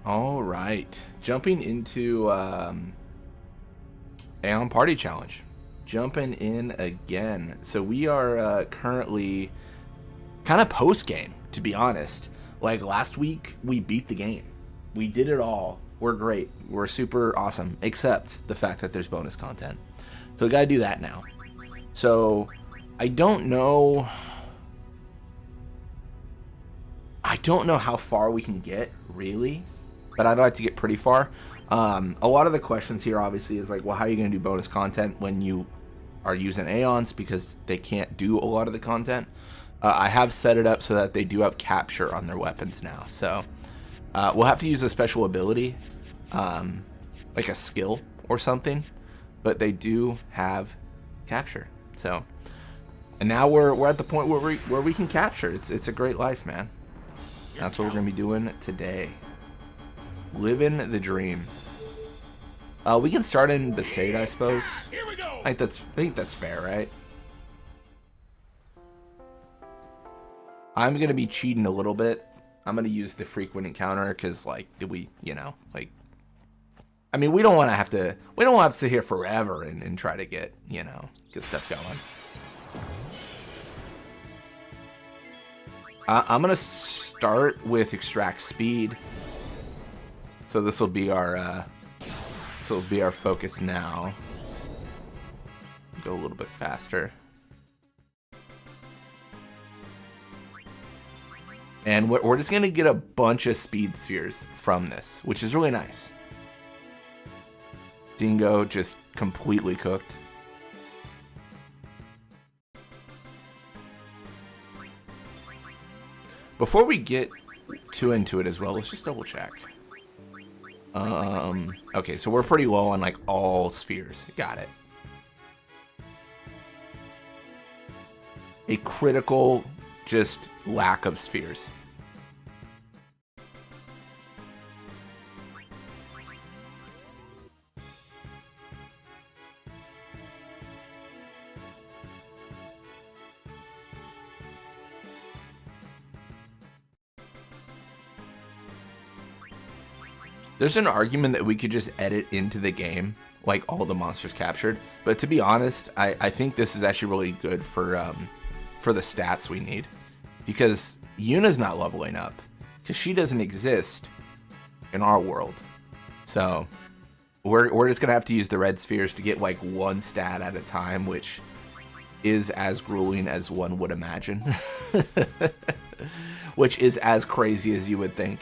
All right, jumping into Aeon Party Challenge. Jumping in again. So we are currently kind of post-game, to be honest. Like last week, we beat the game. We did it all. We're great. We're super awesome, except the fact that there's bonus content. So we gotta do that now. So I don't know how far we can get, really, but I'd like to get pretty far. A lot of the questions here obviously is like, well, how are you going to do bonus content when you are using Aeons, because they can't do a lot of the content. I have set it up so that they do have capture on their weapons now, so we'll have to use a special ability, like a skill or something, but they do have capture. So, and now we're at the point where we can capture. It's a great life, man. That's what we're gonna be doing today. Living the dream. We can start in Besaid, I suppose. Here we go. I think that's fair, right? I'm gonna be cheating a little bit. I'm gonna use the frequent encounter because, like, we don't want to have to. We don't have to sit here forever and try to get stuff going. I'm gonna start with extract speed. So this will be our focus now. Go a little bit faster. And we're just gonna get a bunch of speed spheres from this, which is really nice. Dingo just completely cooked. Before we get too into it as well, let's just double check. Okay, so we're pretty low on like all spheres. Got it. A critical just lack of spheres. There's an argument that we could just edit into the game, like all the monsters captured. But to be honest, I think this is actually really good for the stats we need. Because Yuna's not leveling up. Because she doesn't exist in our world. So we're just going to have to use the red spheres to get like one stat at a time, which is as grueling as one would imagine. Which is as crazy as you would think.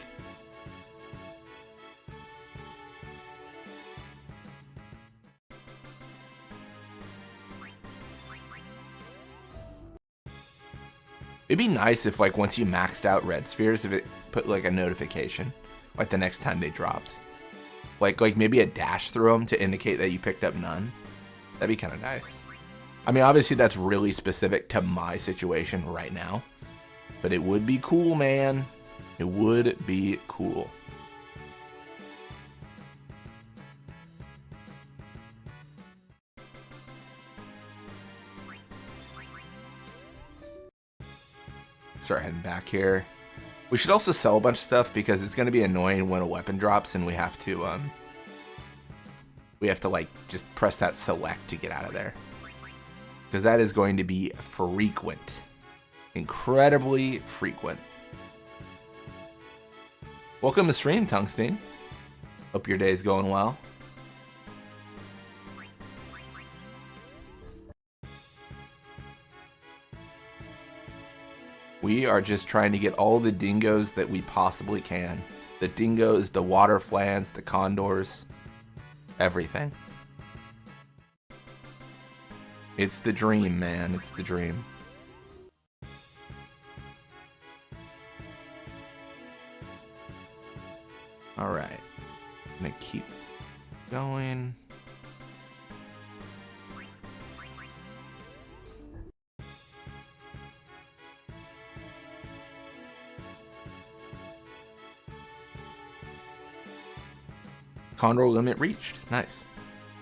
It'd be nice if, like, once you maxed out red spheres, if it put like a notification, like the next time they dropped, like maybe a dash through them to indicate that you picked up none. That'd be kind of nice. I mean, obviously that's really specific to my situation right now, but it would be cool, man. It would be cool. Start heading back here. We should also sell a bunch of stuff because it's going to be annoying when a weapon drops and we have to like just press that select to get out of there, because that is going to be frequent, incredibly frequent. Welcome to stream, Tungsten. Hope your day is going well. We are just trying to get all the dingoes that we possibly can. The dingoes, the water flans, the condors, everything. It's the dream, man. It's the dream. All right. I'm gonna keep going. Condor limit reached. Nice.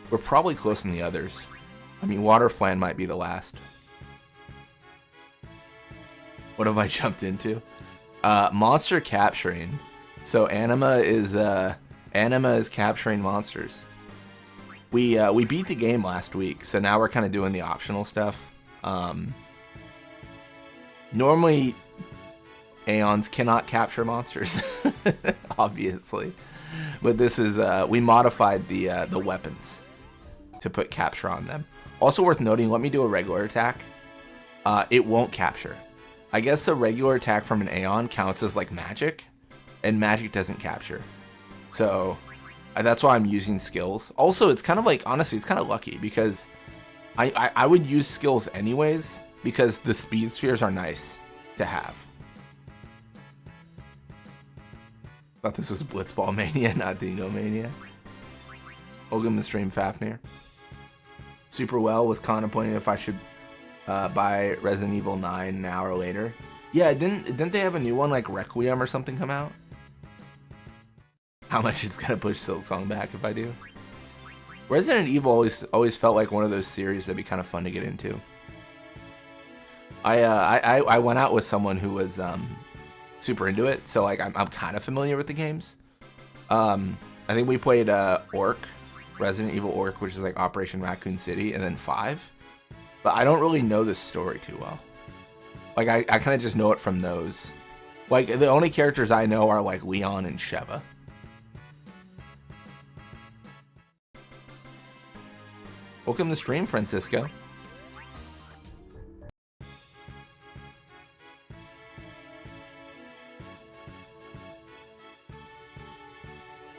We're probably close in the others. I mean, water flan might be the last. What have I jumped into? Monster capturing. So Anima is capturing monsters. We beat the game last week, so now we're kind of doing the optional stuff. Normally, Aeons cannot capture monsters, obviously, but this is we modified the weapons to put capture on them. Also worth noting, let me do a regular attack. It won't capture. I guess a regular attack from an Aeon counts as like magic, and magic doesn't capture. So that's why I'm using skills. Also, it's kind of like, honestly, it's kind of lucky because I would use skills anyways because the speed spheres are nice to have. Thought this was Blitzball Mania, not Dingo Mania. Welcome to stream, Fafnir. Super well was contemplating if I should buy Resident Evil 9 an hour later. Yeah, didn't they have a new one like Requiem or something come out? How much it's gonna push Silksong back if I do? Resident Evil always felt like one of those series that'd be kind of fun to get into. I went out with someone who was super into it, so like I'm kind of familiar with the games. I think we played Resident Evil Orc, which is like Operation Raccoon City, and then 5. But I don't really know the story too well. Like I kind of just know it from those. Like the only characters I know are like Leon and Sheva. Welcome to stream, Francisco.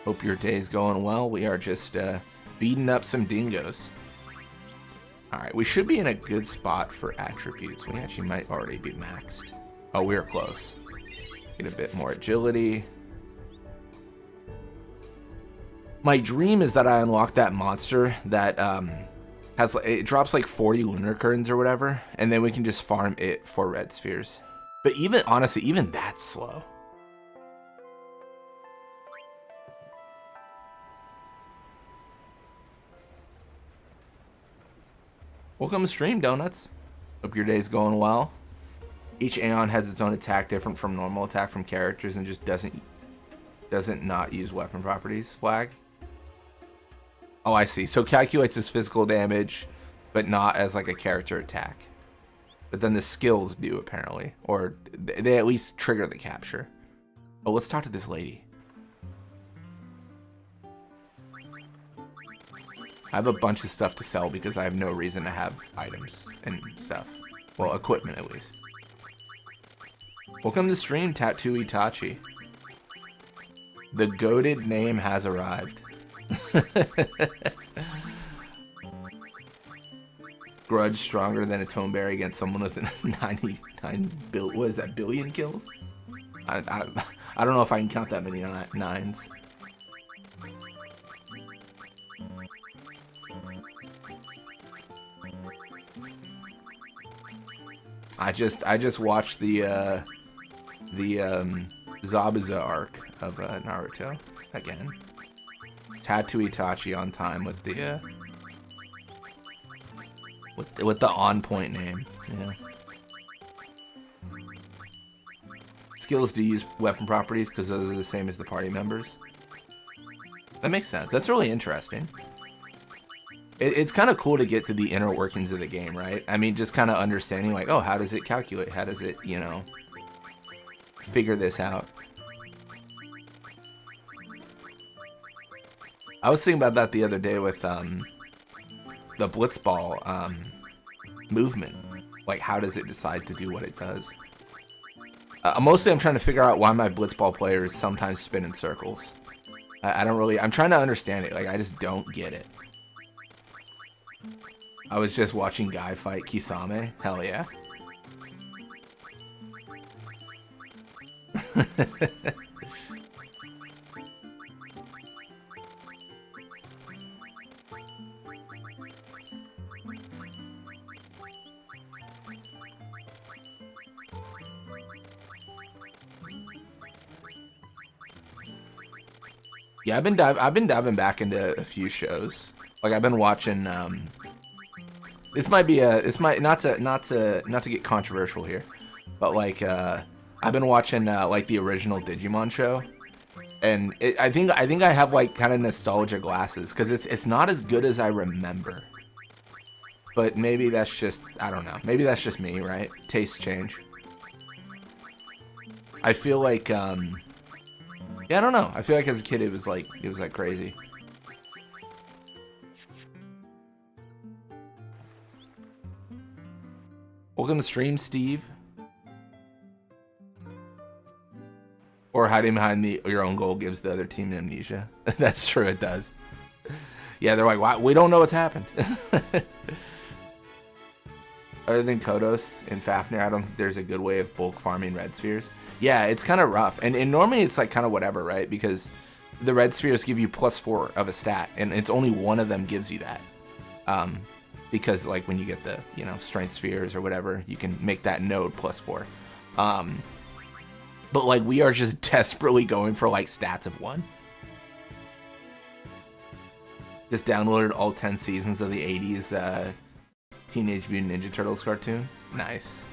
Hope your day's going well. We are just beating up some dingoes. Alright, we should be in a good spot for attributes. We actually might already be maxed. Oh, we're close. Get a bit more agility. My dream is that I unlock that monster that it drops like 40 lunar currents or whatever, and then we can just farm it for red spheres. But even, honestly, even that's slow. Welcome to stream, Donuts. Hope your day's going well. Each Aeon has its own attack different from normal attack from characters and just doesn't not use weapon properties. Flag. Oh, I see. So calculates his physical damage, but not as like a character attack. But then the skills do apparently, or they at least trigger the capture. Oh, let's talk to this lady. I have a bunch of stuff to sell because I have no reason to have items and stuff. Well, equipment at least. Welcome to stream, Tattoo Itachi. The goated name has arrived. Grudge stronger than a Toneberry against someone with 99 what is that, billion kills? I don't know if I can count that many nines. I just watched the Zabuza arc of Naruto again. Tattoo Itachi on time with the with the on point name. Yeah. Skills to use weapon properties because those are the same as the party members. That makes sense. That's really interesting. It's kind of cool to get to the inner workings of the game, right? I mean, just kind of understanding, like, oh, how does it calculate? How does it, you know, figure this out? I was thinking about that the other day with the Blitzball movement. Like, how does it decide to do what it does? Mostly I'm trying to figure out why my Blitzball players sometimes spin in circles. I don't really, I'm trying to understand it. Like, I just don't get it. I was just watching Guy fight Kisame. Hell yeah. Yeah, I've been diving back into a few shows. Like I've been watching this might not to get controversial here, but like I've been watching like the original Digimon show, And I think I have like kind of nostalgia glasses because it's not as good as I remember. But maybe that's just, I don't know. Maybe that's just me, right? Tastes change. I feel like yeah, I don't know. I feel like as a kid it was like crazy. Welcome to stream, Steve. Or hiding behind your own goal gives the other team amnesia. That's true, it does. Yeah, they're like, wow, we don't know what's happened. Other than Kodos and Fafnir, I don't think there's a good way of bulk farming red spheres. Yeah, it's kind of rough. And normally it's like kind of whatever, right? Because the red spheres give you +4 of a stat, and it's only one of them gives you that. Because like when you get the, you know, strength spheres or whatever, you can make that node +4. But like we are just desperately going for like stats of 1. Just downloaded all 10 seasons of the 80s Teenage Mutant Ninja Turtles cartoon. Nice.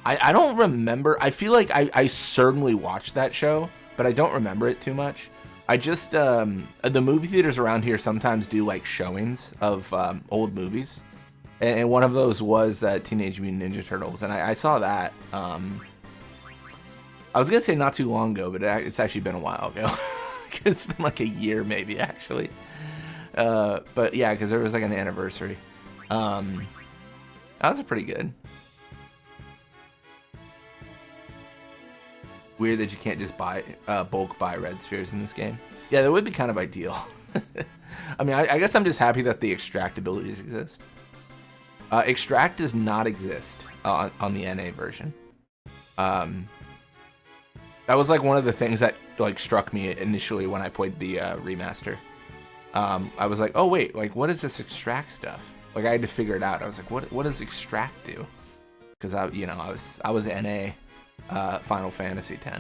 I don't remember. I feel like I certainly watched that show, but I don't remember it too much. I just, the movie theaters around here sometimes do like showings of old movies. And one of those was Teenage Mutant Ninja Turtles. And I saw that. I was going to say not too long ago, but it's actually been a while ago. It's been like a year maybe, actually. But yeah, because there was like an anniversary. That was pretty good. Weird that you can't just buy bulk buy red spheres in this game. Yeah, that would be kind of ideal. I mean, I guess I'm just happy that the extract abilities exist. Extract does not exist on the NA version. That was like one of the things that like struck me initially when I played the remaster. I was like, oh wait, like what is this extract stuff? Like I had to figure it out. I was like, what does extract do? Because I was NA Final Fantasy X.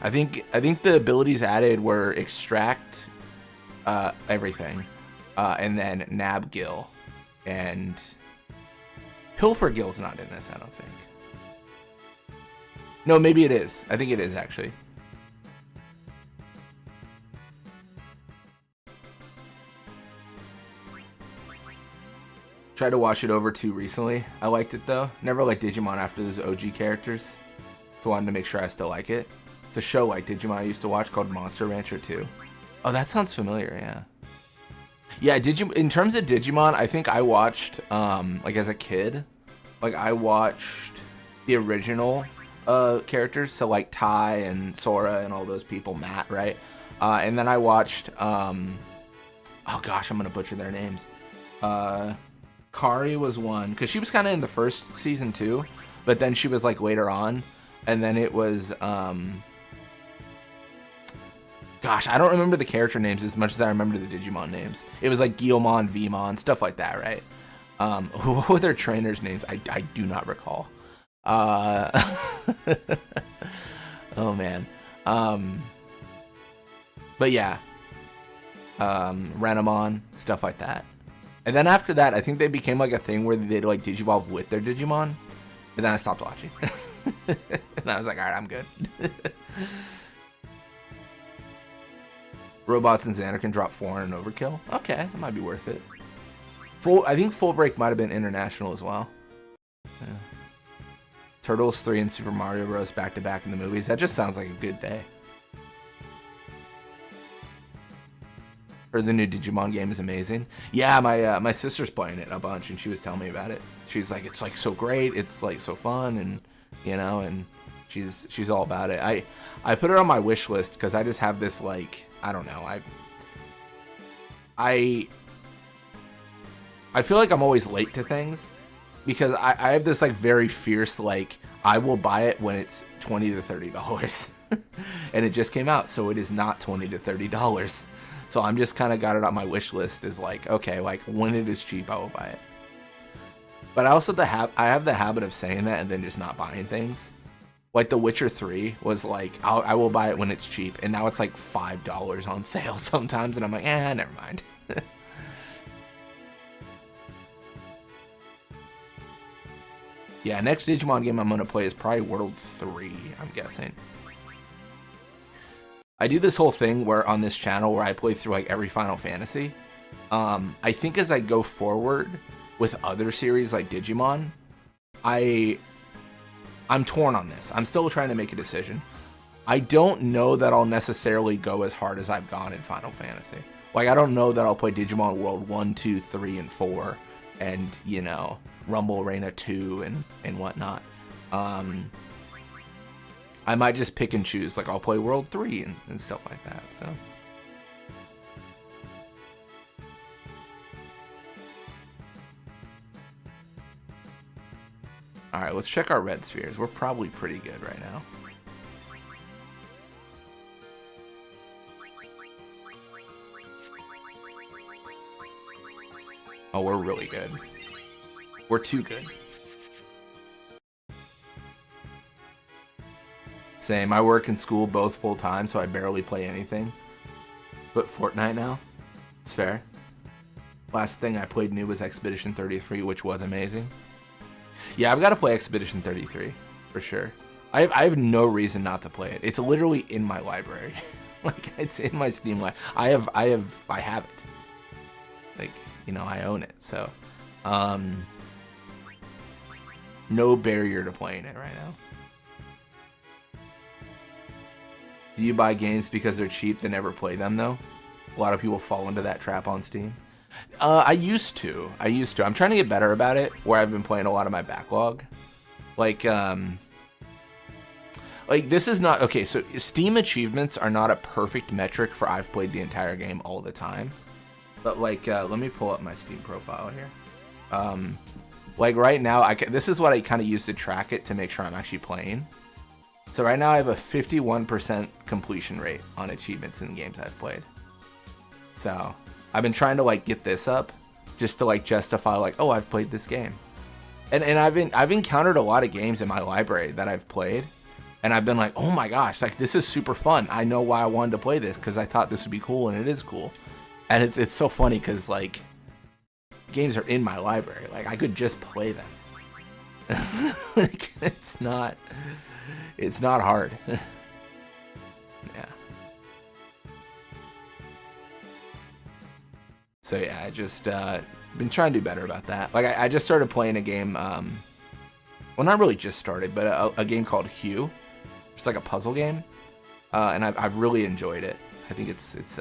I think the abilities added were extract everything, and then nab gill, and pilfer gill's not in this, I don't think. No, maybe it is. I think it is actually. Tried to watch it over too recently. I liked it though. Never liked Digimon after those OG characters, so wanted to make sure I still like it. It's a show like Digimon I used to watch called Monster Rancher 2. Oh, that sounds familiar. Yeah. Yeah, in terms of Digimon, I think I watched like as a kid, like I watched the original characters, so like Tai and Sora and all those people, Matt, right? And then I watched oh gosh, I'm gonna butcher their names. Kari was one, because she was kind of in the first season too, but then she was like later on, and then it was gosh, I don't remember the character names as much as I remember the Digimon names. It was like Guilmon, Vmon, stuff like that, right? What were their trainers' names? I do not recall. Oh man. But yeah. Renamon, stuff like that. And then after that, I think they became like a thing where they'd like Digivolve with their Digimon. And then I stopped watching. And I was like, alright, I'm good. Robots and Xander can drop 400 overkill. Okay, that might be worth it. I think Full Break might have been international as well. Yeah. Turtles 3 and Super Mario Bros. Back to back in the movies. That just sounds like a good day. Or the new Digimon game is amazing. Yeah, my sister's playing it a bunch, and she was telling me about it. She's like, it's like so great. It's like so fun, and you know, and she's all about it. I put it on my wish list because I just have this like, I don't know. I feel like I'm always late to things because I have this like very fierce like I will buy it when it's $20 to $30, and it just came out, so it is not $20 to $30. So I'm just kind of got it on my wish list as like, okay, like when it is cheap, I will buy it. But I also I have the habit of saying that and then just not buying things. Like The Witcher 3 was like, I will buy it when it's cheap, and now it's like $5 on sale sometimes, and I'm like, never mind. Yeah, next Digimon game I'm gonna play is probably World 3, I'm guessing. I do this whole thing where on this channel where I play through like every Final Fantasy. I think as I go forward with other series like Digimon, I'm torn on this. I'm still trying to make a decision. I don't know that I'll necessarily go as hard as I've gone in Final Fantasy. Like, I don't know that I'll play Digimon World 1, 2, 3, and 4, and, you know, Rumble Arena 2 and whatnot. I might just pick and choose. Like, I'll play World 3 and stuff like that, so. Alright, let's check our red spheres. We're probably pretty good right now. Oh, we're really good. We're too good. Same. I work and school both full time, so I barely play anything. But Fortnite now? It's fair. Last thing I played new was Expedition 33, which was amazing. Yeah, I've got to play Expedition 33, for sure. I have no reason not to play it. It's literally in my library. Like, it's in my Steam library. I have it. Like, you know, I own it, so no barrier to playing it right now. Do you buy games because they're cheap then never play them though? A lot of people fall into that trap on Steam. I used to. I'm trying to get better about it, where I've been playing a lot of my backlog. Like this is not okay, so Steam achievements are not a perfect metric for I've played the entire game all the time. But like, let me pull up my Steam profile here. Like right now, this is what I kind of use to track it to make sure I'm actually playing. So right now I have a 51% completion rate on achievements in the games I've played. So I've been trying to like get this up just to like justify like, oh, I've played this game. And I've encountered a lot of games in my library that I've played, and I've been like, oh my gosh, like this is super fun. I know why I wanted to play this, because I thought this would be cool, and it is cool. And it's so funny because like games are in my library. Like I could just play them. Like, it's not hard. Yeah. So yeah, I just been trying to do better about that. Like I just started playing a game. Well, not really just started, but a game called Hue. It's like a puzzle game, and I've really enjoyed it. I think it's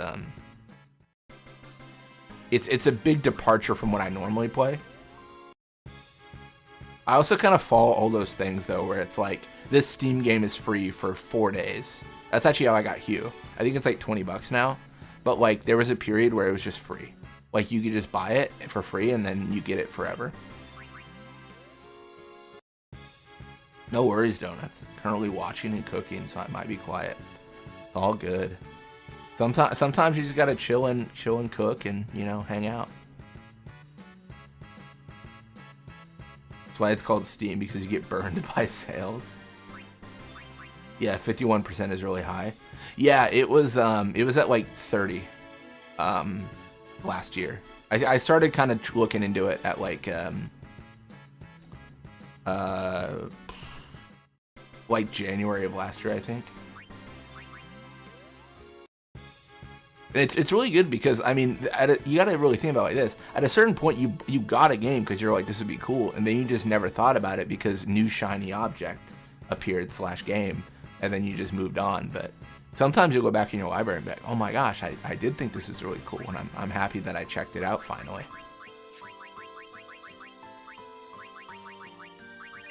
a big departure from what I normally play. I also kind of follow all those things though, where it's like this Steam game is free for 4 days. That's actually how I got Hue. I think it's like $20 now, but like there was a period where it was just free. Like you could just buy it for free and then you get it forever. No worries, Donuts. Currently watching and cooking, so I might be quiet. It's all good. Sometimes you just gotta chill and cook and, you know, hang out. That's why it's called Steam, because you get burned by sales. Yeah, 51% is really high. Yeah, it was at like 30 last year. I started kind of looking into it at like January of last year, I think. And it's really good because, I mean, you gotta really think about it like this. At a certain point, you got a game because you're like, this would be cool, and then you just never thought about it because new shiny object appeared / game, and then you just moved on. But sometimes you'll go back in your library and be like, oh my gosh, I did think this is really cool, and I'm happy that I checked it out finally.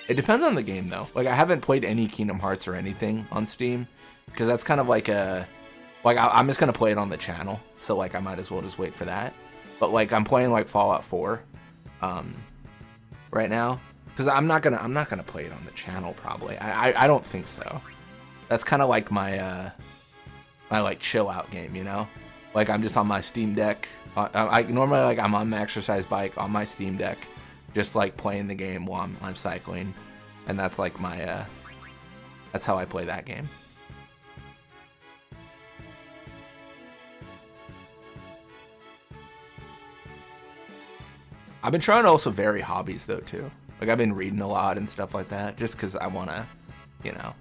It depends on the game though. Like I haven't played any Kingdom Hearts or anything on Steam because that's kind of like I'm just gonna play it on the channel, so like I might as well just wait for that. But like I'm playing like Fallout 4 right now because I'm not gonna play it on the channel probably. I don't think so. That's kind of like my my like chill out game, you know? Like I'm just on my Steam Deck. Normally like I'm on my exercise bike on my Steam Deck, just like playing the game while I'm cycling, and that's like my that's how I play that game. I've been trying to also vary hobbies though too. Like, I've been reading a lot and stuff like that, just because I want to, you know.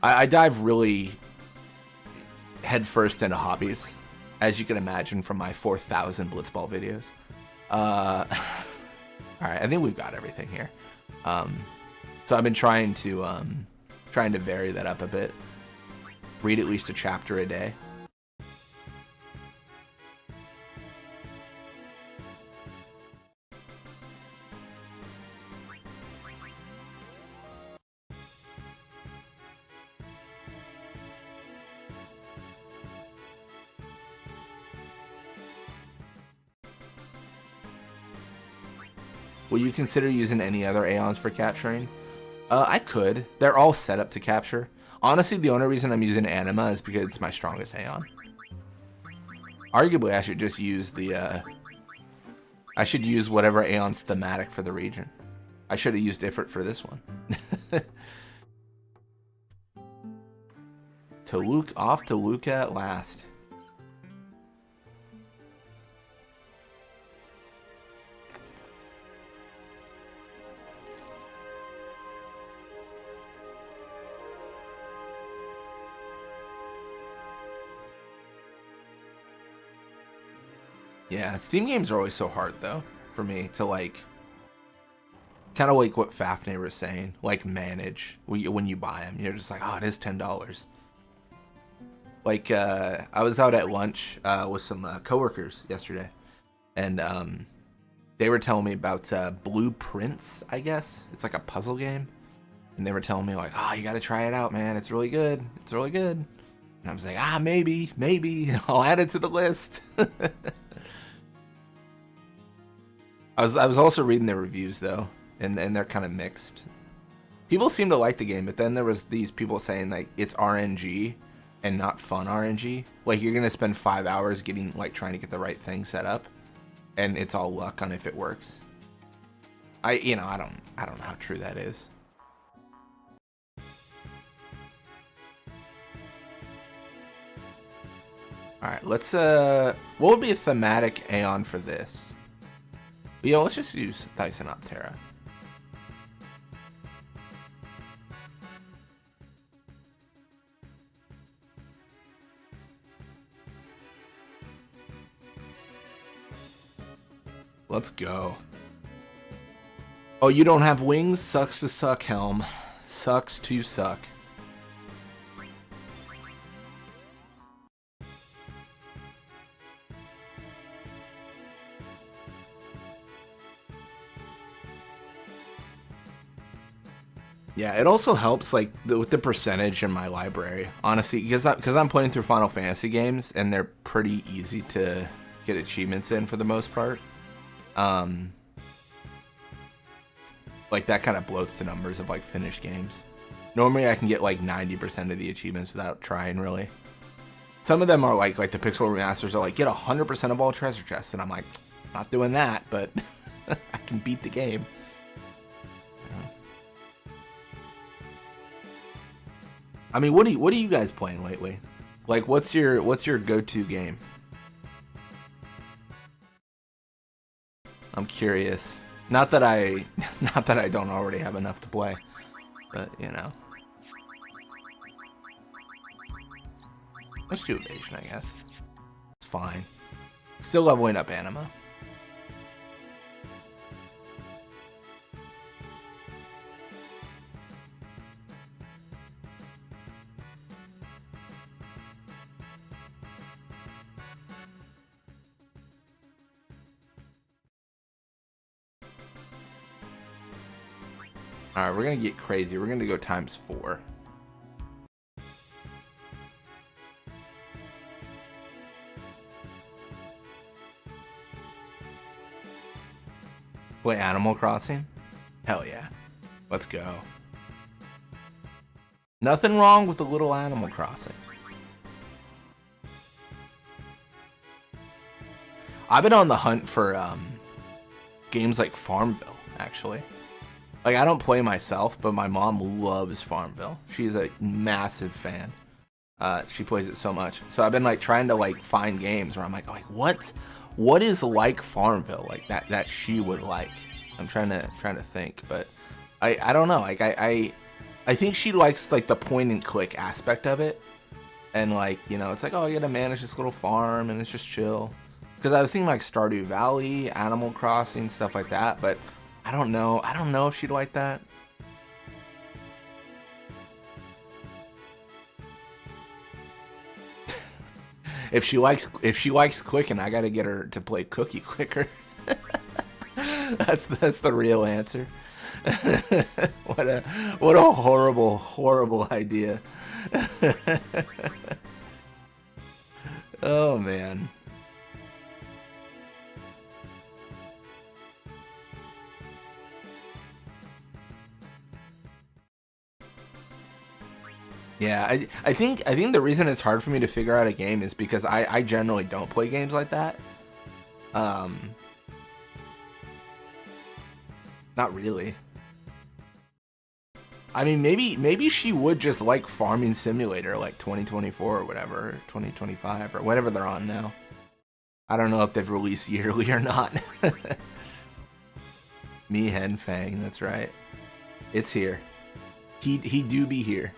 I dive really headfirst into hobbies, as you can imagine from my 4,000 Blitzball videos. All right, I think we've got everything here. So I've been trying to vary that up a bit. Read at least a chapter a day. Will you consider using any other Aeons for capturing? I could. They're all set up to capture. Honestly, the only reason I'm using Anima is because it's my strongest Aeon. Arguably, I should just use the... I should use whatever Aeon's thematic for the region. I should have used Ifrit for this one. Off to Luca at last. Yeah, Steam games are always so hard, though, for me to, like, kind of like what Fafnir was saying, like, manage when you buy them. You're just like, oh, it is $10. Like, I was out at lunch with some coworkers yesterday, and they were telling me about Blueprints, I guess. It's like a puzzle game, and they were telling me, like, oh, you got to try it out, man. It's really good. It's really good. And I was like, maybe. I'll add it to the list. I was also reading their reviews, though, and they're kind of mixed. People seem to like the game, but then there was these people saying, like, it's RNG and not fun RNG. Like, you're going to spend 5 hours getting, like, trying to get the right thing set up, and it's all luck on if it works. I don't know how true that is. All right, let's, what would be a thematic Aeon for this? Yeah, let's just use Thysanoptera. Let's go. Oh, you don't have wings? Sucks to suck, Helm. Sucks to suck. Yeah, it also helps, like, with the percentage in my library, honestly, because I'm playing through Final Fantasy games, and they're pretty easy to get achievements in for the most part. Like, that kind of bloats the numbers of, like, finished games. Normally, I can get, like, 90% of the achievements without trying, really. Some of them are, like the Pixel Remasters are, like, get 100% of all treasure chests, and I'm like, not doing that, but I can beat the game. I mean, what are you guys playing lately? Like, what's your go-to game? I'm curious. Not that I don't already have enough to play, but you know. Let's do evasion, I guess. It's fine. Still leveling up Anima. Alright, we're gonna get crazy. We're gonna go ×4. Play Animal Crossing? Hell yeah. Let's go. Nothing wrong with a little Animal Crossing. I've been on the hunt for games like Farmville, actually. Like, I don't play myself, but my mom loves Farmville. She's a massive fan. She plays it so much. So I've been, like, trying to, like, find games where I'm like, what is like Farmville? Like, that she would like. I'm trying to think, but I don't know. Like I think she likes like the point and click aspect of it, and like, you know, it's like, oh, you gotta manage this little farm and it's just chill. Because I was thinking like Stardew Valley, Animal Crossing, stuff like that, but I don't know. I don't know if she'd like that. If she likes clicking, I gotta get her to play Cookie quicker. That's the real answer. what a horrible idea. Oh man. Yeah, I think the reason it's hard for me to figure out a game is because I generally don't play games like that. Not really. I mean, maybe she would just like Farming Simulator, like 2024 or whatever, 2025 or whatever they're on now. I don't know if they've released yearly or not. Me Hen Fang, that's right. It's here. He do be here.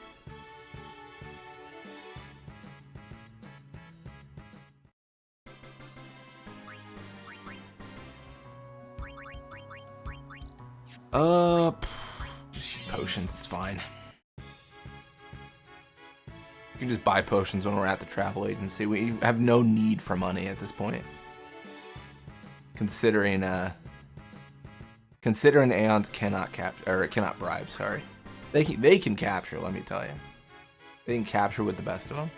Just potions, it's fine. You can just buy potions when we're at the travel agency. We have no need for money at this point. Considering Aeons cannot cannot bribe, sorry. They can capture, let me tell you. They can capture with the best of them.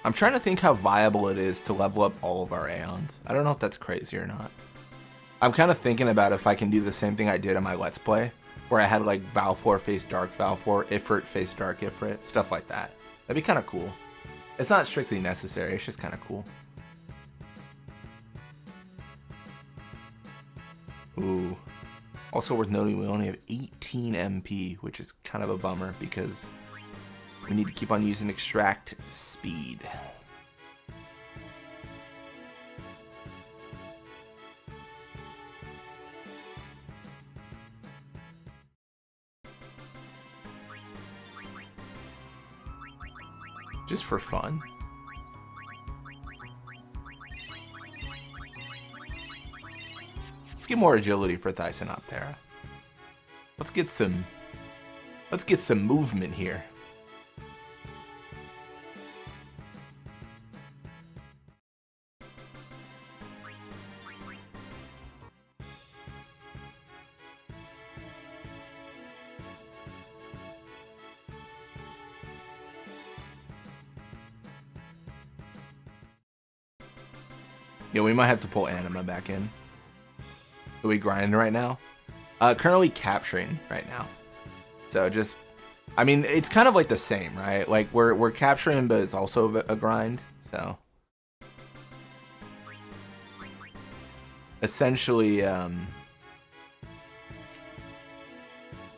I'm trying to think how viable it is to level up all of our Aeons. I don't know if that's crazy or not. I'm kind of thinking about if I can do the same thing I did in my Let's Play, where I had like Valfor face Dark Valfor, Ifrit face Dark Ifrit, stuff like that. That'd be kind of cool. It's not strictly necessary, it's just kind of cool. Ooh. Also worth noting, we only have 18 MP, which is kind of a bummer because we need to keep on using extract speed. Just for fun. Let's get more agility for Thysanoptera. Let's get some movement here. Yeah, we might have to pull Anima back in. Are we grinding right now? Currently capturing right now. So just, I mean, it's kind of like the same, right? Like we're capturing, but it's also a grind. So essentially,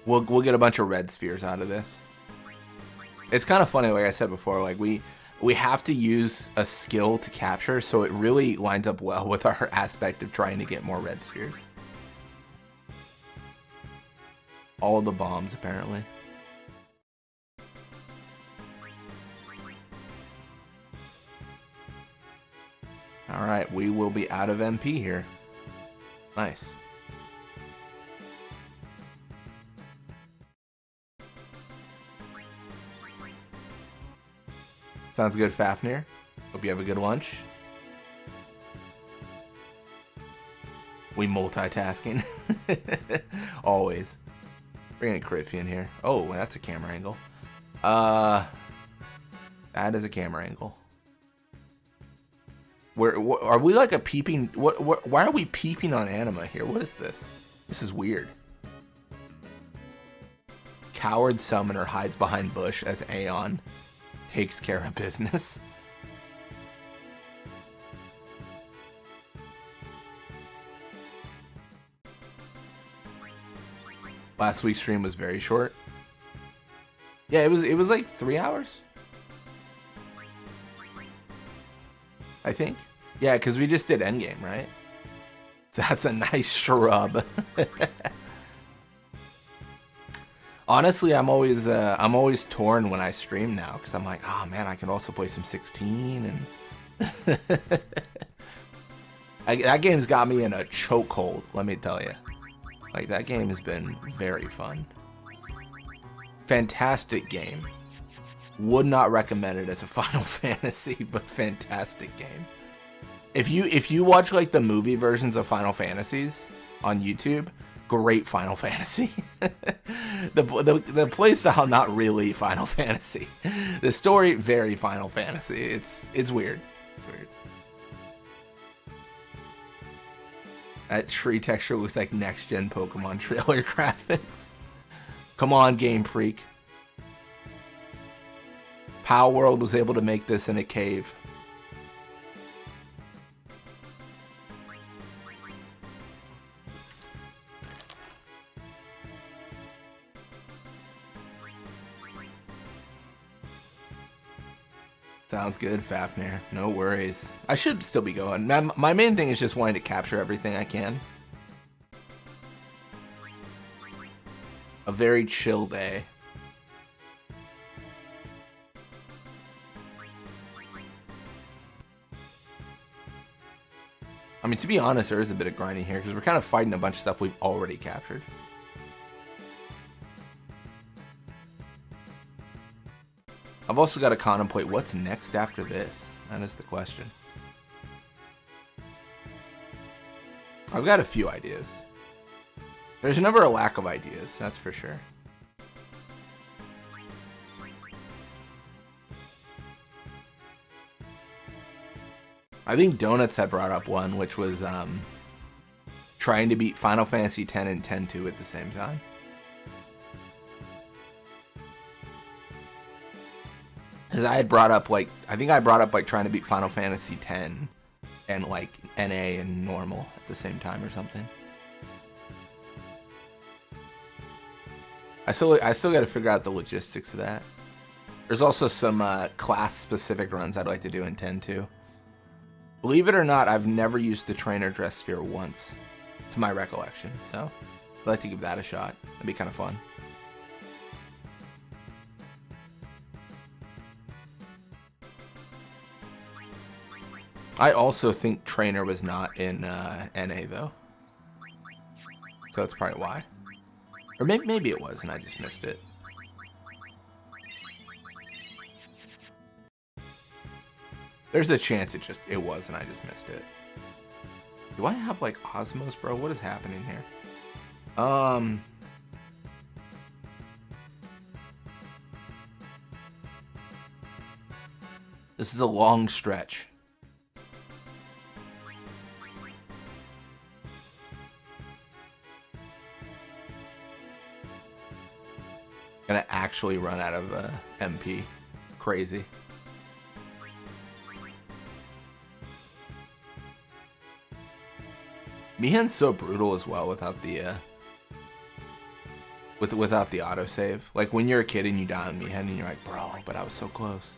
we'll get a bunch of red spheres out of this. It's kind of funny, like I said before, like we have to use a skill to capture, so it really lines up well with our aspect of trying to get more red spheres. All of the bombs, apparently. Alright, we will be out of MP here. Nice. Sounds good, Fafnir. Hope you have a good lunch. We multitasking. Always. Bring a Crifian here. Oh, that's a camera angle. That is a camera angle. Are we like a peeping? Why are we peeping on anima here? What is this? This is weird. Coward summoner hides behind bush as Aeon takes care of business. Last week's stream was very short. Yeah, it was like 3 hours. I think. Yeah, because we just did endgame, right? That's a nice shrub. Honestly, I'm always torn when I stream now because I'm like, oh man, I can also play some 16 and that game's got me in a chokehold. Let me tell you, like that game has been very fun. Fantastic game. Would not recommend it as a Final Fantasy, but fantastic game. If you watch like the movie versions of Final Fantasies on YouTube, great Final Fantasy. the play style not really Final Fantasy. The story very Final Fantasy. It's weird. It's weird. That tree texture looks like next gen Pokemon trailer graphics. Come on, Game Freak. Pow World was able to make this in a cave. Sounds good, Fafnir. No worries. I should still be going. My main thing is just wanting to capture everything I can. A very chill day. I mean, to be honest, there is a bit of grinding here because we're kind of fighting a bunch of stuff we've already captured. I've also got to contemplate what's next after this. That is the question. I've got a few ideas. There's never a lack of ideas, that's for sure. I think Donuts had brought up one, which was trying to beat Final Fantasy X and 10-2 at the same time. Because I had brought up, like, I think I brought up, like, trying to beat Final Fantasy X and, like, NA and normal at the same time or something. I still got to figure out the logistics of that. There's also some class-specific runs I'd like to do in 10-2. Believe it or not, I've never used the trainer dress sphere once, to my recollection, so I'd like to give that a shot. That'd be kind of fun. I also think trainer was not in NA though, so that's probably why. Or maybe it was and I just missed it. There's a chance it was and I just missed it. Do I have like Osmos, bro? What is happening here? This is a long stretch. Gonna actually run out of MP. Crazy. Mihan's so brutal as well without the without the autosave. Like when you're a kid and you die on Mihan and you're like, bro, but I was so close.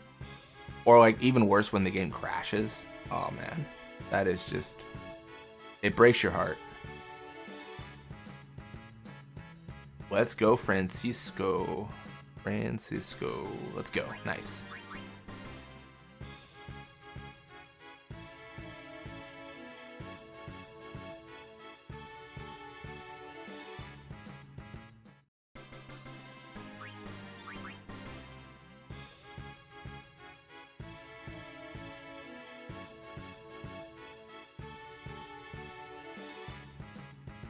Or like even worse when the game crashes. Oh man, that is just, it breaks your heart. Let's go, Francisco. Francisco. Let's go. Nice.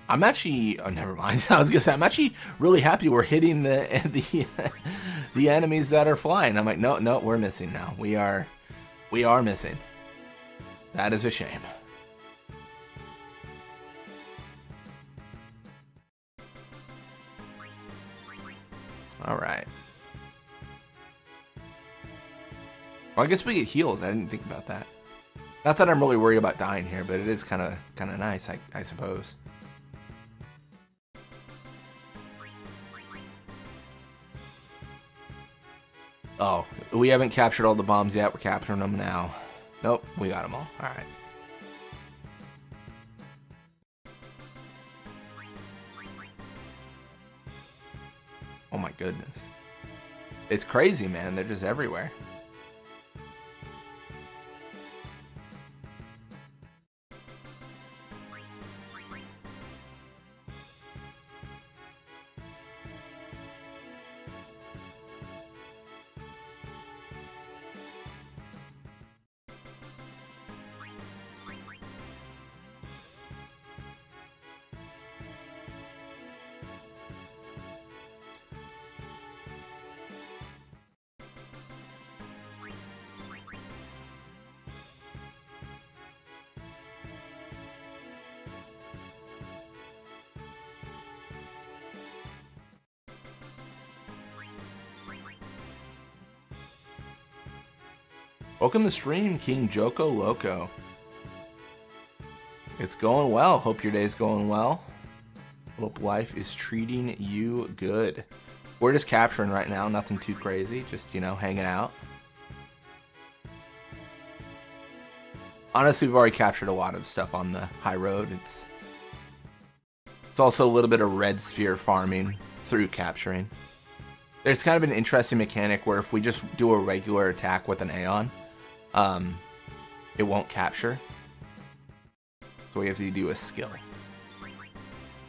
I'm actually, oh, never mind. I was gonna say, I'm actually really happy we're hitting the enemies that are flying. I'm like, no, we're missing now. We are missing. That is a shame. All right. Well, I guess we get heals. I didn't think about that. Not that I'm really worried about dying here, but it is kind of nice, I suppose. Oh, we haven't captured all the bombs yet. We're capturing them now. Nope, we got them all. All right. Oh my goodness. It's crazy, man. They're just everywhere. Welcome to stream, King Joko Loco. It's going well. Hope your day's going well. Hope life is treating you good. We're just capturing right now, nothing too crazy. Just, you know, hanging out. Honestly, we've already captured a lot of stuff on the high road. It's also a little bit of red sphere farming through capturing. There's kind of an interesting mechanic where if we just do a regular attack with an Aeon, it won't capture. So we have to do a skill.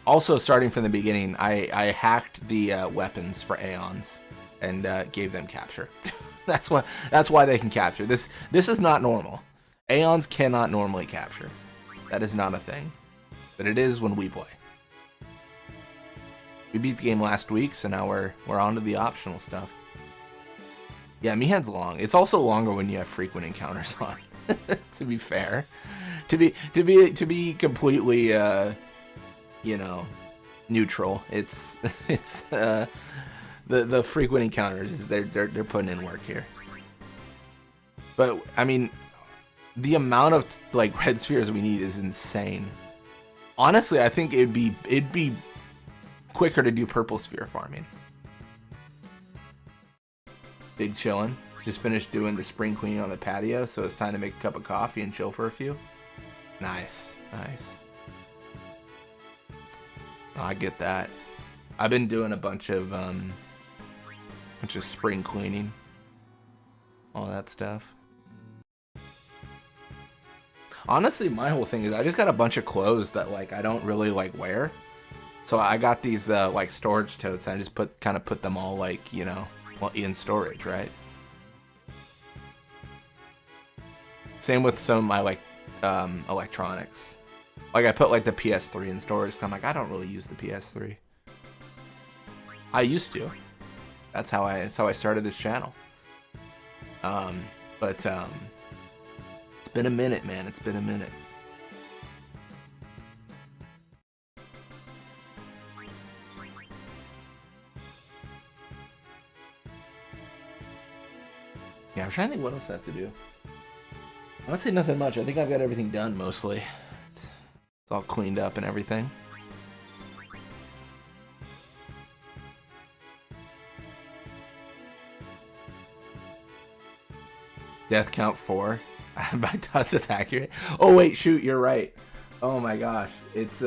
Also, starting from the beginning, I hacked the weapons for Aeons and gave them capture. That's why they can capture. This is not normal. Aeons cannot normally capture. That is not a thing. But it is when we play. We beat the game last week, so now we're on to the optional stuff. Yeah, Mihan's long. It's also longer when you have frequent encounters on. To be fair, to be completely you know, neutral. It's the frequent encounters. They're putting in work here. But I mean, the amount of like red spheres we need is insane. Honestly, I think it'd be quicker to do purple sphere farming. Big chillin'. Just finished doing the spring cleaning on the patio, so it's time to make a cup of coffee and chill for a few. Nice, nice. Oh, I get that. I've been doing a bunch of spring cleaning, all that stuff. Honestly, my whole thing is I just got a bunch of clothes that like I don't really like wear. So I got these like storage totes and I just kind of put them all like, you know, well, in storage, right? Same with some of my like electronics. Like I put like the PS3 in storage because I'm like, I don't really use the PS3. I used to. That's how I started this channel. But it's been a minute, man. It's been a minute. Yeah, I'm trying to think what else I have to do. I'd say nothing much. I think I've got everything done mostly. It's all cleaned up and everything. Death count 4. My thoughts is accurate. Oh wait, shoot, you're right. Oh my gosh, it's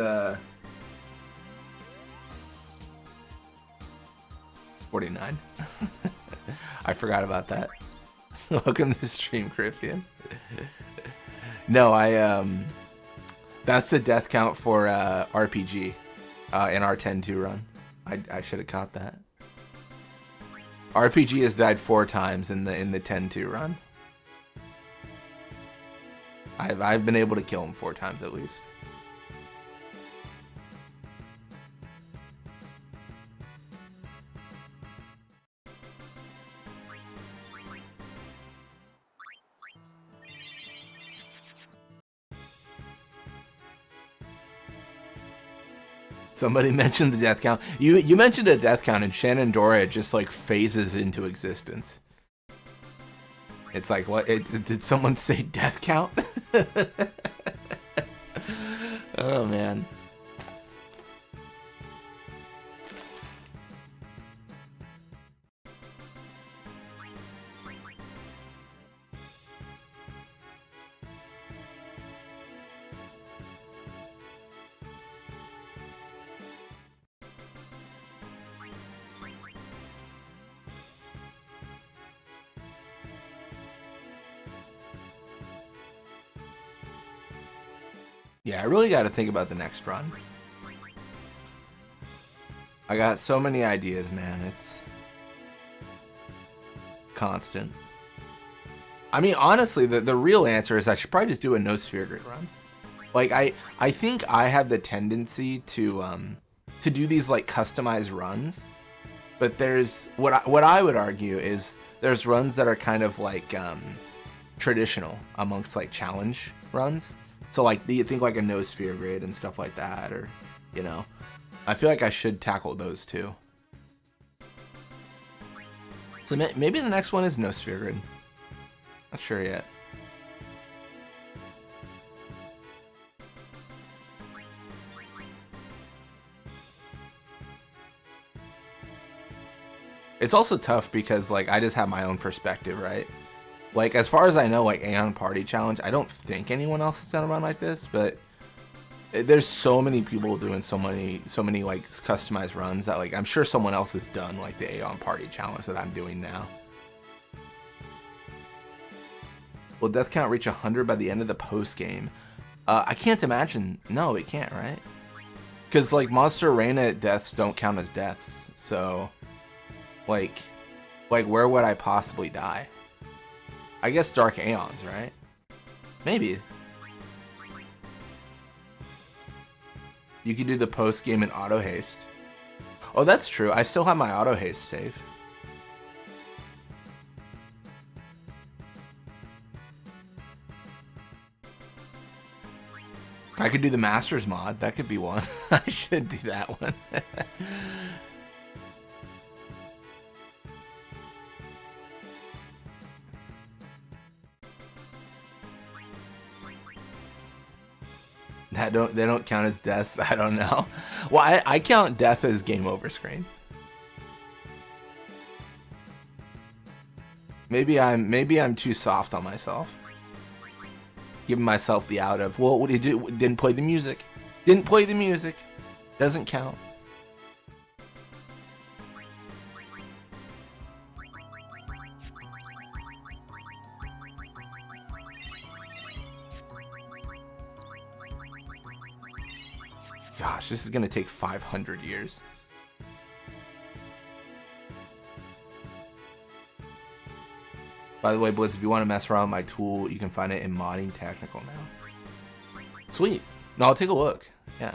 49. I forgot about that. Welcome to the stream, Crifian. No, that's the death count for RPG in our 10-2 run. I should have caught that. RPG has died 4 times in the 10-2 run. I've been able to kill him 4 times at least. Somebody mentioned the death count. You mentioned a death count, and Shenandoah just like phases into existence. It's like, what? Did someone say death count? Oh man. Yeah, I really got to think about the next run. I got so many ideas, man. It's constant. I mean, honestly, the real answer is I should probably just do a no sphere grid run. Like, I think I have the tendency to do these like customized runs, but there's what I would argue is there's runs that are kind of like traditional amongst like challenge runs. So like, do you think like a no sphere grid and stuff like that, or you know, I feel like I should tackle those too. So maybe the next one is no sphere grid. Not sure yet. It's also tough because like I just have my own perspective, right? Like as far as I know, like Aeon Party Challenge, I don't think anyone else has done a run like this, but there's so many people doing so many like customized runs that like I'm sure someone else has done like the Aeon Party Challenge that I'm doing now. Will death count reach 100 by the end of the post game? I can't imagine. No, it can't, right? Because like Monster Arena deaths don't count as deaths, so like where would I possibly die? I guess Dark Aeons, right? Maybe. You could do the post game in auto haste. Oh, that's true. I still have my auto haste save. I could do the Masters mod. That could be one. I should do that one. They don't count as deaths. I don't know. Well, I count death as game over screen. Maybe I'm too soft on myself. Giving myself the out of, well, what did you do? Didn't play the music. Didn't play the music. Doesn't count. Gosh, this is gonna take 500 years. By the way, Blitz, if you want to mess around with my tool, you can find it in Modding Technical now. Sweet. No, I'll take a look. Yeah.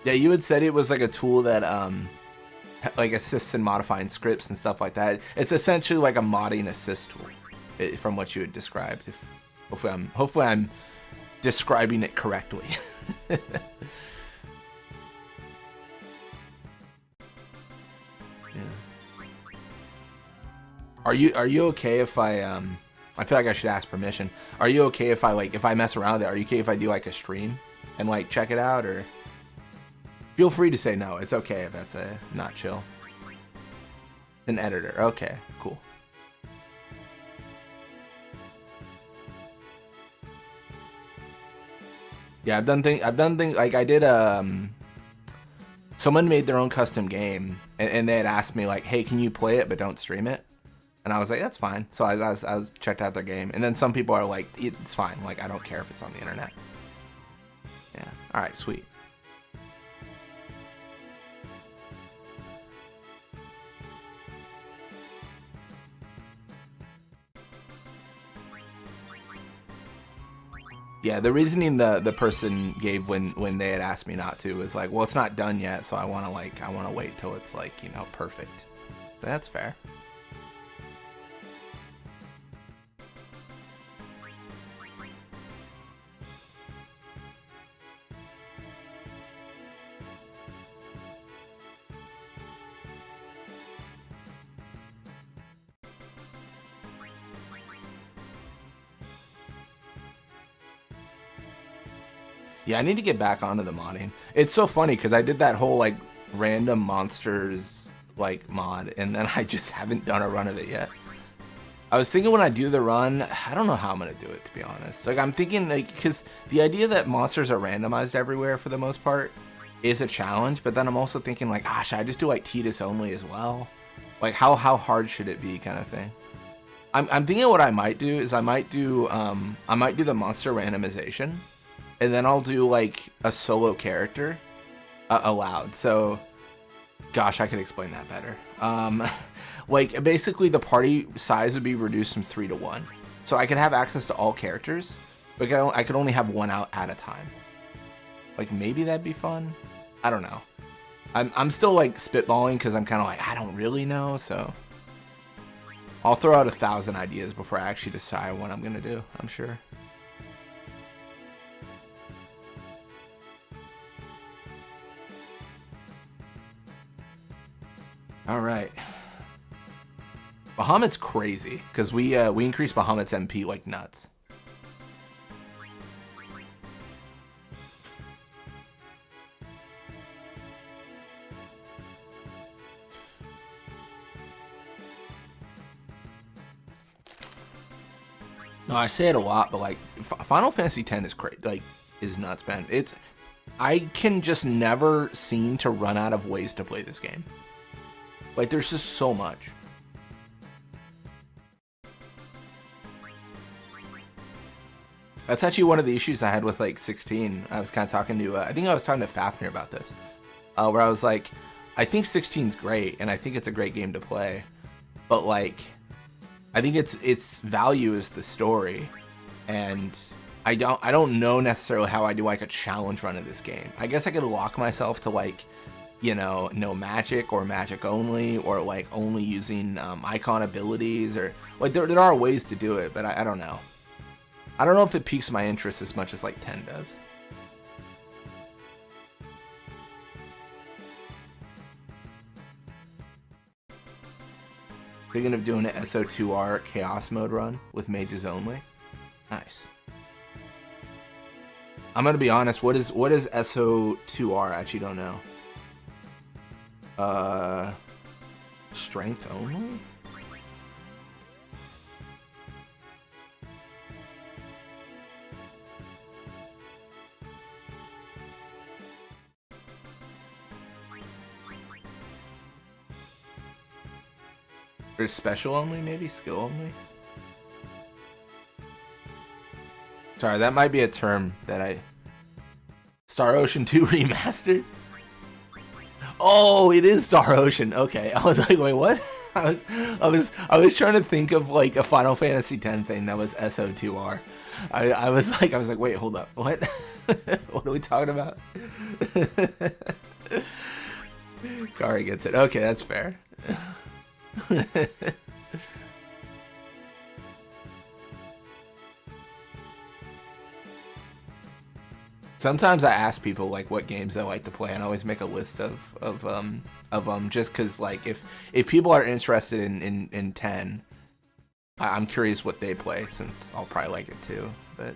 Yeah, you had said it was like a tool that like assists in modifying scripts and stuff like that. It's essentially like a modding assist tool, from what you had described. Hopefully I'm describing it correctly. Are you okay if I feel like I should ask permission. Are you okay if I mess around with it? Are you okay if I do like a stream and like check it out, or feel free to say no. It's okay if that's not chill. An editor. Okay, cool. Yeah, I've done things like I did someone made their own custom game and they had asked me like, "Hey, can you play it but don't stream it?" And I was like, "That's fine." So I was checked out their game. And then some people are like, "It's fine. Like I don't care if it's on the internet." Yeah. All right, sweet. Yeah, the reasoning the person gave when they had asked me not to was like, well, it's not done yet, so I want to wait till it's like, you know, perfect. So that's fair. Yeah, I need to get back onto the modding. It's so funny because I did that whole like random monsters like mod, and then I just haven't done a run of it yet. I was thinking when I do the run, I don't know how I'm gonna do it, to be honest. Like, I'm thinking, like, because the idea that monsters are randomized everywhere for the most part is a challenge, but then I'm also thinking, like, should I just do like Titus only as well? Like, how hard should it be, kind of thing. I'm thinking what I might do is I might do the monster randomization, and then I'll do like a solo character allowed. So, gosh, I could explain that better. Like, basically the party size would be reduced from 3 to 1. So I could have access to all characters, but I could only have one out at a time. Like, maybe that'd be fun? I don't know. I'm still, like, spitballing because I'm kind of like, I don't really know, so... I'll throw out 1,000 ideas before I actually decide what I'm going to do, I'm sure. Alright. Bahamut's crazy, because we increased Bahamut's MP like nuts. No, I say it a lot, but like Final Fantasy X is great. Like, is nuts, man. I can just never seem to run out of ways to play this game. Like, there's just so much. That's actually one of the issues I had with like 16. I was kind of talking to, I think I was talking to Fafnir about this, where I was like, I think 16's great, and I think it's a great game to play, but like, I think its value is the story, and I don't know necessarily how I do like a challenge run of this game. I guess I could lock myself to like, you know, no magic or magic only, or like only using icon abilities, or like there are ways to do it, but I don't know. I don't know if it piques my interest as much as like 10 does. Thinking of doing an SO2R Chaos Mode run with mages only. Nice. I'm gonna be honest. What is SO2R? I actually don't know. Strength only. There's special only, maybe? Skill only? Sorry, that might be a term that I... Star Ocean 2 Remastered? Oh, it is Star Ocean. Okay, I was like, wait, what? I was trying to think of like a Final Fantasy X thing that was SO2R. I was like, wait, hold up. What? What are we talking about? Kari gets it. Okay, that's fair. Sometimes I ask people like what games they like to play, and I always make a list of them just because like if people are interested in 10, I'm curious what they play, since I'll probably like it too. But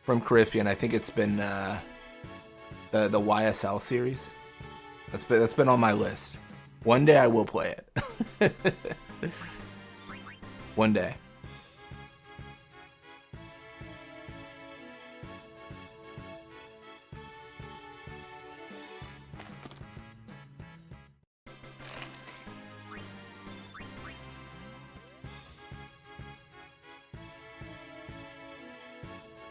from Cariffian, I think it's been the YSL series. That's been on my list. One day I will play it. One day.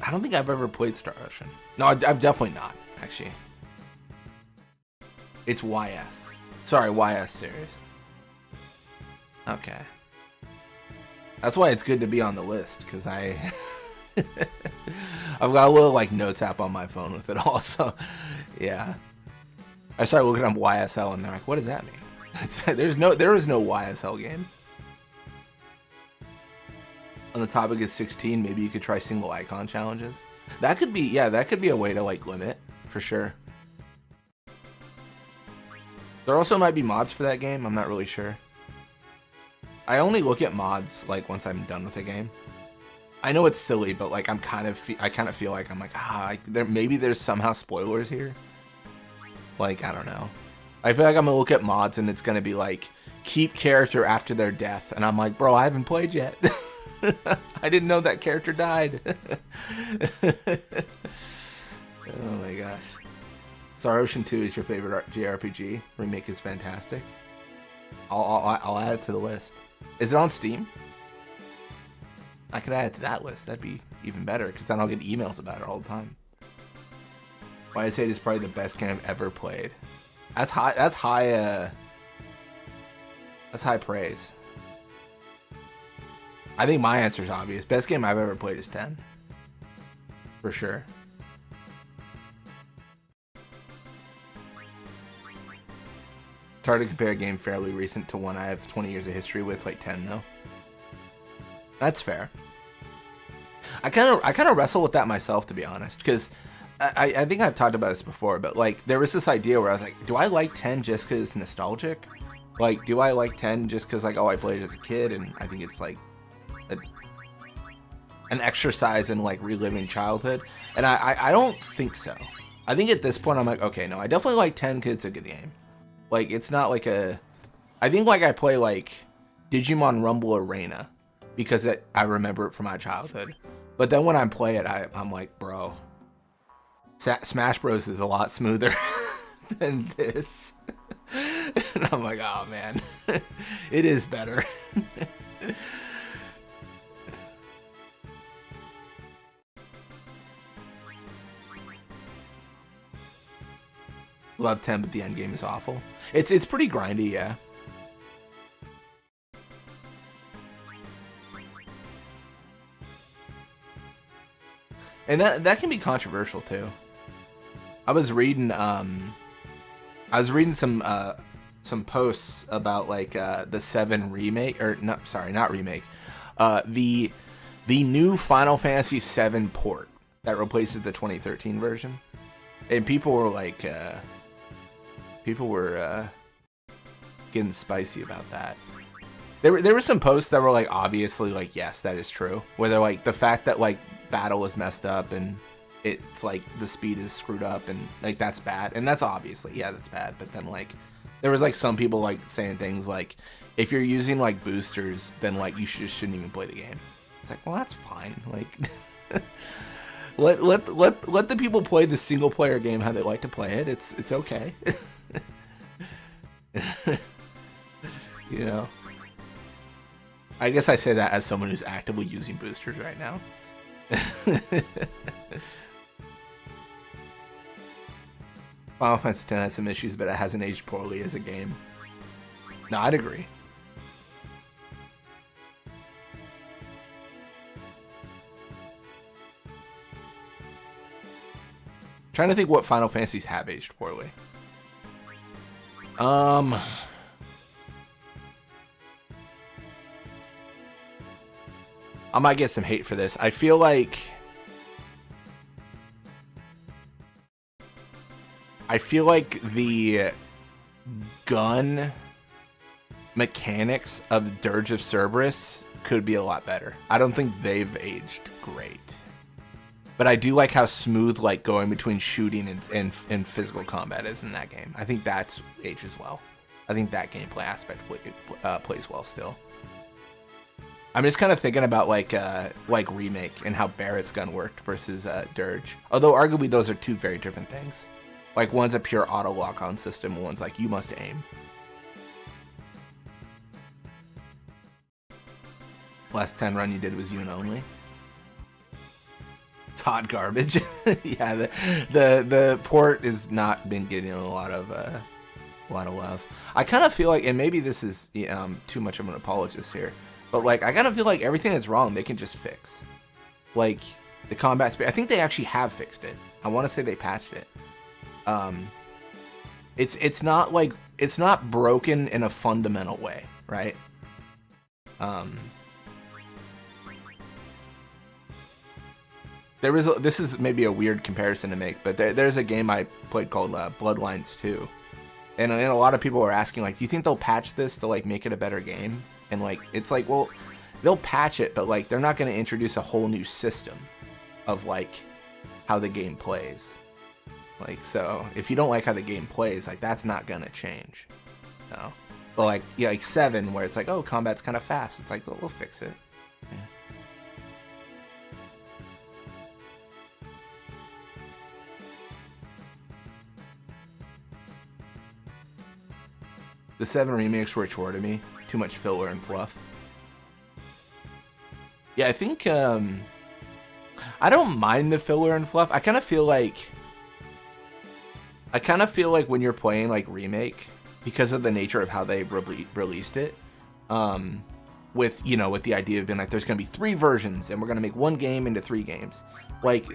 I don't think I've ever played Star Ocean. No, I've definitely not, actually. It's YS. Sorry, YS series. Okay. That's why it's good to be on the list, because I've got a little like notes app on my phone with it all, so yeah. I started looking up YSL and they're like, what does that mean? There is no YSL game. On the topic of 16, maybe you could try single icon challenges. That could be, yeah, that could be a way to like limit, for sure. There also might be mods for that game, I'm not really sure. I only look at mods like once I'm done with the game. I know it's silly, but like I kind of feel like I'm like maybe there's somehow spoilers here. Like I don't know. I feel like I'm gonna look at mods and it's gonna be like keep character after their death, and I'm like, bro, I haven't played yet. I didn't know that character died. Oh my gosh. Star Ocean 2 is your favorite JRPG. Remake is fantastic. I'll add it to the list. Is it on Steam? I could add it to that list. That'd be even better, because then I'll get emails about it all the time. Why I say it is probably the best game I've ever played. That's high. That's high praise. I think my answer is obvious. Best game I've ever played is 10. For sure. It's hard to compare a game fairly recent to one I have 20 years of history with, like 10 though. That's fair. I kind of wrestle with that myself, to be honest, because I think I've talked about this before, but like there was this idea where I was like, do I like 10 just because it's nostalgic? Like, do I like 10 just because like, oh, I played it as a kid and I think it's like an exercise in like reliving childhood? And I don't think so. I think at this point I'm like, okay, no, I definitely like 10 because it's a good game. Like, it's not like a... I think like I play like Digimon Rumble Arena because I remember it from my childhood. But then when I play it, I'm like, bro, Smash Bros is a lot smoother than this. And I'm like, oh man, it is better. Love 10, but the end game is awful. It's pretty grindy, yeah. And that can be controversial too. I was reading some posts about like the 7 remake, or not remake, the new Final Fantasy 7 port that replaces the 2013 version, and people were like, getting spicy about that. There were some posts that were like obviously like, yes, that is true, where they're like the fact that like battle is messed up and it's like the speed is screwed up and like that's bad, and that's obviously, yeah, that's bad. But then like there was like some people like saying things like, if you're using like boosters, then like you shouldn't even play the game. It's like, well, that's fine. Like let the people play the single player game how they like to play it. It's okay. You know, I guess I say that as someone who's actively using boosters right now. Final Fantasy X has some issues, but it hasn't aged poorly as a game. No, I'd agree. Trying to think what Final Fantasies have aged poorly. I might get some hate for this. I feel like the gun mechanics of Dirge of Cerberus could be a lot better. I don't think they've aged great. But I do like how smooth like going between shooting and physical combat is in that game. I think that's ages well. I think that gameplay aspect plays well still. I'm just kind of thinking about like Remake and how Barrett's gun worked versus Dirge. Although arguably those are two very different things. Like one's a pure auto lock-on system, one's like you must aim. Last 10 run you did was Yoon only. It's hot garbage. Yeah, the port has not been getting a lot of love. I kind of feel like, and maybe this is too much of an apologist here, but like I kind of feel like everything that's wrong they can just fix. Like the combat speed, I think they actually have fixed it. I want to say they patched it. It's not like, it's not broken in a fundamental way, right? This is maybe a weird comparison to make, but there's a game I played called Bloodlines 2, and a lot of people are asking like, do you think they'll patch this to like make it a better game? And like, it's like, well, they'll patch it, but like they're not going to introduce a whole new system of like how the game plays. Like, so if you don't like how the game plays, like that's not gonna change. No. But like, yeah, like 7, where it's like, oh, combat's kind of fast. It's like, well, we'll fix it. Yeah. The 7 remakes were a chore to me. Too much filler and fluff. Yeah, I think I don't mind the filler and fluff. I kind of feel like when you're playing like remake, because of the nature of how they released it, with the idea of being like, there's gonna be 3 versions and we're gonna make one game into 3 games. Like,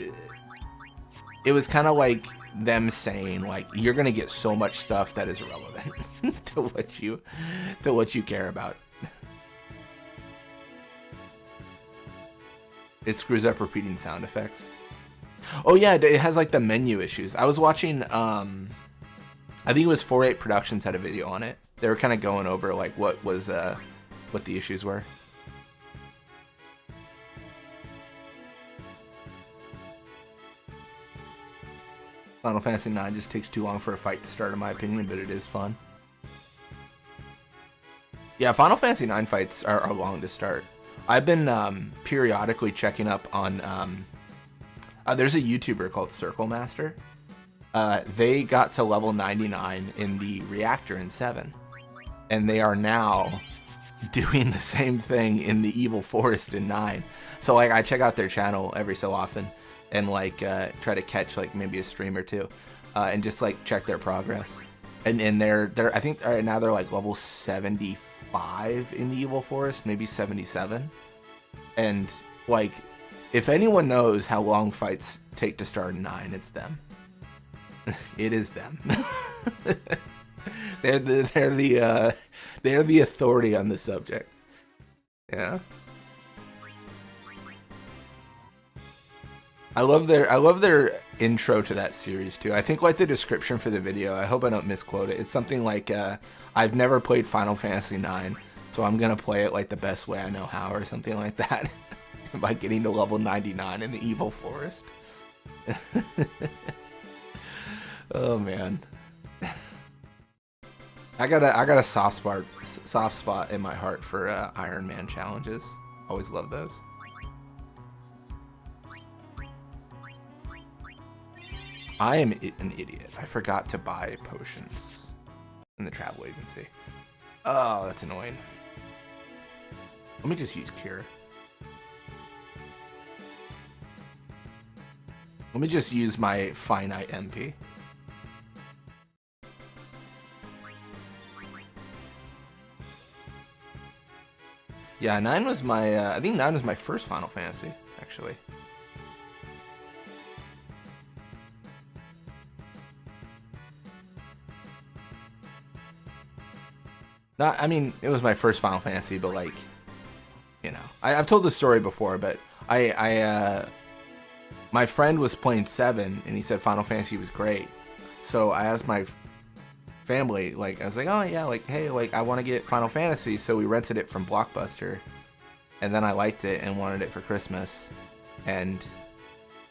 it was kind of like them saying like, you're gonna get so much stuff that is irrelevant to what you care about. It screws up repeating sound effects. Oh yeah, it has like the menu issues. I was watching, I think it was 48 Productions had a video on it. They were kind of going over like what the issues were. Final Fantasy IX just takes too long for a fight to start, in my opinion, but it is fun. Yeah, Final Fantasy IX fights are long to start. I've been periodically checking up on. There's a YouTuber called Circle Master. They got to level 99 in the reactor in 7, and they are now doing the same thing in the Evil Forest in 9. So like, I check out their channel every so often, and like try to catch like maybe a stream or two, and just like check their progress. And they're I think right now they're like level 75 in the Evil Forest, maybe 77. And like, if anyone knows how long fights take to start in 9, it's them. It is them. They're the authority on the subject. Yeah. I love their intro to that series too. I think like the description for the video, I hope I don't misquote it. It's something like, I've never played Final Fantasy IX, so I'm gonna play it like the best way I know how, or something like that. By getting to level 99 in the Evil Forest. Oh man. I got a soft spot in my heart for Iron Man challenges. Always love those. I am an idiot. I forgot to buy potions in the travel agency. Oh, that's annoying. Let me just use Cure. Let me just use my finite MP. Yeah, 9 was my, I think 9 was my first Final Fantasy, actually. I mean, it was my first Final Fantasy, but like, you know, I've told this story before, but my friend was playing 7, and he said Final Fantasy was great. So I asked my family, like, I was like, oh yeah, like, hey, like, I want to get Final Fantasy. So we rented it from Blockbuster, and then I liked it and wanted it for Christmas. And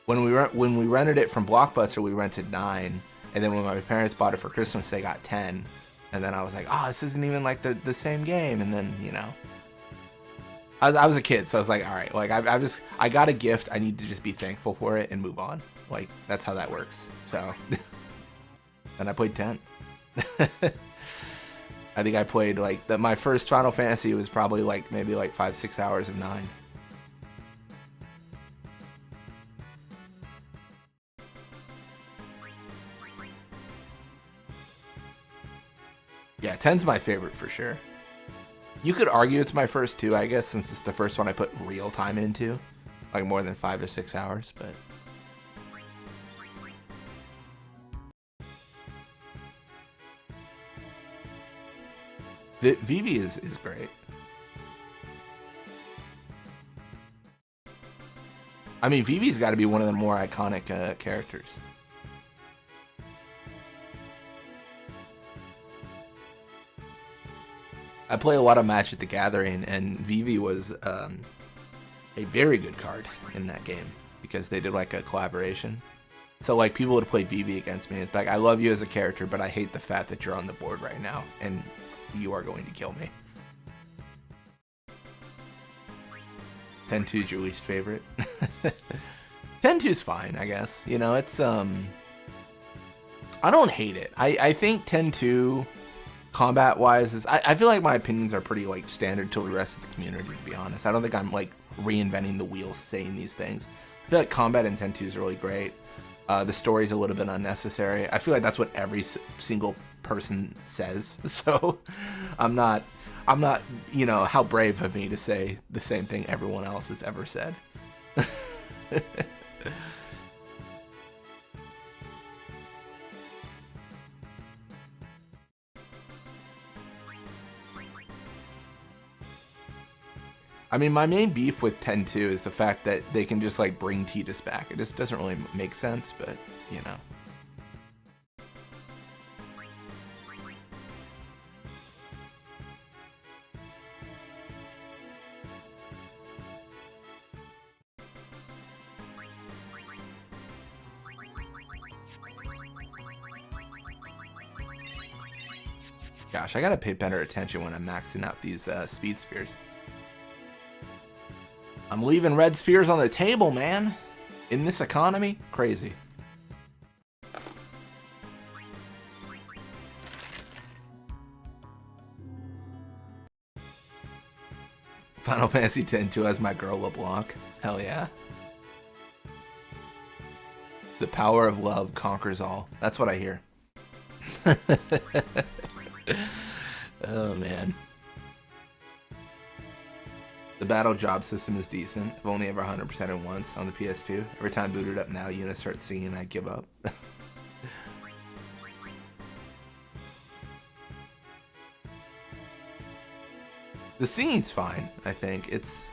when we rented it from Blockbuster, we rented 9, and then when my parents bought it for Christmas, they got 10. And then I was like, oh, this isn't even like the same game. And then, you know, I was a kid, so I was like, all right, like I got a gift. I need to just be thankful for it and move on. Like, that's how that works. So, and I played 10. I think I played like my first Final Fantasy was probably like maybe like 5-6 hours of 9. Yeah, 10's my favorite for sure. You could argue it's my first too, I guess, since it's the first one I put real time into, like more than 5 or 6 hours, but Vivi is great. I mean, Vivi's got to be one of the more iconic characters. I play a lot of Magic the Gathering, and Vivi was a very good card in that game because they did like a collaboration. So like people would play Vivi against me. It's like, I love you as a character, but I hate the fact that you're on the board right now and you are going to kill me. 10-2 is your least favorite. 10-2 is fine, I guess. You know, it's I don't hate it. I think 10-2 combat wise is I feel like my opinions are pretty like standard to the rest of the community, to be honest. I don't think I'm like reinventing the wheel saying these things. I feel like combat in 10-2 is really great. The story's a little bit unnecessary. I feel like that's what every single person says. So I'm not, you know, how brave of me to say the same thing everyone else has ever said. I mean, my main beef with 10-2 is the fact that they can just like bring Tidus back. It just doesn't really make sense, but you know. Gosh, I gotta pay better attention when I'm maxing out these speed spheres. I'm leaving red spheres on the table, man. In this economy, crazy. Final Fantasy X-2 has my girl LeBlanc. Hell yeah. The power of love conquers all. That's what I hear. Oh, man. The battle job system is decent. I've only ever 100%ed once on the PS2. Every time I boot it up now, units start singing, I give up. The singing's fine, I think. It's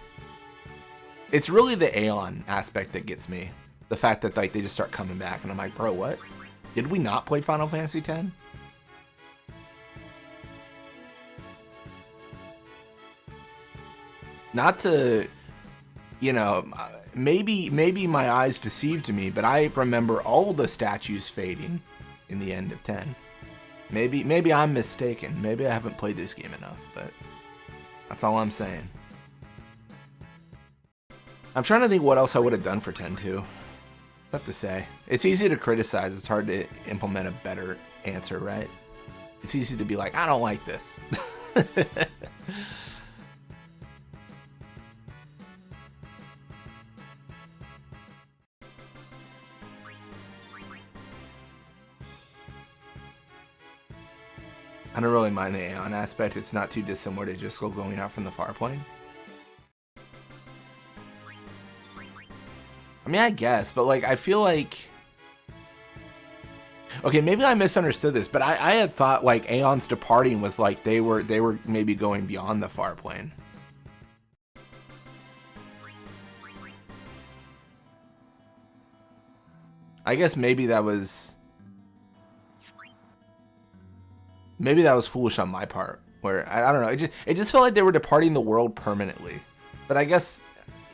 really the Aeon aspect that gets me. The fact that like they just start coming back, and I'm like, bro, what? Did we not play Final Fantasy X? Not to, you know, maybe my eyes deceived me, but I remember all the statues fading in the end of 10. Maybe I'm mistaken. Maybe I haven't played this game enough, but that's all I'm saying. I'm trying to think what else I would have done for 10-2. Tough to say. It's easy to criticize. It's hard to implement a better answer, right? It's easy to be like, I don't like this. I don't really mind the Aeon aspect. It's not too dissimilar to just going out from the far plane. I mean, I guess, but like, I feel like... Okay, maybe I misunderstood this, but I had thought like Aeon's departing was like they were maybe going beyond the far plane. I guess maybe that was foolish on my part. Where I don't know, it just felt like they were departing the world permanently. But I guess,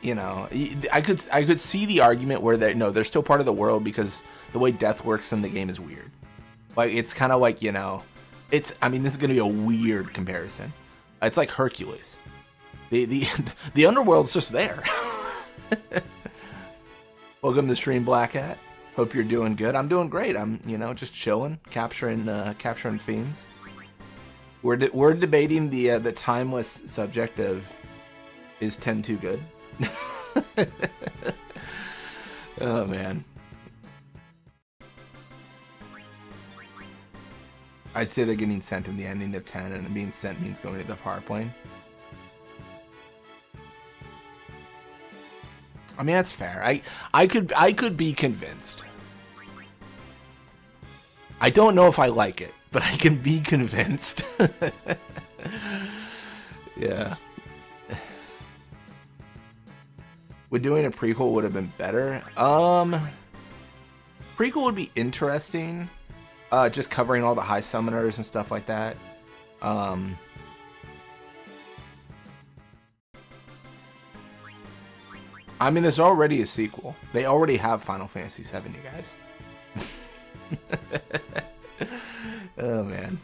you know, I could see the argument where they're still part of the world because the way death works in the game is weird. Like it's kind of like, you know, I mean, this is gonna be a weird comparison. It's like Hercules. The underworld's just there. Welcome to stream, Black Hat. Hope you're doing good. I'm doing great. I'm, you know, just chilling, capturing fiends. We're debating the timeless subject of, is 10-2 good? Oh man. I'd say they're getting sent in the ending of 10, and being sent means going to the far plane. I mean, that's fair. I could be convinced. I don't know if I like it, but I can be convinced. Yeah. Would doing a prequel would have been better? Prequel would be interesting. Just covering all the high summoners and stuff like that. I mean, there's already a sequel. They already have Final Fantasy 7, you guys. Oh, man.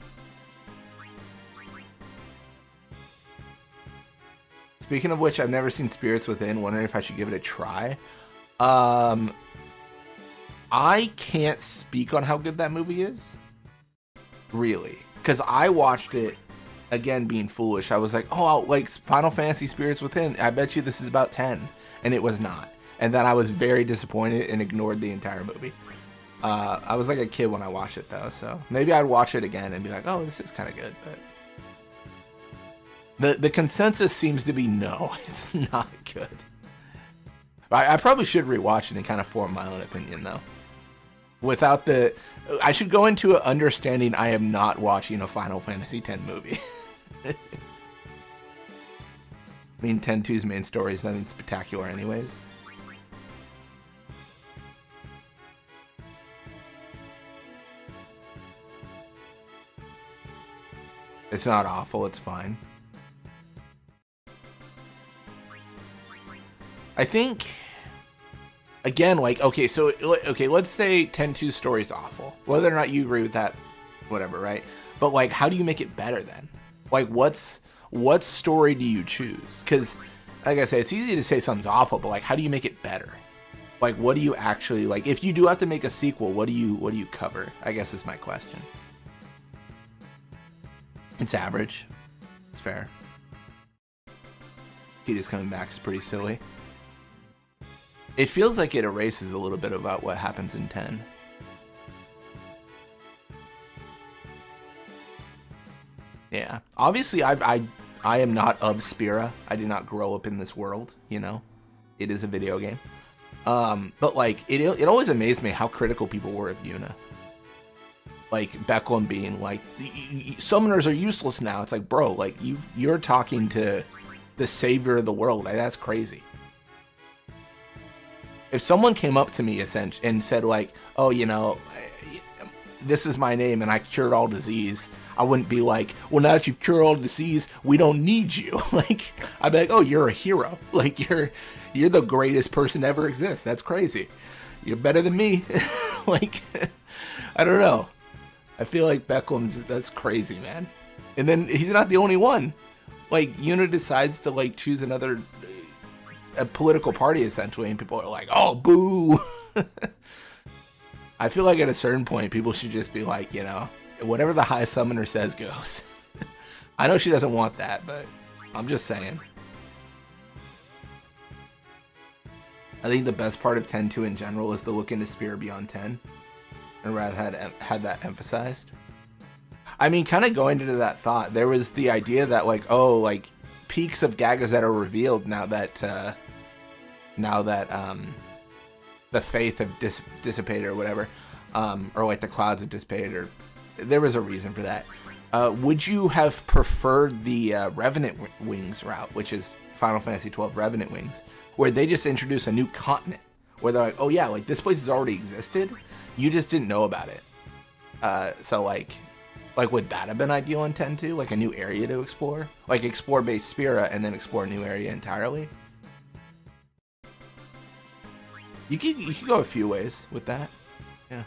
Speaking of which, I've never seen Spirits Within. Wondering if I should give it a try. I can't speak on how good that movie is. Really. Because I watched it, again, being foolish. I was like, oh, like Final Fantasy Spirits Within. I bet you this is about 10. And it was not. And then I was very disappointed and ignored the entire movie. I was like a kid when I watched it, though. So maybe I'd watch it again and be like, oh, this is kind of good. But the consensus seems to be no, it's not good. I probably should rewatch it and kind of form my own opinion, though. Without the... I should go into it understanding I am not watching a Final Fantasy X movie. I mean, 10-2's main story is nothing spectacular anyways. It's not awful, it's fine. I think, again, like, okay, so, okay, let's say 10-2's story is awful. Whether or not you agree with that, whatever, right? But, like, how do you make it better then? Like, what story do you choose? Because, like I say, it's easy to say something's awful, but, like, how do you make it better? Like, what do you actually, like, if you do have to make a sequel, what do you cover? I guess is my question. It's average. It's fair. Tita's coming back is pretty silly. It feels like it erases a little bit about what happens in 10. Yeah. Obviously, I am not of Spira. I did not grow up in this world, you know? It is a video game. But, like, it always amazed me how critical people were of Yuna. Like, Becklem being like, summoners are useless now. It's like, bro, like, you're talking to the savior of the world. Like, that's crazy. If someone came up to me and said, like, oh, you know, this is my name and I cured all disease, I wouldn't be like, well, now that you've cured all disease, we don't need you. Like, I'd be like, oh, you're a hero. Like, you're the greatest person to ever exist. That's crazy. You're better than me. Like, I don't know. I feel like that's crazy, man. And then he's not the only one. Like, Yuna decides to, like, choose a political party, essentially, and people are like, oh, boo. I feel like at a certain point, people should just be like, you know, whatever the high summoner says goes. I know she doesn't want that, but I'm just saying. I think the best part of 10-2 in general is to look into Spirit Beyond 10. And Rad had that emphasized. I mean, kind of going into that thought, there was the idea that, like, oh, like, peaks of Gagas that are revealed now that the faith have dissipated or whatever, or like the clouds have dissipated, or there was a reason for that. Would you have preferred the Revenant Wings route, which is Final Fantasy XII Revenant Wings, where they just introduce a new continent, where they're like, oh yeah, like this place has already existed, you just didn't know about it. So like would that have been ideal in 10-2? Like a new area to explore? Like explore base Spira and then explore a new area entirely? You could go a few ways with that. Yeah.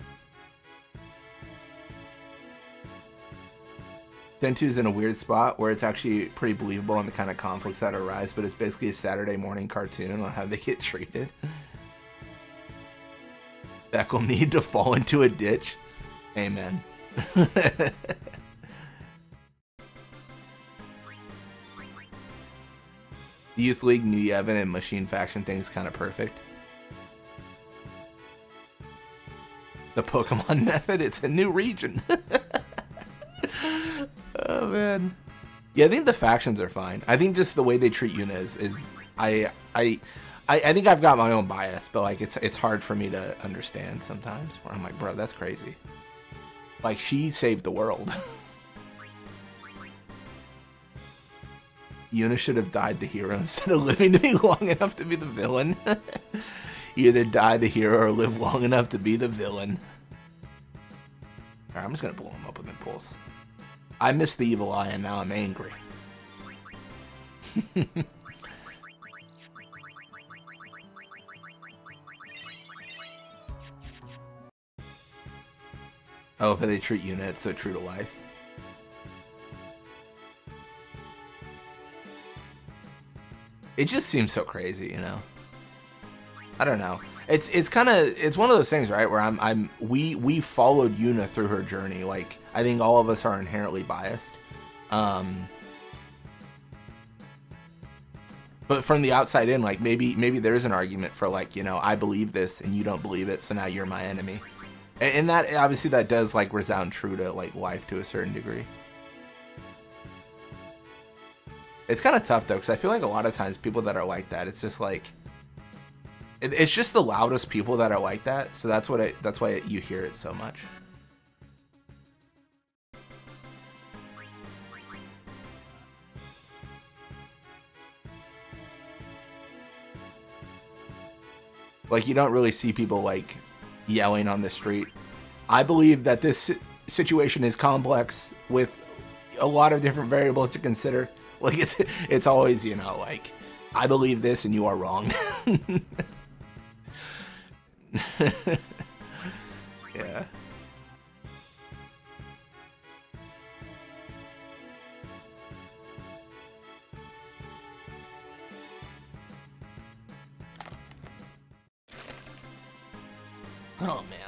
10-2's in a weird spot where it's actually pretty believable on the kind of conflicts that arise, but it's basically a Saturday morning cartoon on how they get treated. Beck will need to fall into a ditch. Amen. Youth League, New Yevon, and Machine Faction thing's kind of perfect. The Pokemon method, it's a new region. Oh man. Yeah, I think the factions are fine. I think just the way they treat Yuna is I think I've got my own bias, but like it's hard for me to understand sometimes. Where I'm like, bro, that's crazy. Like she saved the world. Yuna should have died the hero instead of living to be long enough to be the villain. Either die the hero or live long enough to be the villain. Alright, I'm just gonna blow him up with Impulse. I missed the evil eye and now I'm angry. Oh, if they treat Yuna, it's so true to life. It just seems so crazy, you know. I don't know. It's kind of, it's one of those things, right? Where we followed Yuna through her journey. Like, I think all of us are inherently biased. But from the outside in, like, maybe there's an argument for, like, you know, I believe this and you don't believe it, so now you're my enemy. And that, obviously, that does, like, resound true to, like, life to a certain degree. It's kind of tough, though, because I feel like a lot of times people that are like that, it's just, like, it's just the loudest people that are like that, so that's why you hear it so much. Like, you don't really see people, like, yelling on the street. I believe that this situation is complex with a lot of different variables to consider. Like, it's always, you know, like, I believe this and you are wrong. Yeah. Oh, man.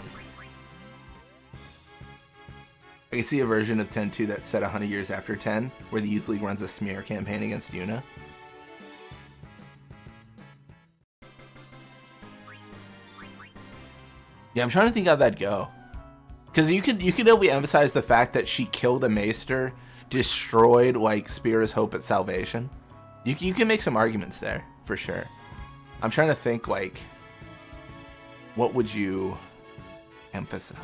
I can see a version of 10-2 that's set 100 years after 10, where the Youth League runs a smear campaign against Yuna. Yeah, I'm trying to think how that'd go. Because you could really emphasize the fact that she killed a maester, destroyed, like, Spear's hope at salvation. You can make some arguments there, for sure. I'm trying to think, like, what would you emphasize?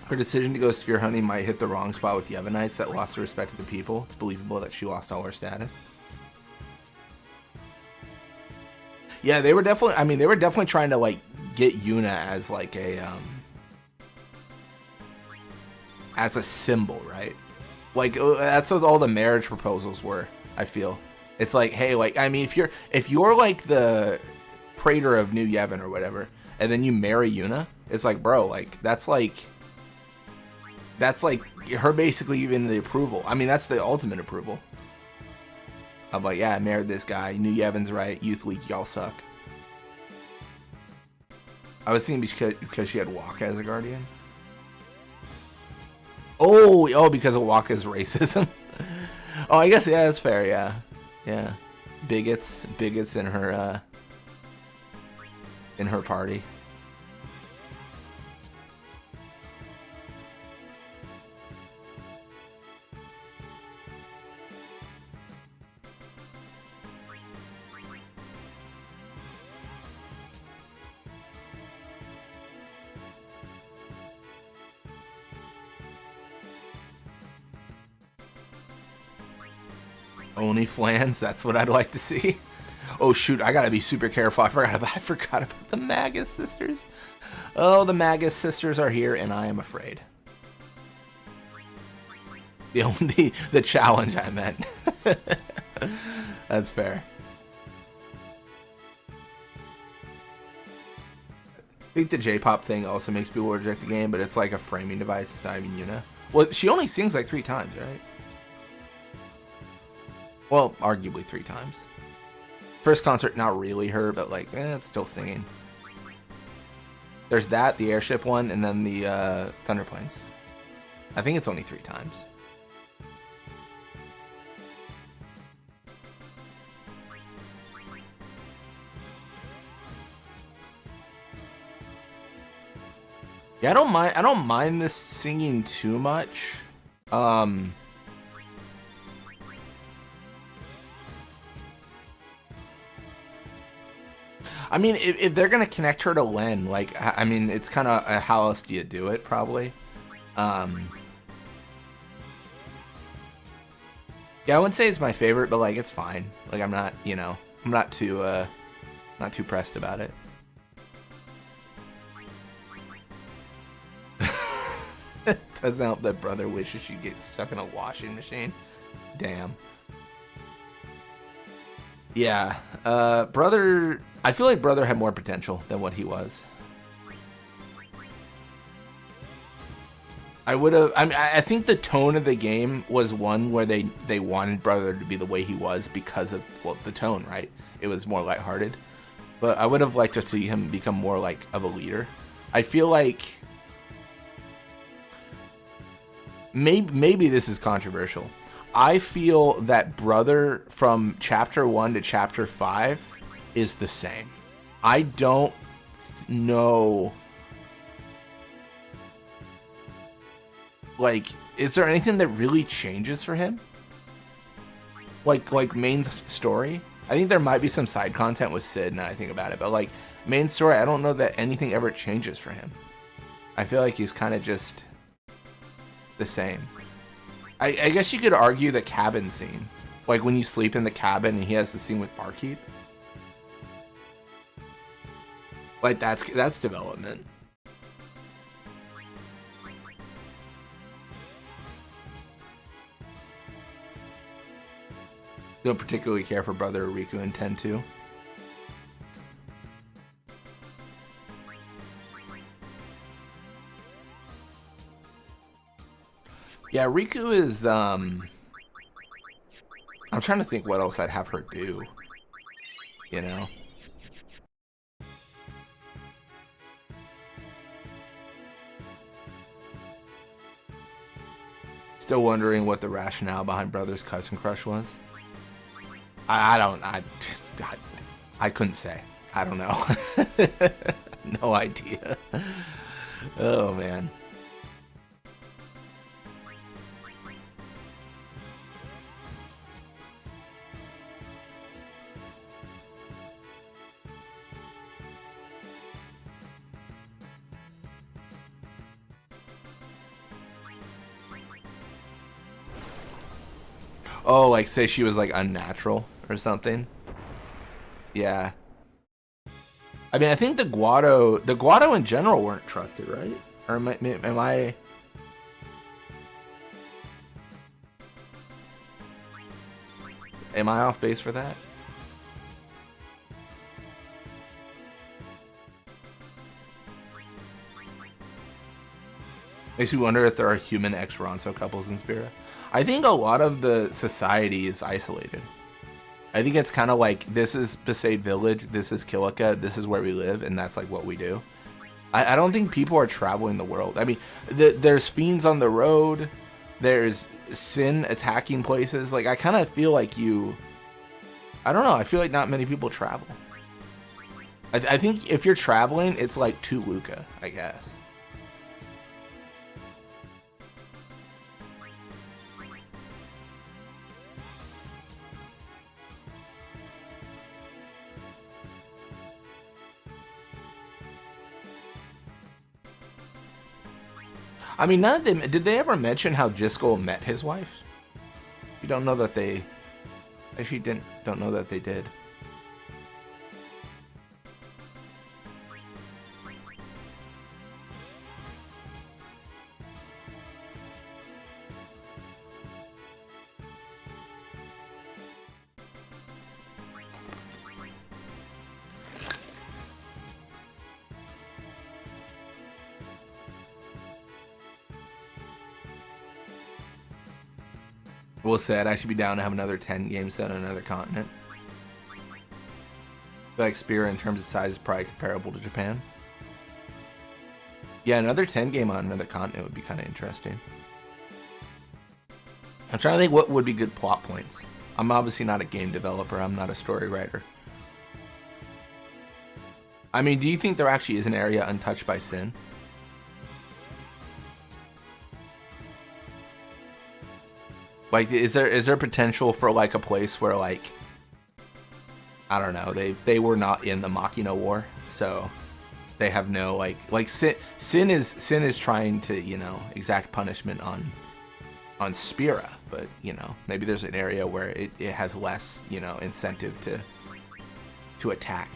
Her decision to go sphere hunting might hit the wrong spot with Yevonites that lost the respect of the people. It's believable that she lost all her status. Yeah, they were definitely, I mean, they were definitely trying to, like, get Yuna as, like, as a symbol, right? Like, that's what all the marriage proposals were, I feel. It's like, hey, like, I mean, if you're like the praetor of New Yevon or whatever, and then you marry Yuna, it's like, bro, like, that's like her basically giving the approval. I mean, that's the ultimate approval. I'm like, yeah, I married this guy. New Yevon's right. Youth League, y'all suck. I was thinking because she had Waka as a guardian. Oh, because of Waka's racism. Oh, I guess, yeah, that's fair, yeah. Yeah. Bigots in her party. Only flans, that's what I'd like to see. Oh shoot, I gotta be super careful. I forgot about the Magus sisters. Oh, the Magus sisters are here, and I am afraid. The challenge I meant. That's fair. I think the J-pop thing also makes people reject the game, but it's like a framing device. It's not even Yuna. Well, she only sings like 3 times, right? Well, arguably 3 times. First concert, not really her, but like, it's still singing. There's that, the airship one, and then the Thunder Plains. I think it's only 3 times. Yeah, I don't mind this singing too much. I mean, if they're gonna connect her to Len, like, I mean, it's kind of how else do you do it? Probably. Yeah, I wouldn't say it's my favorite, but like, it's fine. Like, I'm not, you know, I'm not too pressed about it. Doesn't help that brother wishes she'd get stuck in a washing machine. Damn. Yeah, brother. I feel like brother had more potential than what he was. I would have. I mean, I think the tone of the game was one where they wanted brother to be the way he was because of, well, the tone, right? It was more lighthearted. But I would have liked to see him become more like of a leader. I feel like maybe this is controversial. I feel that brother from chapter 1 to chapter 5 is the same. I don't know. Like, is there anything that really changes for him? Like main story? I think there might be some side content with Sid now I think about it, but like main story, I don't know that anything ever changes for him. I feel like he's kind of just the same. I guess you could argue the cabin scene. Like when you sleep in the cabin and he has the scene with Barkeep. Like that's development. Don't particularly care for Brother Riku and 10-2. Yeah, Riku is, I'm trying to think what else I'd have her do, you know? Still wondering what the rationale behind Brother's cousin crush was. I couldn't say. I don't know. No idea. Oh, man. Oh, like say she was like unnatural or something. Yeah. I mean, I think the Guado in general weren't trusted, right? Or am I off base for that? Makes me wonder if there are human ex-Ronso couples in Spira. I think a lot of the society is isolated. I think it's kind of like, this is Besaid Village, this is Kilika, this is where we live, and that's like what we do. I don't think people are traveling the world. I mean, there's fiends on the road, there's Sin attacking places. Like, I kind of feel like I don't know, I feel like not many people travel. I think if you're traveling, it's like to Luca, I guess. I mean, none of them, did they ever mention how Jiskel met his wife? You don't know that they, actually don't know that they did. Will said I should be down to have another 10 games set on another continent. I feel like Spira in terms of size is probably comparable to Japan. Yeah, another 10 game on another continent would be kind of interesting. I'm trying to think what would be good plot points. I'm obviously not a game developer. I'm not a story writer. I mean, do you think there actually is an area untouched by Sin? Like, is there potential for like a place where, like, I don't know, they were not in the Machina War, so they have no like Sin is trying to, you know, exact punishment on Spira, but you know, maybe there's an area where it has less, you know, incentive to attack.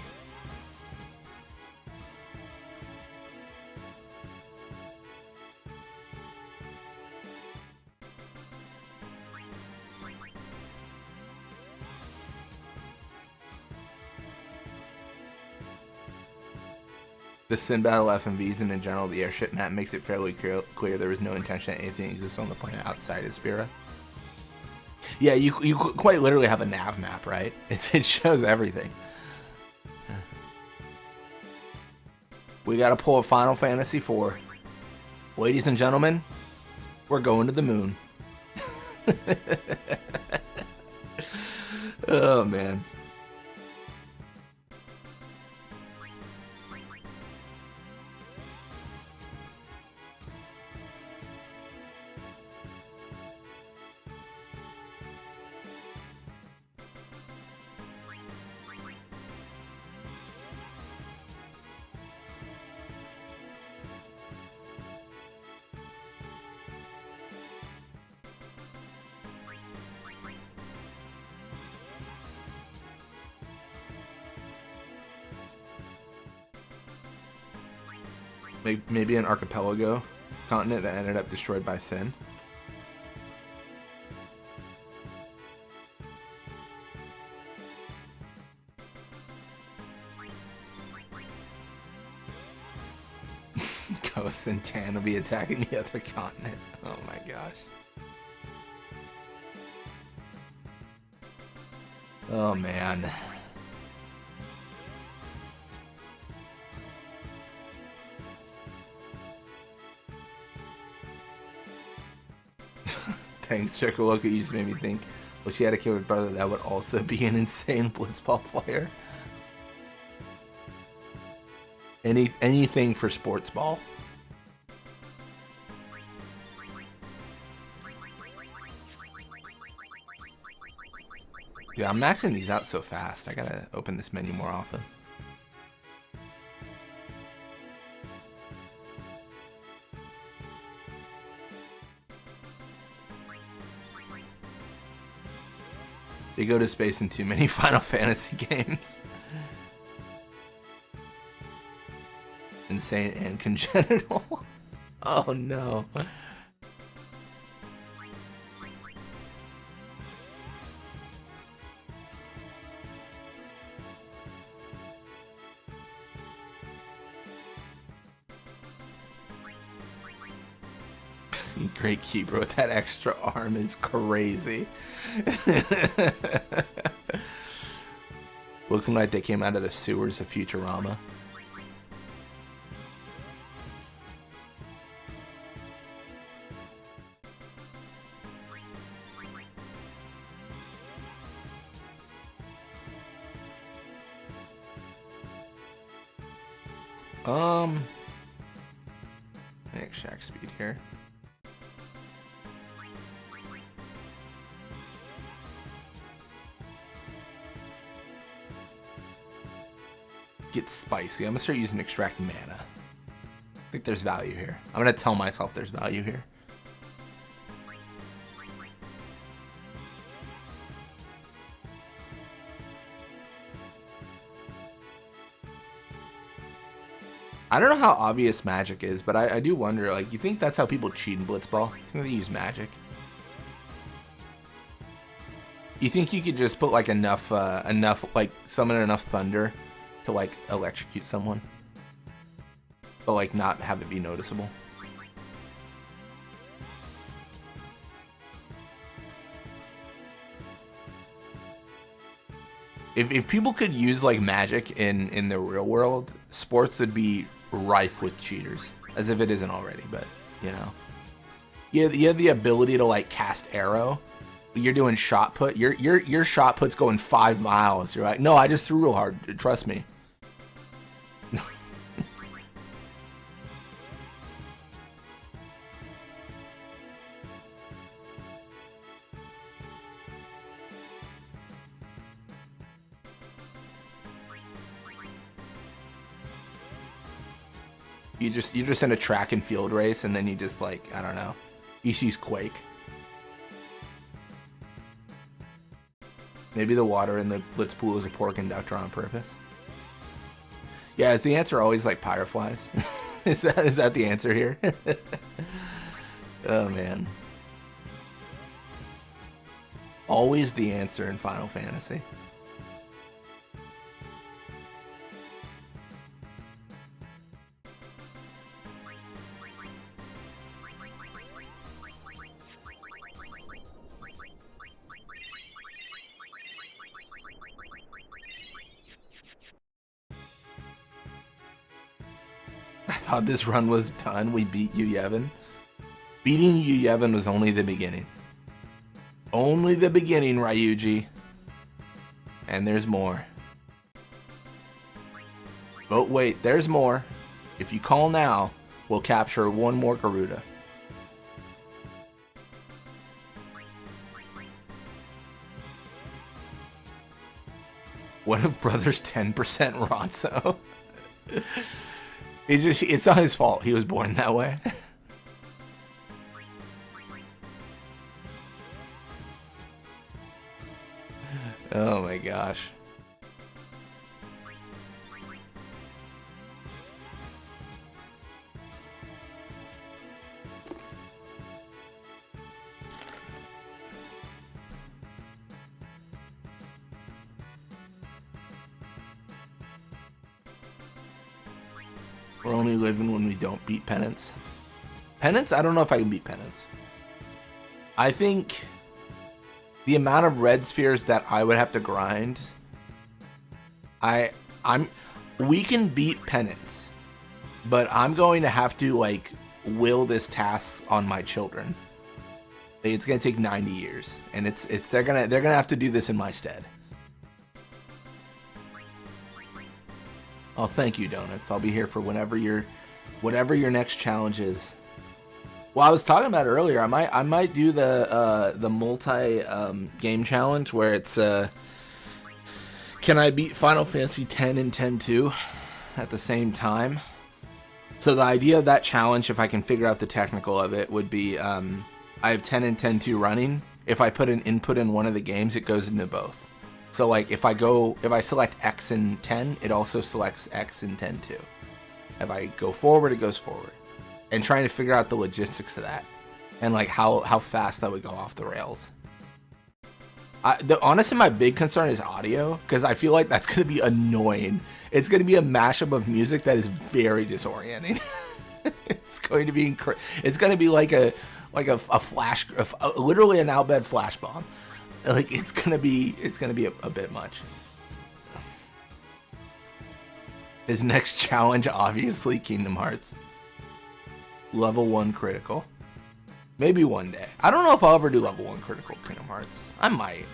The Sin Battle FMVs and in general the airship map makes it fairly clear there was no intention that anything exists on the planet outside of Spira. Yeah, you quite literally have a nav map, right? It shows everything. We gotta pull a Final Fantasy IV. Ladies and gentlemen, we're going to the moon. Oh, man. Maybe an archipelago continent that ended up destroyed by Sin. Ghost and Tan will be attacking the other continent. Oh my gosh. Oh man. Thanks, Chocoloco. You just made me think. Well, she had a kid with brother that would also be an insane blitzball player. Anything for sports ball. Yeah, I'm maxing these out so fast. I gotta open this menu more often. They go to space in too many Final Fantasy games. Insane and congenital. Oh no. Great key, bro. That extra arm is crazy. Looking like they came out of the sewers of Futurama. Extract speed here. Get spicy. I'm gonna start using extract mana. I think there's value here. I'm gonna tell myself there's value here. I don't know how obvious magic is, but I do wonder, like, you think that's how people cheat in Blitzball? You think they use magic? You think you could just put, like, enough, like, summon enough thunder to, like, electrocute someone? But, like, not have it be noticeable? If people could use, like, magic in the real world, sports would be rife with cheaters, as if it isn't already. But you know, you have the ability to like cast arrow. You're doing shot put. Your shot put's going 5 miles. You're like, no, I just threw real hard. Trust me. You're just in a track and field race, and then you just like, I don't know, you use Quake. Maybe the water in the blitz pool is a poor conductor on purpose. Yeah, is the answer always like pyroflies? is that the answer here? Oh man, always the answer in Final Fantasy. thought this run was done. We beat you, Yevon. Beating you, Yevon, was only the beginning. Only the beginning, Ryuji. And there's more. But wait, there's more. If you call now, we'll capture one more Garuda. What if brother's 10% Ronso? It's not his fault. He was born that way. Oh my gosh. We're only living when we don't beat Penance. Penance? I don't know if I can beat Penance. I think the amount of red spheres that I would have to grind, we can beat Penance, but I'm going to have to like will this task on my children. It's gonna take 90 years, and they're gonna have to do this in my stead. Oh, thank you, Donuts. I'll be here for whatever your next challenge is. Well, I was talking about it earlier. I might do the multi game challenge where it's can I beat Final Fantasy X and X-2 at the same time? So the idea of that challenge, if I can figure out the technical of it, would be I have X and X-2 running. If I put an input in one of the games, it goes into both. So like if I select X in 10, it also selects X in 10 too. If I go forward, it goes forward. And trying to figure out the logistics of that. And like how fast that would go off the rails. Honestly, my big concern is audio, because I feel like that's going to be annoying. It's going to be a mashup of music that is very disorienting. It's going to be it's going to be like a flash, literally an Albed flash bomb. Like it's gonna be a bit much. His next challenge, obviously, Kingdom Hearts. Level 1 critical. Maybe one day. I don't know if I'll ever do level 1 critical Kingdom Hearts. I might.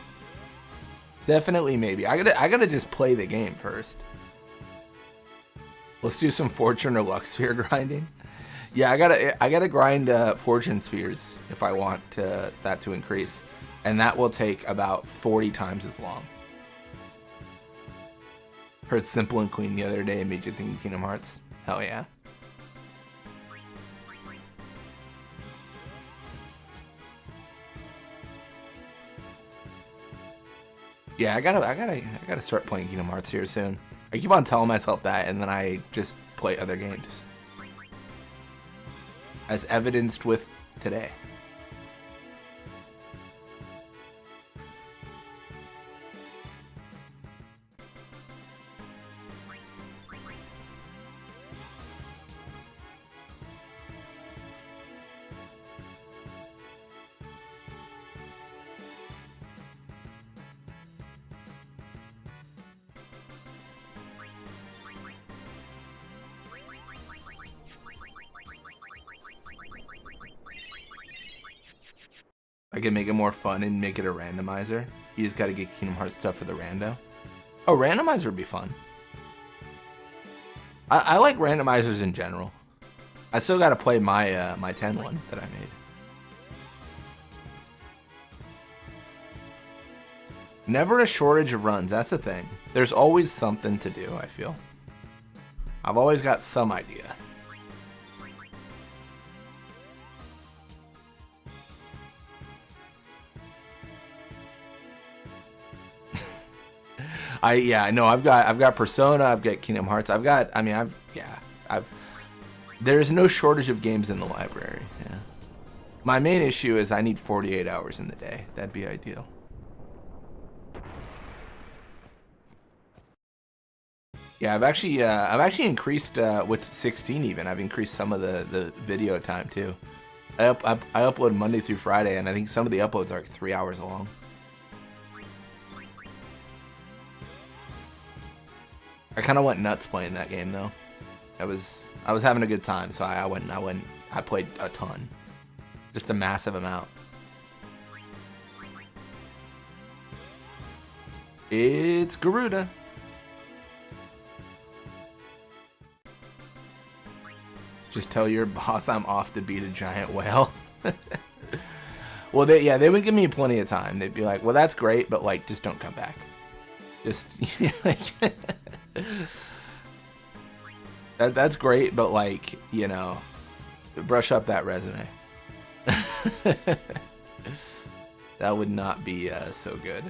Definitely, maybe. I gotta just play the game first. Let's do some Fortune or Luck Sphere grinding. Yeah, I gotta grind Fortune Spheres if I want that to increase. And that will take about 40 times as long. Heard Simple and Queen the other day and made you think of Kingdom Hearts. Hell yeah. Yeah, I gotta start playing Kingdom Hearts here soon. I keep on telling myself that, and then I just play other games. As evidenced with today. I can make it more fun and make it a randomizer. You just gotta get Kingdom Hearts stuff for the rando. Oh, randomizer would be fun. I like randomizers in general. I still gotta play my my 10 one that I made. Never a shortage of runs, that's the thing. There's always something to do, I feel. I've always got some idea. I've got Persona, I've got Kingdom Hearts, there's no shortage of games in the library. Yeah. My main issue is I need 48 hours in the day. That'd be ideal. Yeah, I've actually increased with 16 even. I've increased some of the video time too. I upload Monday through Friday, and I think some of the uploads are like 3 hours long. I kind of went nuts playing that game though. I was having a good time, so I played a ton. Just a massive amount. It's Garuda. Just tell your boss I'm off to beat a giant whale. Well, they would give me plenty of time. They'd be like, well, that's great, but like, just don't come back. Just that's great, but like, you know, brush up that resume. That would not be so good.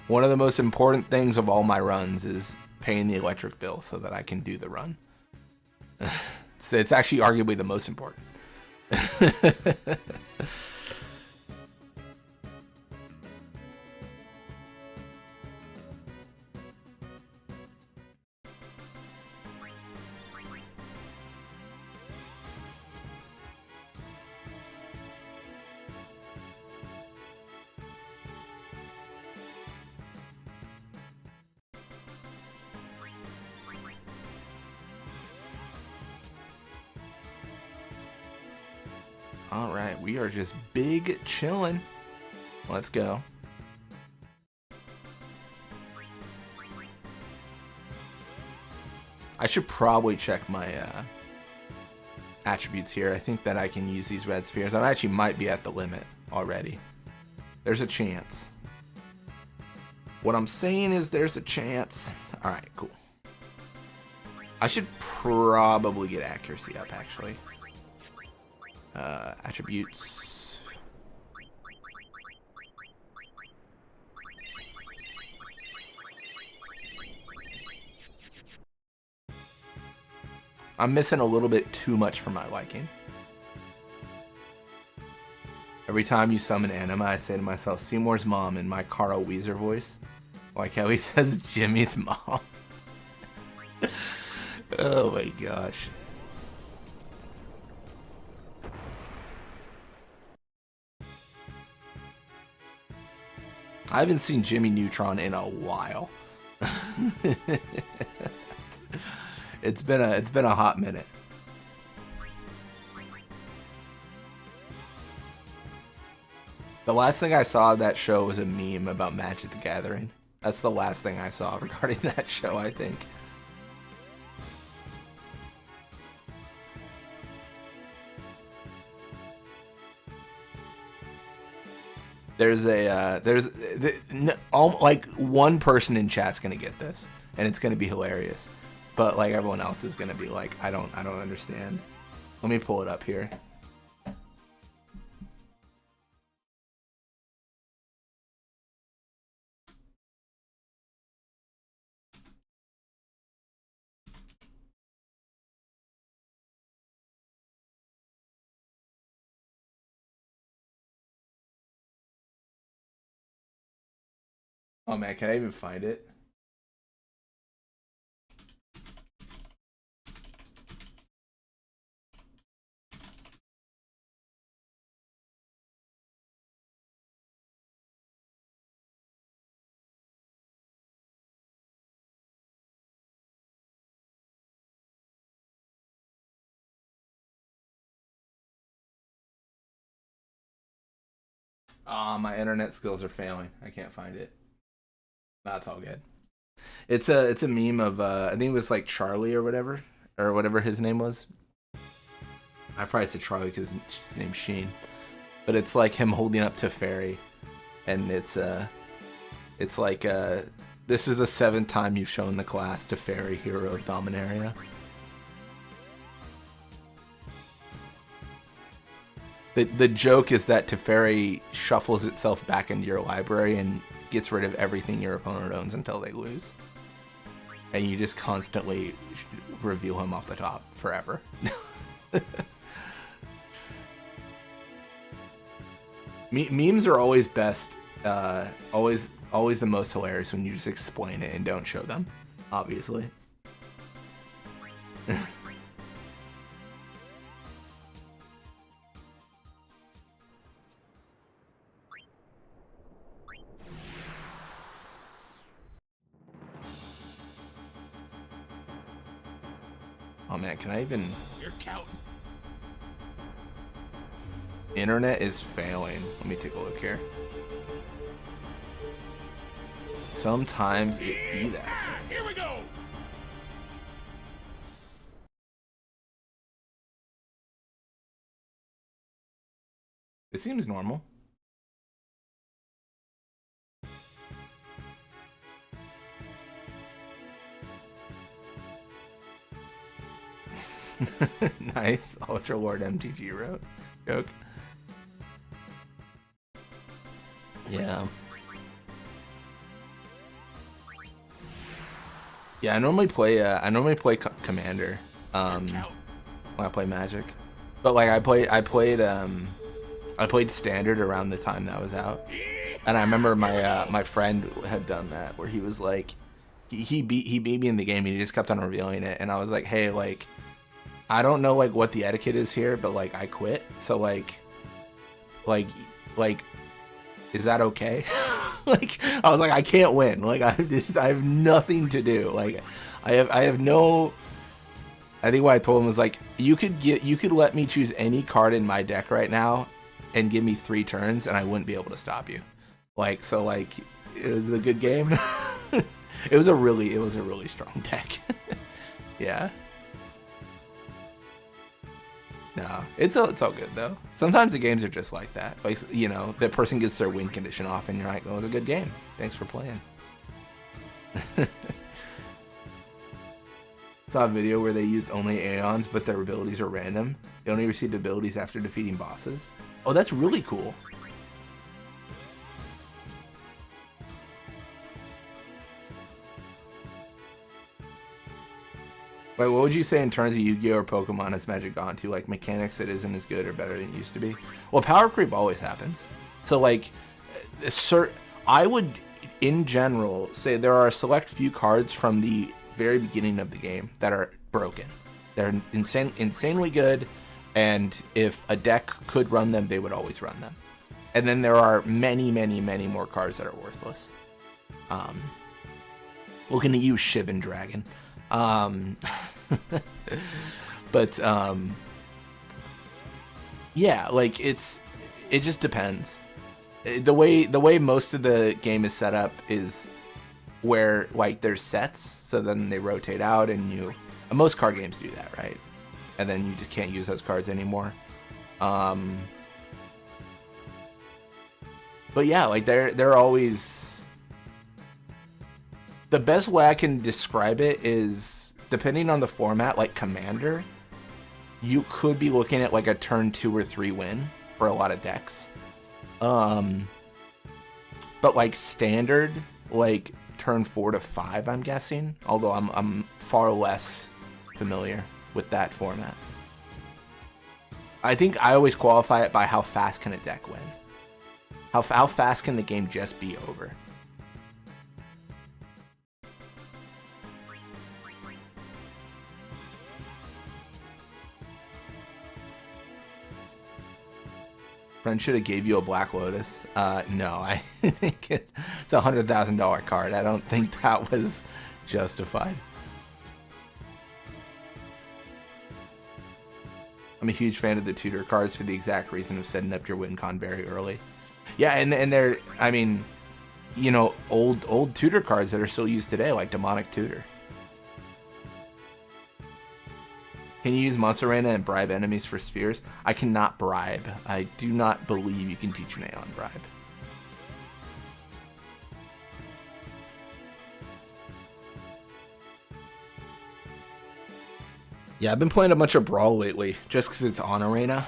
One of the most important things of all my runs is paying the electric bill so that I can do the run. It's actually arguably the most important. All right, we are just big chilling. Let's go. I should probably check my attributes here. I think that I can use these red spheres. I actually might be at the limit already. There's a chance. What I'm saying is there's a chance. All right, cool. I should probably get accuracy up, actually. Attributes. I'm missing a little bit too much for my liking. Every time you summon anima, I say to myself, Seymour's mom in my Carl Weezer voice. Like how he says Jimmy's mom. Oh my gosh. I haven't seen Jimmy Neutron in a while. It's been a hot minute. The last thing I saw of that show was a meme about Magic the Gathering. That's the last thing I saw regarding that show, I think. Like one person in chat's gonna get this, and it's gonna be hilarious. But like everyone else is gonna be like, I don't understand. Let me pull it up here. Oh man, can I even find it? My internet skills are failing. I can't find it. That's all good. It's a meme of I think it was like Charlie or whatever his name was. I probably said Charlie because his name's Sheen, but it's like him holding up Teferi, and it's like this is the 7th time you've shown the class Teferi, hero of Dominaria. The joke is that Teferi shuffles itself back into your library and gets rid of everything your opponent owns until they lose. And you just constantly reveal him off the top forever. Memes are always best, always the most hilarious when you just explain it and don't show them, obviously. Oh man, can I even? You're counting. Internet is failing. Let me take a look here. Sometimes it be that. Here we go. It seems normal. Nice. Ultra Lord MTG wrote. Joke. Yeah. Yeah, I normally play Commander when I play Magic. But like I played Standard around the time that was out. And I remember my friend had done that where he was like he beat me in the game and he just kept on revealing it, and I was like, "Hey, like I don't know like what the etiquette is here, but like I quit. So like is that okay?" Like I was like, I can't win. Like I have nothing to do. Like I have no. I think what I told him was like, you could let me choose any card in my deck right now, and give me 3 turns, and I wouldn't be able to stop you. Like so, like it was a good game. It was a really strong deck. Yeah. No, it's all good though. Sometimes the games are just like that. Like, you know, the person gets their win condition off and you're like, "Oh, it was a good game. Thanks for playing." Saw a video where they used only Aeons, but their abilities are random. They only received abilities after defeating bosses. Oh, that's really cool. Wait, what would you say in terms of Yu-Gi-Oh! Or Pokemon has Magic gone to? Like, mechanics that isn't as good or better than it used to be? Well, power creep always happens. So, like, I would, in general, say there are a select few cards from the very beginning of the game that are broken. They're insanely good, and if a deck could run them, they would always run them. And then there are many more cards that are worthless. Looking at you, Shivan Dragon. But yeah, like it just depends. The way most of the game is set up is where like there's sets, so then they rotate out, and most card games do that, right? And then you just can't use those cards anymore. But yeah, like they're always. The best way I can describe it is, depending on the format, like Commander, you could be looking at like a turn 2 or 3 win for a lot of decks. But like Standard, like turn 4 to 5, I'm guessing. Although I'm far less familiar with that format. I think I always qualify it by how fast can a deck win. How fast can the game just be over? Friend should have gave you a Black Lotus. No, I think it's a $100,000 card. I don't think that was justified. I'm a huge fan of the tutor cards for the exact reason of setting up your win con very early. Yeah, and they're, I mean, you know, old tutor cards that are still used today, like Demonic Tutor. Can you use Monster Arena and bribe enemies for spheres? I cannot bribe. I do not believe you can teach an Aeon bribe. Yeah, I've been playing a bunch of Brawl lately, just because it's on Arena.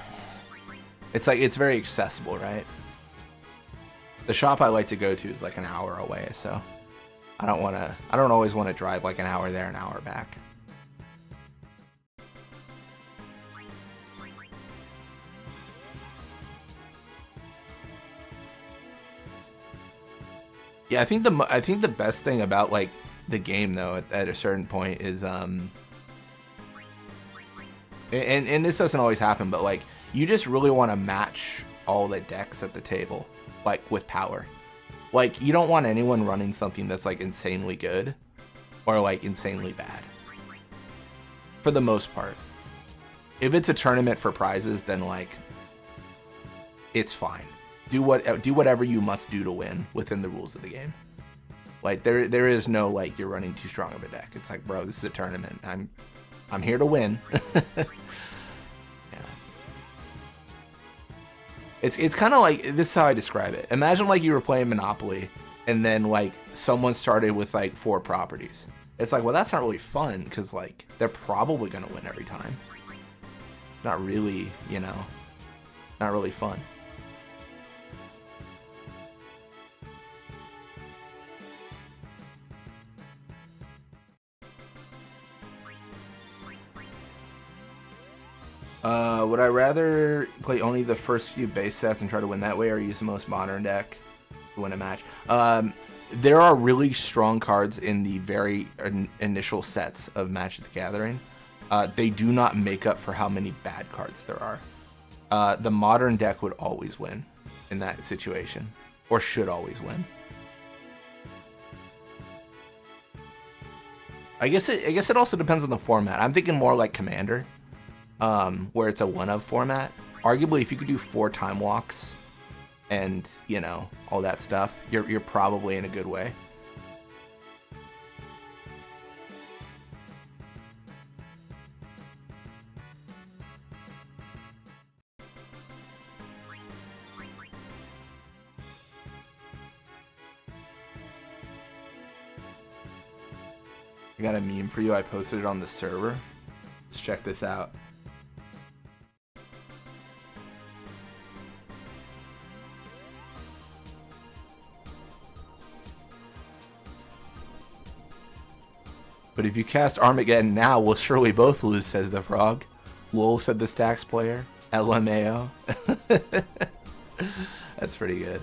It's like, it's very accessible, right? The shop I like to go to is like an hour away, so I don't always want to drive like an hour there, an hour back. Yeah, I think the best thing about like the game though at a certain point is and this doesn't always happen, but like you just really want to match all the decks at the table, like with power. Like you don't want anyone running something that's like insanely good or like insanely bad. for the most part. If it's a tournament for prizes, then like it's fine. Do whatever you must do to win within the rules of the game. Like there is no like you're running too strong of a deck. It's like, bro, this is a tournament. I'm here to win. Yeah. It's kind of like, this is how I describe it. Imagine like you were playing Monopoly and then like someone started with like 4 properties. It's like, well, that's not really fun because like they're probably gonna win every time. Not really, you know, not really fun. Would I rather play only the first few base sets and try to win that way, or use the most modern deck to win a match? There are really strong cards in the very initial sets of Magic the Gathering. They do not make up for how many bad cards there are. The modern deck would always win in that situation, or should always win. I guess it also depends on the format. I'm thinking more like Commander, where it's a one-of format. Arguably, if you could do 4 time walks and, you know, all that stuff, you're probably in a good way. I got a meme for you. I posted it on the server. Let's check this out. But if you cast Armageddon now, we'll surely both lose, says the frog. Lol, said the Stacks player. LMAO. That's pretty good.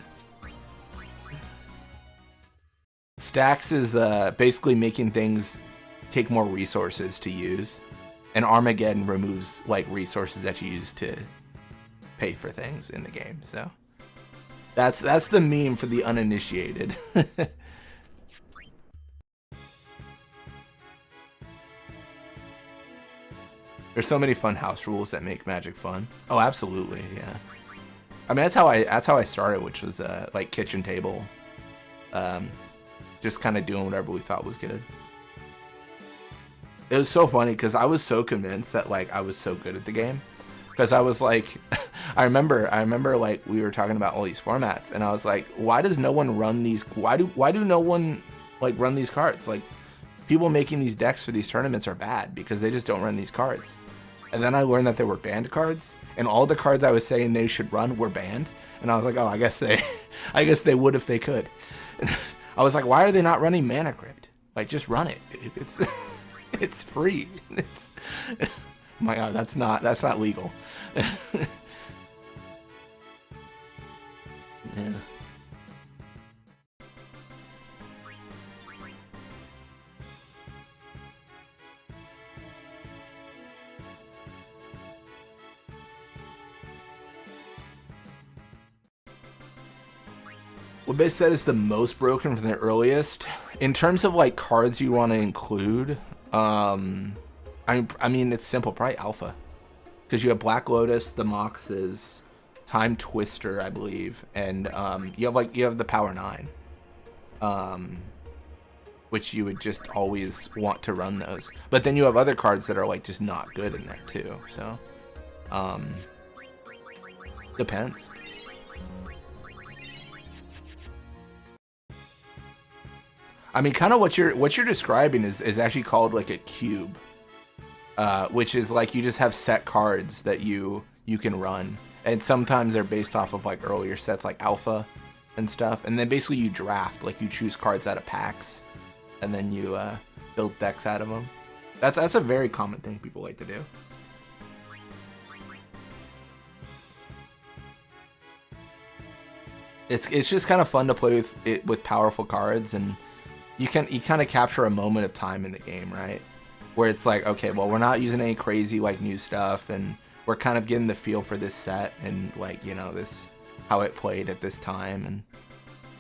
Stacks is basically making things take more resources to use, and Armageddon removes like resources that you use to pay for things in the game. So that's the meme for the uninitiated. There's so many fun house rules that make Magic fun. Oh, absolutely, yeah. I mean, that's how I started, which was like kitchen table, just kind of doing whatever we thought was good. It was so funny because I was so convinced that like I was so good at the game, because I was like, I remember like we were talking about all these formats, and I was like, why does no one run these? Why do no one like run these cards? Like, people making these decks for these tournaments are bad because they just don't run these cards. And then I learned that there were banned cards, and all the cards I was saying they should run were banned. And I was like, oh, I guess they would if they could. And I was like, why are they not running Mana Crypt? Like, just run it. It's it's free. It's, my God, that's not legal. Yeah. What base set is the most broken from the earliest? In terms of like cards you want to include, I mean it's simple, probably Alpha, because you have Black Lotus, the Moxes, Time Twister, I believe, and you have the Power 9, which you would just always want to run those. But then you have other cards that are like just not good in there too. So depends. I mean, kind of what you're describing is actually called like a cube, which is like you just have set cards that you can run, and sometimes they're based off of like earlier sets like Alpha and stuff, and then basically you draft, like you choose cards out of packs, and then you build decks out of them. That's a very common thing people like to do. It's just kind of fun to play with powerful cards, and you kind of capture a moment of time in the game, right? Where it's like, okay, well, we're not using any crazy like new stuff, and we're kind of getting the feel for this set and like, you know, this how it played at this time, and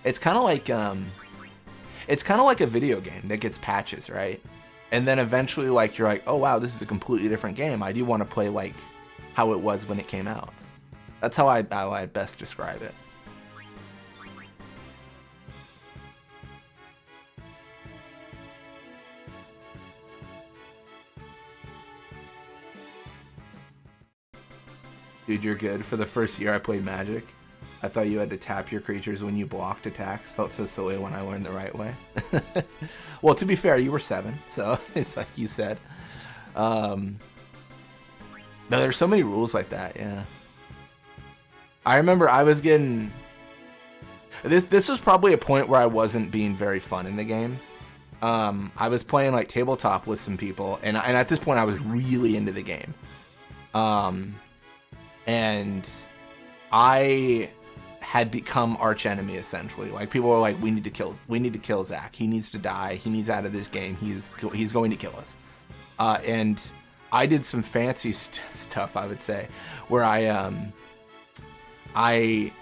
it's kind of like a video game that gets patches, right? And then eventually, like, you're like, oh wow, this is a completely different game. I do want to play like how it was when it came out. That's how I best describe it. Dude, you're good. For the first year I played Magic, I thought you had to tap your creatures when you blocked attacks. Felt so silly when I learned the right way. Well, to be fair, you were 7, so it's like you said. No, there's so many rules like that, yeah. I remember I was getting... This was probably a point where I wasn't being very fun in the game. I was playing like tabletop with some people, and at this point I was really into the game. And I had become arch enemy essentially. Like, people were like, we need to kill Zach. He needs to die. He needs out of this game. He's going to kill us. And I did some fancy stuff, I would say, where I had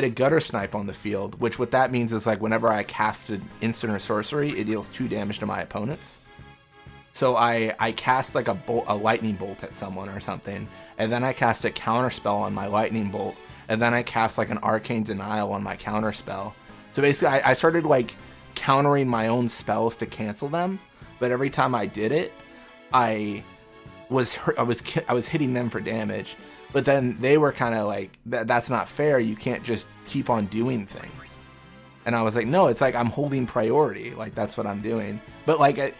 a gutter snipe on the field, which what that means is, like, whenever I cast an instant or sorcery, it deals 2 damage to my opponents. So I cast like a lightning bolt at someone or something, and then I cast a counter spell on my lightning bolt, and then I cast like an arcane denial on my counter spell. So basically I started like countering my own spells to cancel them, but every time I did it, I was hitting them for damage. But then they were kind of like, that's not fair. You can't just keep on doing things. And I was like, no, it's like I'm holding priority. Like, that's what I'm doing. But like,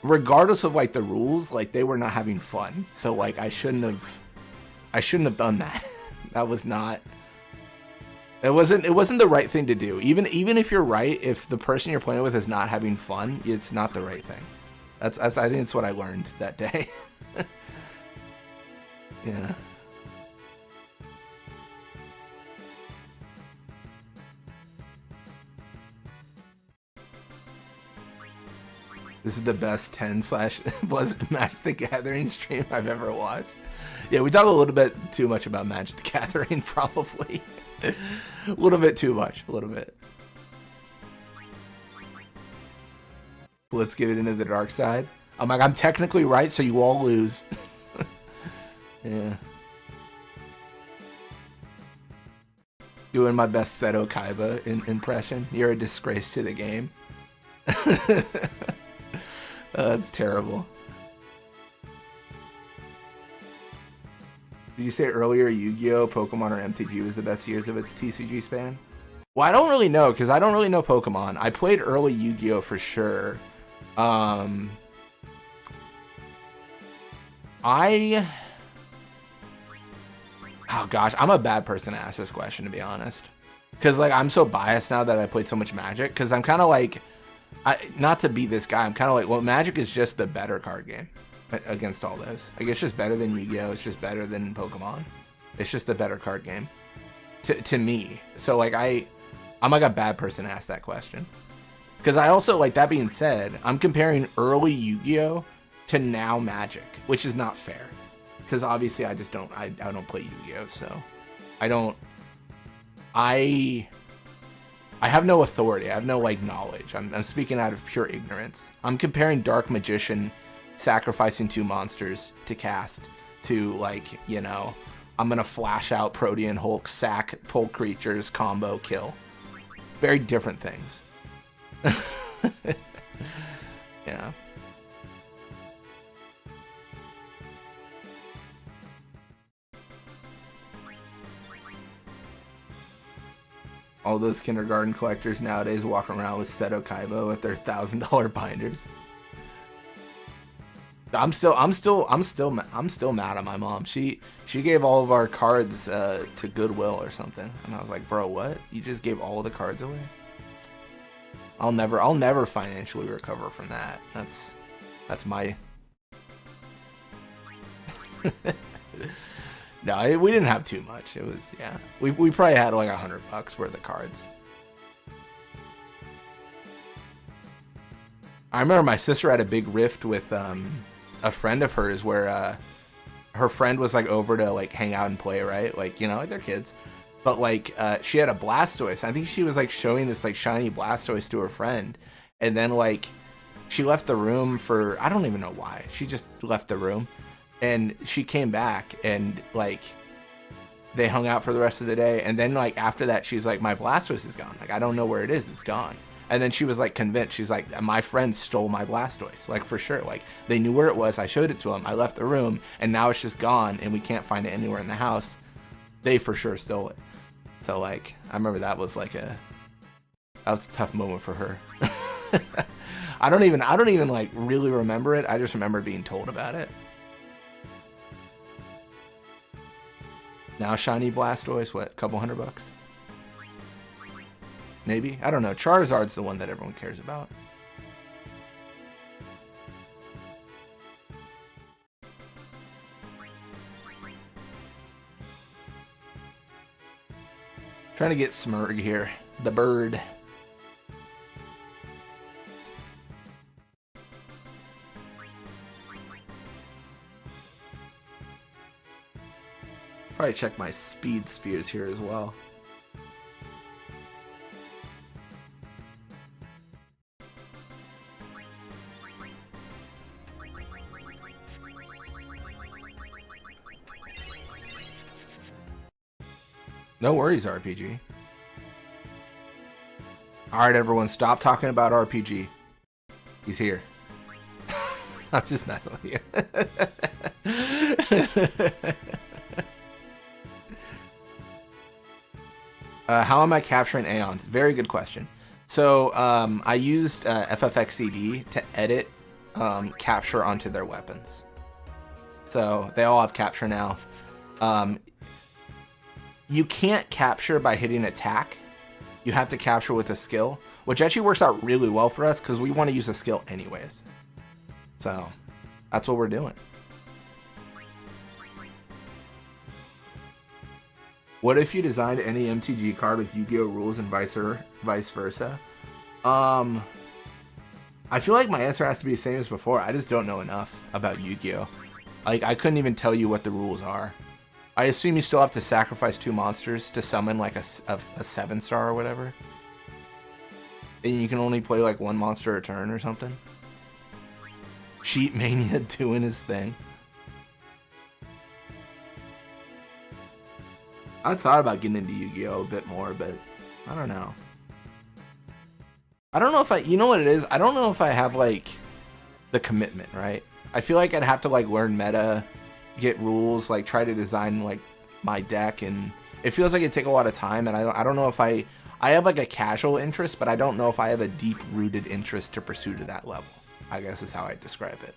regardless of like the rules, like, they were not having fun. So like, I shouldn't have done that. That was not, it wasn't the right thing to do. Even if you're right, if the person you're playing with is not having fun, it's not the right thing. I think it's what I learned that day. Yeah. This is the best 10/ was Magic the Gathering stream I've ever watched. Yeah, we talk a little bit too much about Magic the Gathering, probably. A little bit too much, a little bit. Let's give it into the dark side. I'm like, I'm technically right, so you all lose. Yeah. Doing my best Seto Kaiba impression. You're a disgrace to the game. That's terrible. Did you say earlier Yu-Gi-Oh, Pokemon, or MTG was the best years of its TCG span? Well, I don't really know, because I don't really know Pokemon. I played early Yu-Gi-Oh for sure. Oh gosh, I'm a bad person to ask this question, to be honest. Because like, I'm so biased now that I played so much Magic, because I'm kind of like, not to be this guy, I'm kind of like, well, Magic is just the better card game against all those. Like, it's just better than Yu-Gi-Oh! It's just better than Pokemon. It's just a better card game to me. So like, I'm like a bad person to ask that question. Because I also, like, that being said, I'm comparing early Yu-Gi-Oh! To now Magic, which is not fair. Because obviously I just don't, I don't play Yu-Gi-Oh! So I have no authority. I have no, like, knowledge. I'm speaking out of pure ignorance. I'm comparing Dark Magician sacrificing 2 monsters to cast to, like, you know, I'm gonna flash out Protean Hulk, sack, pull creatures, combo, kill. Very different things. Yeah. All those kindergarten collectors nowadays walking around with Seto Kaiba with their $1,000 binders. I'm still mad at my mom. She gave all of our cards to Goodwill or something, and I was like, bro, what? You just gave all the cards away? I'll never financially recover from that. That's my. No, we didn't have too much. It was, yeah. We probably had like $100 worth of cards. I remember my sister had a big rift with a friend of hers where her friend was like over to like hang out and play, right? Like, you know, like they're kids. But like she had a Blastoise. I think she was like showing this like shiny Blastoise to her friend. And then like she left the room for, I don't even know why. She just left the room, and she came back, and like they hung out for the rest of the day. And then like after that, she's like, my Blastoise is gone. Like, I don't know where it is. It's gone. And then she was like convinced. She's like, my friends stole my Blastoise, like for sure. Like they knew where it was. I showed it to them. I left the room, and now it's just gone, and we can't find it anywhere in the house. They for sure stole it. So like, I remember that was a tough moment for her. I don't even like really remember it. I just remember being told about it. Now shiny Blastoise, what, a couple $100? Maybe? I don't know. Charizard's the one that everyone cares about. Trying to get Smurg here. The bird. Probably check my speed spheres here as well. No worries, RPG. Alright, everyone, stop talking about RPG. He's here. I'm just messing with you. How am I capturing Aeons? Very good question. So I used FFXCD to edit capture onto their weapons. So they all have capture now. You can't capture by hitting attack. You have to capture with a skill, which actually works out really well for us because we want to use a skill anyways. So that's what we're doing. What if you designed any MTG card with Yu-Gi-Oh rules and vice versa? I feel like my answer has to be the same as before. I just don't know enough about Yu-Gi-Oh. Like, I couldn't even tell you what the rules are. I assume you still have to sacrifice 2 monsters to summon like a 7-star or whatever. And you can only play like 1 monster a turn or something. Cheat Mania doing his thing. I thought about getting into Yu-Gi-Oh a bit more, but I don't know. I don't know if you know what it is? I don't know if I have like the commitment, right? I feel like I'd have to like learn meta, get rules, like try to design like my deck, and it feels like it'd take a lot of time, and I don't know if I have like a casual interest, but I don't know if I have a deep-rooted interest to pursue to that level, I guess is how I describe it.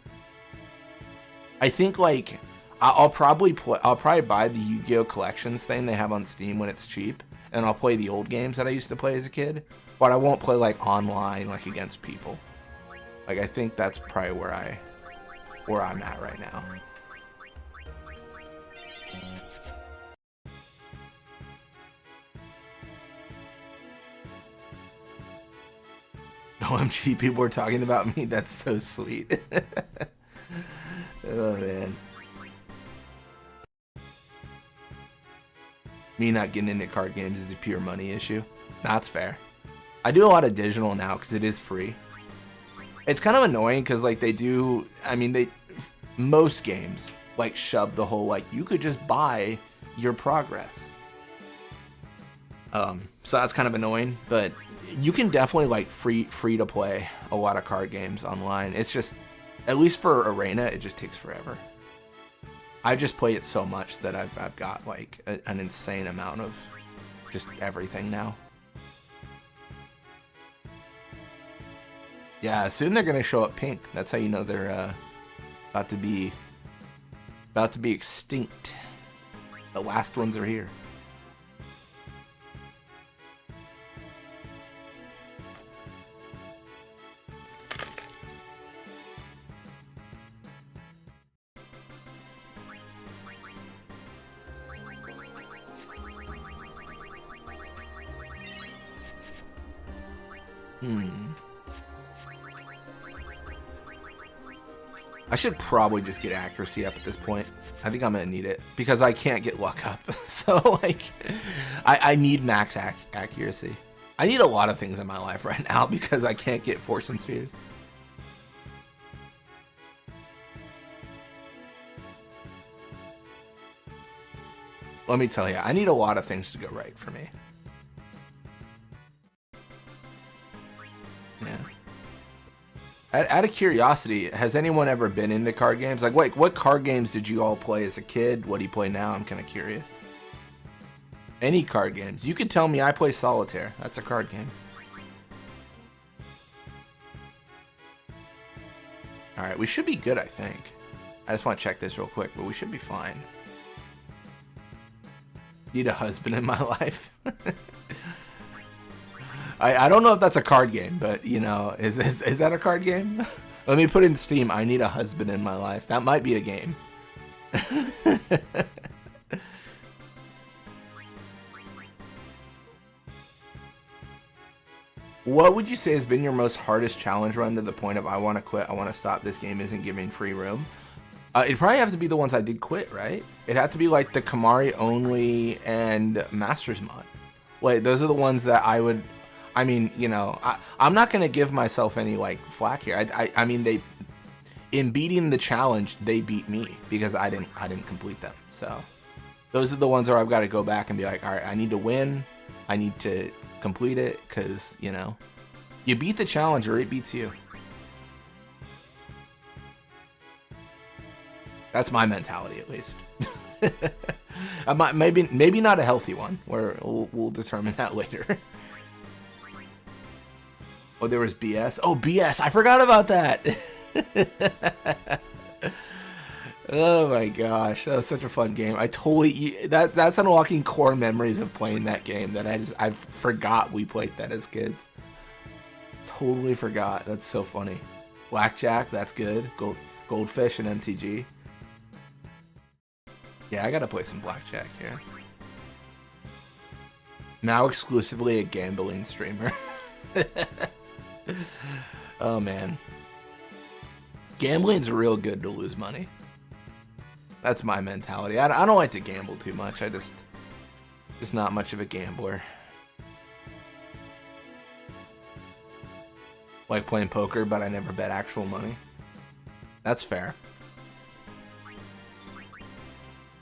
I think like I'll probably buy the Yu-Gi-Oh collections thing they have on Steam when it's cheap, and I'll play the old games that I used to play as a kid, but I won't play like online, like against people. Like I think that's probably where I'm at right now. OMG, people are talking about me. That's so sweet. Oh, man. Me not getting into card games is a pure money issue. That's fair. I do a lot of digital now because it is free. It's kind of annoying because, like, most games, like, shove the whole, like, you could just buy your progress. So that's kind of annoying, but you can definitely like free to play a lot of card games online. It's just, at least for Arena, it just takes forever. I just play it so much that I've got like an insane amount of just everything now. Yeah, soon they're gonna show up pink. That's how you know they're about to be extinct. The last ones are here. I should probably just get accuracy up at this point. I think I'm gonna need it because I can't get luck up. So like, I need max accuracy. I need a lot of things in my life right now because I can't get fortune spheres. Let me tell you, I need a lot of things to go right for me. Yeah. Out of curiosity, has anyone ever been into card games? Like, wait, what card games did you all play as a kid? What do you play now? I'm kind of curious. Any card games. You could tell me I play Solitaire. That's a card game. Alright, we should be good, I think. I just want to check this real quick, but we should be fine. Need a husband in my life. I don't know if that's a card game, but, you know, is that a card game? Let me put in Steam, I need a husband in my life. That might be a game. What would you say has been your most hardest challenge run to the point of I want to quit, I want to stop, this game isn't giving free room? It'd probably have to be the ones I did quit, right? It'd have to be like the Kamari only and Masters mod. Like, those are the ones that I would... I mean, you know, I'm not going to give myself any, like, flack here. I mean, in beating the challenge, they beat me because I didn't complete them. So those are the ones where I've got to go back and be like, all right, I need to win. I need to complete it because, you know, you beat the challenge or it beats you. That's my mentality, at least. Maybe not a healthy one. We'll determine that later. Oh, there was BS. Oh, BS! I forgot about that. Oh my gosh, that was such a fun game. I totally that's unlocking core memories of playing that game that I forgot we played that as kids. Totally forgot. That's so funny. Blackjack, that's good. Goldfish and MTG. Yeah, I gotta play some blackjack here. Now exclusively a gambling streamer. Oh man. Gambling's real good to lose money. That's my mentality. I don't like to gamble too much. Just not much of a gambler. Like playing poker, but I never bet actual money. That's fair.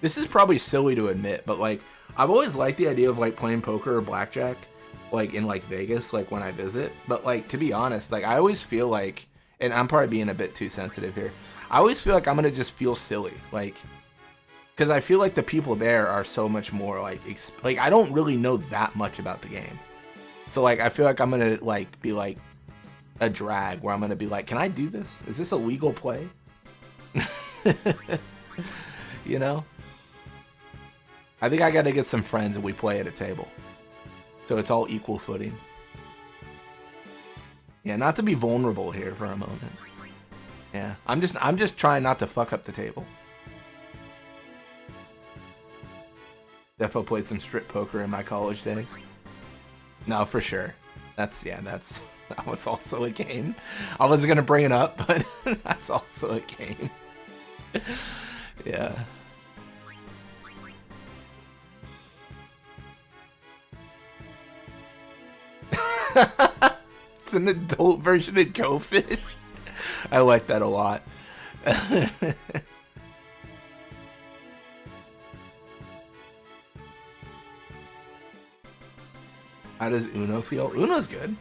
This is probably silly to admit, but like I've always liked the idea of like playing poker or blackjack, like in like Vegas, like when I visit. But like to be honest, like I always feel like, and I'm probably being a bit too sensitive here, I always feel like I'm gonna just feel silly, like, because I feel like the people there are so much more like I don't really know that much about the game, so like I feel like I'm gonna like be like a drag where I'm gonna be like, can I do this? Is this a legal play? You know? I think I gotta get some friends and we play at a table, so it's all equal footing. Yeah, not to be vulnerable here for a moment. Yeah, I'm just trying not to fuck up the table. Defo played some strip poker in my college days. No, for sure. That was also a game. I wasn't gonna bring it up, but that's also a game. Yeah. It's an adult version of Go Fish. I like that a lot. How does Uno feel? Uno's good.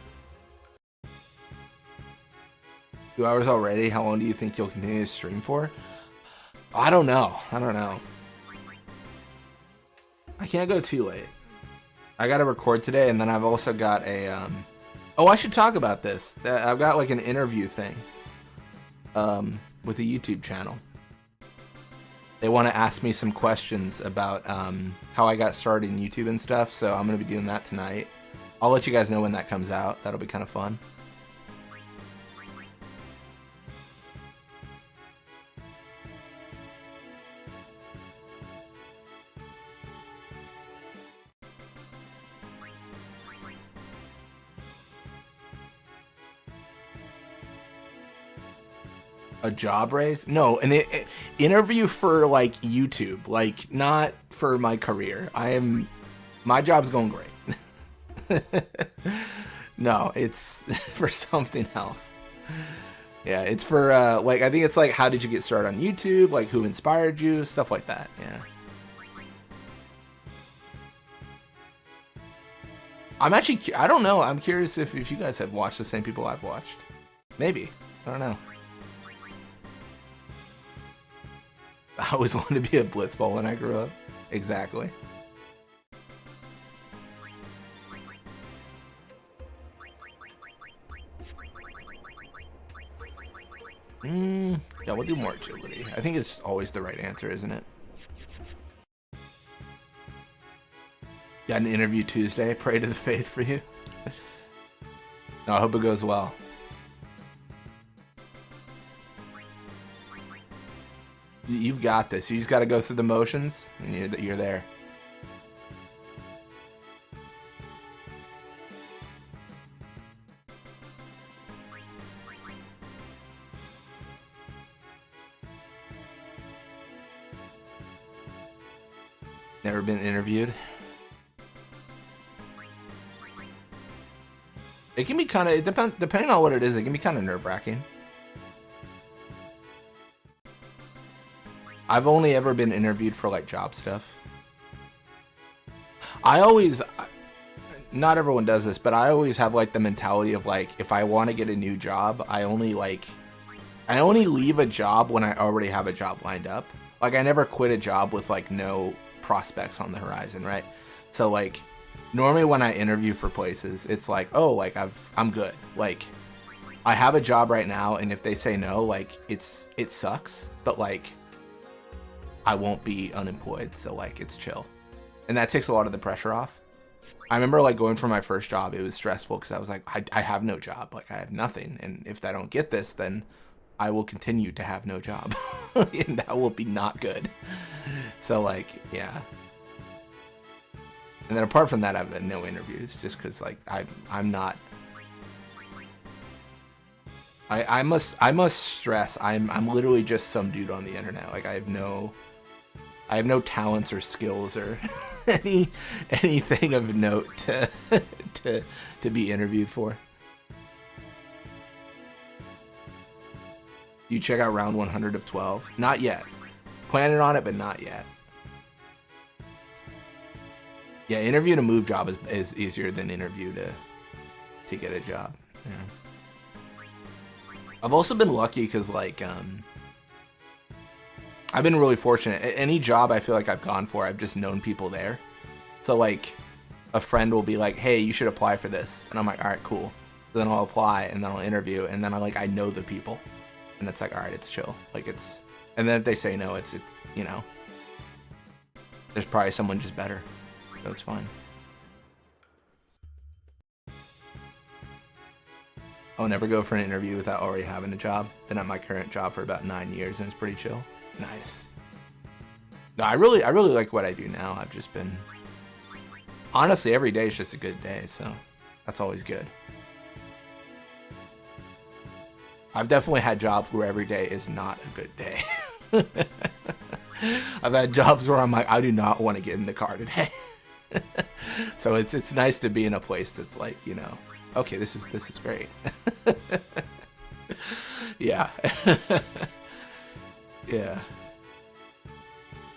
2 hours already? How long do you think you'll continue to stream for? I don't know. I can't go too late. I gotta record today, and then I've also got a, oh, I should talk about this. I've got like an interview thing, with a YouTube channel. They want to ask me some questions about, how I got started in YouTube and stuff, so I'm gonna be doing that tonight. I'll let you guys know when that comes out. That'll be kind of fun. A job raise? No, an interview for like YouTube, like not for my career. My job's going great. No, it's for something else. Yeah, it's for like, I think it's like, how did you get started on YouTube? Like, who inspired you? Stuff like that. Yeah. I'm actually, I don't know. I'm curious if you guys have watched the same people I've watched. Maybe. I don't know. I always wanted to be a blitzball when I grew up. Exactly. Yeah, we'll do more agility. I think it's always the right answer, isn't it? Got an interview Tuesday. Pray to the faith for you. No, I hope it goes well. You've got this. You just got to go through the motions, and you're there. Never been interviewed. It can be kind of, depending on what it is, it can be kind of nerve-wracking. I've only ever been interviewed for like job stuff. Not everyone does this, but I always have like the mentality of like, if I want to get a new job, I only leave a job when I already have a job lined up. Like I never quit a job with like no prospects on the horizon, right? So like normally when I interview for places, it's like, oh, like I'm good. Like I have a job right now, and if they say no, like it sucks, but like I won't be unemployed, so like it's chill. And that takes a lot of the pressure off. I remember like going for my first job, it was stressful because I was like, I have no job, like I have nothing, and if I don't get this, then I will continue to have no job. And that will be not good. So like, yeah. And then apart from that, I've had no interviews just because like I'm not. I must stress I'm literally just some dude on the internet. Like I have no talents or skills or anything of note to be interviewed for. You check out round 100 of 12? Not yet. Planning on it, but not yet. Yeah, interview to move job is easier than interview to get a job. Yeah. I've also been lucky because like I've been really fortunate. Any job I feel like I've gone for, I've just known people there. So like a friend will be like, hey, you should apply for this. And I'm like, all right, cool. So then I'll apply and then I'll interview and then I know the people. And it's like, all right, it's chill. Like it's, and then if they say no, it's, you know, there's probably someone just better. So it's fine. I'll never go for an interview without already having a job. Been at my current job for about 9 years and it's pretty chill. Nice. No, I really like what I do now. I've just been, honestly, every day is just a good day. So that's always good. I've definitely had jobs where every day is not a good day. I've had jobs where I'm like, I do not want to get in the car today. So it's nice to be in a place that's like, you know, okay, this is great. Yeah. Yeah.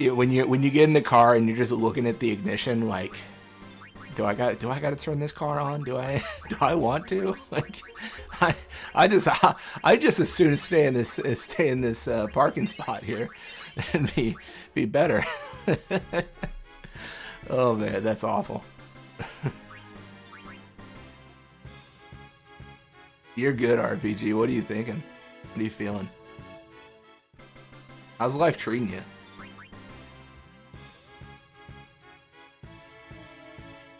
When you get in the car and you're just looking at the ignition, like, do I got to turn this car on? Do I want to? Like, I just as soon as stay in this parking spot here and be better. Oh man, that's awful. You're good, RPG. What are you thinking? What are you feeling? How's life treating you?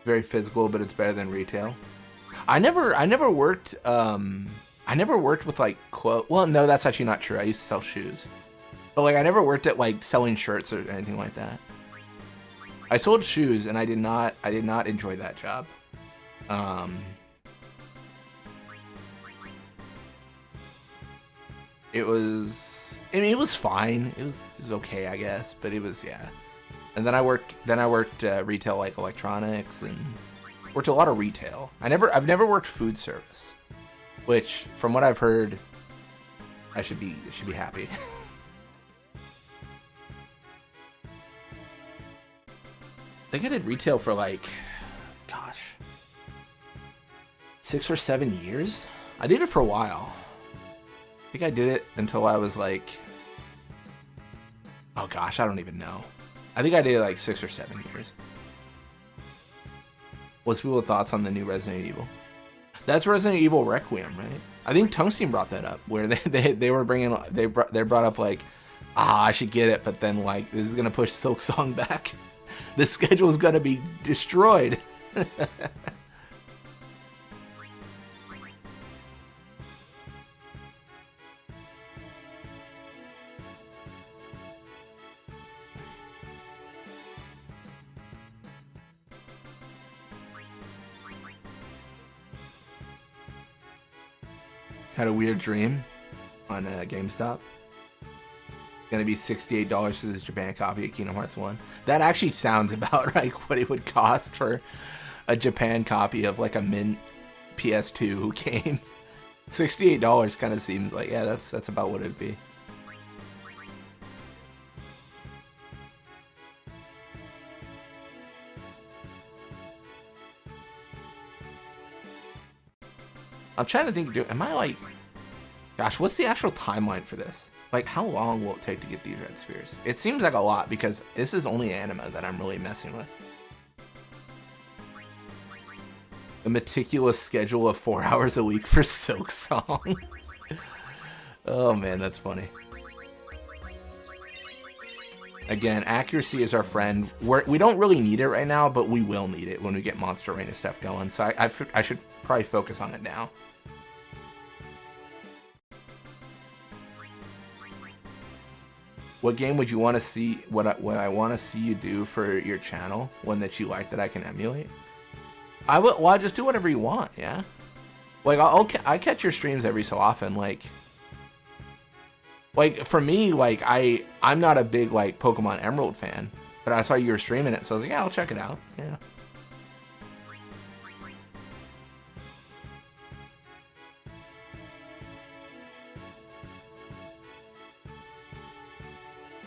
Very physical, but it's better than retail. I never worked with like well, no, that's actually not true. I used to sell shoes. But like I never worked at like selling shirts or anything like that. I sold shoes and I did not enjoy that job. It was fine. It was okay, I guess, but it was, yeah. And then I worked retail, like electronics, and worked a lot of retail. I've never worked food service, which from what I've heard, I should be happy. I think I did retail for like, gosh, 6 or 7 years. I did it for a while. I think I did it until I was like, oh gosh, I don't even know. I think I did it like 6 or 7 years. What's people's thoughts on the new Resident Evil? That's Resident Evil Requiem, right? I think Tungsten brought that up, where they were bringing, they brought up like, I should get it, but then like this is gonna push Silk Song back. The schedule is gonna be destroyed. Had a weird dream on GameStop. Gonna be $68 for this Japan copy of Kingdom Hearts 1. That actually sounds about like what it would cost for a Japan copy of like a mint PS2 game. $68 kind of seems like, yeah, that's about what it'd be. I'm trying to think, am I like, gosh, what's the actual timeline for this? Like, how long will it take to get these red spheres? It seems like a lot because this is only anima that I'm really messing with. A meticulous schedule of 4 hours a week for Silk Song. Oh man, that's funny. Again, accuracy is our friend. We don't really need it right now, but we will need it when we get Monster Arena stuff going. So I should probably focus on it now. What game would you want to see? What I want to see you do for your channel? One that you like that I can emulate? Well, I just do whatever you want. Yeah. Like I catch your streams every so often. Like for me, like I'm not a big like Pokemon Emerald fan, but I saw you were streaming it, so I was like, yeah, I'll check it out. Yeah.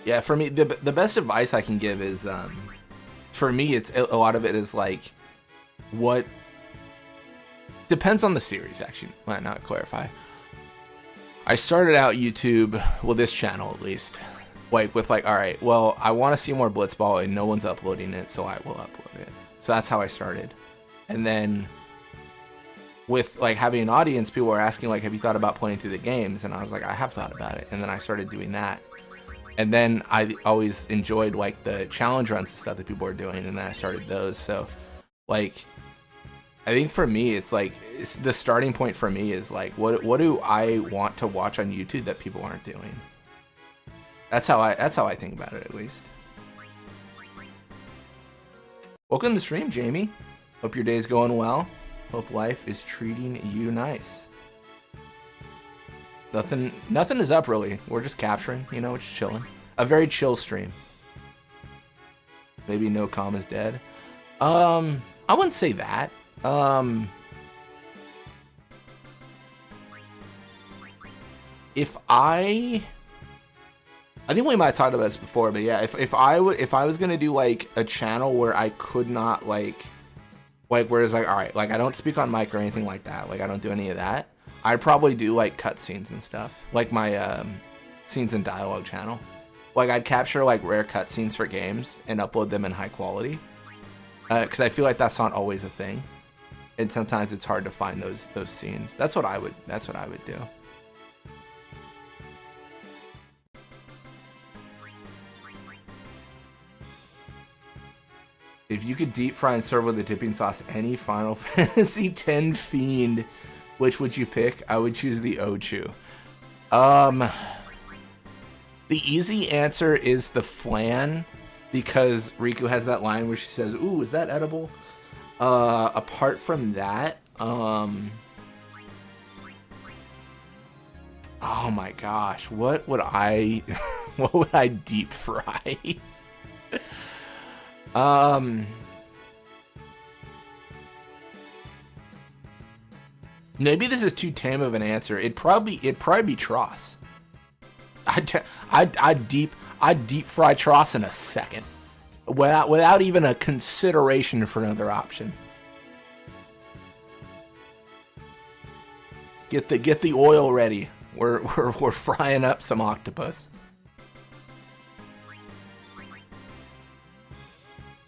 Yeah, for me, the best advice I can give is, for me, it's a lot of it is like, what depends on the series. Actually, might not clarify. I started out YouTube, well, this channel at least, like with like, all right, well, I want to see more Blitzball and no one's uploading it, so I will upload it. So that's how I started, and then with like having an audience, people were asking like, have you thought about playing through the games? And I was like, I have thought about it, and then I started doing that. And then I always enjoyed like the challenge runs and stuff that people were doing, and then I started those. So like, I think for me, it's like the starting point for me is like, what do I want to watch on YouTube that people aren't doing? That's how I think about it, at least. Welcome to the stream, Jamie. Hope your day's going well. Hope life is treating you nice. Nothing is up really. We're just capturing, you know, just chilling. A very chill stream. Maybe no calm is dead. I wouldn't say that. If I think we might have talked about this before, but yeah, if I was gonna do like a channel where I could not like where it's like, all right, like I don't speak on mic or anything like that, like I don't do any of that, I'd probably do like cutscenes and stuff, like my scenes and dialogue channel. Like I'd capture like rare cutscenes for games and upload them in high quality, because I feel like that's not always a thing, and sometimes it's hard to find those scenes. That's what I would do. If you could deep fry and serve with a dipping sauce any Final Fantasy X fiend, which would you pick? I would choose the Ochu. The easy answer is the flan, because Riku has that line where she says, "Ooh, is that edible?" Apart from that, oh my gosh, what would I deep fry? Maybe this is too tame of an answer. It'd probably be Tross. I'd deep fry Tross in a second, without even a consideration for another option. Get the oil ready. We're frying up some octopus.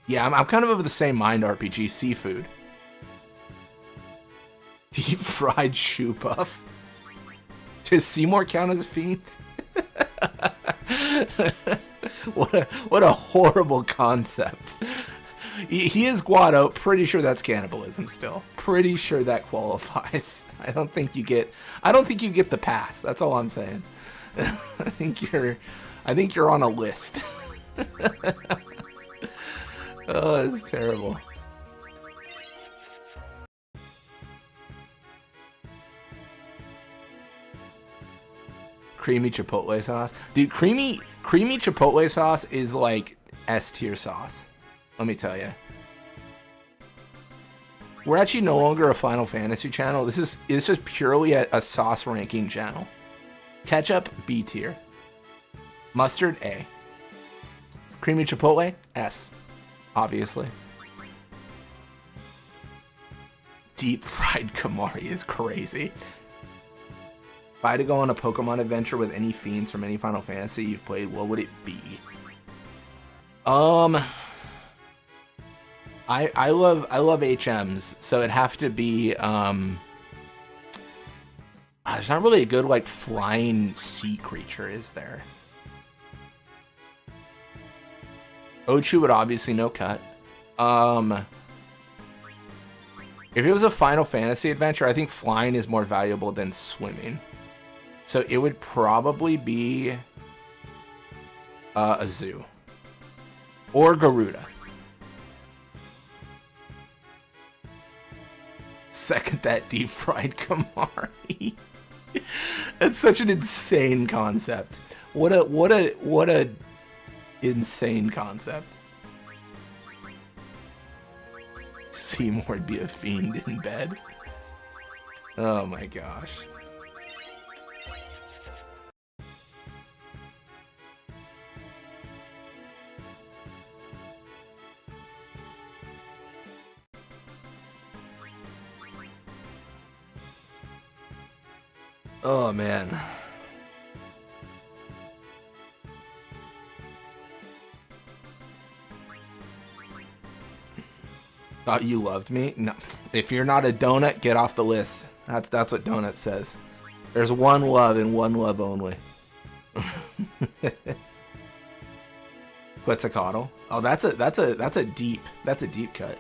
Yeah, I'm kind of the same mind, RPG. Seafood. Deep fried shoe puff. Does Seymour count as a fiend? What a horrible concept. He is Guado. Pretty sure that's cannibalism still. Pretty sure that qualifies. I don't think you get the pass. That's all I'm saying. I think you're on a list. Oh, it's terrible. Creamy chipotle sauce. Dude, creamy chipotle sauce is like S tier sauce. Let me tell you. We're actually no longer a Final Fantasy channel. This is purely a sauce ranking channel. Ketchup, B tier. Mustard, A. Creamy chipotle, S. Obviously. Deep fried Kamari is crazy. If I had to go on a Pokemon adventure with any fiends from any Final Fantasy you've played, what would it be? I love HMs, so it'd have to be there's not really a good like flying sea creature, is there? Ochu would obviously no cut. If it was a Final Fantasy adventure, I think flying is more valuable than swimming. So it would probably be a zoo. Or Garuda. Second that deep fried Kamari. That's such an insane concept. What a insane concept. Seymour would be a fiend in bed. Oh my gosh. Oh man. Thought you loved me? No. If you're not a donut, get off the list. That's what Donut says. There's one love and one love only. Quetzalcoatl. Oh, that's a deep cut.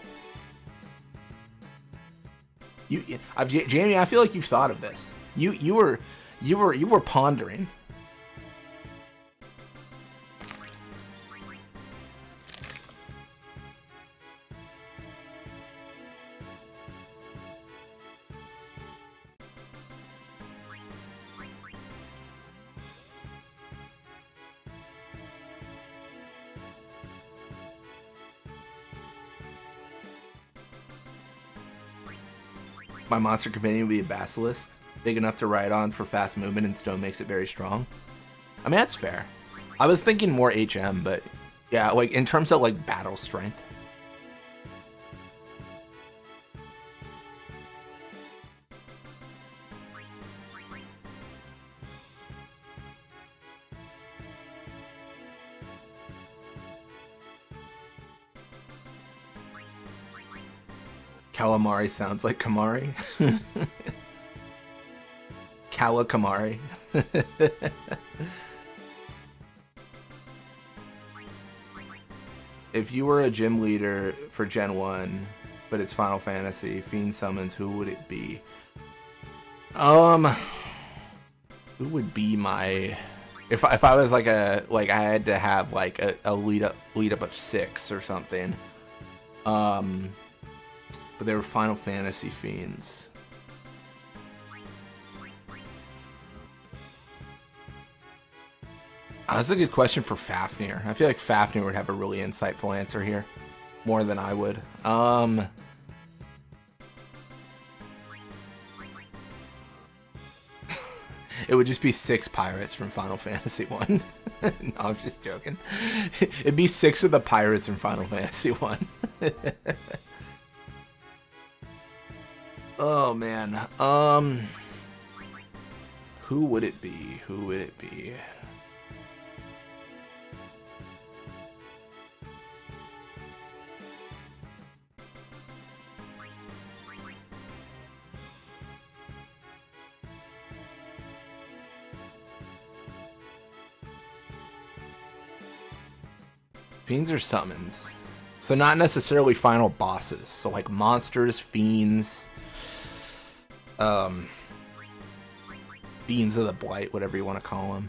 Jamie, I feel like you've thought of this. You were pondering. My monster companion would be a basilisk, big enough to ride on for fast movement and stone makes it very strong. I mean, that's fair. I was thinking more HM, but yeah, like in terms of like battle strength. Calamari sounds like Kamari. Kamari. If you were a gym leader for Gen 1, but it's Final Fantasy, Fiend Summons, who would it be? Who would be my... If I was like I had to have like a lead up of 6 or something. But they were Final Fantasy fiends. That's a good question for Fafnir. I feel like Fafnir would have a really insightful answer here. More than I would. It would just be 6 pirates from Final Fantasy 1. No, I'm just joking. It'd be 6 of the pirates from Final Fantasy 1. Oh man. Who would it be? Who would it be? Fiends are summons. So not necessarily final bosses. So like monsters, fiends, Fiends of the Blight, whatever you want to call them.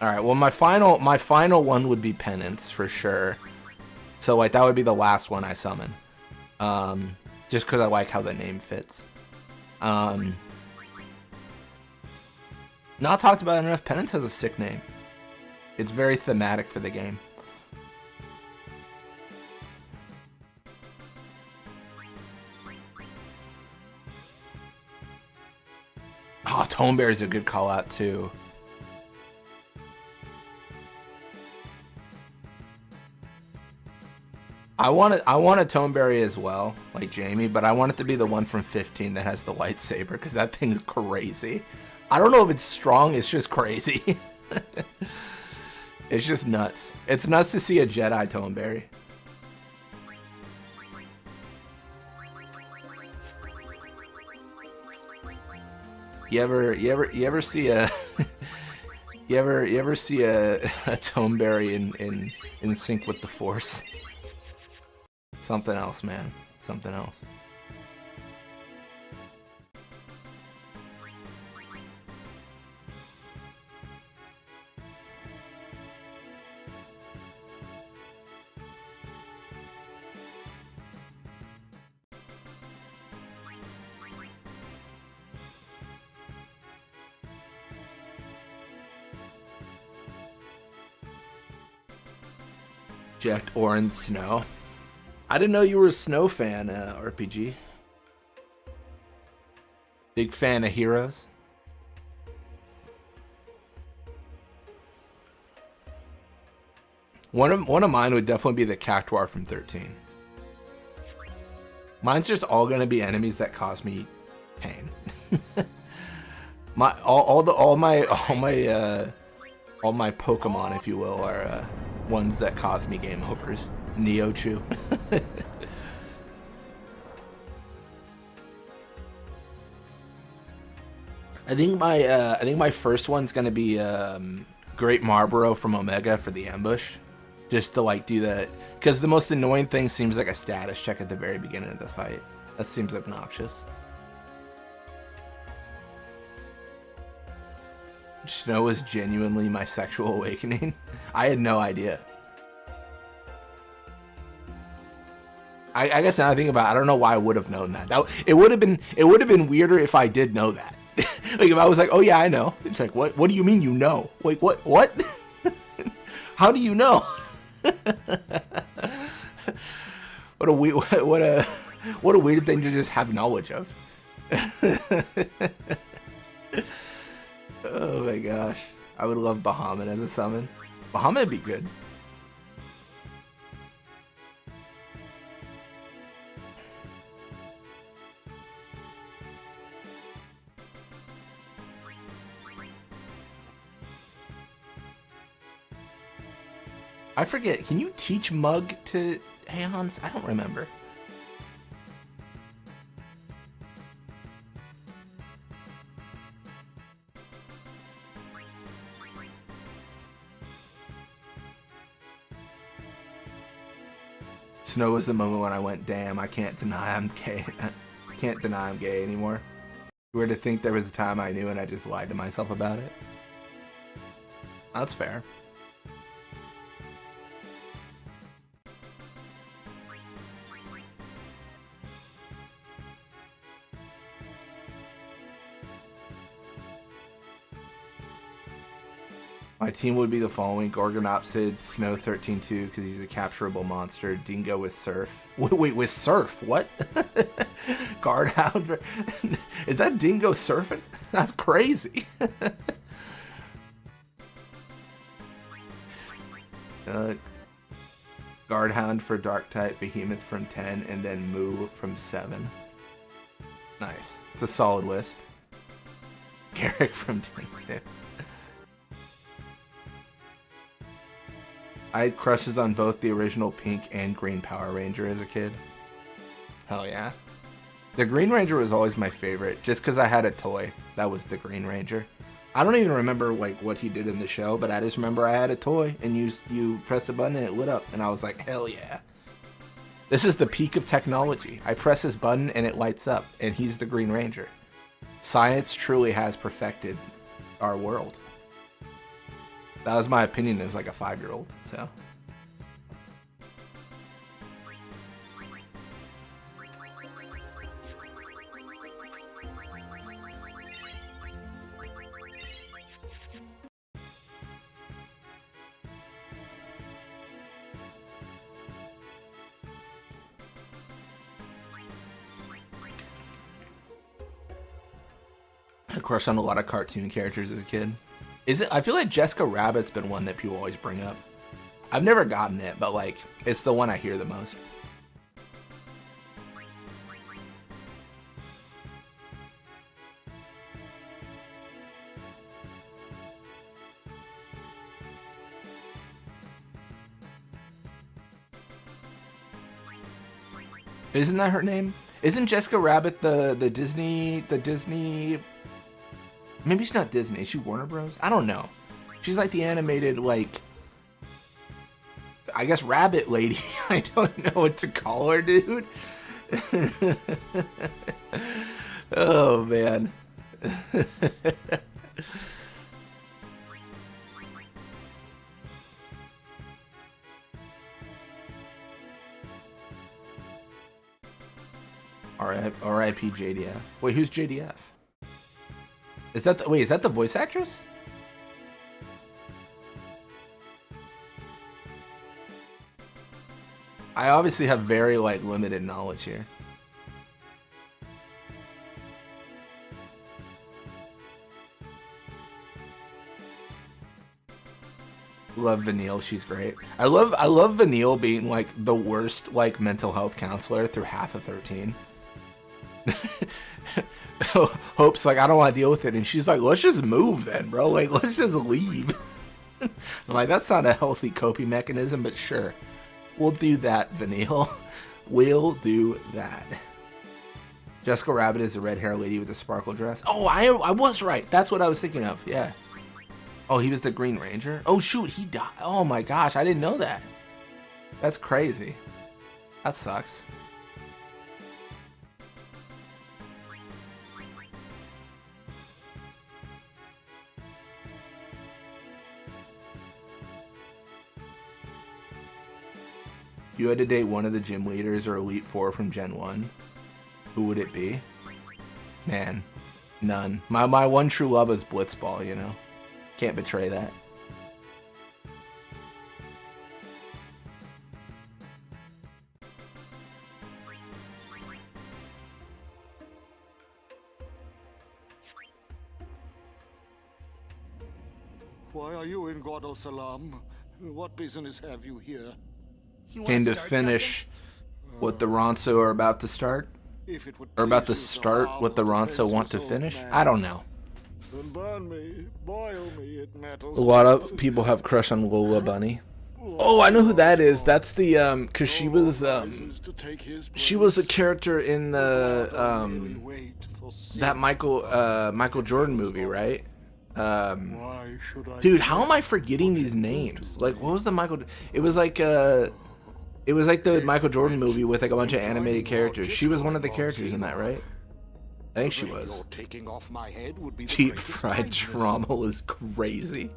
All right. Well, my final one would be Penance for sure. So like that would be the last one I summon. Just because I like how the name fits. Not talked about enough. Penance has a sick name. It's very thematic for the game. Oh, Toneberry is a good call out too. I want a Toneberry as well, like Jamie, but I want it to be the one from 15 that has the lightsaber, because that thing's crazy. I don't know if it's strong, it's just crazy. It's just nuts. It's nuts to see a Jedi Toneberry. You ever see a you ever see a Toneberry in sync with the Force? Something else, man. Something else. Jacked Orange Snow. I didn't know you were a Snow fan, RPG. Big fan of Heroes. One of mine would definitely be the Cactuar from 13. Mine's just all gonna be enemies that cause me pain. all my Pokemon, if you will, are ones that cause me game overs. Neochu. I think my first one's gonna be Great Marlboro from Omega for the ambush, just to like do that, because the most annoying thing seems like a status check at the very beginning of the fight. That seems obnoxious. Snow is genuinely my sexual awakening. I had no idea. I guess now I think about it, I don't know why I would have known that. It would have been weirder if I did know that. Like if I was like, oh yeah, I know. It's like, what do you mean you know? Like what? How do you know? What a weird thing to just have knowledge of. Oh my gosh. I would love Bahamut as a summon. Bahamut would be good. I forget, can you teach Mug to Aeons? I don't remember. Snow was the moment when I went, damn, I can't deny I'm gay. Can't deny I'm gay anymore. If you were to think there was a time I knew and I just lied to myself about it. That's fair. My team would be the following: Gorgonopsid, Snow 13-2 because he's a capturable monster. Dingo with Surf. Wait, with Surf? What? Guardhound? Is that Dingo surfing? That's crazy. Guardhound for Dark type, Behemoth from 10, and then Moo from 7. Nice. It's a solid list. Garrick from 10 too. I had crushes on both the original pink and green Power Ranger as a kid. Hell yeah. The Green Ranger was always my favorite, just because I had a toy that was the Green Ranger. I don't even remember like what he did in the show, but I just remember I had a toy and you pressed a button and it lit up, and I was like, hell yeah. This is the peak of technology. I press this button and it lights up, and he's the Green Ranger. Science truly has perfected our world. That was my opinion as like a 5-year-old, so. I crushed on a lot of cartoon characters as a kid. I feel like Jessica Rabbit's been one that people always bring up. I've never gotten it, but like, it's the one I hear the most. Isn't that her name? Isn't Jessica Rabbit the Disney? Maybe she's not Disney. Is she Warner Bros? I don't know. She's like the animated, like, I guess rabbit lady. I don't know what to call her, dude. Oh, man. R.I.P. JDF. Wait, who's JDF? Is that is that the voice actress? I obviously have very like limited knowledge here. Love Vanille, she's great. I love Vanille being like the worst like mental health counselor through half of 13. Hope's like, I don't want to deal with it, and she's like, let's just move then, bro. Like, let's just leave. I'm like, that's not a healthy coping mechanism, but sure, we'll do that, Vanille. We'll do that. Jessica Rabbit is the red hair lady with the sparkle dress. Oh, I was right. That's what I was thinking of. Yeah. Oh, he was the Green Ranger. Oh shoot, he died. Oh my gosh, I didn't know that. That's crazy. That sucks. You had to date one of the gym leaders or Elite Four from Gen 1, who would it be? Man, none. My one true love is Blitzball, you know? Can't betray that. Why are you in God Salam? What business have you here? Came to finish what the Ronso are about to start? Or about to start what the Ronso want to finish? I don't know. Then burn me, boil me, it matters. A lot of people have crush on Lola Bunny. Oh, I know who that is. That's the cause she was a character in the that Michael Jordan movie, right? Dude, how am I forgetting these names? Like, what was the it was like the Michael Jordan movie with like a bunch of animated characters. She was one of the characters in that, right? I think she was. Deep fried trauma is crazy.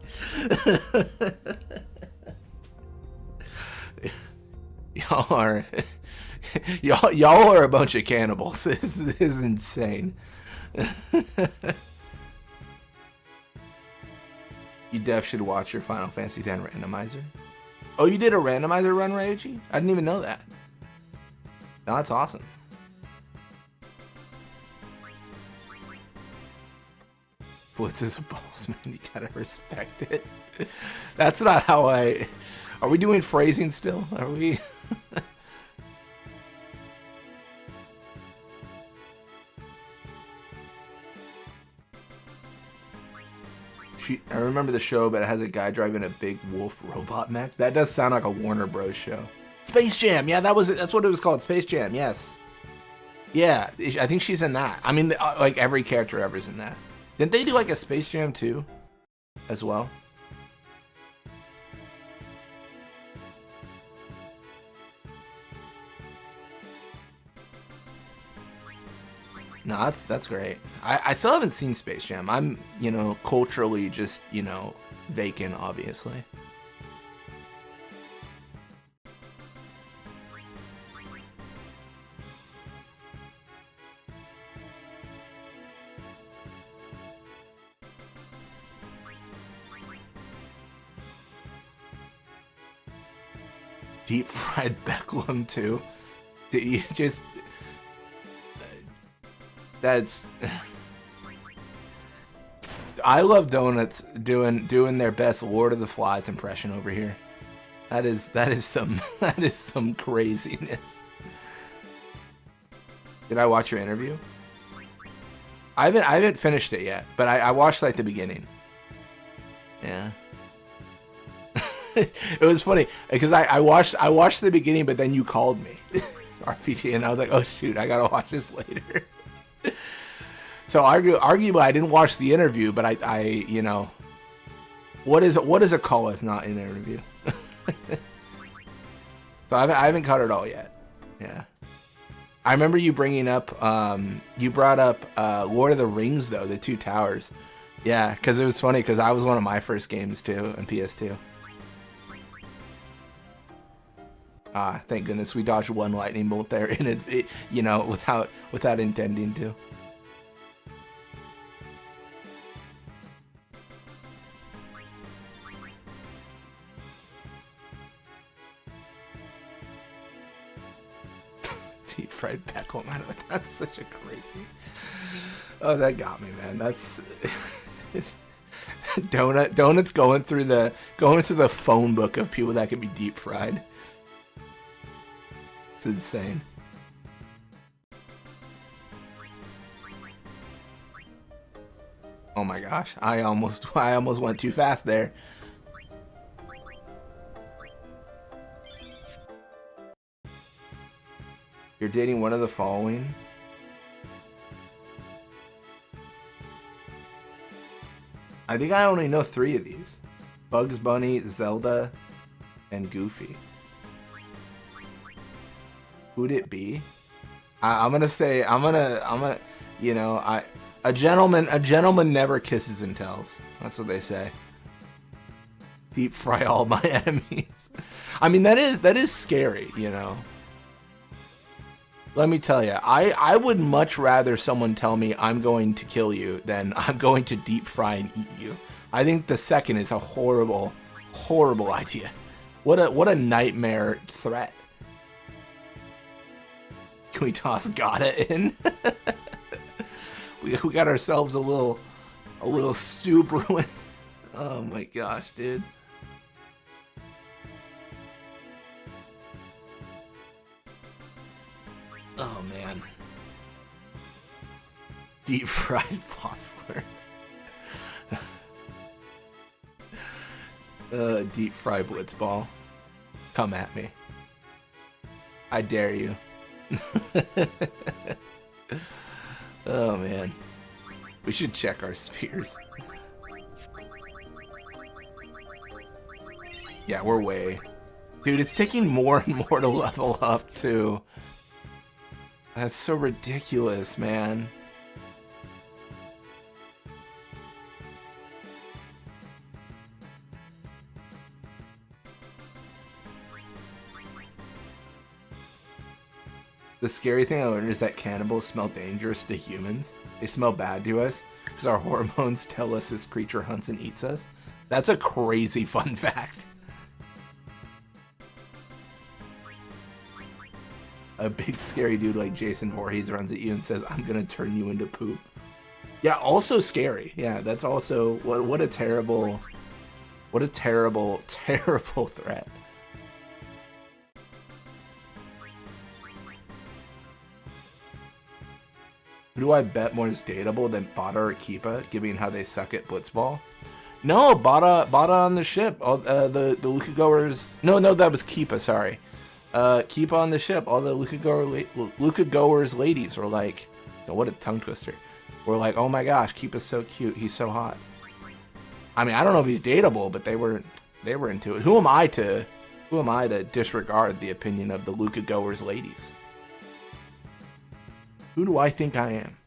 y'all are a bunch of cannibals. This is insane. You def should watch your Final Fantasy X randomizer. Oh, you did a randomizer run, Raichi? I didn't even know that. No, that's awesome. Blitz is a boss, man. You gotta respect it. That's not how I... Are we doing phrasing still? Are we... I remember the show, but it has a guy driving a big wolf robot mech. That does sound like a Warner Bros. Show. Space Jam, yeah, that's what it was called. Space Jam, yes. Yeah, I think she's in that. I mean, like every character ever is in that. Didn't they do like a Space Jam 2 as well? No, that's great. I still haven't seen Space Jam. I'm, you know, culturally just, you know, vacant, obviously. Deep fried Becklum too. Did you just... That's... I love Donuts doing their best Lord of the Flies impression over here. That is some craziness. Did I watch your interview? I haven't finished it yet, but I watched like the beginning. Yeah. It was funny because I watched the beginning, but then you called me, RPG, and I was like, oh shoot, I gotta watch this later. So arguably, I didn't watch the interview, but I you know, what is a call if not an interview? So I haven't cut it all yet. Yeah, I remember you bringing up you brought up Lord of the Rings though, the Two Towers. Yeah, because it was funny because I was one of my first games too on PS2. Ah, thank goodness we dodged one lightning bolt there, and it you know, without intending to. Deep fried Becklum, man, that's such a crazy. Oh, that got me, man. That's it's, Donuts going through the phone book of people that could be deep fried. It's insane. Oh my gosh, I almost went too fast there. You're dating one of the following? I think I only know 3 of these. Bugs Bunny, Zelda, and Goofy. Who'd it be? I'm gonna, you know, a gentleman never kisses and tells. That's what they say. Deep fry all my enemies. I mean, that is scary, you know. Let me tell you, I would much rather someone tell me I'm going to kill you than I'm going to deep fry and eat you. I think the second is a horrible, horrible idea. What a nightmare threat. Can we toss Gata in? we got ourselves a little stew brewing. Oh my gosh, dude. Oh man. Deep fried Fossler. Deep fried Blitzball. Come at me. I dare you. Oh man. We should check our spheres. Yeah, we're way. Dude, it's taking more and more to level up too. That's so ridiculous, man. The scary thing I learned is that cannibals smell dangerous to humans. They smell bad to us because our hormones tell us this creature hunts and eats us. That's a crazy fun fact. A big scary dude like Jason Voorhees runs at you and says, "I'm gonna turn you into poop." Yeah, also scary. Yeah, that's also what a terrible, terrible threat. Who do I bet more is dateable than Bada or Keepa, given how they suck at blitzball? No, Bada on the ship. All the Luka goers. No, that was Keepa. Sorry, Keepa on the ship. All the Luka goers ladies were like, oh, what a tongue twister. We're like, oh my gosh, Keepa's so cute. He's so hot. I mean, I don't know if he's dateable, but they were into it. Who am I to disregard the opinion of the Luka goers ladies? Who do I think I am?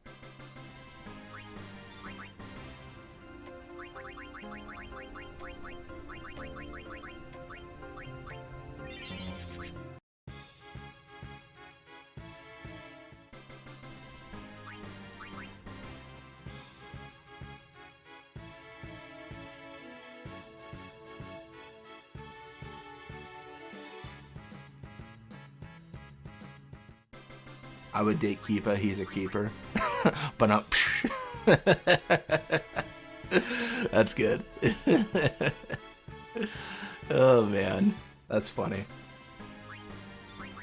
I would date Keepa. He's a keeper. But not. That's good. Oh man, that's funny. I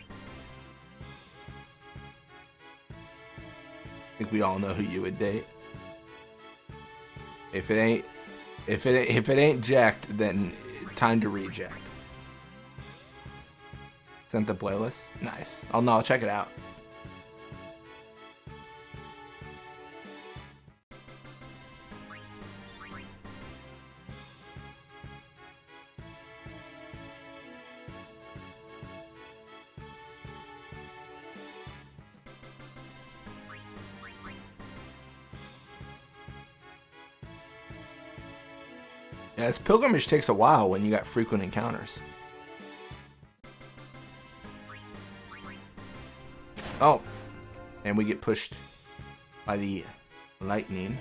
think we all know who you would date. If it ain't jacked, then time to reject. Sent the playlist. Nice. I'll check it out. Yeah, this pilgrimage takes a while when you got frequent encounters. Oh, and we get pushed by the lightning.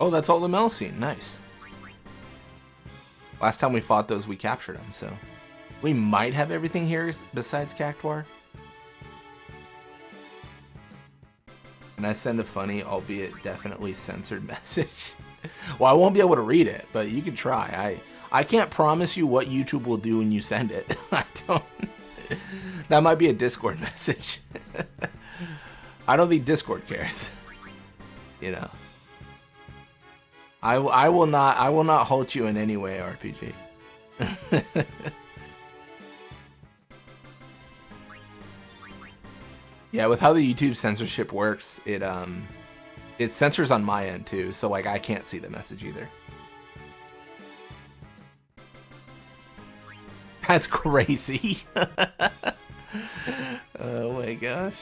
Oh, that's all the Melsine. Nice. Last time we fought those, we captured them, so we might have everything here besides Cactuar. And I send a funny, albeit definitely censored message. Well, I won't be able to read it, but you can try. I can't promise you what YouTube will do when you send it. I don't. That might be a Discord message. I don't think Discord cares. You know. I will not halt you in any way, RPG. Yeah, with how the YouTube censorship works, it censors on my end too, so like I can't see the message either. That's crazy. Oh my gosh.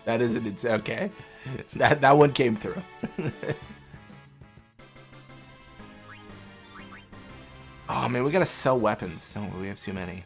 That isn't it's okay. That one came through. Oh man, we gotta sell weapons. Oh, we have too many.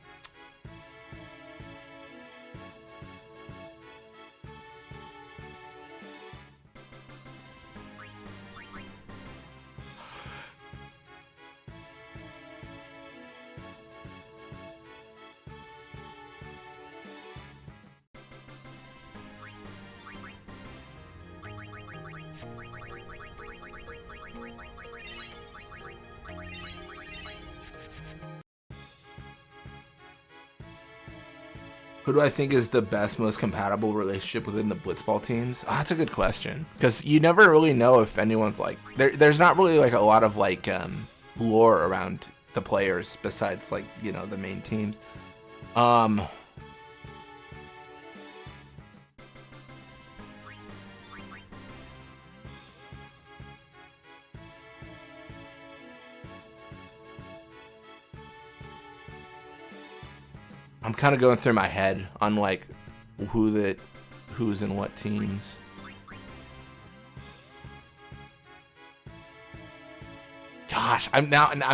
Who do I think is the best, most compatible relationship within the blitzball teams? Oh, that's a good question. Because you never really know if anyone's like... There's not really like a lot of like lore around the players besides like, you know, the main teams. I'm kind of going through my head on like who's in what teams. gosh, I'm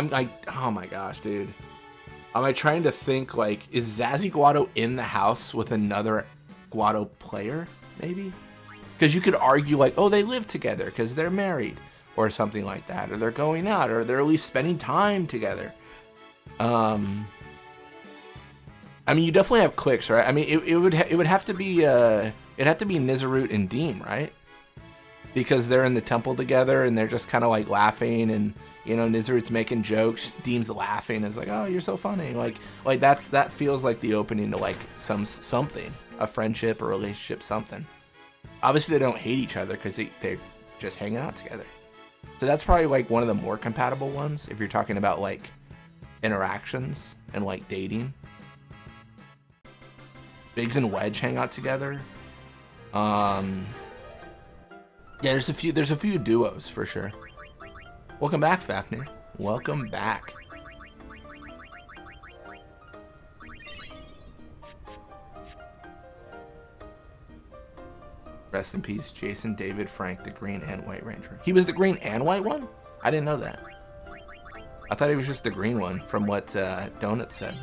like, oh my gosh, dude. Am I trying to think, like, is Zazie Guado in the house with another Guado player, maybe? Because you could argue, like, oh, they live together because they're married or something like that, or they're going out, or they're at least spending time together. I mean, you definitely have cliques, right? I mean, it would have to be it'd have to be Nizarut and Deem, right? Because they're in the temple together and they're just kind of like laughing, and you know, Nizarut's making jokes, Deem's laughing. It's like, oh, you're so funny. Like that feels like the opening to like something, a friendship, a relationship, something. Obviously, they don't hate each other because they're just hanging out together. So that's probably like one of the more compatible ones if you're talking about like interactions and like dating. Biggs and Wedge hang out together. Yeah, there's a few duos for sure. Welcome back, Fafnir. Welcome back. Rest in peace, Jason David Frank, the Green and White Ranger. He was the Green and White one? I didn't know that. I thought he was just the green one from what Donut said.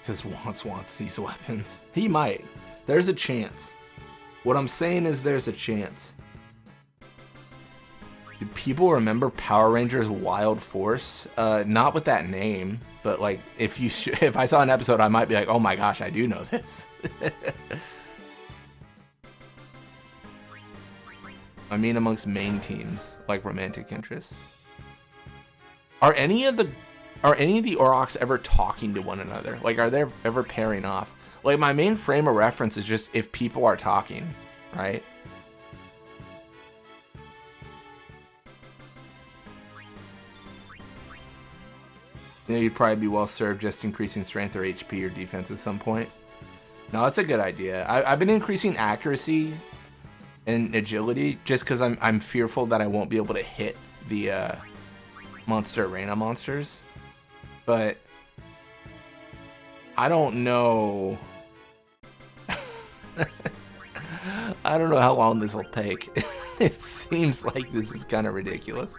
Because wants these weapons. He might. There's a chance. What I'm saying is there's a chance. Do people remember Power Rangers Wild Force? Not with that name, but like if I saw an episode, I might be like, oh my gosh, I do know this. I mean, amongst main teams like romantic interests. Are any of the Aurochs ever talking to one another? Like, are they ever pairing off? Like, my main frame of reference is just if people are talking, right? You know, you'd probably be well served just increasing strength or HP or defense at some point. No, that's a good idea. I've been increasing accuracy and agility just because I'm fearful that I won't be able to hit the Monster Arena monsters. But I don't know. I don't know how long this will take. It seems like this is kind of ridiculous.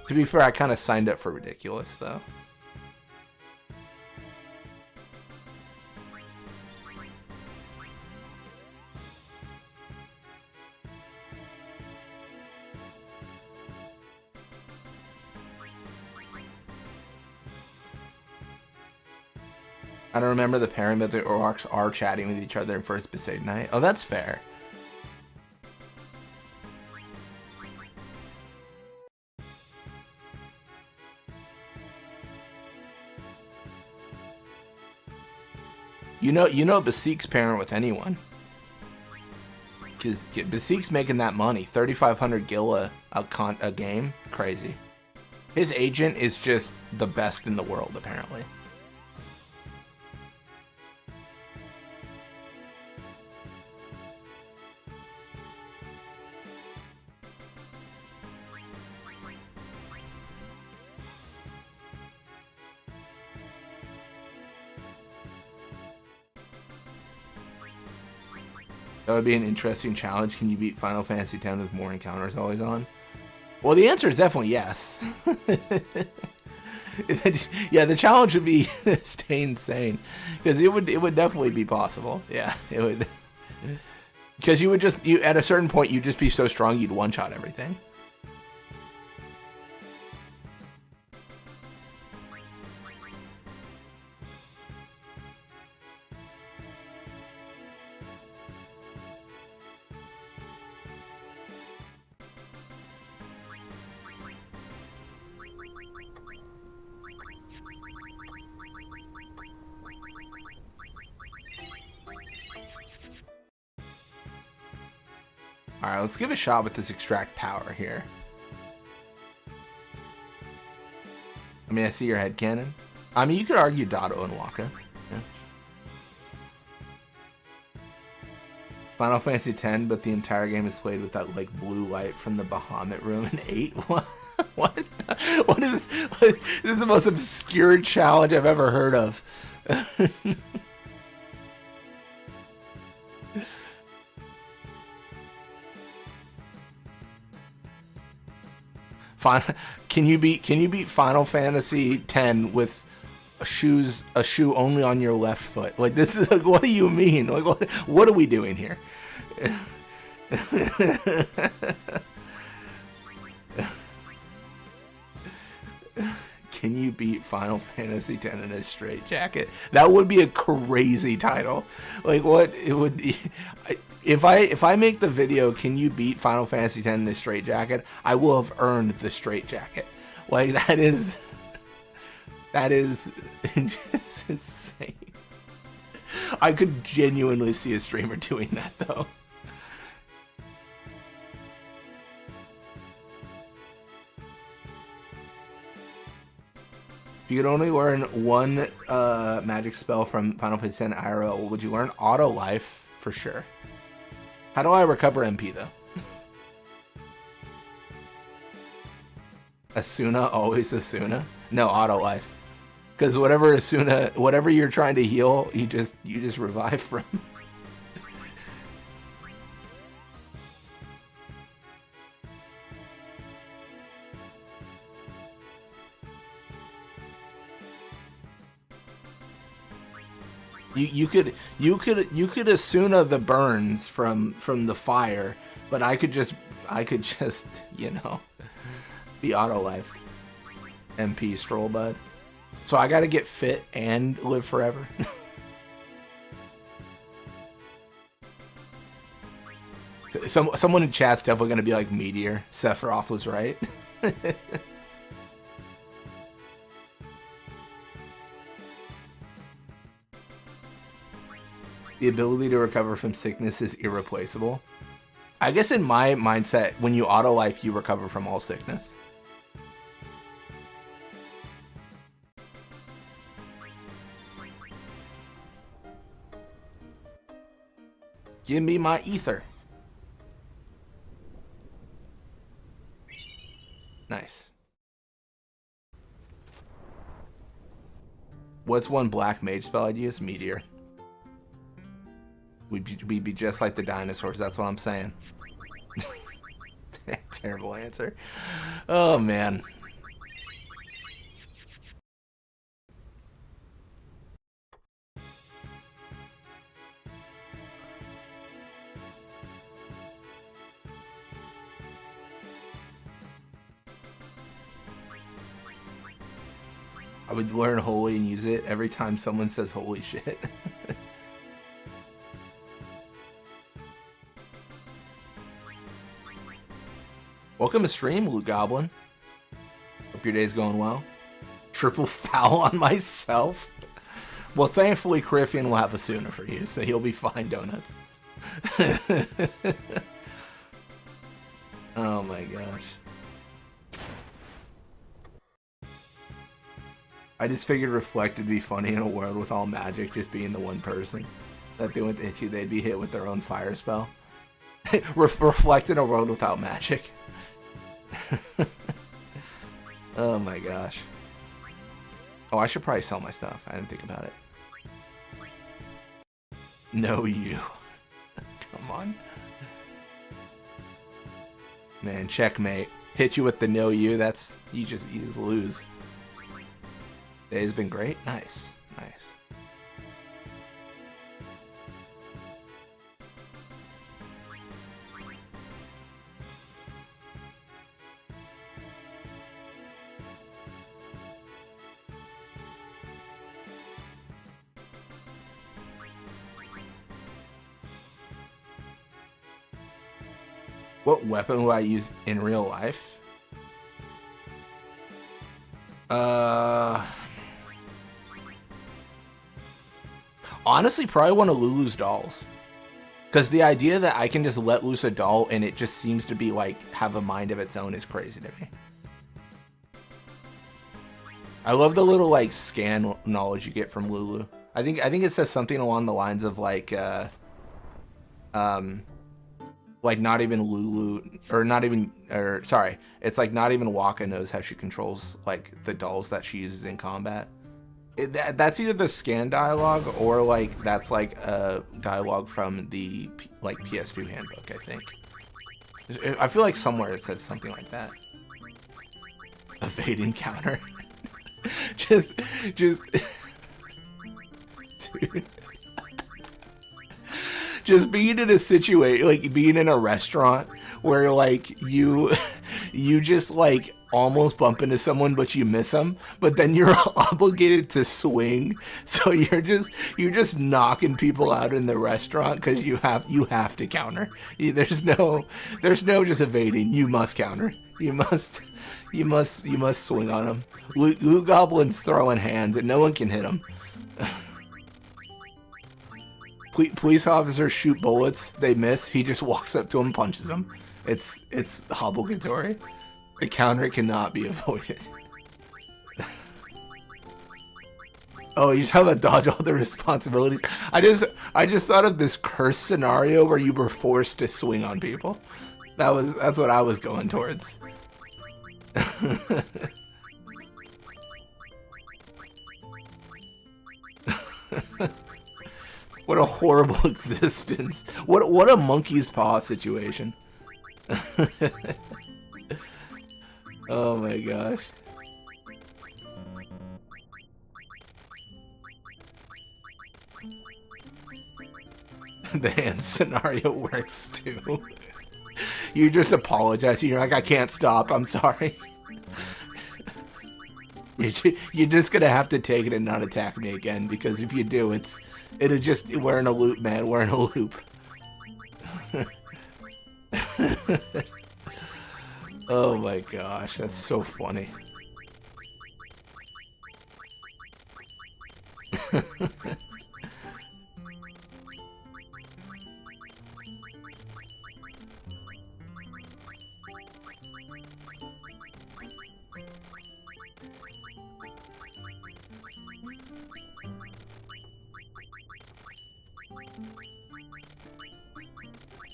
To be fair, I kind of signed up for ridiculous, though. I don't remember the pairing, but the Aurochs are chatting with each other in First Besaid Night. Oh, that's fair. You know Basique's pairing with anyone. Because Basique's making that money. 3,500 gil a game. Crazy. His agent is just the best in the world, apparently. That would be an interesting challenge. Can you beat Final Fantasy X with more encounters always on? Well, the answer is definitely yes. Yeah, the challenge would be stay insane, because it would definitely be possible. Yeah, it would. Because you would at a certain point you'd just be so strong you'd one-shot everything. Alright, let's give a shot with this extract power here. I mean, I see your head cannon. I mean, you could argue Dotto and Waka. Yeah. Final Fantasy X, but the entire game is played with that like blue light from the Bahamut room in 8. What? What is? This is the most obscure challenge I've ever heard of. Can you beat Final Fantasy X with a shoe only on your left foot? Like, this is like, what do you mean? Like, what are we doing here? Can you beat Final Fantasy X in a straitjacket? That would be a crazy title. Like, what it would be. If I make the video, can you beat Final Fantasy X in a straitjacket? I will have earned the straitjacket. Like, that is just insane. I could genuinely see a streamer doing that though. If you could only learn one magic spell from Final Fantasy X IRL, what would you learn? Auto life for sure. How do I recover MP though? Asuna, always Asuna? No, auto life. Because whatever Asuna, whatever you're trying to heal, you just revive from. You could Asuna the burns from the fire, but I could just you know, be auto lifed. MP stroll bud. So I gotta get fit and live forever. Someone in chat's definitely gonna be like Meteor. Sephiroth was right. The ability to recover from sickness is irreplaceable. I guess in my mindset, when you auto life, you recover from all sickness. Give me my ether. Nice. What's one black mage spell I'd use? Meteor. We'd be just like the dinosaurs, that's what I'm saying. Terrible answer. Oh, man. I would learn holy and use it every time someone says holy shit. Welcome to stream, Loot Goblin. Hope your day's going well. Triple foul on myself. Well, thankfully, Criffian will have a Asuna for you, so he'll be fine, donuts. Oh my gosh. I just figured Reflect would be funny in a world with all magic just being the one person that they went to hit you, they'd be hit with their own fire spell. Reflect in a world without magic. Oh my gosh. Oh, I should probably sell my stuff. I didn't think about it. No, you. Come on. Man, checkmate. Hit you with the no you. That's you just lose. Day's been great. Nice. Nice. What weapon would I use in real life? Honestly, probably one of Lulu's dolls. Because the idea that I can just let loose a doll and it just seems to be like, have a mind of its own is crazy to me. I love the little like scan knowledge you get from Lulu. I think it says something along the lines of like, Like not even Lulu, or not even, or sorry, it's like not even Waka knows how she controls like the dolls that she uses in combat. That's either the scan dialogue or like that's like a dialogue from the like PS2 handbook, I think. I feel like somewhere it says something like that. Evading counter. just dude. Just being in a situation, like being in a restaurant where like you just like almost bump into someone but you miss them, but then you're obligated to swing, so you're just knocking people out in the restaurant because you have to counter. There's no just evading. You must counter. You must swing on them. Loot goblins throwing hands and no one can hit them. Police officers shoot bullets, they miss, he just walks up to them, punches them. It's obligatory. The counter cannot be avoided. Oh, you're talking about dodge all the responsibilities? I just thought of this cursed scenario where you were forced to swing on people. That's what I was going towards. What a horrible existence. What a monkey's paw situation. Oh my gosh. The hand scenario works too. You just apologize. You're like, I can't stop. I'm sorry. You're just gonna have to take it and not attack me again, because if you do, it'll just, we're in a loop, man. We're in a loop. Oh my gosh, that's so funny.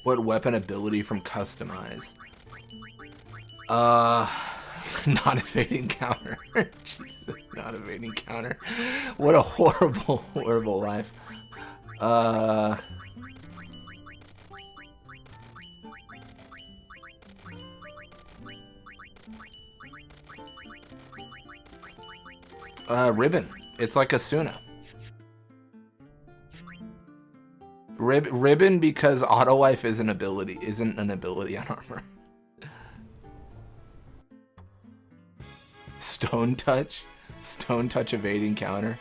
What weapon ability from customize? Not evading counter. Jesus, not evading counter. What a horrible, horrible life. Ribbon. It's like Asuna. Ribbon because auto life isn't an ability on armor. Stone touch evading counter.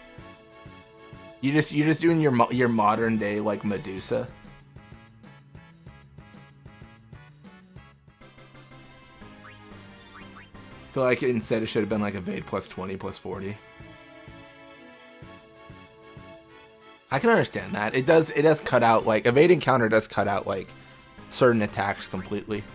You're just doing your modern day like Medusa. I feel like instead it should have been like evade plus 20 plus 40. I can understand that. It does cut out, like, evading counter does cut out, like, certain attacks completely.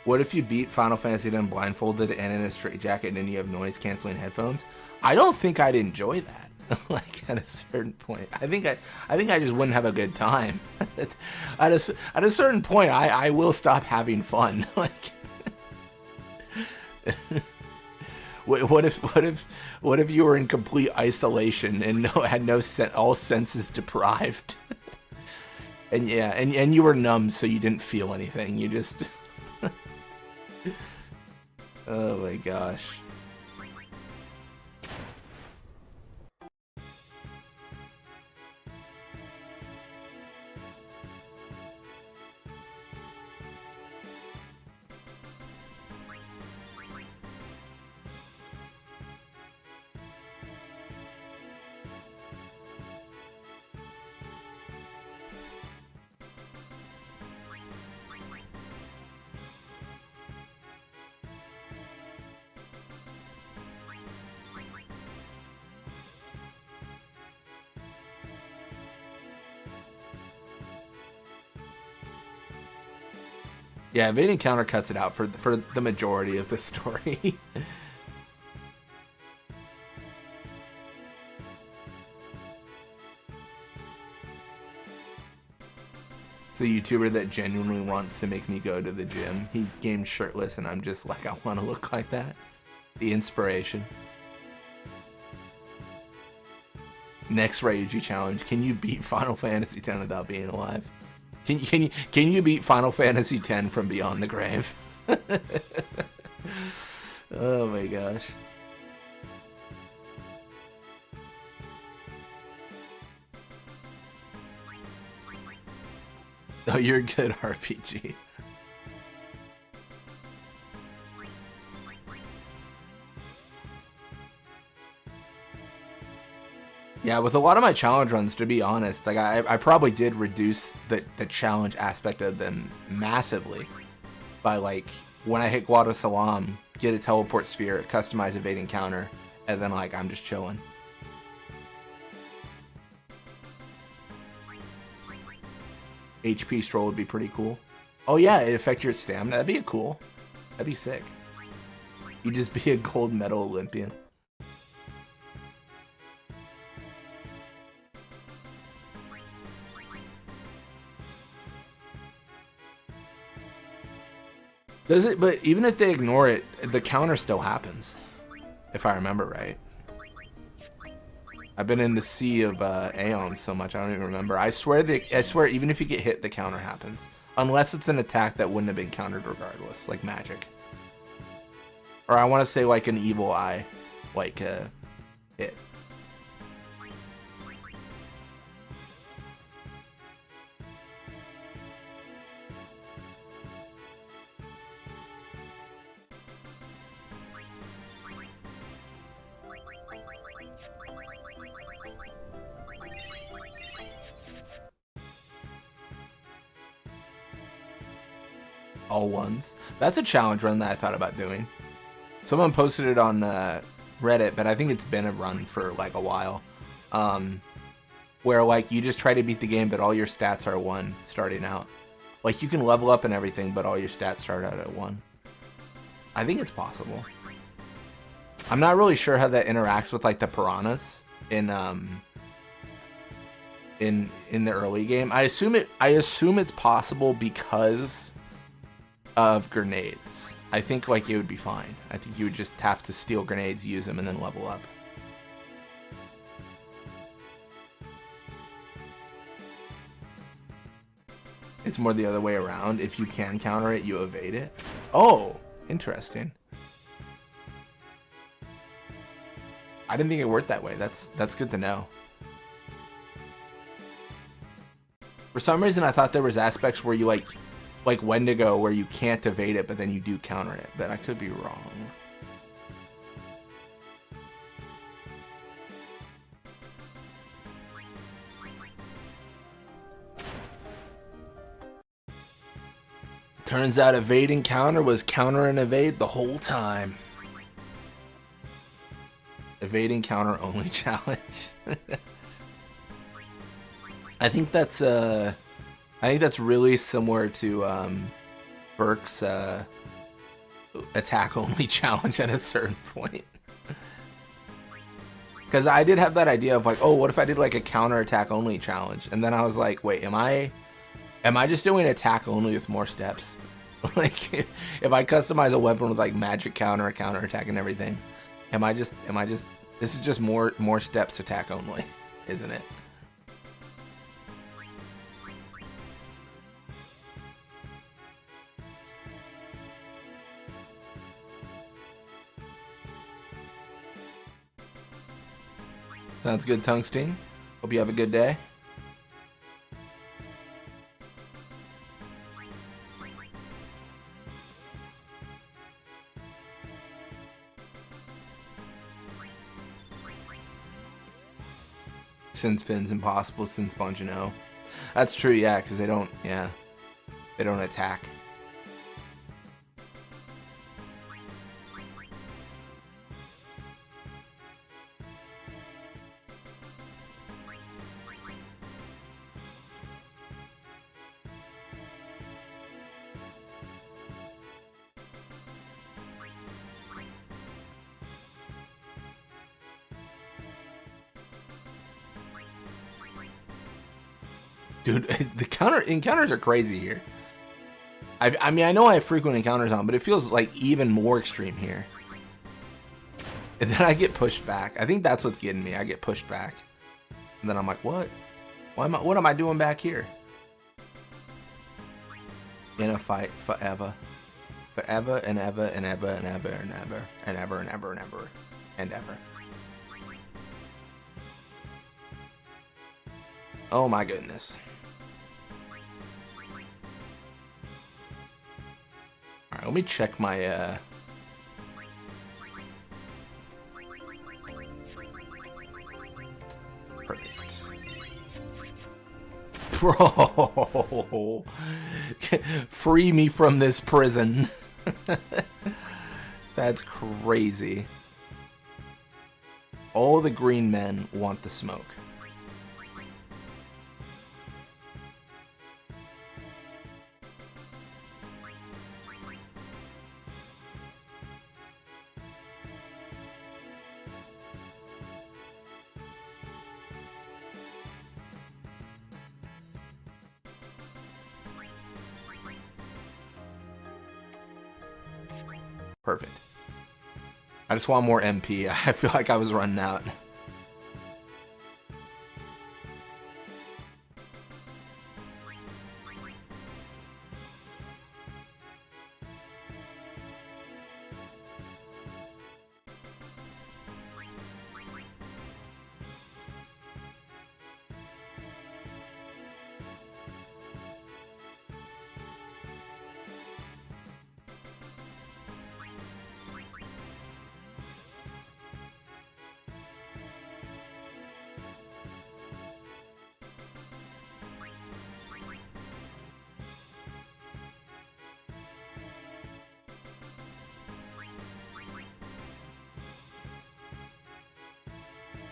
What if you beat Final Fantasy X blindfolded and in a straitjacket and then you have noise canceling headphones? I don't think I'd enjoy that. Like at a certain point, I think I just wouldn't have a good time. At a certain point, I will stop having fun. Like. What if you were in complete isolation and had all senses deprived, and yeah, and you were numb, so you didn't feel anything. You just, oh my gosh. Yeah, evading counter cuts it out for the majority of the story. It's a YouTuber that genuinely wants to make me go to the gym. He games shirtless and I'm just like, I want to look like that. The inspiration. Next Ryuji challenge. Can you beat Final Fantasy X without being alive? Can you beat Final Fantasy X from beyond the grave? Oh my gosh. Oh, you're a good RPG. Yeah, with a lot of my challenge runs, to be honest, like I probably did reduce the challenge aspect of them massively by like when I hit Guado Salam, get a teleport sphere, customize evading counter, and then like I'm just chilling. HP stroll would be pretty cool. Oh yeah, it affects your stamina. That'd be cool. That'd be sick. You'd just be a gold medal Olympian. Does it? But even if they ignore it, the counter still happens. If I remember right. I've been in the sea of Aeons so much I don't even remember. I swear even if you get hit, the counter happens. Unless it's an attack that wouldn't have been countered regardless, like magic. Or I want to say like an evil eye, like hit. All ones. That's a challenge run that I thought about doing. Someone posted it on Reddit, but I think it's been a run for like a while. Where like you just try to beat the game, but all your stats are 1 starting out. Like you can level up and everything, but all your stats start out at 1. I think it's possible. I'm not really sure how that interacts with like the piranhas in the early game. I assume it's possible because of grenades. I think like it would be fine. I think you would just have to steal grenades, use them, and then level up. It's more the other way around. If you can counter it, you evade it. Oh, interesting. I didn't think it worked that way. That's good to know. For some reason, I thought there was aspects where you like Wendigo where you can't evade it, but then you do counter it. But I could be wrong. Turns out evading counter was counter and evade the whole time. Evading counter only challenge. I think that's really similar to Burke's attack only challenge at a certain point. Because I did have that idea of like, oh, what if I did like a counter attack only challenge? And then I was like, wait, am I just doing attack only with more steps? Like if I customize a weapon with like magic counter attack and everything, am I just this is just more steps attack only, isn't it? Sounds good, Tungsten. Hope you have a good day. Since Finn's impossible, since Bongino. That's true, yeah, because they don't attack. Dude, the encounters are crazy here. I mean, I know I have frequent encounters on, but it feels like even more extreme here. And then I get pushed back. I think that's what's getting me. I get pushed back. And then I'm like, what? What am I doing back here? In a fight forever. Forever and ever and ever and ever and ever and ever and ever and ever and ever. Oh my goodness. Alright, let me check my perfect. Bro, free me from this prison. That's crazy. All the green men want the smoke. Perfect. I just want more MP. I feel like I was running out.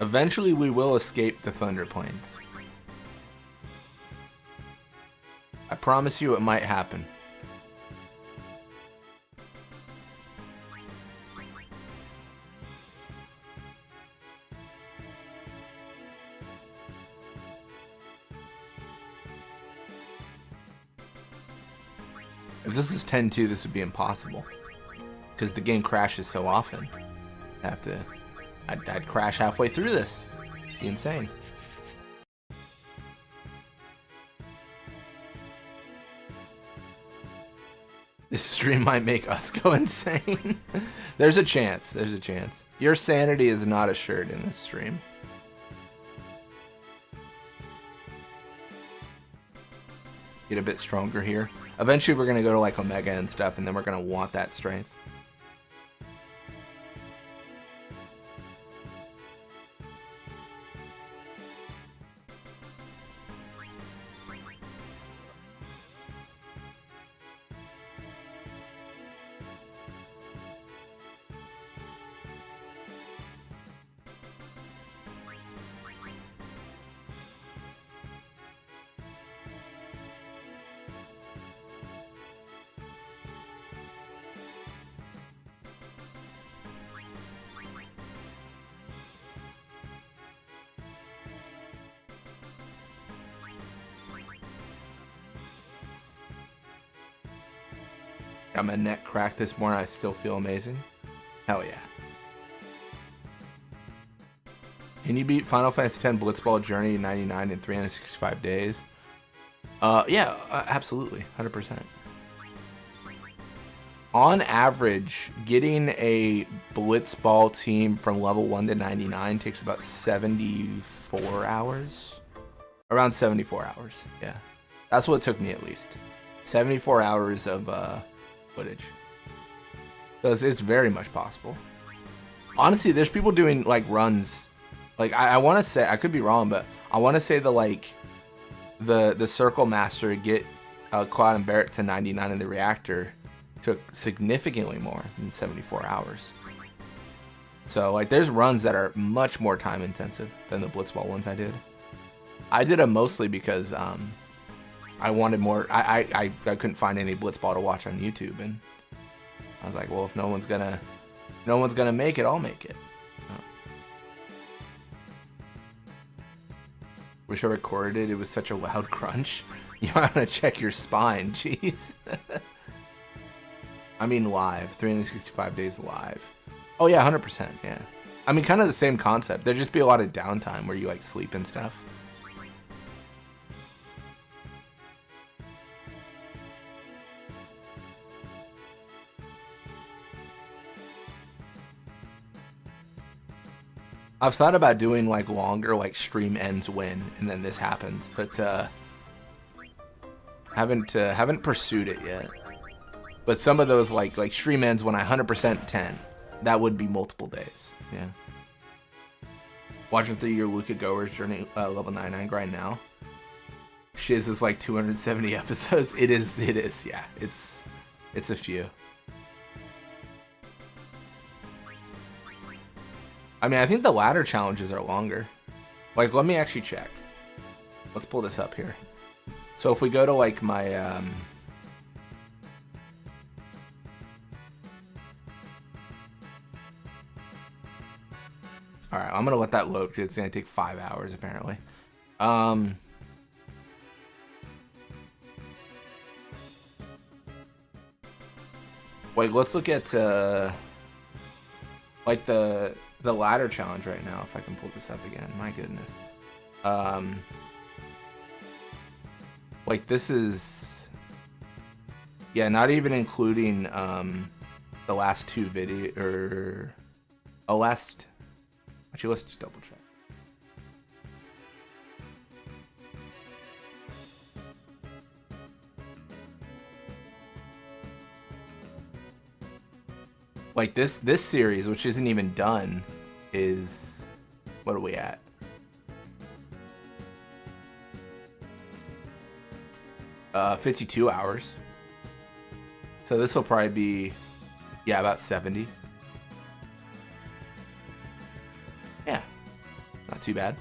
Eventually we will escape the Thunder Plains. I promise you it might happen. If this is 10-2, this would be impossible. Because the game crashes so often. I'd crash halfway through this. It'd be insane. This stream might make us go insane. There's a chance. There's a chance. Your sanity is not assured in this stream. Get a bit stronger here. Eventually we're going to go to like Omega and stuff, and then we're going to want that strength. Got my neck cracked this morning. I still feel amazing. Hell yeah. Can you beat Final Fantasy X Blitzball Journey 99 in 365 days? Yeah, absolutely. 100%. On average, getting a Blitzball team from level 1 to 99 takes about 74 hours. Around 74 hours, yeah. That's what it took me at least. 74 hours of footage. So it's very much possible. Honestly, there's people doing like runs. Like I want to say, I could be wrong, but I want to say the Circle Master get Cloud and Barrett to 99 in the reactor took significantly more than 74 hours. So like there's runs that are much more time intensive than the Blitzball ones I did. I did them mostly because I wanted more. I couldn't find any Blitzball to watch on YouTube, and I was like, well, if no one's gonna make it, I'll make it. Wish I recorded it. It was such a loud crunch. You might want to check your spine. Jeez. I mean live. 365 days live. Oh yeah, 100%. Yeah. I mean, kind of the same concept. There'd just be a lot of downtime where you like sleep and stuff. I've thought about doing like longer, like stream ends when, and then this happens, but haven't pursued it yet. But some of those like stream ends when I 100% 10, that would be multiple days. Yeah. Watching through your Luca Goer's journey level 99 grind now. Shiz is like 270 episodes. It is. Yeah, it's a few. I mean, I think the ladder challenges are longer. Like, let me actually check. Let's pull this up here. So if we go to like my all right, I'm gonna let that load because it's gonna take 5 hours apparently. Wait, let's look at like the ladder challenge right now, if I can pull this up again. My goodness. Like this is, yeah, not even including the last two video actually let's just double check. Like this series, which isn't even done, is, what are we at? Uh, 52 hours. So this will probably be, yeah, about 70. Yeah, not too bad.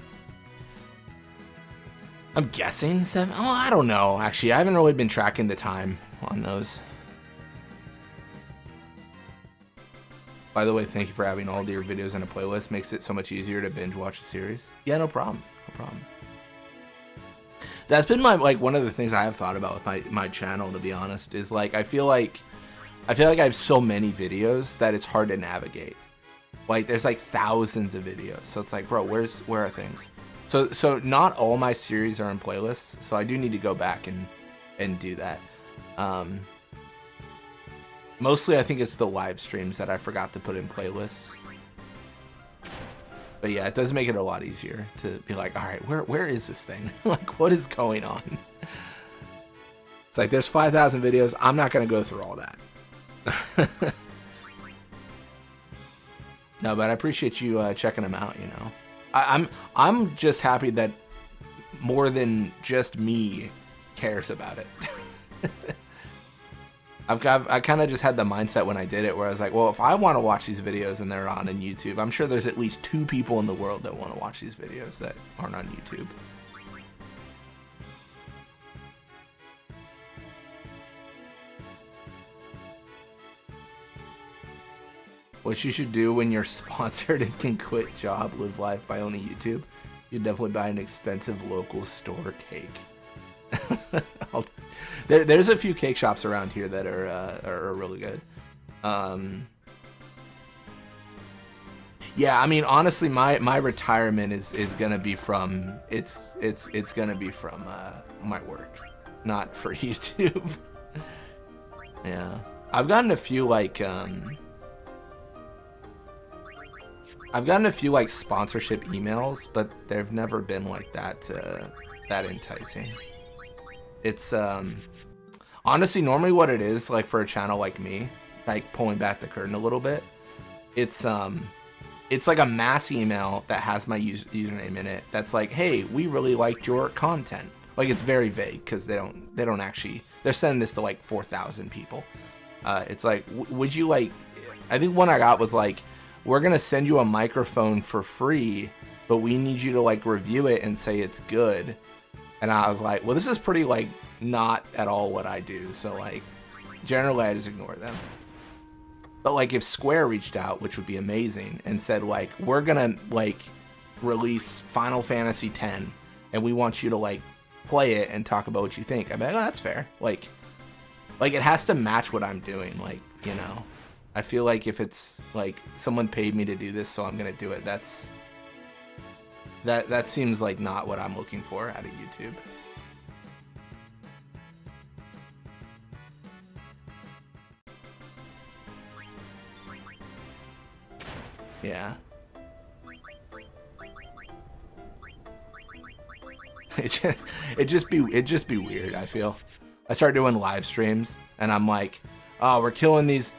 I'm guessing 7. Oh, I don't know. Actually, I haven't really been tracking the time on those. By the way, thank you for having all of your videos in a playlist. Makes it so much easier to binge watch a series. Yeah, no problem. No problem. That's been my, like, one of the things I have thought about with my channel, to be honest, is like I feel like I have so many videos that it's hard to navigate. Like there's like thousands of videos. So it's like, bro, where are things? So not all my series are in playlists, so I do need to go back and do that. Mostly I think it's the live streams that I forgot to put in playlists. But yeah, it does make it a lot easier to be like, all right, where is this thing? Like, what is going on? It's like, there's 5,000 videos. I'm not going to go through all that. No, but I appreciate you checking them out, you know. I'm just happy that more than just me cares about it. I kind of just had the mindset when I did it where I was like, well, if I want to watch these videos and they're on YouTube, I'm sure there's at least 2 people in the world that want to watch these videos that aren't on YouTube. What you should do when you're sponsored and can quit job, live life by owning YouTube, you definitely buy an expensive local store cake. There's a few cake shops around here that are really good. Yeah, I mean, honestly, my retirement is gonna be from it's gonna be from my work, not for YouTube. Yeah, I've gotten a few like sponsorship emails, but they've never been like that enticing. It's honestly normally what it is, like for a channel like me, like pulling back the curtain a little bit, it's like a mass email that has my username in it that's like, hey, we really liked your content. Like, it's very vague because they don't actually, they're sending this to like 4,000 people. It's like, would you like, I think one I got was like, we're gonna send you a microphone for free, but we need you to like review it and say it's good. And I was like, well, this is pretty like not at all what I do. So like generally I just ignore them. But like if Square reached out, which would be amazing, and said like, we're gonna like release Final Fantasy X and we want you to like play it and talk about what you think. I'm like, oh, that's fair. Like it has to match what I'm doing. Like, you know, I feel like if it's like someone paid me to do this, so I'm gonna do it. That seems like not what I'm looking for out of YouTube. Yeah. It just be weird, I feel. I start doing live streams and I'm like, oh, we're killing these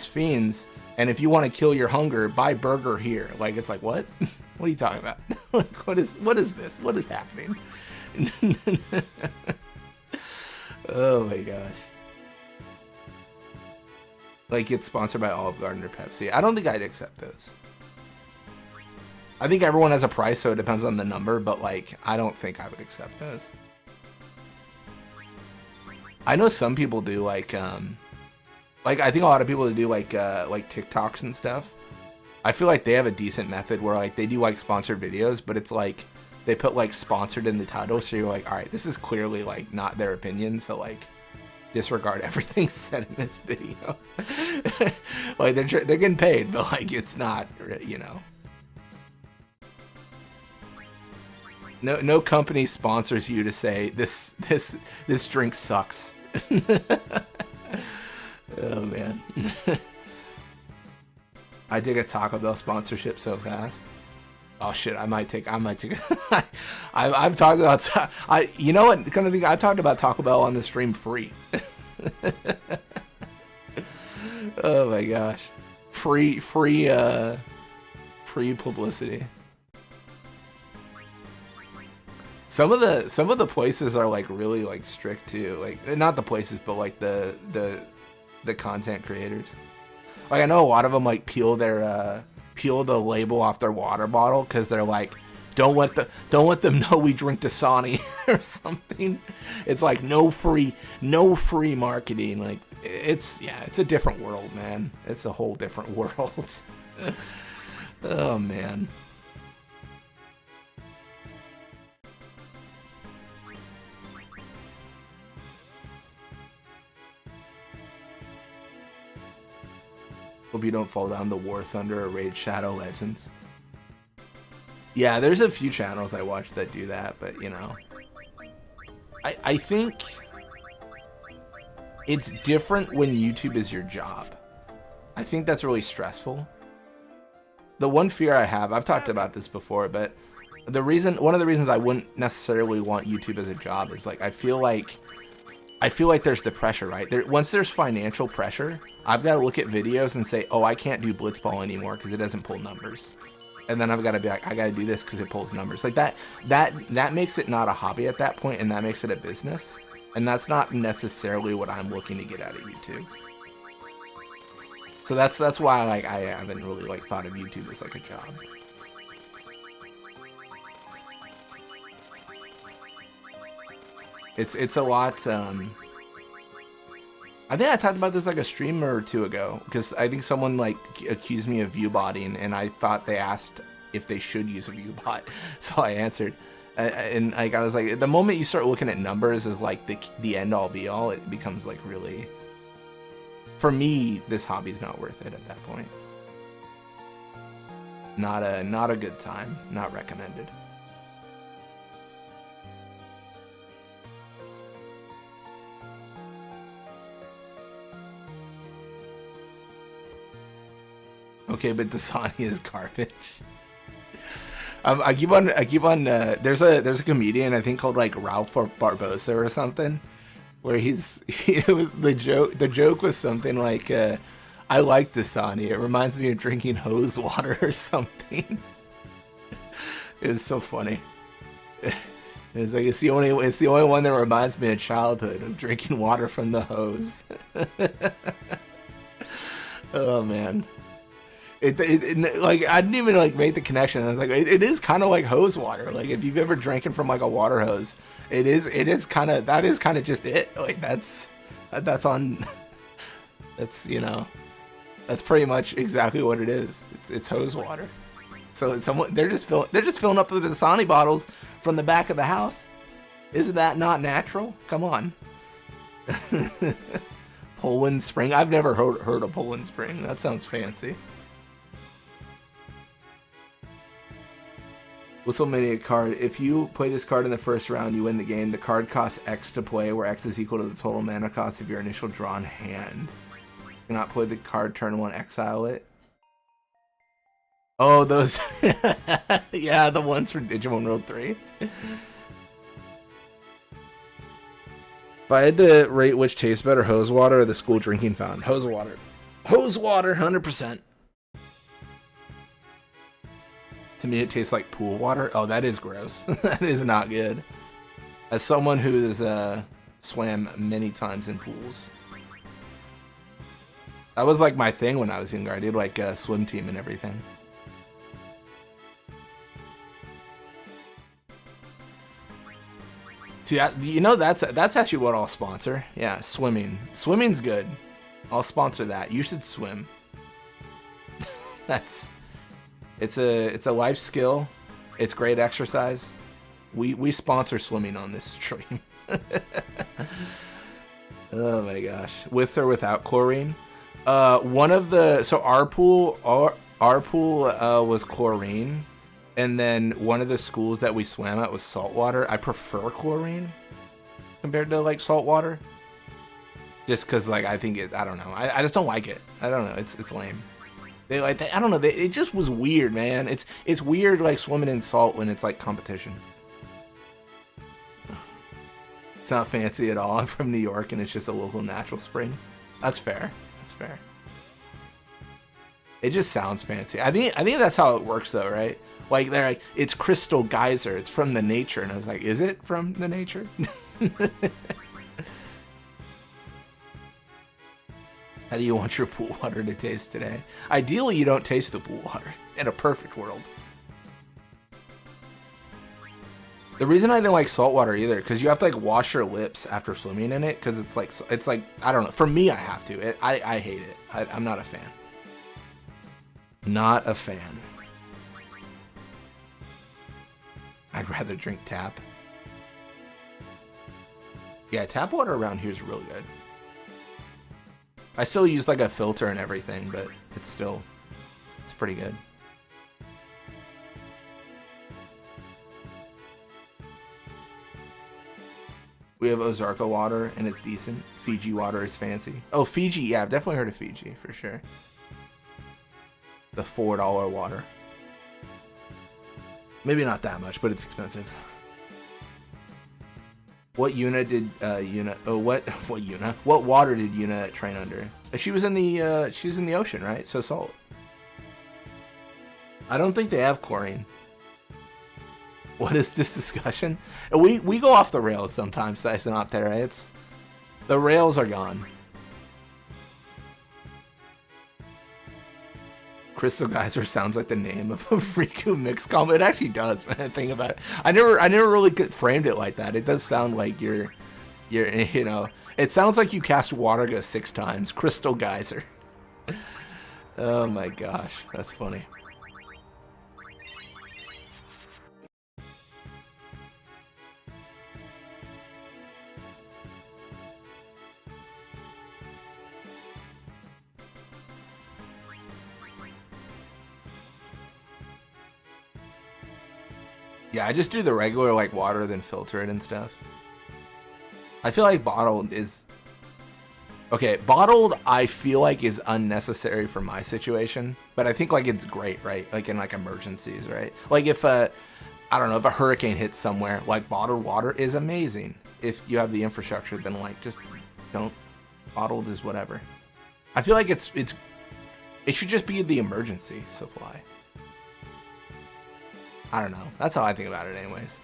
fiends, and if you want to kill your hunger, buy burger here. Like, it's like, what? What are you talking about? Like, what is this? What is happening? Oh my gosh. Like, it's sponsored by Olive Garden or Pepsi. I don't think I'd accept those. I think everyone has a price, so it depends on the number, but like, I don't think I would accept those. I know some people do like I think a lot of people do like TikToks and stuff. I feel like they have a decent method where like they do like sponsored videos, but it's like they put like sponsored in the title, so you're like, all right, this is clearly like not their opinion, so like disregard everything said in this video. Like they're getting paid, but like it's not, you know. No company sponsors you to say this drink sucks. Oh man. I dig a Taco Bell sponsorship so fast. Oh shit, I might take I've talked about you know what kind of thing, I talked about Taco Bell on the stream free. Oh my gosh. Free publicity. Some of the places are like really like strict too. Like, not the places, but like the content creators. Like, I know a lot of them like peel the label off their water bottle because they're like, don't let them know we drink Dasani or something. It's like no free marketing. Like, it's a different world, man. It's a whole different world. Oh man. Hope you don't fall down the War Thunder or Raid Shadow Legends. Yeah, there's a few channels I watch that do that, but you know, I think it's different when YouTube is your job. I think that's really stressful. The one fear I have, I've talked about this before, but one of the reasons I wouldn't necessarily want YouTube as a job is like I feel like there's the pressure, right? Once there's financial pressure, I've got to look at videos and say, oh, I can't do Blitzball anymore because it doesn't pull numbers. And then I've got to be like, I got to do this because it pulls numbers. Like that makes it not a hobby at that point, and that makes it a business. And that's not necessarily what I'm looking to get out of YouTube. So that's why like I haven't really like thought of YouTube as like a job. It's a lot. I think I talked about this like a stream or two ago, because I think someone like accused me of viewbotting, and I thought they asked if they should use a viewbot, so I answered. And like I was like, the moment you start looking at numbers as like the end all be all, it becomes like really. For me, this hobby's not worth it at that point. Not a good time. Not recommended. Okay, but Dasani is garbage. I keep on. There's a comedian I think called like Ralph Barbosa or something, where it was the joke was something like, I like Dasani. It reminds me of drinking hose water or something. It's so funny. It's like it's the only one that reminds me of childhood, of drinking water from the hose. Oh man. It like I didn't even like make the connection. I was like, it is kind of like hose water. Like if you've ever drinking from like a water hose, it is kind of just it. Like that's you know, that's pretty much exactly what it is. It's hose water. So they're just filling up the Dasani bottles from the back of the house. Isn't that not natural? Come on. Poland Spring. I've never heard of Poland Spring. That sounds fancy. Whistle Mania card. If you play this card in the first round, you win the game. The card costs X to play, where X is equal to the total mana cost of your initial drawn hand. You cannot play the card turn 1, exile it. Oh, those. Yeah, the ones for Digimon World 3. If I had to rate which tastes better, hose water or the school drinking fountain, hose water. Hose water, 100%. To me, it tastes like pool water. Oh, that is gross. That is not good. As someone who has swam many times in pools, that was like my thing when I was younger. I did like a swim team and everything. See, you know, that's actually what I'll sponsor. Yeah, swimming. Swimming's good. I'll sponsor that. You should swim. It's a life skill. It's great exercise. We sponsor swimming on this stream. Oh my gosh. With or without chlorine? Our pool was chlorine, and then one of the schools that we swam at was salt water. I prefer chlorine compared to like salt water. Just cause like I don't know. I just don't like it. I don't know. It's lame. I don't know. It just was weird, man. It's weird like swimming in salt when it's like competition. It's not fancy at all. I'm from New York, and it's just a local natural spring. That's fair. That's fair. It just sounds fancy. I think that's how it works, though, right? Like they're like, it's crystal geyser. It's from the nature, and I was like, is it from the nature? How do you want your pool water to taste today? Ideally, you don't taste the pool water in a perfect world. The reason I didn't like salt water either, because you have to like wash your lips after swimming in it, because it's like I don't know. For me, I have to. I hate it. I'm not a fan. Not a fan. I'd rather drink tap. Yeah, tap water around here is really good. I still use like a filter and everything, but it's pretty good. We have Ozarka water, and it's decent. Fiji water is fancy. Oh, Fiji, yeah, I've definitely heard of Fiji, for sure. The $4 water. Maybe not that much, but it's expensive. What Yuna did Yuna? Oh, what Yuna? What water did Yuna train under? She was in the ocean, right? So salt. I don't think they have chlorine. What is this discussion? We go off the rails sometimes, Thysanoptera. It's the rails are gone. Crystal Geyser sounds like the name of a Riku mix combo. It actually does, when I think about it. I never really framed it like that. It does sound like you're you know, it sounds like you cast Waterga 6 times. Crystal Geyser. Oh my gosh, that's funny. Yeah, I just do the regular like water, then filter it and stuff. I feel like bottled is... Okay, bottled I feel like is unnecessary for my situation, but I think like it's great, right? Like in like emergencies, right? Like if I don't know, if a hurricane hits somewhere, like bottled water is amazing. If you have the infrastructure, then like just don't. Bottled is whatever. I feel like it should just be the emergency supply. I don't know. That's how I think about it anyways.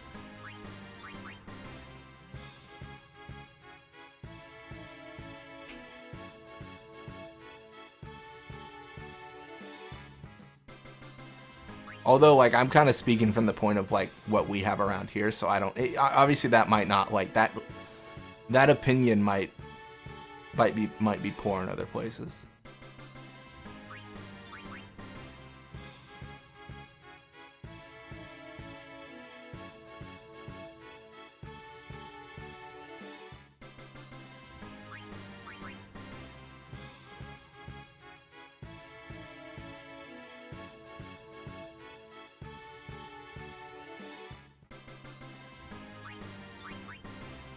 Although, like, I'm kind of speaking from the point of, like, what we have around here, so I don't... obviously, that might not, like, that opinion might be poor in other places.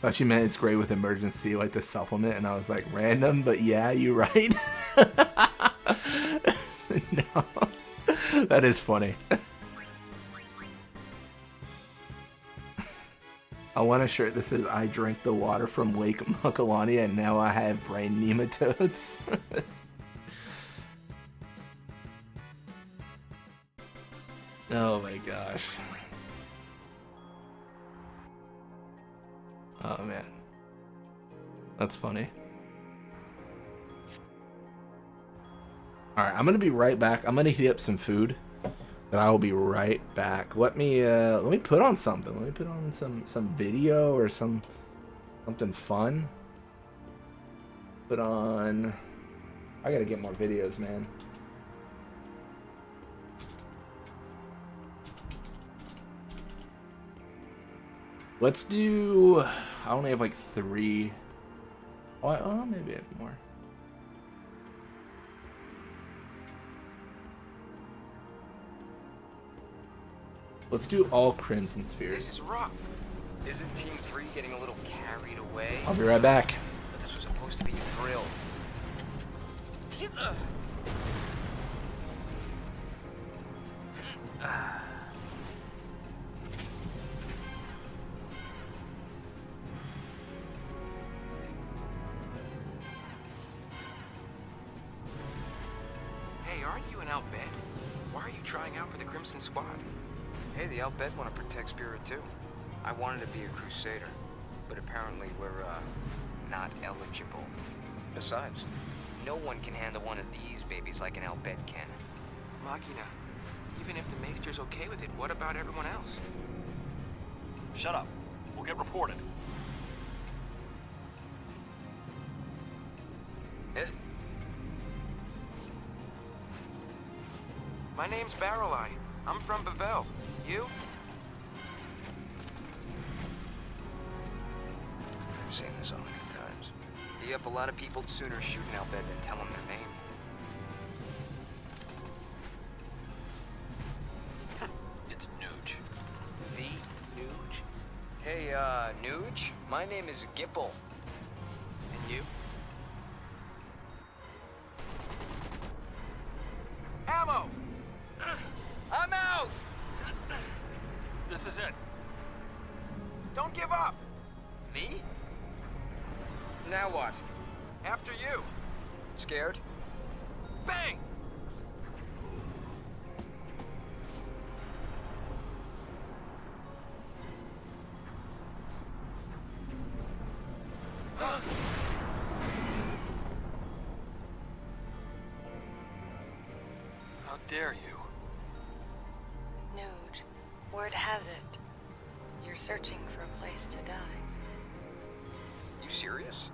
Thought you meant it's great with emergency, like the supplement, and I was like, random, but yeah, you're right. No, that is funny. I want a shirt that says, I drank the water from Lake Mukalani and now I have brain nematodes. Oh my gosh. Oh man. That's funny. Alright, I'm gonna be right back. I'm gonna heat up some food. But I will be right back. Let me put on something. Let me put on some video or something fun. Put on. I gotta get more videos, man. Let's do. I only have like 3. Oh, maybe I have more. Let's do all Crimson Spheres. This is rough. Isn't Team 3 getting a little carried away? I'll be right back. But this was supposed to be a drill. Hey, aren't you an Al Bhed? Why are you trying out for the Crimson Squad? Hey, the Al Bhed want to protect Spirit too. I wanted to be a Crusader, but apparently we're, not eligible. Besides, no one can handle one of these babies like an Al Bhed can. Machina, even if the Maester's okay with it, what about everyone else? Shut up. We'll get reported. My name's Barreleye. I'm from Bevelle. You? I've seen this on good times. Yep, a lot of people'd sooner shoot an Al Bhed than tell them their name. It's Nuge. The Nuge? Hey, Nuge? My name is Gipple. And you? Ammo! I'm out! This is it. Don't give up! Me? Now what? After you. Scared? Bang! How dare you? Nuge, word has it. You're searching for a place to die. You serious?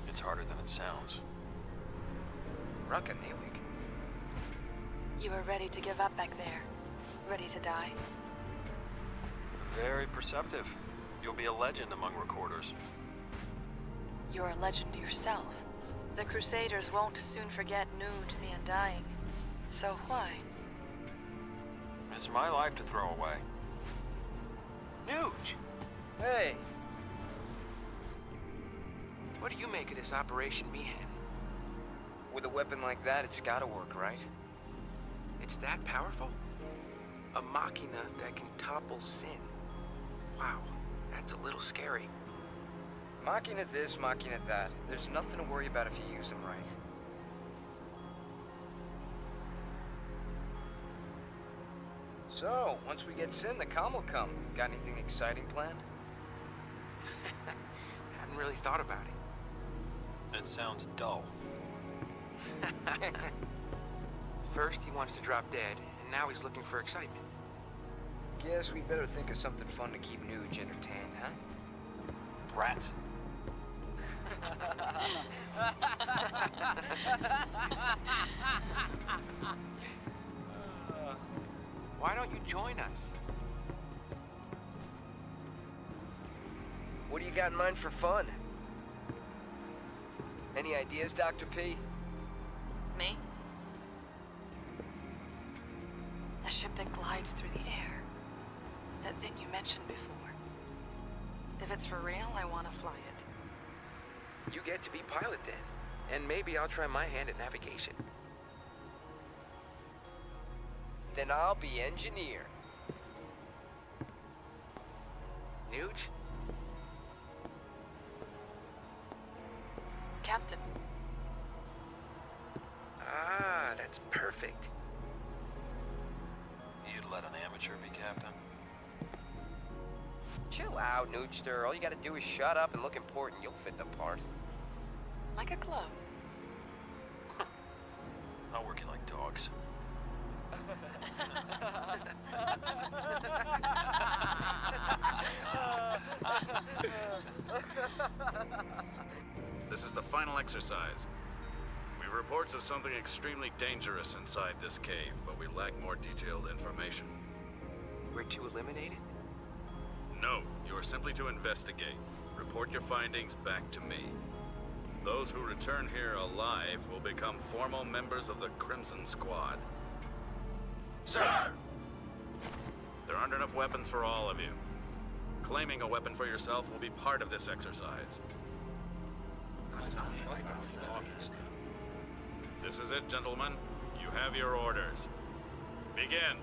It's harder than it sounds. Rucka Newig. You are ready to give up back there. Ready to die. Very perceptive. You'll be a legend among recorders. You're a legend yourself. The Crusaders won't soon forget Nuge the Undying. So why? It's my life to throw away. Nuge! Hey! What do you make of this Operation Meehan? With a weapon like that, it's gotta work, right? It's that powerful? A machina that can topple sin. Wow, that's a little scary. Machina this, machina that. There's nothing to worry about if you use them right. So, once we get Sin, the calm will come. Got anything exciting planned? Hadn't really thought about it. It sounds dull. First, he wants to drop dead, and now he's looking for excitement. Guess we better think of something fun to keep Nuge entertained, huh? Brats. Why don't you join us? What do you got in mind for fun? Any ideas, Dr. P? Me? A ship that glides through the air. That thing you mentioned before. If it's for real, I want to fly it. You get to be pilot then. And maybe I'll try my hand at navigation. Then I'll be engineer. Nooch? Captain. Ah, that's perfect. You'd let an amateur be captain? Chill out, Noochster. All you gotta do is shut up and look important. You'll fit the part. Like a glove. I'll work you like dogs. This is the final exercise. We have reports of something extremely dangerous inside this cave, but we lack more detailed information. We're to eliminate it? No, you are simply to investigate. Report your findings back to me. Those who return here alive will become formal members of the Crimson Squad. Sir! There aren't enough weapons for all of you. Claiming a weapon for yourself will be part of this exercise. This is it, gentlemen. You have your orders. Begin.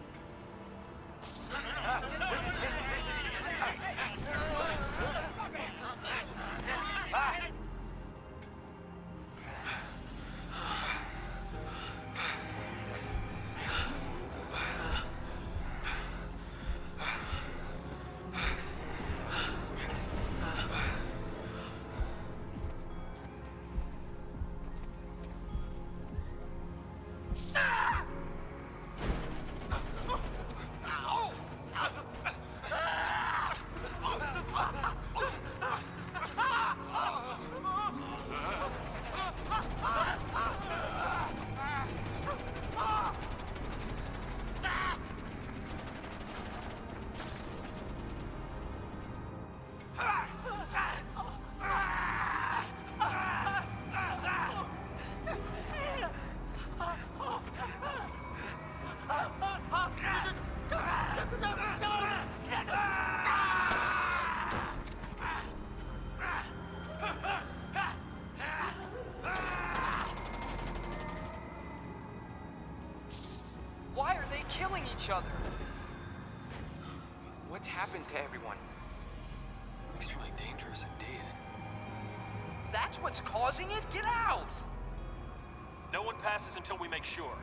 Why are they killing each other? What's happened to everyone? Extremely dangerous indeed. That's what's causing it? Get out! No one passes until we make sure.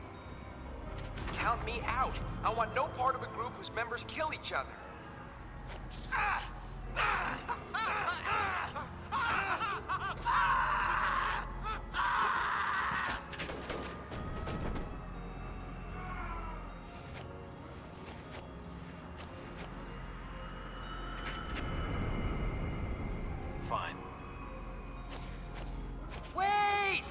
Count me out. I want no part of a group whose members kill each other. Fine. Wait!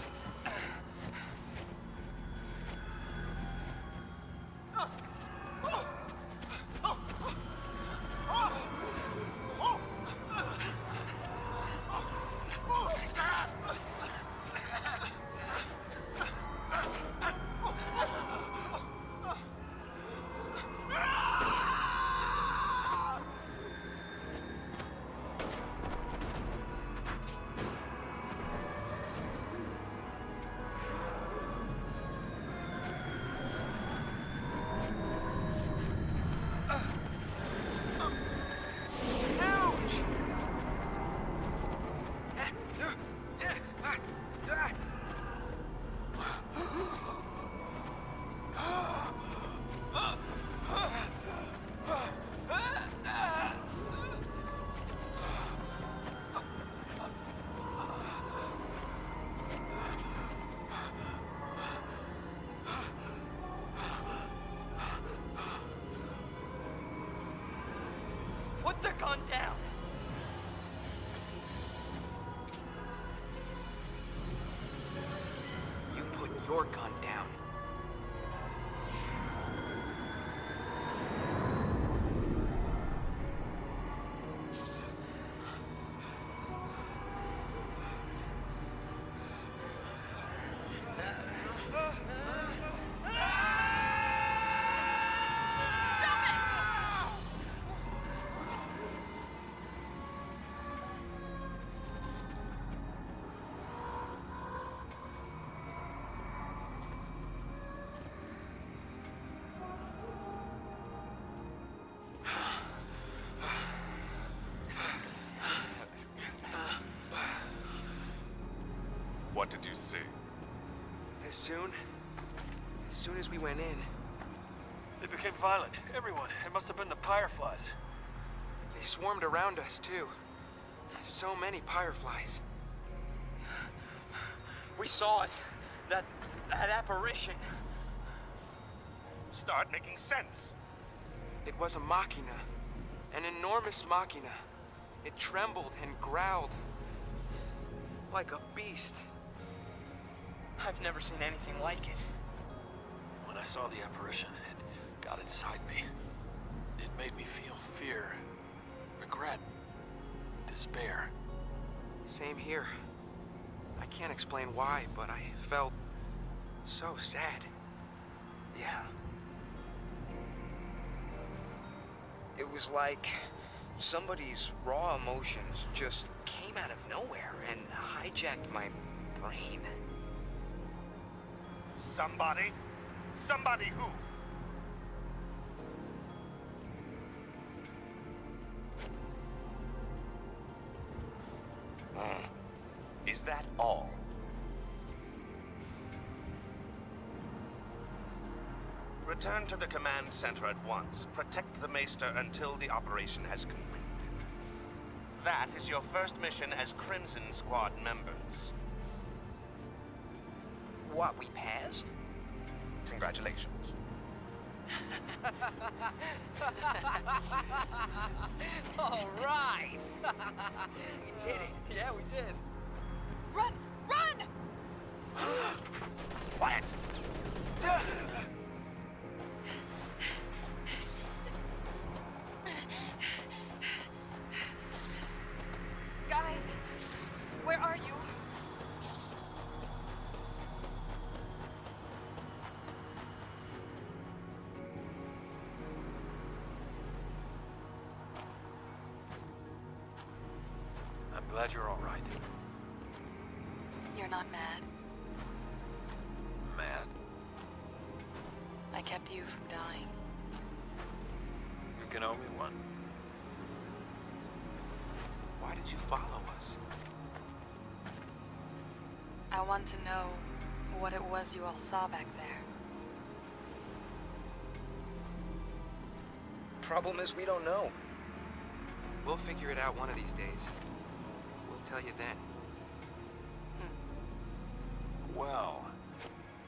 Put the gun down! You put your gun down. What did you see? As soon as we went in, They became violent. Everyone. It must have been the Fireflies. they swarmed around us too. So many fireflies. We saw it. That apparition. Start making sense. It was a machina. An enormous machina. It trembled and growled. Like a beast. I've never seen anything like it. When I saw the apparition, it got inside me. It made me feel fear, regret, despair. Same here. I can't explain why, but I felt so sad. Yeah. It was like somebody's raw emotions just came out of nowhere and hijacked my brain. Somebody? Somebody who? Is that all? Return to the command center at once. Protect the Maester until the operation has concluded. That is your first mission as Crimson Squad members. What, we passed? Congratulations. All right. We did it. Yeah, we did. Run! Run! Quiet! Guys, where are you? I'm glad you're all right. You're not mad. Mad? I kept you from dying. You can owe me one. Why did you follow us? I want to know what it was you all saw back there. Problem is, we don't know. We'll figure it out one of these days. We'll tell you then. Well,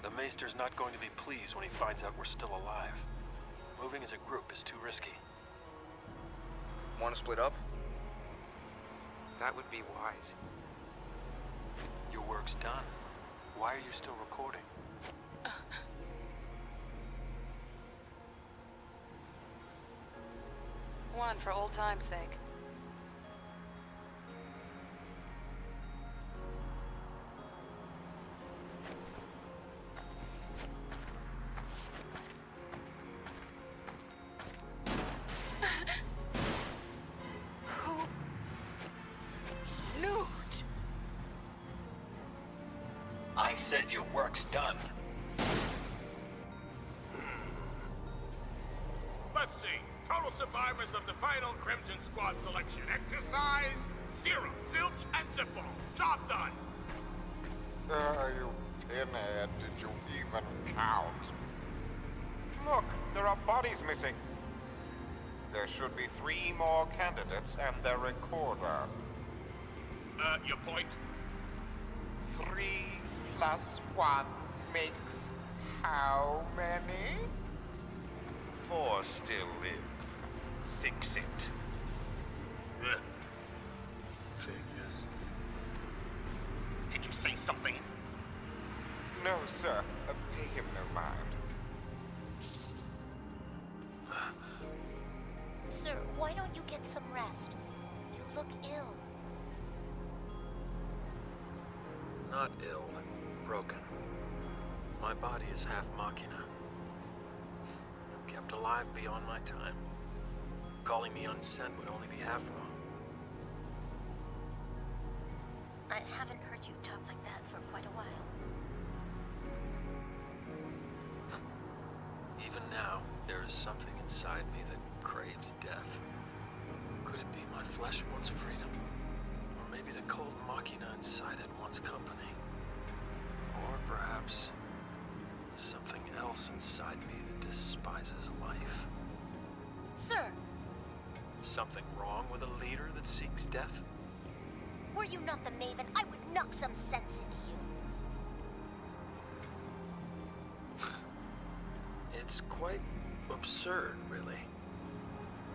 the Maester's not going to be pleased when he finds out we're still alive. Moving as a group is too risky. Want to split up? That would be wise. Your work's done. Why are you still recording? One for old time's sake. Who? Newt! I said your work's done. Let's see. Total survivors of the final Crimson Squad selection exercise: 0, zilch, and zippo. Job done. You pinhead, did you even count? Look, there are bodies missing. There should be 3 more candidates and their recorder. Your point? 3 plus 1 makes how many? 4 still live. Fix it. Figures. Did you say something? No, sir. Pay him no mind. Sir, why don't you get some rest? You look ill. Not ill. Broken. My body is half machina. I'm kept alive beyond my time. Calling me unsent would only be half wrong. I haven't heard you talk like that for quite a while. Even now, there is something inside me that craves death. Could it be my flesh wants freedom? Or maybe the cold machina inside it wants company? perhaps something else inside me that despises life. Sir, Something wrong with a leader that seeks death? were you not the Maven, I would knock some sense into you. It's quite absurd, really.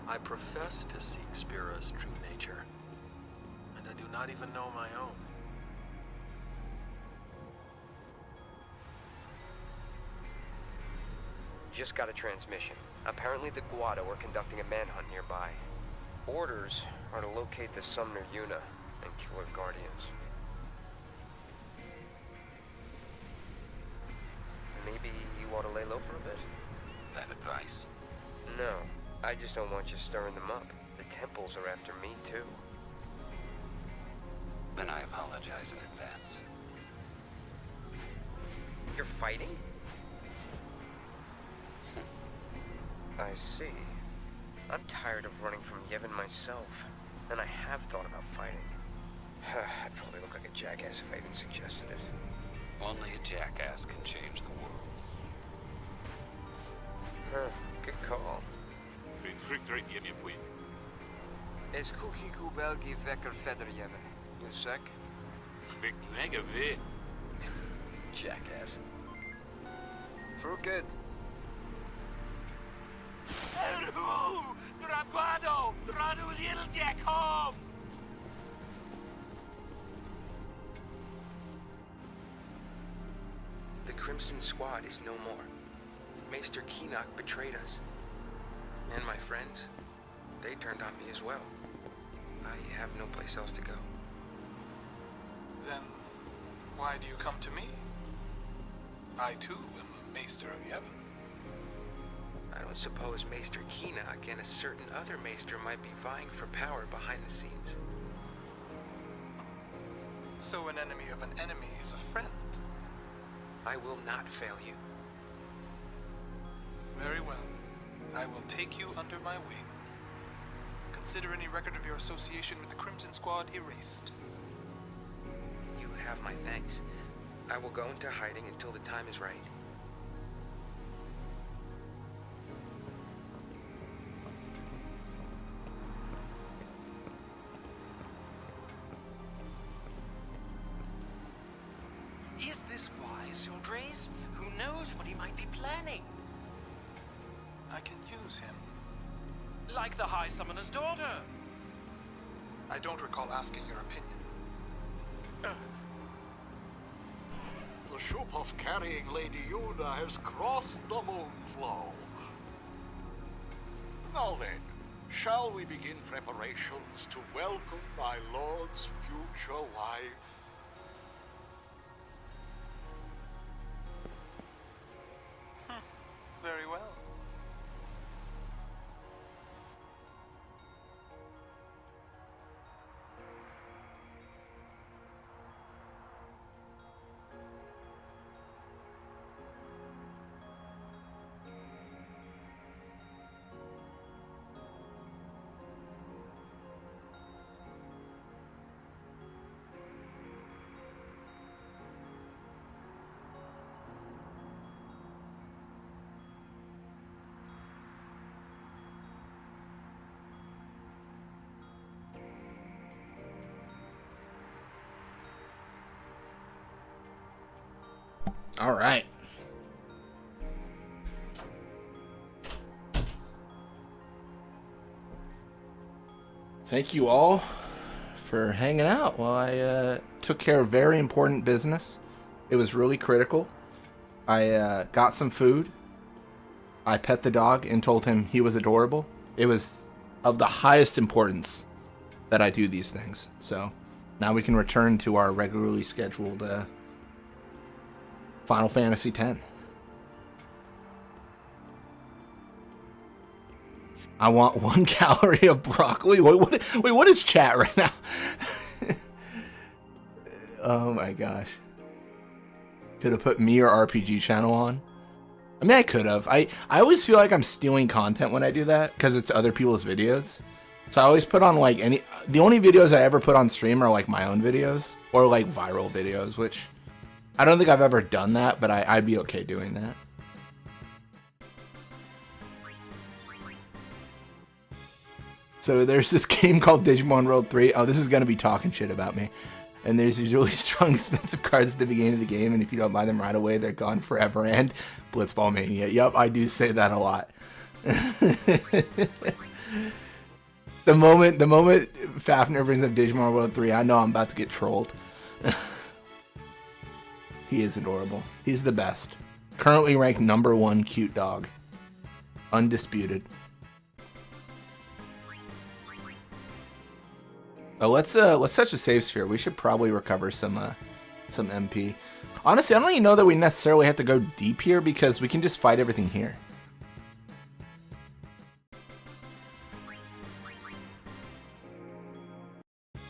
I profess to seek Spira's true nature, and I do not even know my own. Just got a transmission. Apparently the Guado are conducting a manhunt nearby. Orders are to locate the Sumner Yuna and kill her guardians. Maybe you ought to lay low for a bit? That advice? No, I just don't want you stirring them up. The temples are after me, too. Then I apologize in advance. You're fighting? I see. I'm tired of running from Yevon myself, and I have thought about fighting. I'd probably look like a jackass if I even suggested it. Only a jackass can change the world. Good call. Es kukiku belgi vekker verder Yevon. You sec? Jackass. Fruket. The Crimson Squad is no more. Maester Keenock betrayed us. And my friends, they turned on me as well. I have no place else to go. Then, why do you come to me? I too am a Maester of Yevon. I don't suppose Maester Keenock and a certain other Maester might be vying for power behind the scenes. So an enemy of an enemy is a friend. I will not fail you. Very well. I will take you under my wing. Consider any record of your association with the Crimson Squad erased. You have my thanks. I will go into hiding until the time is right. Is this wise, your Grace? Who knows what he might be planning? I can use him. Like the High Summoner's daughter. I don't recall asking your opinion. The ship of carrying Lady Yuna has crossed the Moonflow. Now then, shall we begin preparations to welcome my lord's future wife? Very well. All right. Thank you all for hanging out while I took care of very important business. It was really critical. I got some food. I pet the dog and told him he was adorable. It was of the highest importance that I do these things. So now we can return to our regularly scheduled Final Fantasy X. I want 1 calorie of broccoli. Wait, what is chat right now? Oh my gosh. Could have put me or RPG channel on. I mean, I could have. I always feel like I'm stealing content when I do that because it's other people's videos. So I always put on like the only videos I ever put on stream are like my own videos or like viral videos, which I don't think I've ever done that, but I'd be okay doing that. So there's this game called Digimon World 3. Oh, this is going to be talking shit about me. And there's these really strong, expensive cards at the beginning of the game, and if you don't buy them right away, they're gone forever. And Blitzball Mania. Yep, I do say that a lot. The moment Fafnir brings up Digimon World 3, I know I'm about to get trolled. He is adorable. He's the best. Currently ranked #1 cute dog. Undisputed. Oh, let's touch a save sphere. We should probably recover some MP. Honestly, I don't even know that we necessarily have to go deep here because we can just fight everything here.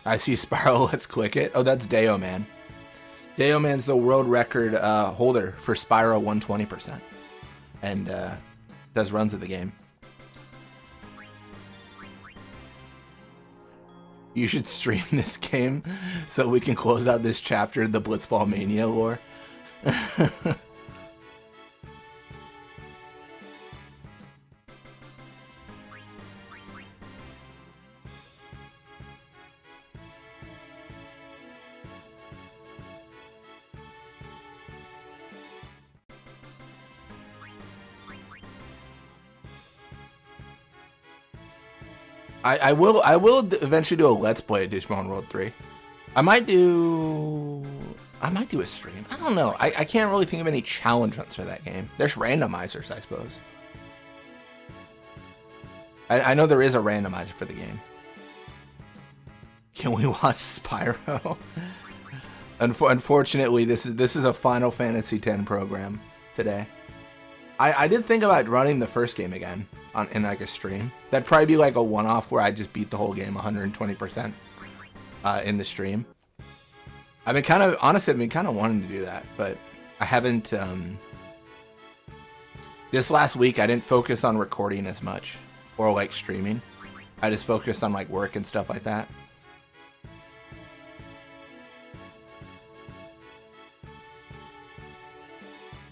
I see Spiral. Let's click it. Oh, that's Deo Man. Deo Man's the world record holder for Spyro 120%, and does runs of the game. You should stream this game so we can close out this chapter of the Blitzball Mania lore. I will eventually do a Let's Play of Digimon World 3. I might do a stream. I don't know. I can't really think of any challenge runs for that game. There's randomizers, I suppose. I know there is a randomizer for the game. Can we watch Spyro? Unfortunately, this is a Final Fantasy X program today. I did think about running the first game again in like a stream. That'd probably be like a one-off where I just beat the whole game 120% in the stream. I've been kind of wanting to do that, but I haven't. This last week I didn't focus on recording as much or like streaming. I just focused on like work and stuff like that.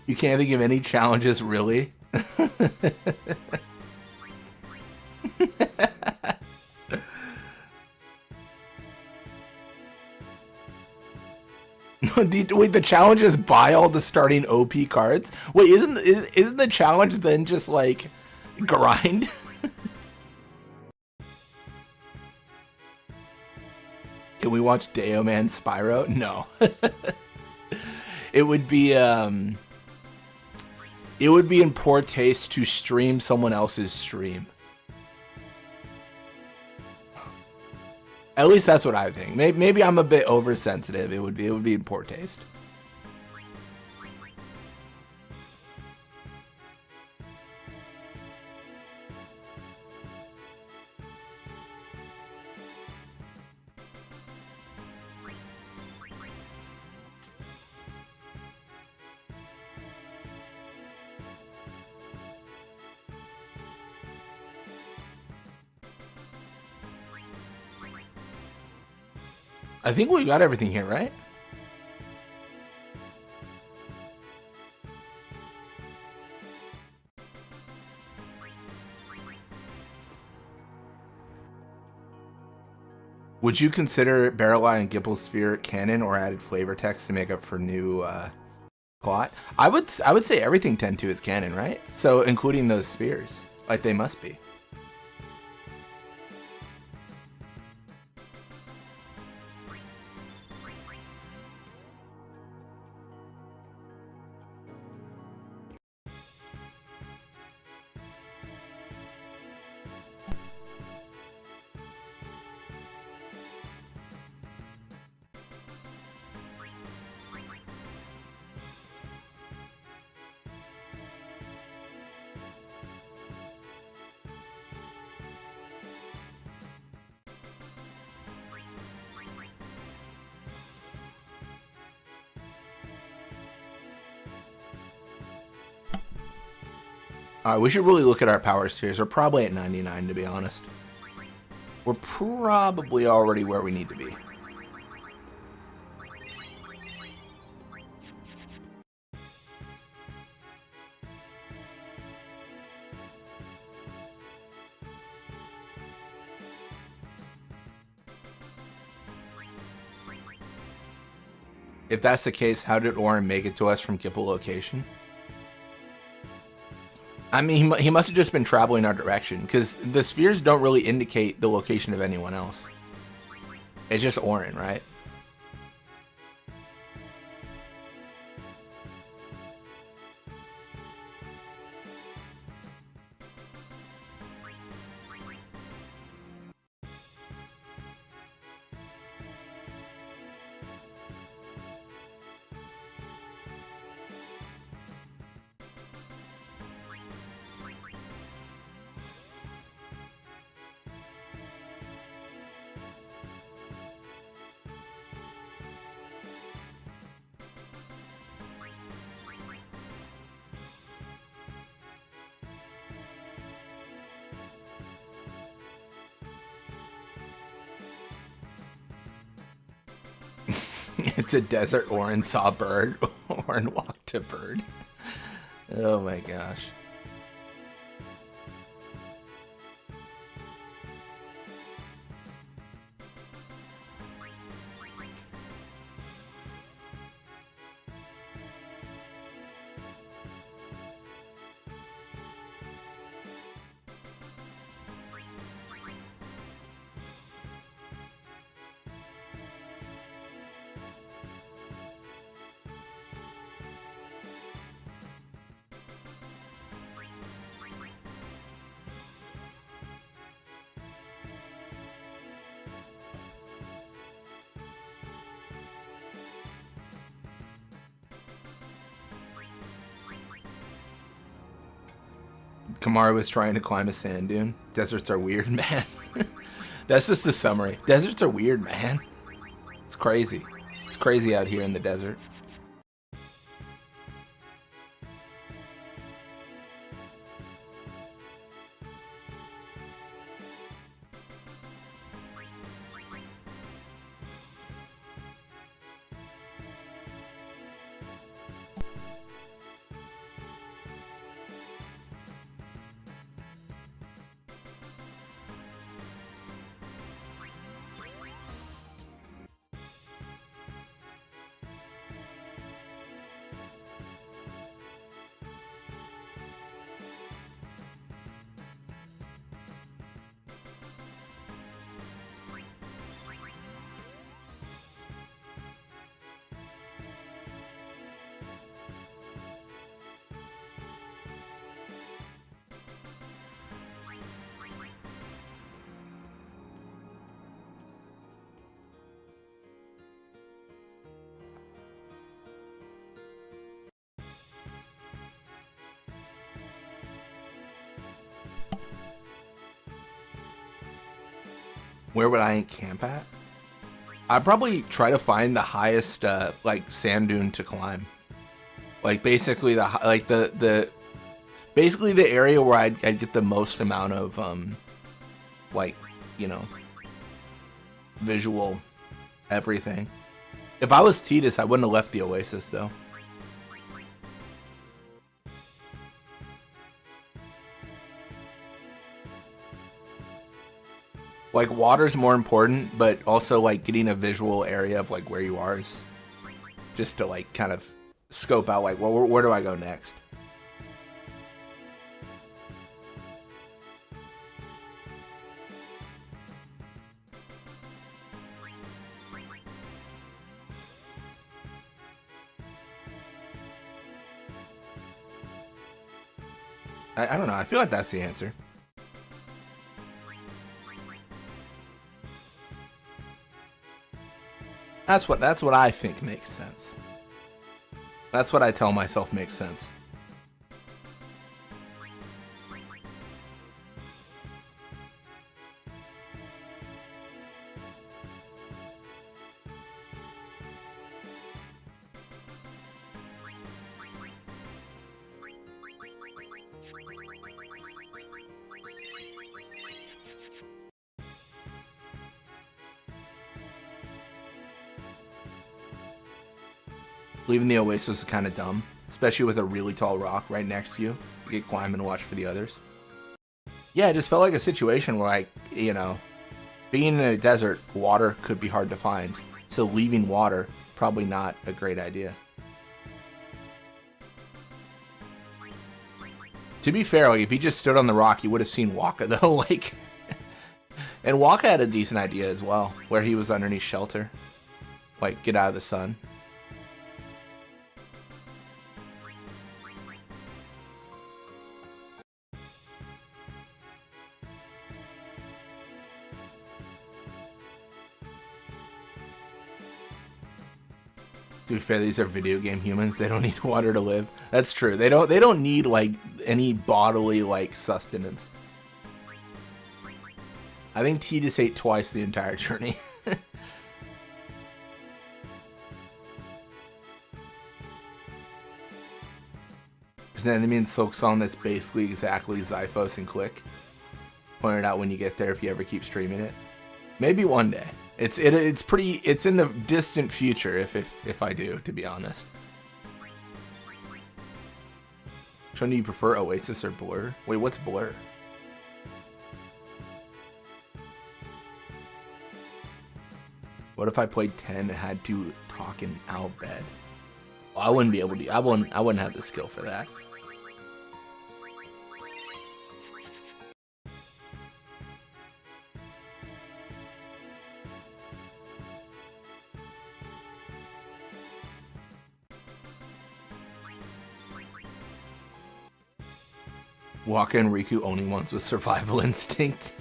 You can't think of any challenges, really? Wait, the challenge is buy all the starting OP cards? Wait, isn't the challenge then just like grind? Can we watch Deo Man Spyro? No. It would be in poor taste to stream someone else's stream. At least that's what I think. Maybe I'm a bit oversensitive. It would be in poor taste. I think we got everything here, right? Would you consider Barreleye and Gipple's Sphere canon or added flavor text to make up for new plot? I would say everything 10-2 is canon, right? So including those spheres, like they must be. Alright, we should really look at our power spheres. We're probably at 99, to be honest. We're probably already where we need to be. If that's the case, how did Orin make it to us from Gipple location? I mean, he must have just been traveling our direction, because the spheres don't really indicate the location of anyone else. It's just Orin, right? It's a desert. Orin saw bird. Orin walked to bird. Oh my gosh. Kamara was trying to climb a sand dune. Deserts are weird, man. That's just the summary. Deserts are weird, man. It's crazy. It's crazy out here in the desert. Where would I camp at? I'd probably try to find the highest like sand dune to climb. Like basically basically the area where I'd get the most amount of like, you know, visual everything. If I was Tidus, I wouldn't have left the Oasis though. Like, water's more important, but also, like, getting a visual area of, like, where you are is just to, like, kind of scope out, like, well, where do I go next? I don't know. I feel like that's the answer. That's what I think makes sense. That's what I tell myself makes sense. Leaving the Oasis is kind of dumb, especially with a really tall rock right next to you. You get climb and watch for the others. Yeah, it just felt like a situation where, like, you know, being in a desert, water could be hard to find. So leaving water, probably not a great idea. To be fair, like if he just stood on the rock, you would have seen Waka though. Like, and Waka had a decent idea as well, where he was underneath shelter, like get out of the sun. To be fair, these are video game humans. They don't need water to live. That's true. They don't need like any bodily like sustenance. I think T just ate twice the entire journey. There's an enemy in Silksong that's basically exactly Zyphos and Click. Point it out when you get there if you ever keep streaming it. Maybe one day. It's in the distant future if I do, to be honest. Which one do you prefer, Oasis or Blur? Wait, what's Blur? What if I played 10 and had to talk in Al bed? Well, I wouldn't be able to. I wouldn't have the skill for that. Waka and Riku only ones with survival instinct.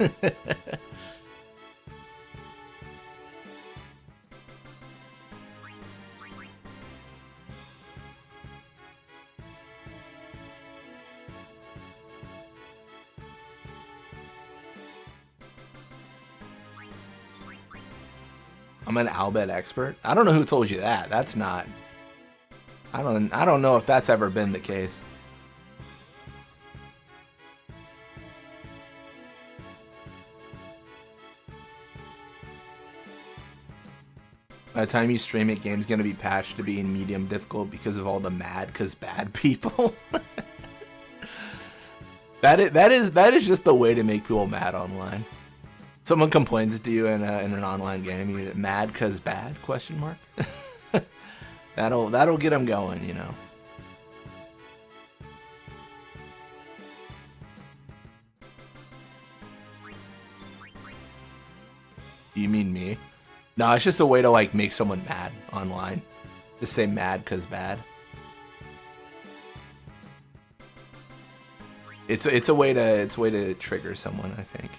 I'm an Albed expert. I don't know who told you that. That's not. I don't know if that's ever been the case. By the time you stream it, game's gonna be patched to be in medium difficult because of all the mad cause bad people. that is just the way to make people mad online. Someone complains to you in an online game, you get mad cause bad ? That'll get them going, you know. You mean me? No, it's just a way to like make someone mad online. Just say mad cause bad. It's a way to trigger someone, I think.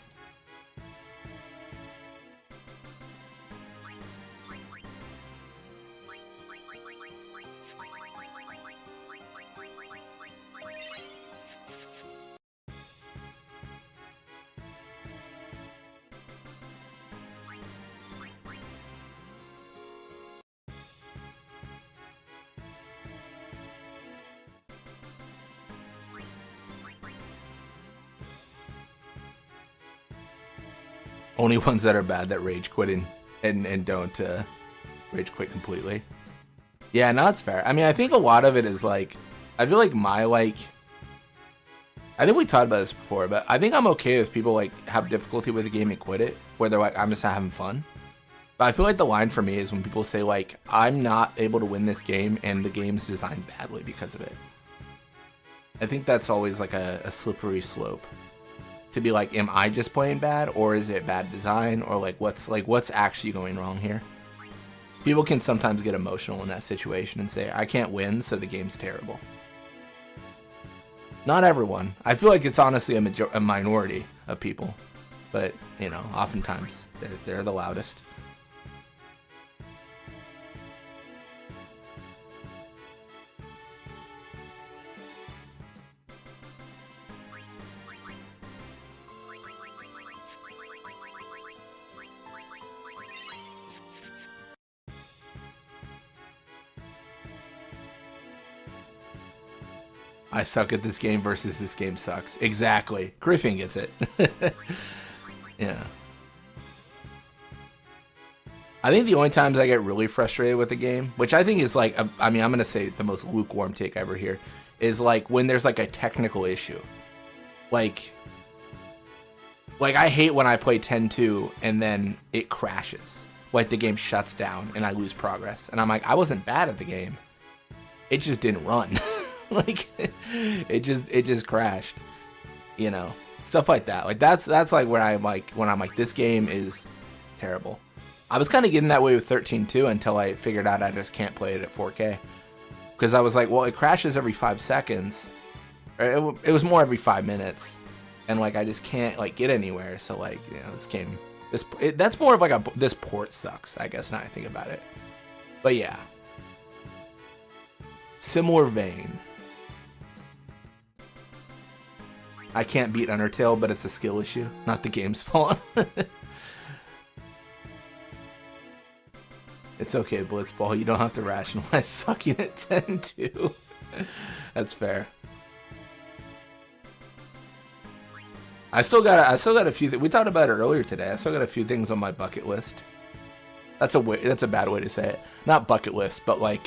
Only ones that are bad that rage quit and don't rage quit completely. Yeah, no, it's fair. I mean, I think a lot of it is like, I feel like I think we talked about this before, but I think I'm okay with people like have difficulty with the game and quit it, where they're like, I'm just having fun. But I feel like the line for me is when people say like, I'm not able to win this game and the game's designed badly because of it. I think that's always like a slippery slope. To be like, am I just playing bad, or is it bad design, or like what's actually going wrong here? People can sometimes get emotional in that situation and say, I can't win, so the game's terrible. Not everyone. I feel like it's honestly a minority of people, but you know, oftentimes they're the loudest. I suck at this game versus this game sucks. Exactly. Griffin gets it. Yeah. I think the only times I get really frustrated with a game, which I think is like, I mean, I'm going to say the most lukewarm take ever here, is like when there's like a technical issue. Like I hate when I play 10-2 and then it crashes. like the game shuts down and I lose progress. And I'm like, I wasn't bad at the game. It just didn't run. Like it just crashed. You know, stuff like that. Like that's like where I'm like, when I'm like, this game is terrible. I was kind of getting that way with 13 too until I figured out I just can't play it at 4K. Because I was like, well, it crashes every 5 seconds. Or it was more every 5 minutes. And like I just can't like get anywhere. So like, you know, this game, that's more of like this port sucks, I guess, now I think about it. But yeah. Similar vein. I can't beat Undertale, but it's a skill issue, not the game's fault. It's okay, Blitzball. You don't have to rationalize sucking at 10 too. That's fair. I still got a few. We talked about it earlier today. I still got a few things on my bucket list. That's a bad way to say it. Not bucket list, but like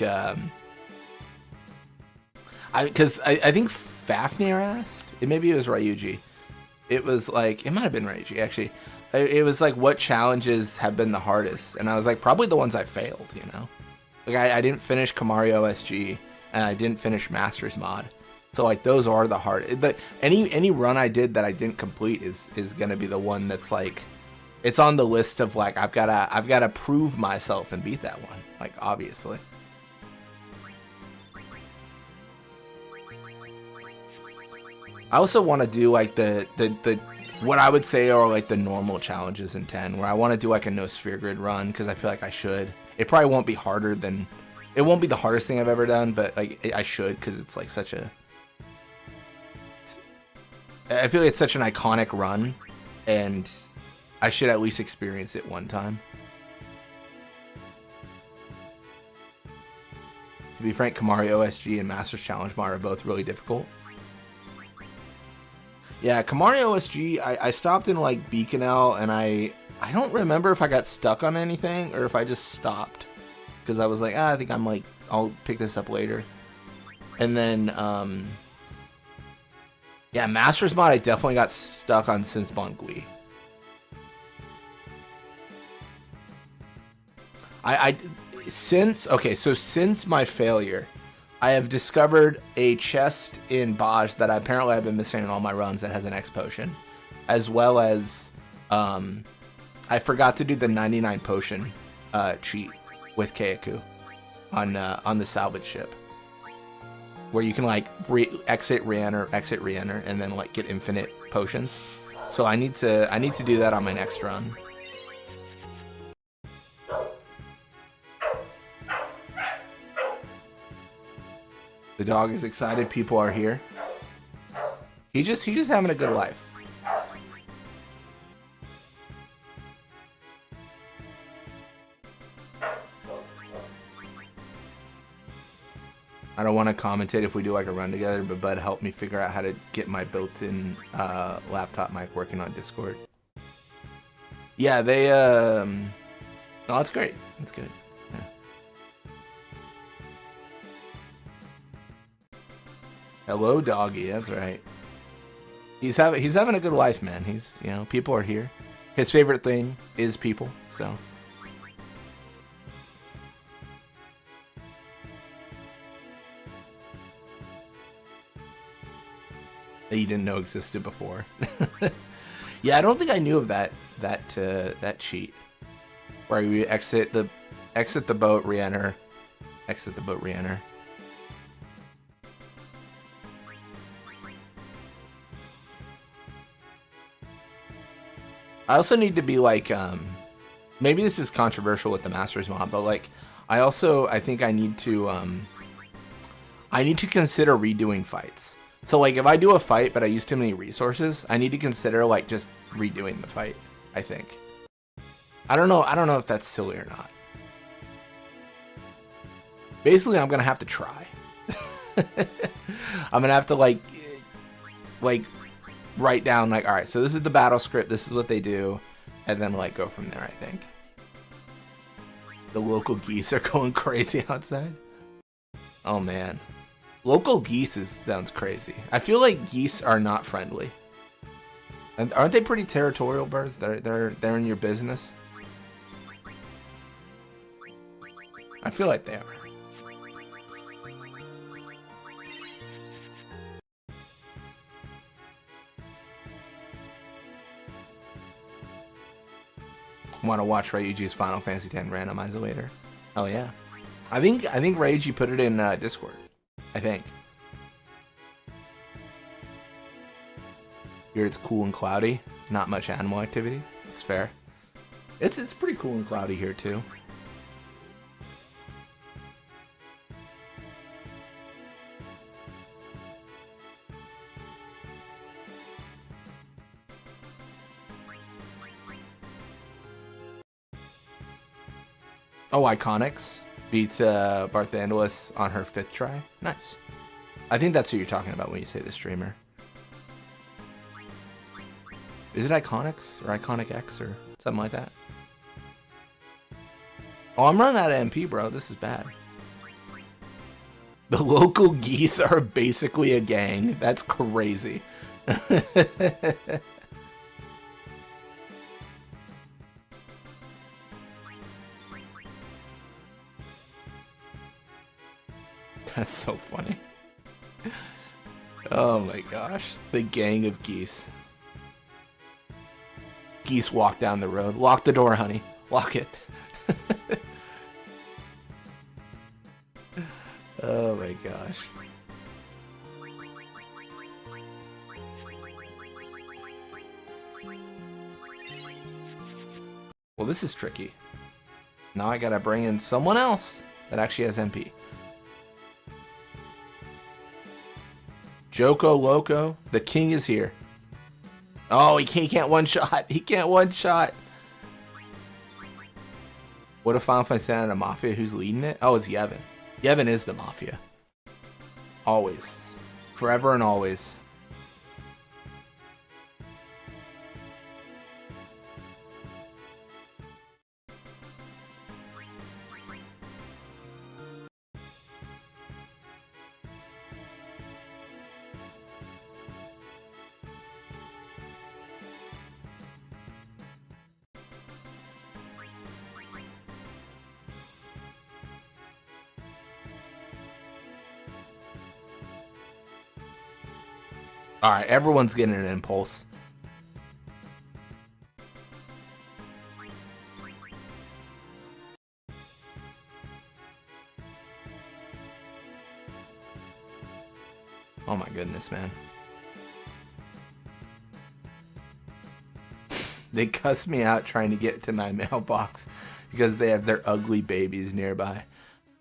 because I think Fafnir asked. Maybe it was Ryuji. It was like, it might have been Ryuji actually. It was like, what challenges have been the hardest? And I was like, probably the ones I failed, you know? Like, I didn't finish Kamari OSG, and I didn't finish Masters Mod. So, like, those are the hard... But any run I did that I didn't complete is gonna be the one that's, like... It's on the list of, like, I've gotta prove myself and beat that one. Like, obviously. I also want to do, like, the what I would say are like the normal challenges in 10, where I want to do like a no sphere grid run because I feel like I should. It probably won't be harder than, it won't be the hardest thing I've ever done, but like I should, because it's like such a, I feel like it's such an iconic run, and I should at least experience it one time. To be frank, Kamari OSG and Masters Challenge Mod are both really difficult. Yeah, Kamari OSG, I stopped in like Beaconell, and I don't remember if I got stuck on anything or if I just stopped. Because I was like, I think I'm like, I'll pick this up later. And then, yeah, Masters Mod, I definitely got stuck on Since Bon Gui. Since my failure, I have discovered a chest in Baj that apparently I've been missing in all my runs that has an X potion, as well as I forgot to do the 99 potion cheat with Keiku on the salvage ship, where you can like exit re-enter, and then like get infinite potions. So I need to do that on my next run. The dog is excited. People are here. He's just having a good life. I don't want to commentate if we do like a run together, but Bud helped me figure out how to get my built-in laptop mic working on Discord. Yeah, they oh, that's great. That's good. Hello, doggy. That's right. He's having a good life, man. He's, you know, people are here. His favorite thing is people. So. That you didn't know existed before. Yeah, I don't think I knew of that cheat where you exit the boat, re-enter, exit the boat, re-enter. I also need to be like, maybe this is controversial with the Masters mod, but like, I think I need to consider redoing fights. So like, if I do a fight, but I use too many resources, I need to consider like just redoing the fight, I think. I don't know if that's silly or not. Basically, I'm gonna have to try. I'm gonna have to like write down like, all right, so this is the battle script, this is what they do, and then like go from there, I think. The local geese are going crazy outside. Oh man, local geese sounds crazy. I feel like geese are not friendly. And aren't they pretty territorial birds? They're in your business. I feel like they are. Want to watch Ryuji's Final Fantasy X randomizer later? Oh yeah. I think Ryuji put it in Discord. I think. Here it's cool and cloudy. Not much animal activity. It's fair. It's pretty cool and cloudy here too. Oh, Iconics beats Barthandelus on her 5th try. Nice. I think that's who you're talking about when you say the streamer. Is it Iconics or Iconic X or something like that? Oh, I'm running out of MP, bro. This is bad. The local geese are basically a gang. That's crazy. That's so funny. Oh my gosh. The gang of geese. Geese walk down the road. Lock the door, honey. Lock it. Oh my gosh. Well, this is tricky. Now I gotta bring in someone else that actually has MP. Joko Loco, the king is here. Oh, he can't one shot. He can't one shot. What if Final Fantasy and a Mafia? Who's leading it? Oh, it's Yevon. Yevon is the Mafia. Always. Forever and always. Alright, everyone's getting an impulse. Oh my goodness, man. They cuss me out trying to get to my mailbox because they have their ugly babies nearby.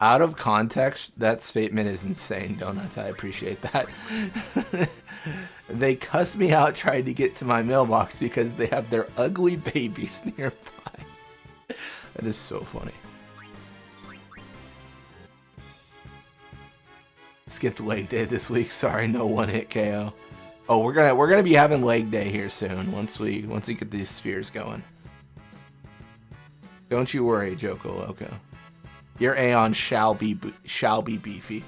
Out of context, that statement is insane, Donuts. I appreciate that. They cuss me out trying to get to my mailbox because they have their ugly babies nearby. That is so funny. Skipped leg day this week. Sorry, no one-hit KO. Oh, we're gonna be having leg day here soon once we get these spheres going. Don't you worry, Joko Loco. Your Aeon shall be beefy.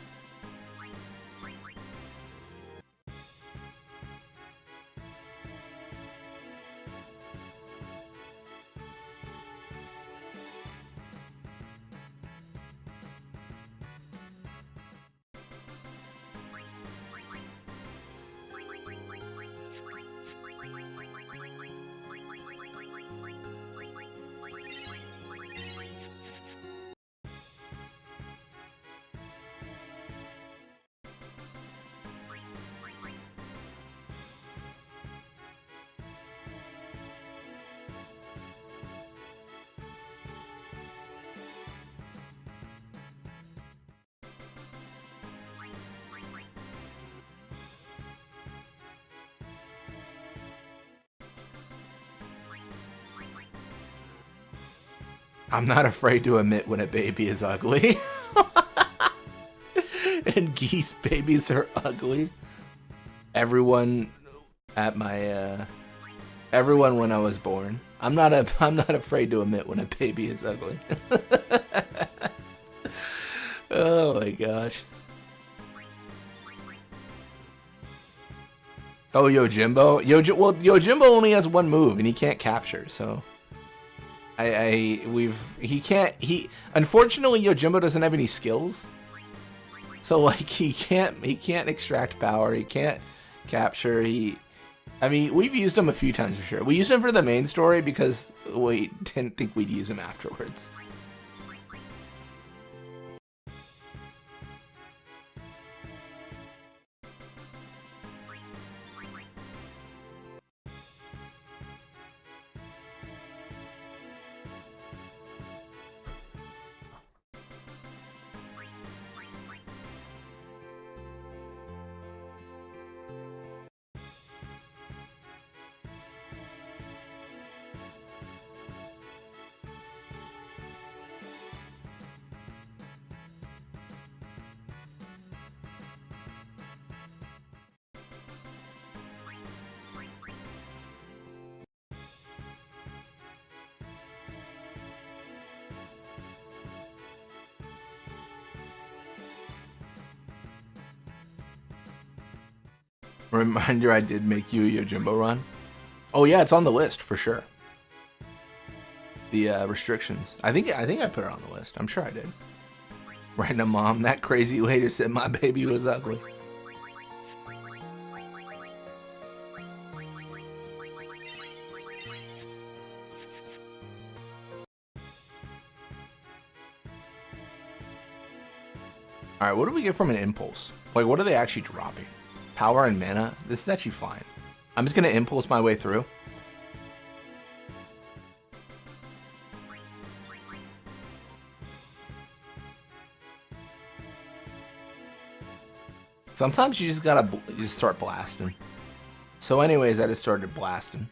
I'm not afraid to admit when a baby is ugly. And geese babies are ugly. Everyone at my everyone when I was born. I'm not afraid to admit when a baby is ugly. Oh my gosh. Oh, Yojimbo? Yojimbo only has one move and he can't capture, so Unfortunately, Yojimbo doesn't have any skills. So like he can't extract power, he can't capture, I mean, we've used him a few times for sure. We used him for the main story because we didn't think we'd use him afterwards. Reminder, I did make you a Yojimbo run. Oh yeah, it's on the list for sure. The restrictions. I think I put it on the list. I'm sure I did. Random mom, that crazy lady said my baby was ugly. Alright, what do we get from an impulse? Like, what are they actually dropping? Power and mana? This is actually fine. I'm just going to impulse my way through. Sometimes you just gotta just start blasting. So anyways, I just started blasting.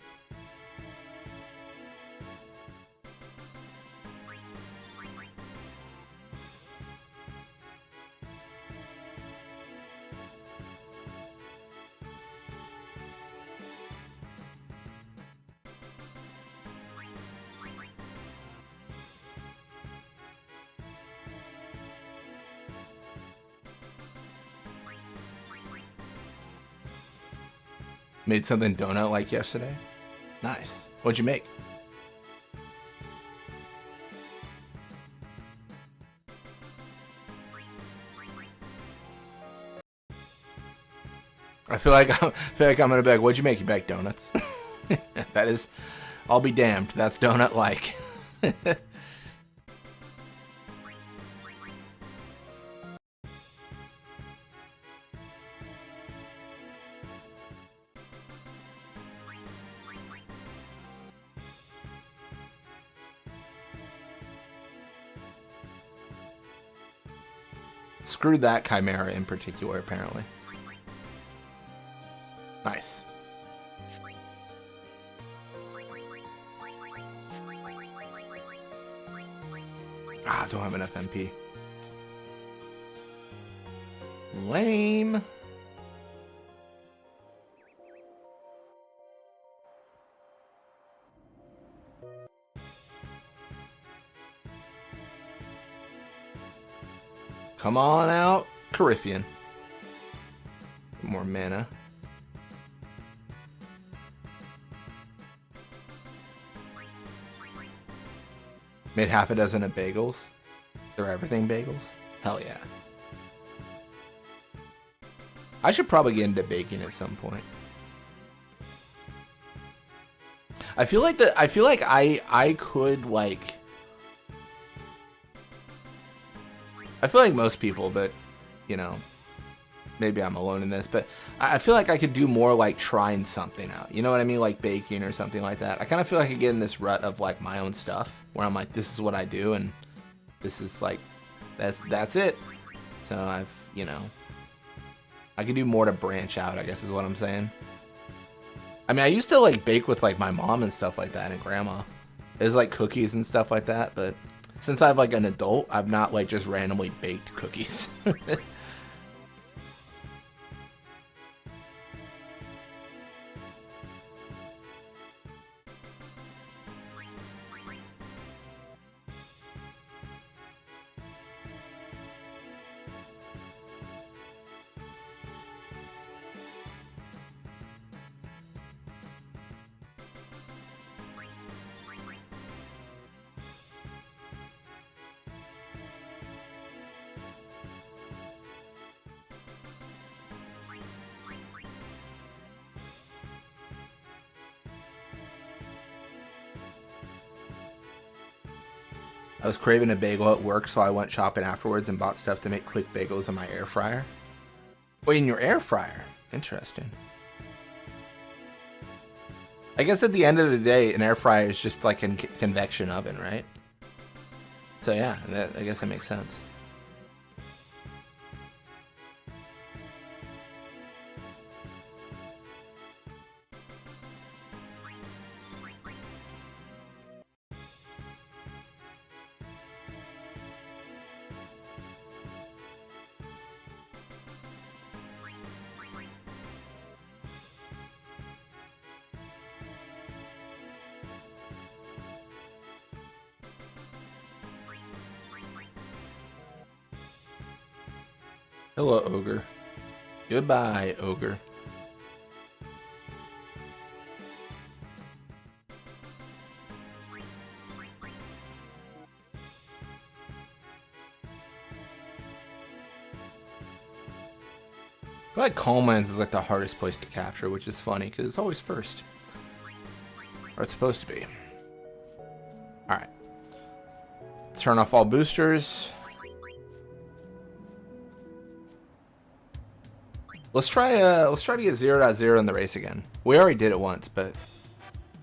Made something donut-like yesterday. Nice. What'd you make? I feel like I'm gonna beg. What'd you make? You baked donuts. That is, I'll be damned. That's donut-like. Screw that Chimera in particular, apparently. Nice. Ah, don't have enough MP. Lame. Come on out, Coryphean. More mana. Made half a dozen of bagels. They're everything bagels. Hell yeah. I should probably get into baking at some point. I feel like I could like. I feel like most people, but you know, maybe I'm alone in this, but I feel like I could do more like trying something out. You know what I mean? Like baking or something like that. I kind of feel like I get in this rut of like my own stuff where I'm like, this is what I do, and this is like, that's it. So I've, you know, I could do more to branch out, I guess is what I'm saying. I mean, I used to like bake with like my mom and stuff like that and grandma. It was like cookies and stuff like that, but since I'm like an adult, I've not like just randomly baked cookies. I was craving a bagel at work, so I went shopping afterwards and bought stuff to make quick bagels in my air fryer. Wait, in your air fryer? Interesting. I guess at the end of the day, an air fryer is just like a convection oven, right? So yeah, I guess that makes sense. Hello, Ogre. Goodbye, Ogre. I feel like Calm Lands is like the hardest place to capture, which is funny because it's always first. Or it's supposed to be. Alright. Turn off all boosters. Let's try to get 0.0 in the race again. We already did it once, but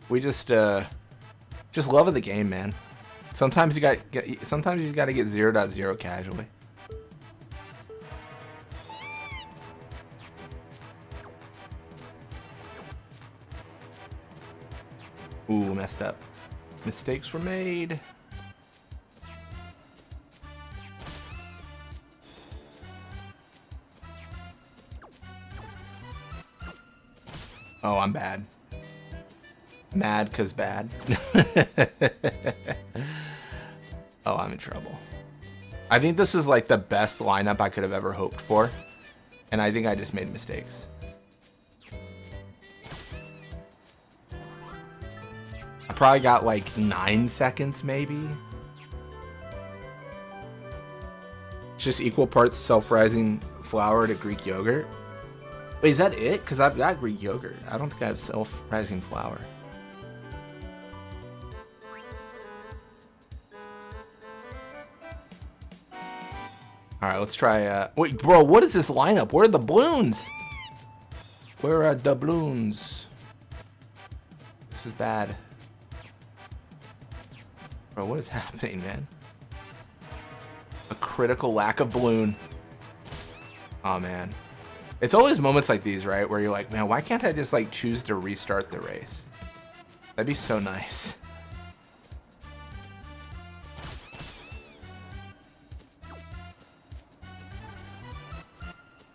we just love of the game, man. Sometimes you got to get 0.0 casually. Ooh, messed up. Mistakes were made. Oh, I'm bad. Mad 'cause bad. Oh, I'm in trouble. I think this is like the best lineup I could have ever hoped for. And I think I just made mistakes. I probably got like 9 seconds maybe. It's just equal parts self-rising flour to Greek yogurt. Wait, is that it? Because I've got Greek yogurt. I don't think I have self-rising flour. Alright, let's try... Wait, bro, what is this lineup? Where are the balloons? Where are the balloons? This is bad. Bro, what is happening, man? A critical lack of balloon. Oh, man. It's always moments like these, right? Where you're like, man, why can't I just like choose to restart the race? That'd be so nice.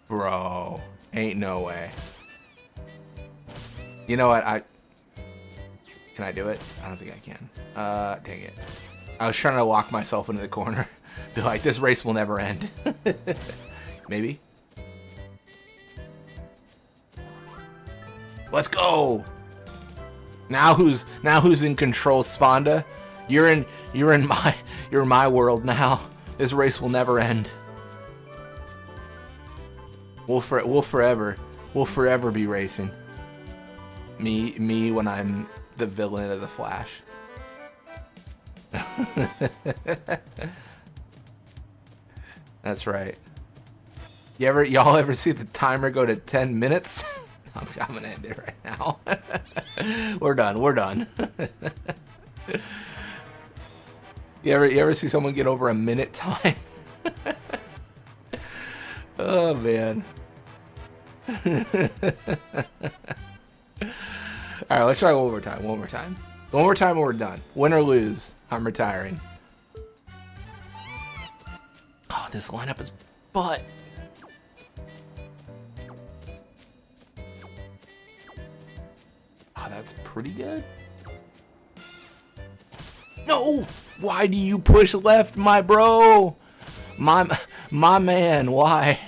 Bro, ain't no way. You know what? Can I do it? I don't think I can. Dang it. I was trying to lock myself into the corner. Be like, this race will never end. Maybe. Let's go. Now who's in control, Sfonda? You're in my world now. This race will never end. We'll forever be racing. Me when I'm the villain of the Flash. That's right. Y'all ever see the timer go to 10 minutes? I'm gonna end it right now. We're done. You ever see someone get over a minute time? Oh man. Alright, let's try one more time. One more time and we're done. Win or lose, I'm retiring. Oh, this lineup is butt. Oh, that's pretty good. No! Why do you push left, my bro? My man, why?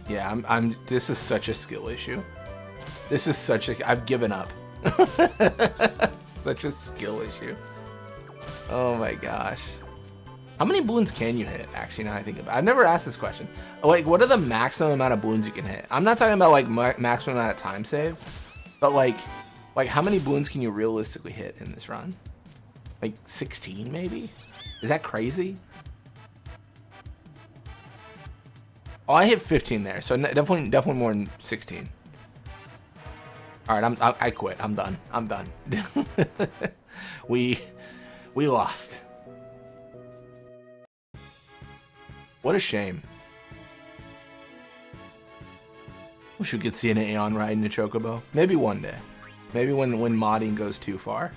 Yeah, this is such a skill issue. This is such a... I've given up. Such a skill issue. Oh my gosh. How many balloons can you hit, actually, now I think about it? I've never asked this question. Like, what are the maximum amount of balloons you can hit? I'm not talking about, like, maximum amount of time save. But, like how many balloons can you realistically hit in this run? Like 16 maybe? Is that crazy? Oh, I hit 15 there, so definitely more than 16. All right, I quit. I'm done. I'm done. we lost. What a shame. Wish we could see an Aeon riding the Chocobo. Maybe one day. Maybe when modding goes too far.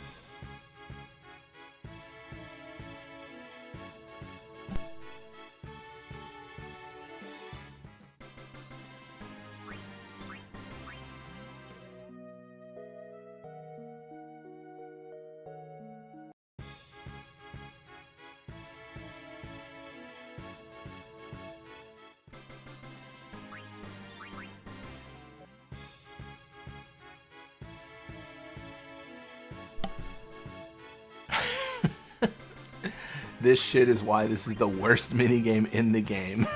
This shit is why this is the worst minigame in the game.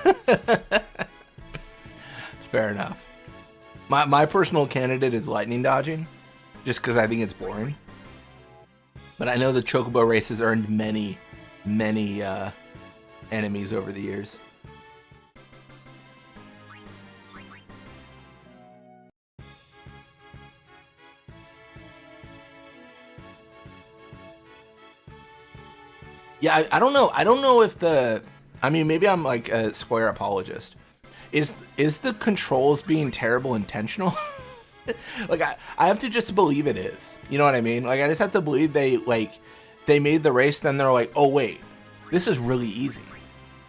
It's fair enough. My personal candidate is lightning dodging, just because I think it's boring. But I know the Chocobo race has earned many enemies over the years. Yeah, I don't know. I don't know if the... I mean, maybe I'm like a Square apologist. Is the controls being terrible intentional? Like, I have to just believe it is. You know what I mean? Like, I just have to believe they made the race, then they're like, oh, wait, this is really easy.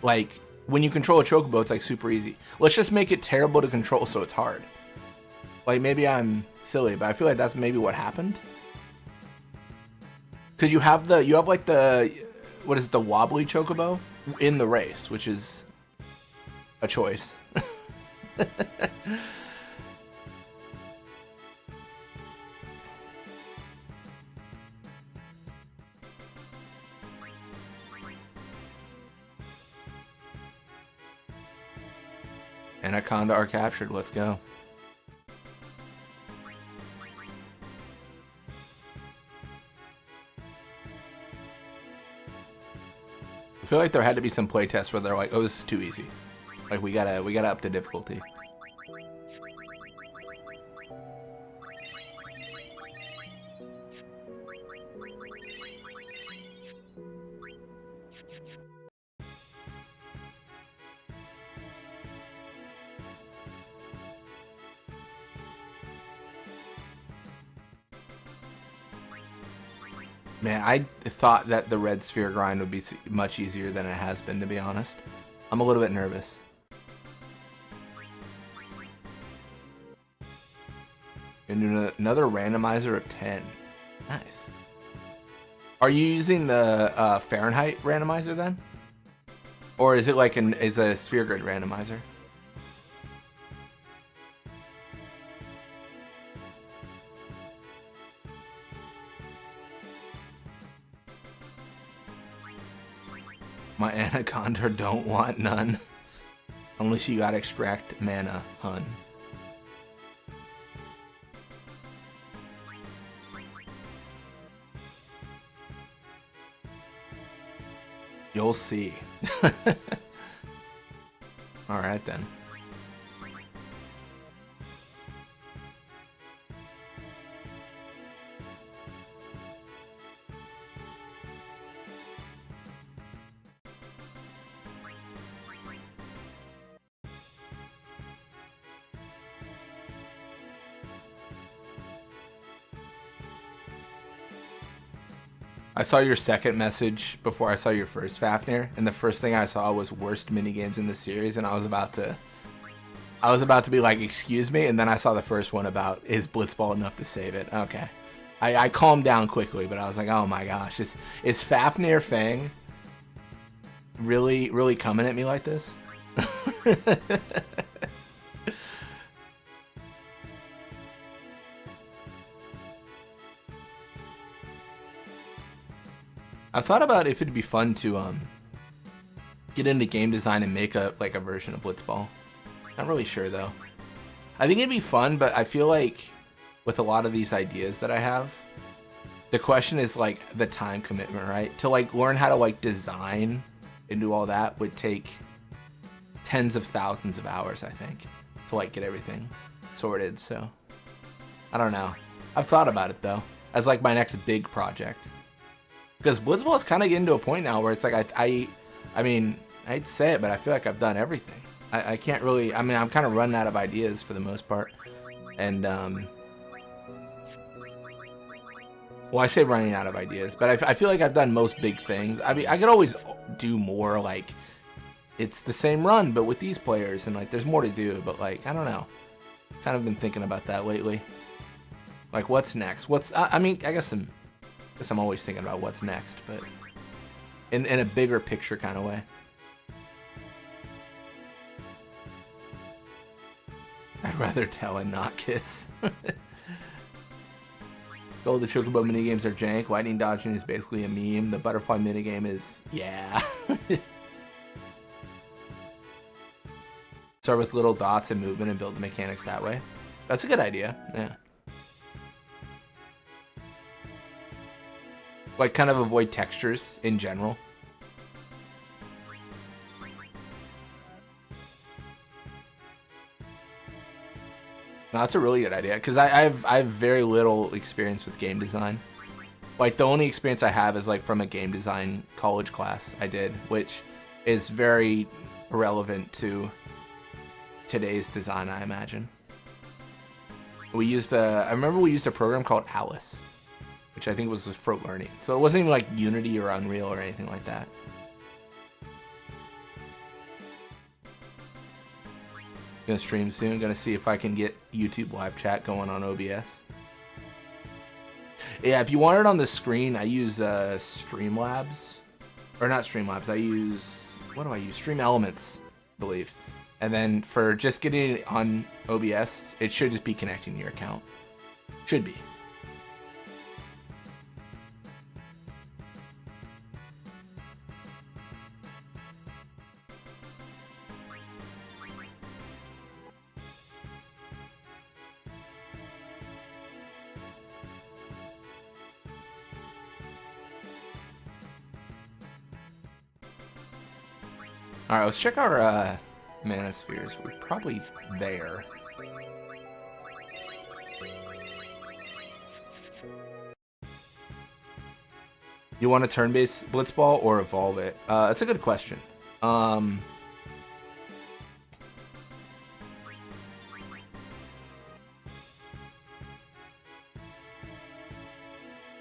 Like, when you control a Chocobo, it's like super easy. Let's just make it terrible to control so it's hard. Like, maybe I'm silly, but I feel like that's maybe what happened. Because you have like the... What is it, the wobbly Chocobo in the race, which is a choice. Anaconda are captured. Let's go. I feel like there had to be some playtests where they're like, "Oh, this is too easy. Like we gotta up the difficulty." Man, I thought that the red sphere grind would be much easier than it has been, to be honest. I'm a little bit nervous. And another randomizer of 10. Nice. Are you using the Fahrenheit randomizer then? Or is it like is a sphere grid randomizer? My Anaconda don't want none. Unless you gotta extract mana, hun. You'll see. Alright then. I saw your second message before I saw your first Fafnir, and the first thing I saw was worst minigames in the series, and I was about to be like, excuse me, and then I saw the first one about is Blitzball enough to save it. Okay. I calmed down quickly, but I was like, oh my gosh, is Fafnir Fang really coming at me like this? I've thought about if it'd be fun to get into game design and make a version of Blitzball. Not really sure though. I think it'd be fun, but I feel like with a lot of these ideas that I have, The question is like the time commitment, right? To like learn how to like design and do all that would take tens of thousands of hours, I think, to like get everything sorted. So I don't know. I've thought about it though as like my next big project, because Blitzball is kind of getting to a point now where it's like I mean, I'd say it, but I feel like I've done everything. I can't really. I mean, I'm kind of running out of ideas for the most part, and well, I say running out of ideas, but I feel like I've done most big things. I mean, I could always do more. Like, it's the same run, but with these players, and like, there's more to do. But like, I don't know. Kind of been thinking about that lately. Like, what's next? I mean, I guess I'm always thinking about what's next, but in a bigger picture kind of way. I'd rather tell and not kiss. Oh, the Chocobo minigames are jank. Lightning dodging is basically a meme. The butterfly minigame is, yeah. Start with little dots and movement and build the mechanics that way. That's a good idea, yeah. Like, kind of avoid textures in general. No, that's a really good idea, because I have very little experience with game design. Like, the only experience I have is like from a game design college class I did, which is very relevant to today's design, I imagine. I remember we used a program called Alice, which I think was for learning. So it wasn't even like Unity or Unreal or anything like that. Gonna stream soon. Gonna see if I can get YouTube live chat going on OBS. Yeah, if you want it on the screen, I use Streamlabs, or not Streamlabs. I use, what do I use? Stream Elements, I believe. And then for just getting it on OBS, it should just be connecting to your account. Should be. Alright, let's check our mana spheres. We're probably there. You want a turn-based Blitzball or evolve it? That's a good question.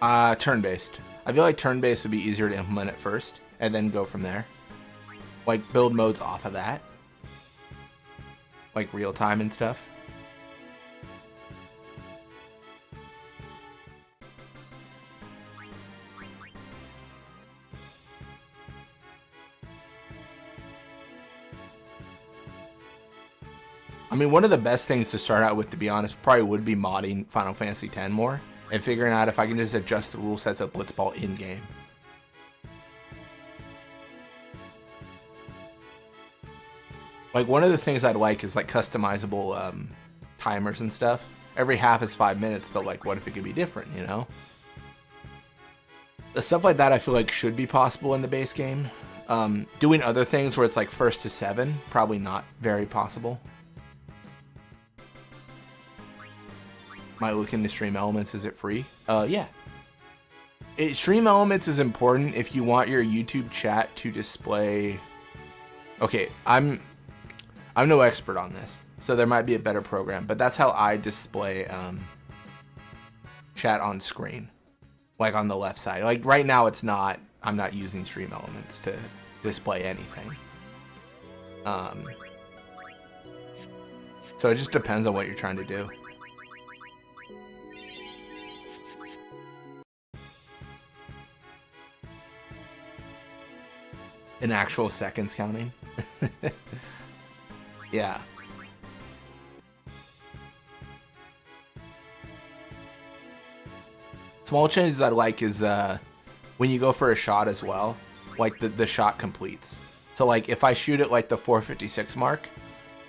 Turn-based. I feel like turn-based would be easier to implement at first, and then go from there. Like, build modes off of that. Like, real time and stuff. I mean, one of the best things to start out with, to be honest, probably would be modding Final Fantasy X more. And figuring out if I can just adjust the rule sets of Blitzball in-game. Like, one of the things I'd like is, like, customizable timers and stuff. Every half is 5 minutes, but, like, what if it could be different, you know? The stuff like that I feel like should be possible in the base game. Doing other things where it's, like, 1st to 7, probably not very possible. Might look into Stream Elements. Is it free? Yeah. Stream Elements is important if you want your YouTube chat to display... Okay, I'm no expert on this, so there might be a better program, but that's how I display chat on screen, like on the left side. Like right now, I'm not using Stream Elements to display anything. So it just depends on what you're trying to do. In actual seconds counting. Yeah. Small changes I like is when you go for a shot as well, like the shot completes. So like if I shoot at like the 456 mark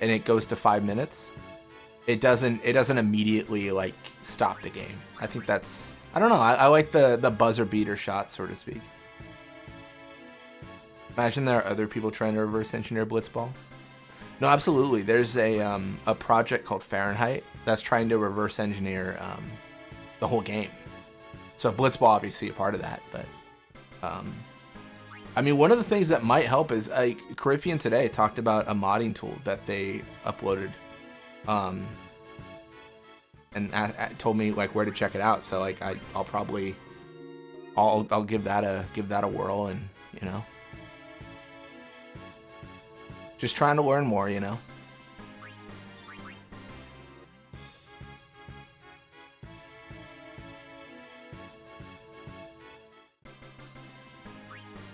and it goes to 5 minutes, it doesn't immediately like stop the game. I think that's I don't know. I like the buzzer beater shot, so to speak. Imagine there are other people trying to reverse engineer Blitzball. No, absolutely. There's a project called Fahrenheit that's trying to reverse engineer the whole game. So Blitzball obviously a part of that, but I mean, one of the things that might help is like Coryphean today talked about a modding tool that they uploaded, and told me like where to check it out. So like I'll probably I'll give that a whirl, and you know, just trying to learn more, you know.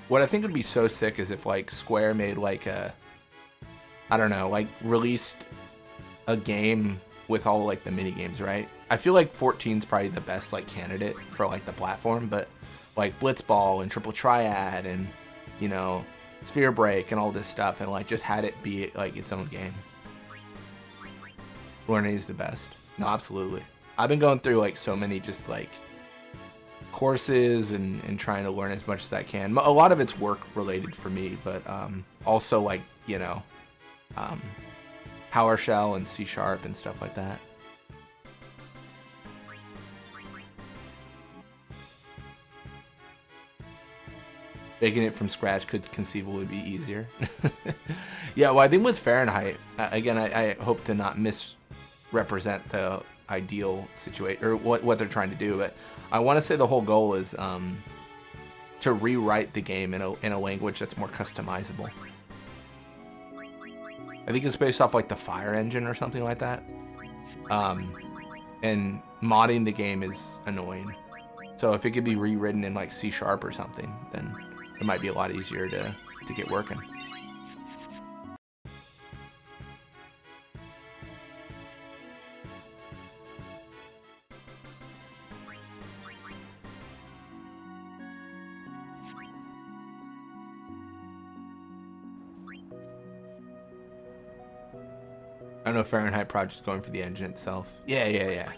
What I think would be so sick is if like Square made like a, I don't know, like released a game with all like the mini games, right? I feel like 14 is probably the best like candidate for like the platform, but like Blitzball and Triple Triad and, you know, Sphere Break and all this stuff, and like just had it be like its own game. Learning is the best. No, absolutely. I've been going through like so many just like courses and trying to learn as much as I can. A lot of it's work related for me, but also like, you know, PowerShell and C# and stuff like that. Making it from scratch could conceivably be easier. Yeah, well, I think with Fahrenheit, again, I hope to not misrepresent the ideal situation or what they're trying to do, but I want to say the whole goal is to rewrite the game in a language that's more customizable. I think it's based off like the Fire engine or something like that. And modding the game is annoying. So if it could be rewritten in like C# or something, then it might be a lot easier to get working. I don't know if Fahrenheit Project's going for the engine itself. Yeah.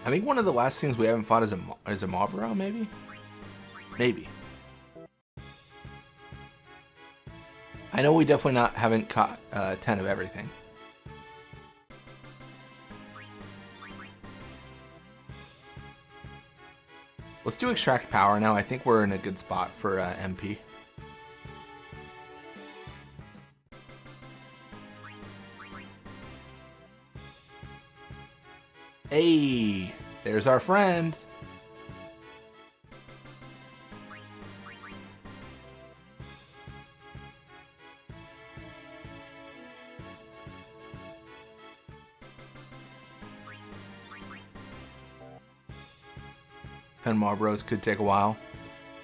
I think one of the last things we haven't fought is a Mobro, maybe? Maybe. I know we definitely haven't caught 10 of everything. Let's do extract power now. I think we're in a good spot for MP. Hey, there's our friend. And Marbros could take a while.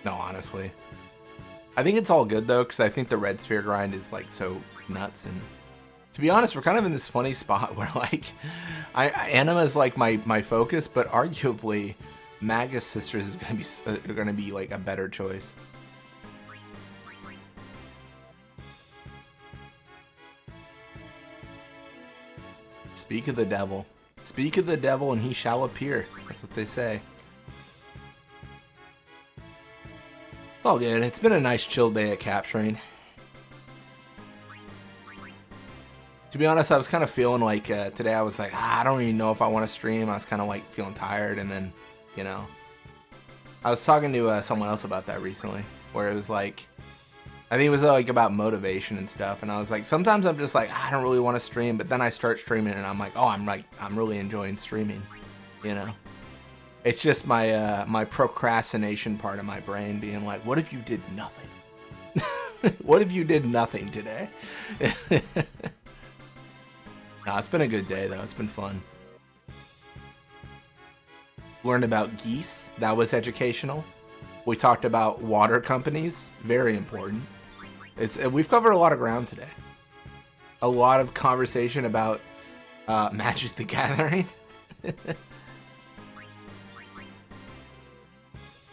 No, honestly. I think it's all good though, because I think the red sphere grind is like so nuts, and to be honest, we're kind of in this funny spot where like Anima is like my focus, but arguably Magus Sisters is gonna be like a better choice. Speak of the devil. Speak of the devil and he shall appear. That's what they say. It's all good. It's been a nice chill day at capturing. To be honest, I was kind of feeling like today I was like, I don't even know if I want to stream. I was kind of like feeling tired, and then, you know, I was talking to someone else about that recently, where it was like, I think it was like about motivation and stuff, and I was like, sometimes I'm just like, I don't really want to stream, but then I start streaming and I'm like, oh, I'm really enjoying streaming, you know. It's just my my procrastination part of my brain being like, what if you did nothing? What if you did nothing today? No, it's been a good day though. It's been fun. Learned about geese. That was educational. We talked about water companies. Very important. We've covered a lot of ground today. A lot of conversation about Magic the Gathering.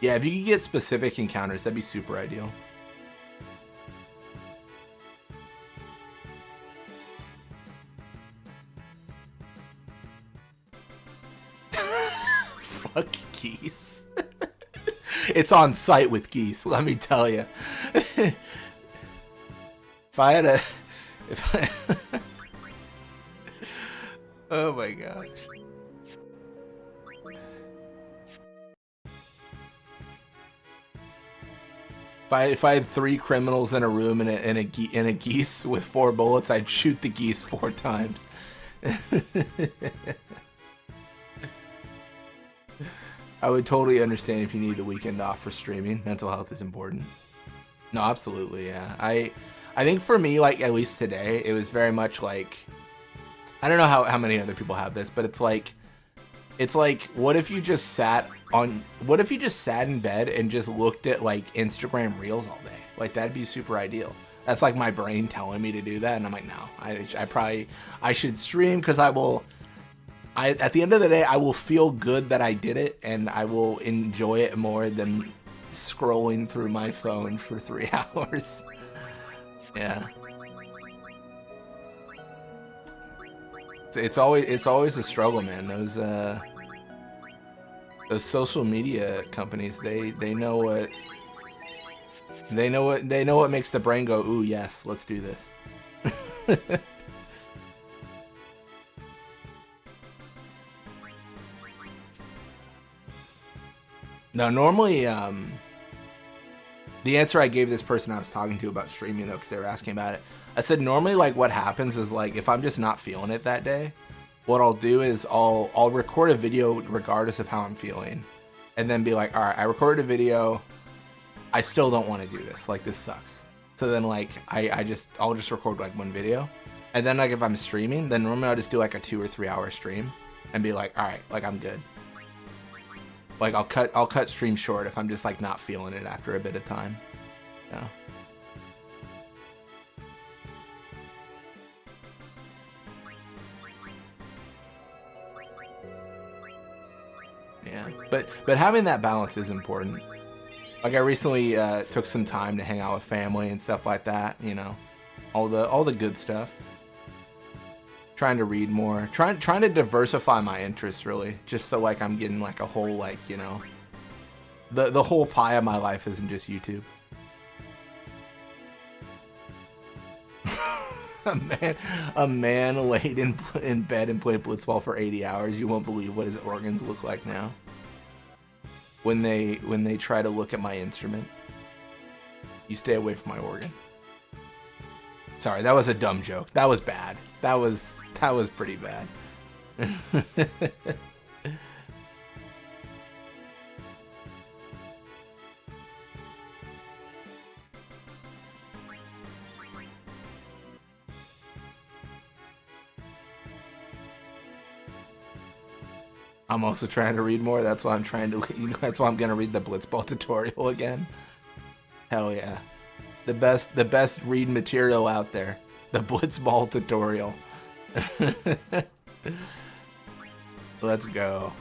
Yeah, if you could get specific encounters, that'd be super ideal. Fuck geese. It's on site with geese, let me tell you. If I had a... Oh my gosh. If I had 3 criminals in a room and a geese with 4 bullets, I'd shoot the geese 4 times. I would totally understand if you need a weekend off for streaming. Mental health is important. No, absolutely, yeah. I think for me, like, at least today, it was very much like, I don't know how many other people have this, but it's like, what if you just sat in bed and just looked at like Instagram Reels all day? Like, that'd be super ideal. That's like my brain telling me to do that, and I'm like, no, I should stream, because at the end of the day, I will feel good that I did it, and I will enjoy it more than scrolling through my phone for 3 hours. Yeah. It's always a struggle, man. Those social media companies, they know what makes the brain go, ooh, yes, let's do this. No, normally, the answer I gave this person I was talking to about streaming, though, because they were asking about it, I said normally, like, what happens is, like, if I'm just not feeling it that day, what I'll do is I'll record a video regardless of how I'm feeling, and then be like, all right, I recorded a video, I still don't want to do this, like, this sucks. So then, like, I'll just record like 1 video, and then, like, if I'm streaming, then normally I'll just do like a 2 or 3 hour stream and be like, all right, like, I'm good. Like, I'll cut stream short if I'm just like not feeling it after a bit of time. Yeah. Yeah, but having that balance is important. Like, I recently took some time to hang out with family and stuff like that, you know, all the good stuff. Trying to read more, trying to diversify my interests, really, just so like I'm getting like a whole, like, you know, the whole pie of my life isn't just YouTube. A man laid in bed and played blitzball for 80 hours. You won't believe what his organs look like now. When they try to look at my instrument, you stay away from my organ. Sorry, that was a dumb joke. That was bad. That was pretty bad. I'm also trying to read more. That's why I'm trying to. That's why I'm gonna read the blitzball tutorial again. Hell yeah. The best read material out there. The blitzball tutorial. Let's go.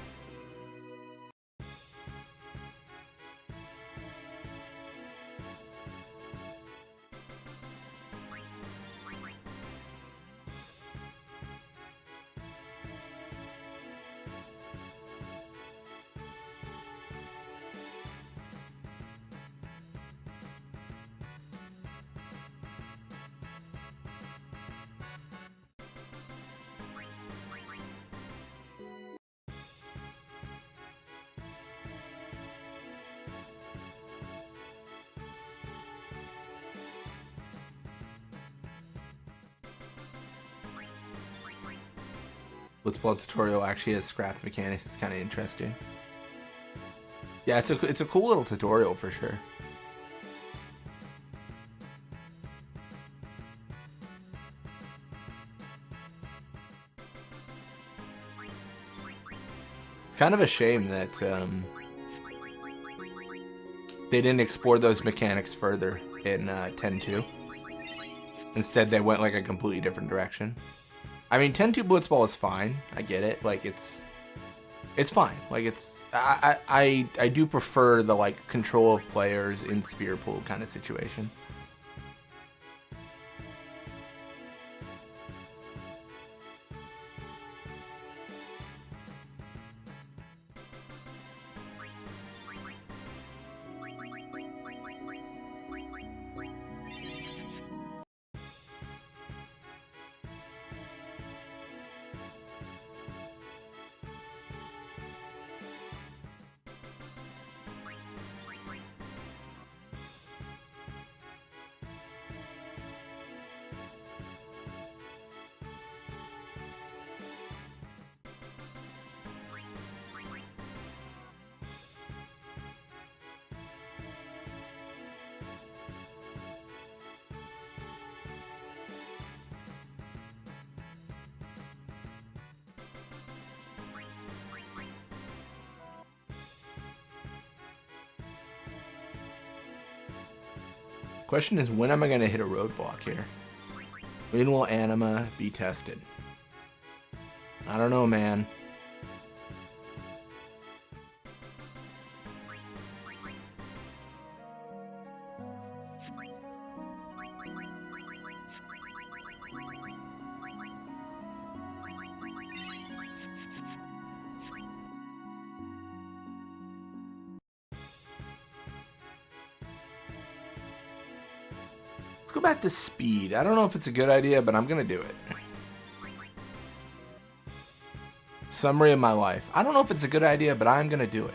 Blitzball tutorial actually has scrapped mechanics. It's kind of interesting. Yeah, it's a cool little tutorial for sure. Kind of a shame that they didn't explore those mechanics further in 10.2. Instead, they went like a completely different direction. I mean, 10.2 Blitzball is fine. I get it. Like it's fine. Like I do prefer the like control of players in sphere pool kind of situation. Question is, when am I going to hit a roadblock here? When will anima be tested? I don't know, man. Let's go back to speed. I don't know if it's a good idea, but I'm going to do it. Summary of my life. I don't know if it's a good idea, but I'm going to do it.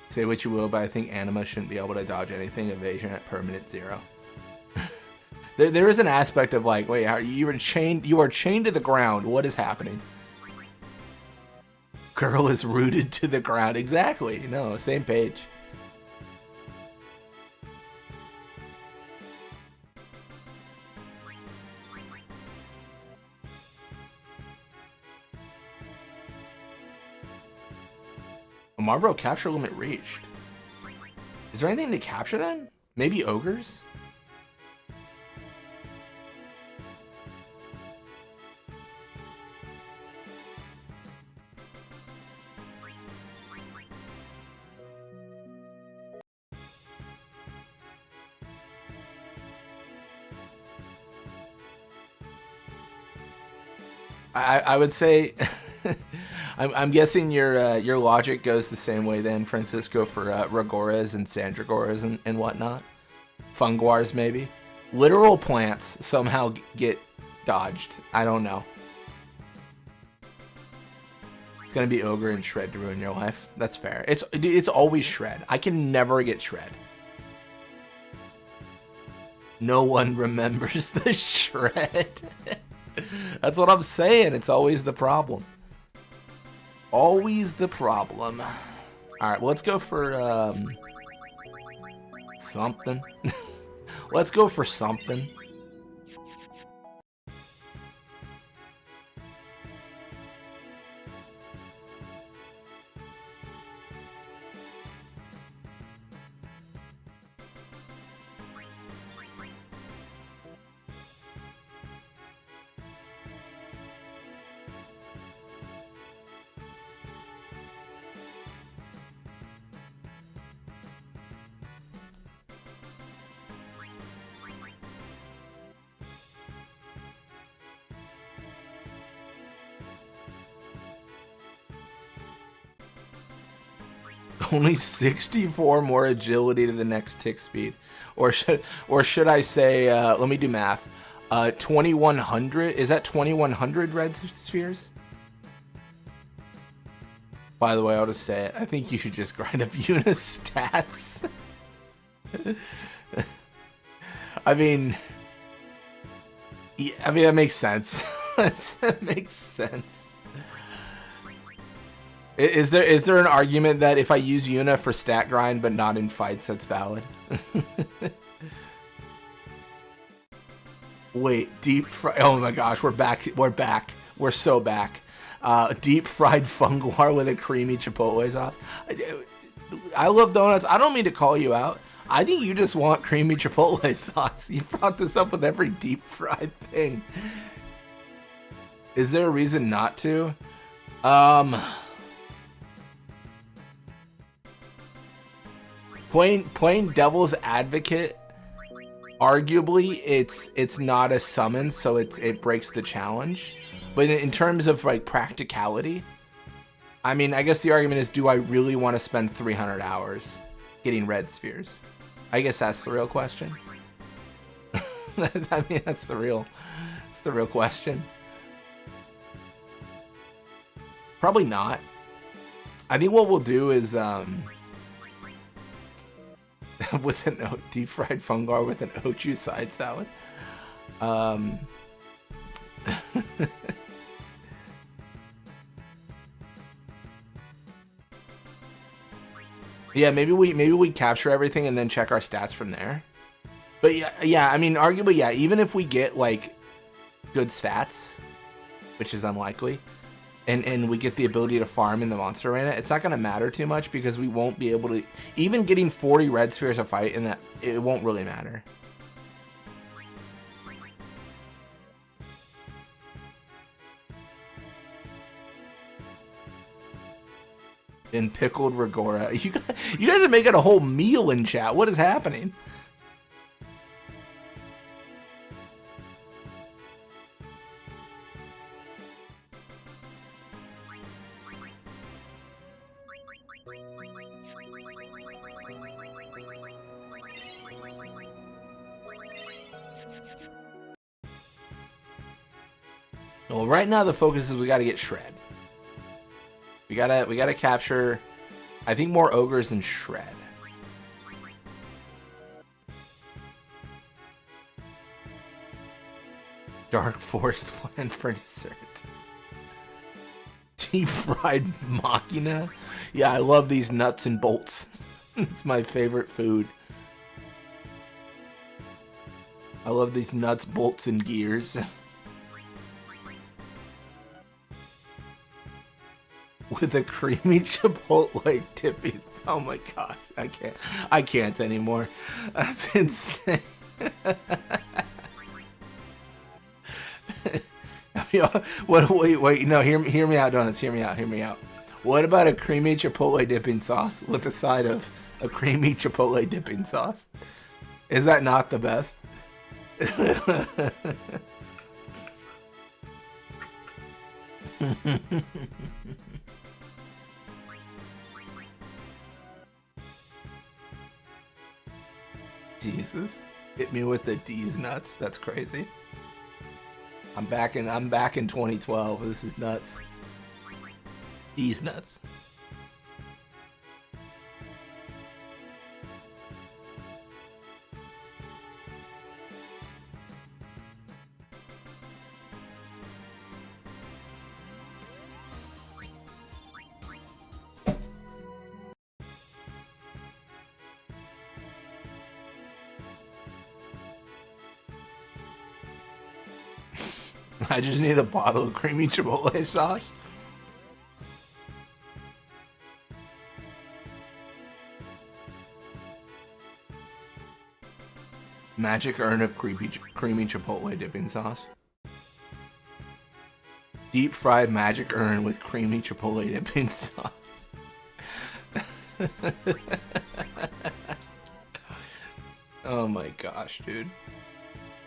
Say what you will, but I think anima shouldn't be able to dodge anything. Evasion at permanent 0. There is an aspect of like, wait, you are chained to the ground. What is happening? Girl is rooted to the ground. Exactly. No, same page. Marlboro capture limit reached. Is there anything to capture then? Maybe ogres? I would say I'm guessing your logic goes the same way then, Francisco, for Ragoras and Sandragoras and whatnot. Funguars maybe. Literal plants somehow get dodged. I don't know. It's gonna be ogre and shred to ruin your life. That's fair. It's always shred. I can never get shred. No one remembers the shred. That's what I'm saying. It's always the problem. Always the problem. Alright, well, let's go for something. Let's go for something. Only 64 more agility to the next tick speed, or should I say? Let me do math. 2100. Is that 2100 red spheres? By the way, I'll just say it. I think you should just grind up Eunice stats. I mean, yeah, I mean that makes sense. That makes sense. Is there an argument that if I use Yuna for stat grind but not in fights, that's valid? Wait, deep fry. Oh my gosh, we're back. We're back. We're so back. Deep fried funguar with a creamy chipotle sauce. I love donuts. I don't mean to call you out. I think you just want creamy chipotle sauce. You brought this up with every deep fried thing. Is there a reason not to? Playing devil's advocate, arguably it's not a summon, so it breaks the challenge. But in terms of like practicality, I mean, I guess the argument is, do I really want to spend 300 hours getting red spheres? I guess that's the real question. I mean, that's the real question. Probably not. I think what we'll do is with an deep fried fungar with an Ochu side salad. Yeah, maybe we capture everything and then check our stats from there. But yeah, I mean, arguably, yeah, even if we get like good stats, which is unlikely, and we get the ability to farm in the monster arena, it's not gonna matter too much because we won't be able to, even getting 40 red spheres a fight in that, it won't really matter. And pickled Regora. You guys are making a whole meal in chat. What is happening? Well, right now the focus is we got to get Shred. We gotta capture, I think, more ogres than Shred. Dark Forest Land for dessert. Deep fried machina. Yeah, I love these nuts and bolts. It's my favorite food. I love these nuts, bolts, and gears. With a creamy chipotle dipping. Oh my gosh, I can't anymore. That's insane. Wait, no, hear me out, donuts. Hear me out. What about a creamy chipotle dipping sauce with a side of a creamy chipotle dipping sauce? Is that not the best? Jesus, hit me with the D's nuts. That's crazy. I'm back in 2012. This is nuts. D's nuts. I just need a bottle of creamy chipotle sauce. Magic urn of creamy chipotle dipping sauce. Deep fried magic urn with creamy chipotle dipping sauce. Oh my gosh, dude.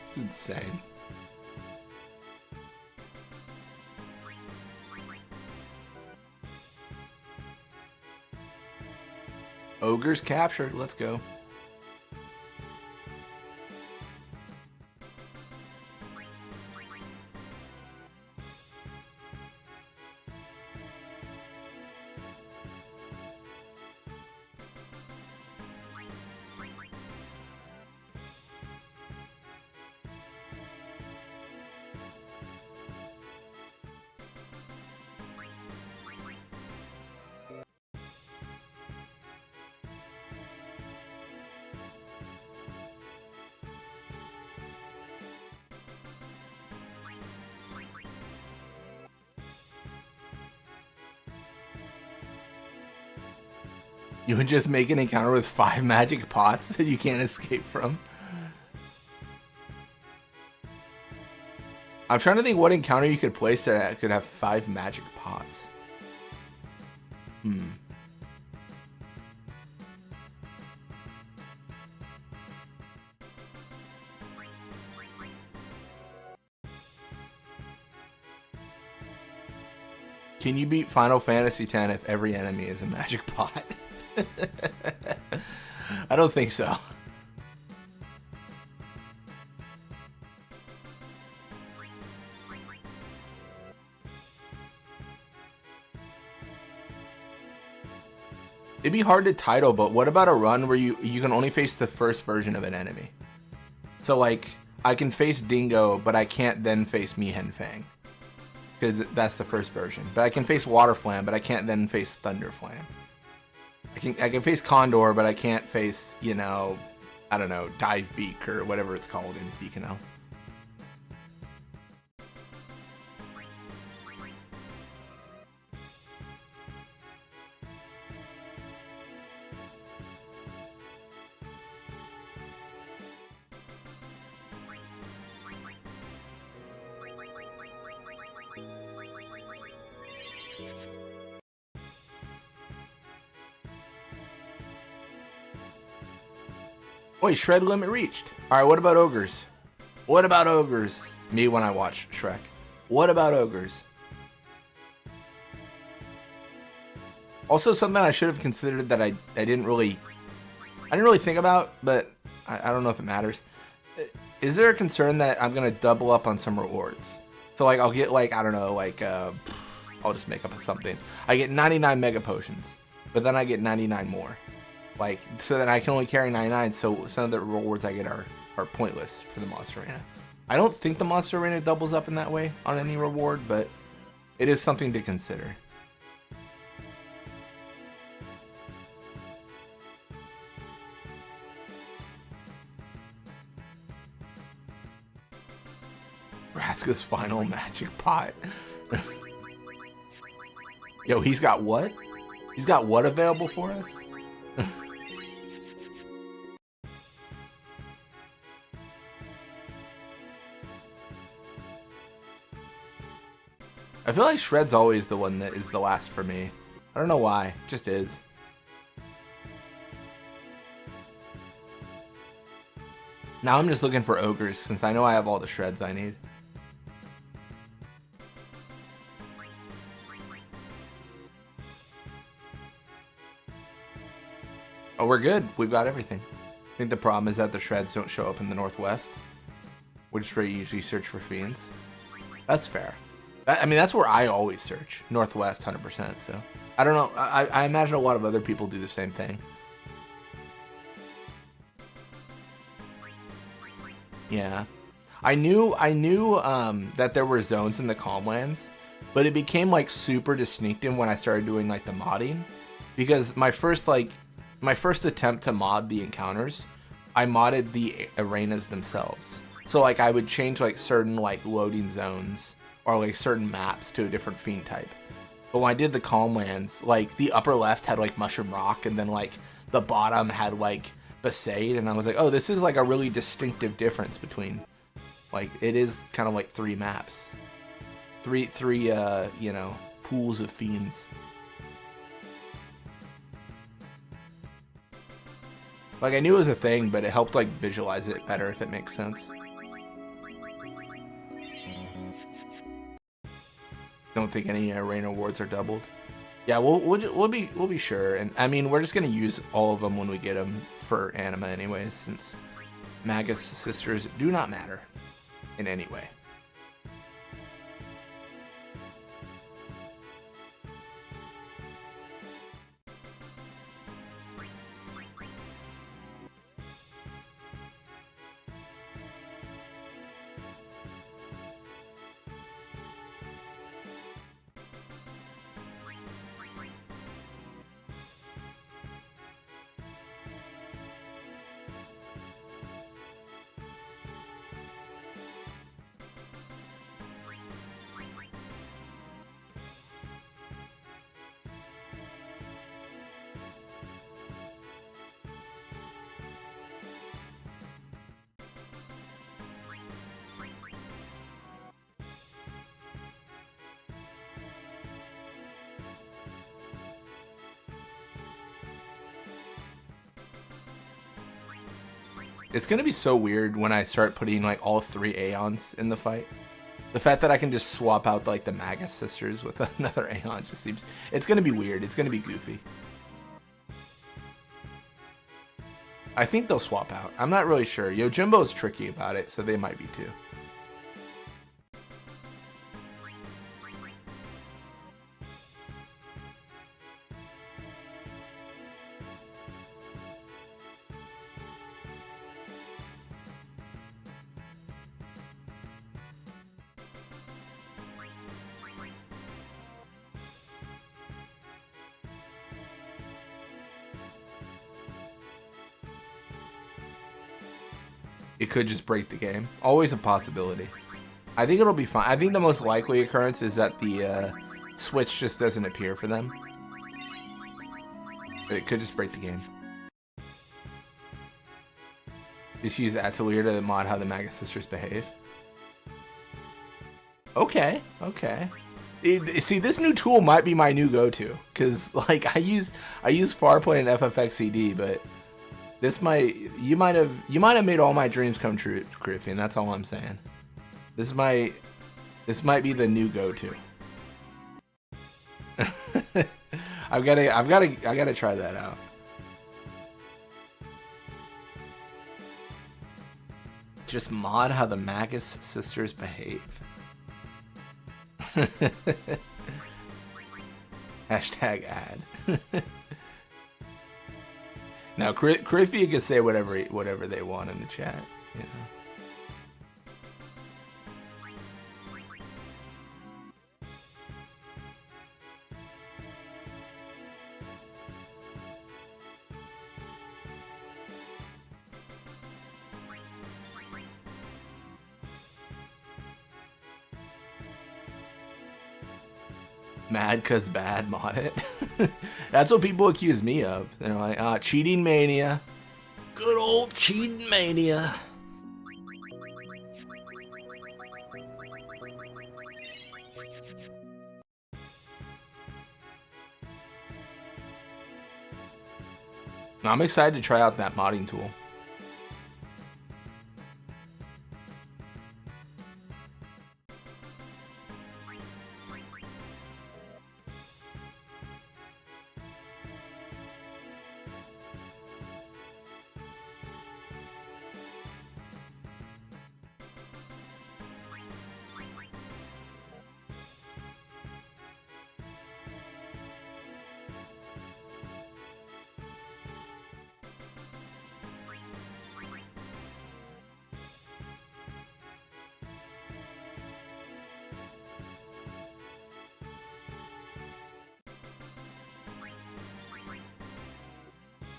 It's insane. Ogres captured. Let's go. You would just make an encounter with 5 magic pots that you can't escape from. I'm trying to think what encounter you could place that could have 5 magic pots. Can you beat Final Fantasy X if every enemy is a magic pot? I don't think so. It'd be hard to title, but what about a run where you can only face the first version of an enemy? So like, I can face Dingo, but I can't then face Mihen Fang, because that's the first version. But I can face Water Flam, but I can't then face Thunder Flam. I can face Condor, but I can't face, you know, I don't know, Dive Beak or whatever it's called in Beacon. Wait, shred limit reached. Alright, what about ogres? What about ogres? Me when I watch Shrek. What about ogres? Also something I should have considered that I didn't really think about, but I don't know if it matters. Is there a concern that I'm gonna double up on some rewards? So like I'll get like, I don't know, like I'll just make up something. I get 99 mega potions, but then I get 99 more. Like, so then I can only carry 99, so some of the rewards I get are pointless for the Monster Arena. I don't think the Monster Arena doubles up in that way on any reward, but it is something to consider. Raska's final magic pot. Yo, he's got what? He's got what available for us? I feel like Shred's always the one that is the last for me. I don't know why, it just is. Now I'm just looking for ogres since I know I have all the shreds I need. Oh, we're good. We've got everything. I think the problem is that the shreds don't show up in the Northwest, which is where you usually search for fiends. That's fair. I mean, that's where I always search. Northwest, 100%. So, I don't know. I imagine a lot of other people do the same thing. Yeah. I knew that there were zones in the Calmlands, but it became like super distinctive when I started doing like the modding. Because my first attempt to mod the encounters, I modded the arenas themselves. So like I would change like certain like loading zones or like certain maps to a different fiend type. But when I did the Calmlands, like the upper left had like Mushroom Rock, and then like the bottom had like Besaid, and I was like, oh, this is like a really distinctive difference between, like, it is kind of like 3 maps. Three you know, pools of fiends. Like, I knew it was a thing, but it helped like visualize it better, if it makes sense. Don't think any arena awards are doubled. Yeah, we'll be sure, and I mean we're just gonna use all of them when we get them for anima anyways, since Magus sisters do not matter in any way. It's gonna be so weird when I start putting like all 3 Aeons in the fight. The fact that I can just swap out like the Magus sisters with another Aeon just seems... It's gonna be weird. It's gonna be goofy. I think they'll swap out. I'm not really sure. Yojimbo's tricky about it, so they might be too. It could just break the game. Always a possibility. I think it'll be fine. I think the most likely occurrence is that the switch just doesn't appear for them. But it could just break the game. Just use Atelier to mod how the Magus sisters behave. Okay, okay. See, this new tool might be my new go-to, because like I use Farpoint and FFXCD, but this might you might have made all my dreams come true, Griffin. That's all I'm saying. This might be the new go-to. I gotta try that out. Just mod how the Magus sisters behave. Hashtag ad. Now, Criffy can say whatever they want in the chat, you know. Mad cause bad, mod it. That's what people accuse me of. They're like, cheating mania. Good old cheating mania. I'm excited to try out that modding tool.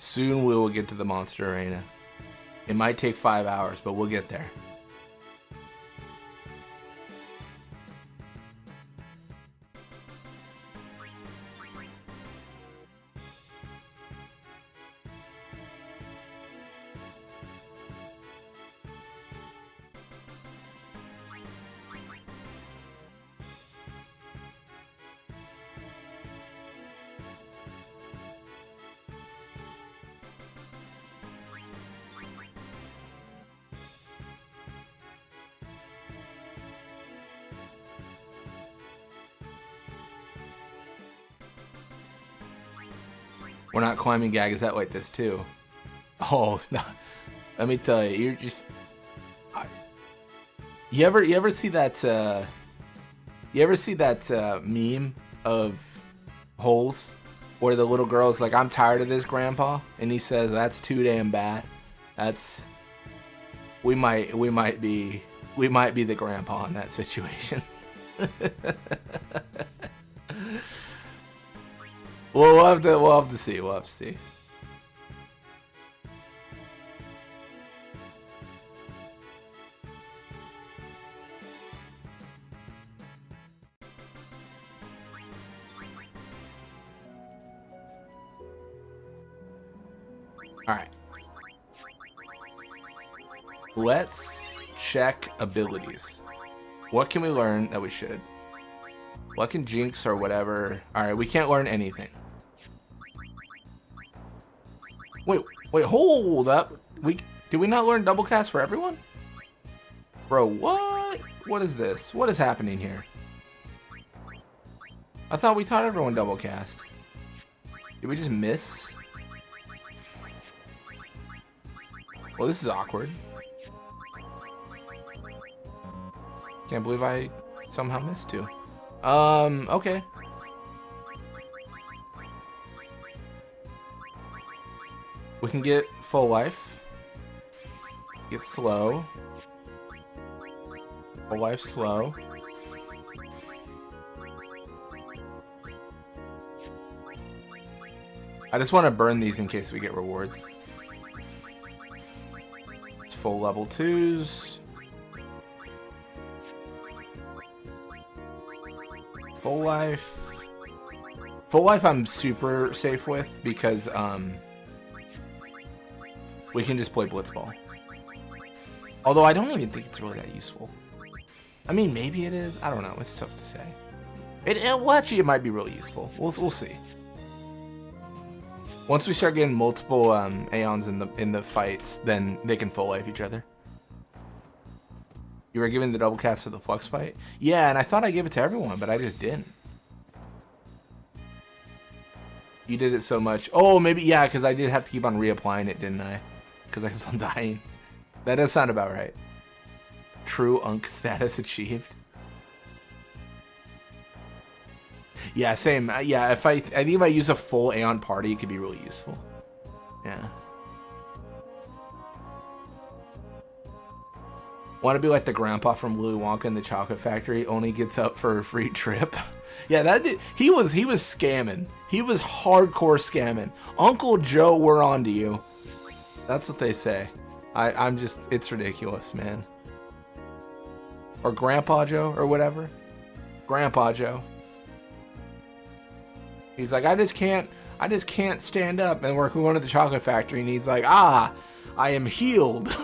Soon we will get to the monster arena. It might take 5 hours, but we'll get there. We're not climbing Gagazette like this too. Oh no! Let me tell you, you're just. You ever see that? You ever see that meme of Holes, where the little girl's like, "I'm tired of this, Grandpa," and he says, "That's too damn bad." That's. We might be the grandpa in that situation. Well, we'll have to see. We'll have to see. All right. Let's check abilities. What can we learn that we should? What can Jinx or whatever? All right, we can't learn anything. Wait, hold up. Did we not learn double cast for everyone? Bro, what? What is this? What is happening here? I thought we taught everyone double cast. Did we just miss? Well, this is awkward. Can't believe I somehow missed two. Okay. We can get full life. Get slow. Full life slow. I just want to burn these in case we get rewards. It's full level 2s. Full life. Full life I'm super safe with because we can just play Blitzball. Although I don't even think it's really that useful. I mean, maybe it is. I don't know. It's tough to say. Well, actually, it might be really useful. We'll see. Once we start getting multiple Aeons in the fights, then they can full life each other. You were given the double cast for the Flux fight? Yeah, and I thought I gave it to everyone, but I just didn't. You did it so much. Oh, maybe, yeah, because I did have to keep on reapplying it, didn't I? Because I kept on dying. That does sound about right. True Unk status achieved. Yeah, same. Yeah, I think if I use a full Aeon party, it could be really useful. Yeah. Want to be like the grandpa from Willy Wonka in the Chocolate Factory? Only gets up for a free trip. Yeah, that did, he was scamming. He was hardcore scamming. Uncle Joe, we're on to you. That's what they say. I'm just, it's ridiculous, man. Or Grandpa Joe or whatever. Grandpa Joe. He's like, I just can't stand up. And we're going to the Chocolate Factory, and he's like, I am healed.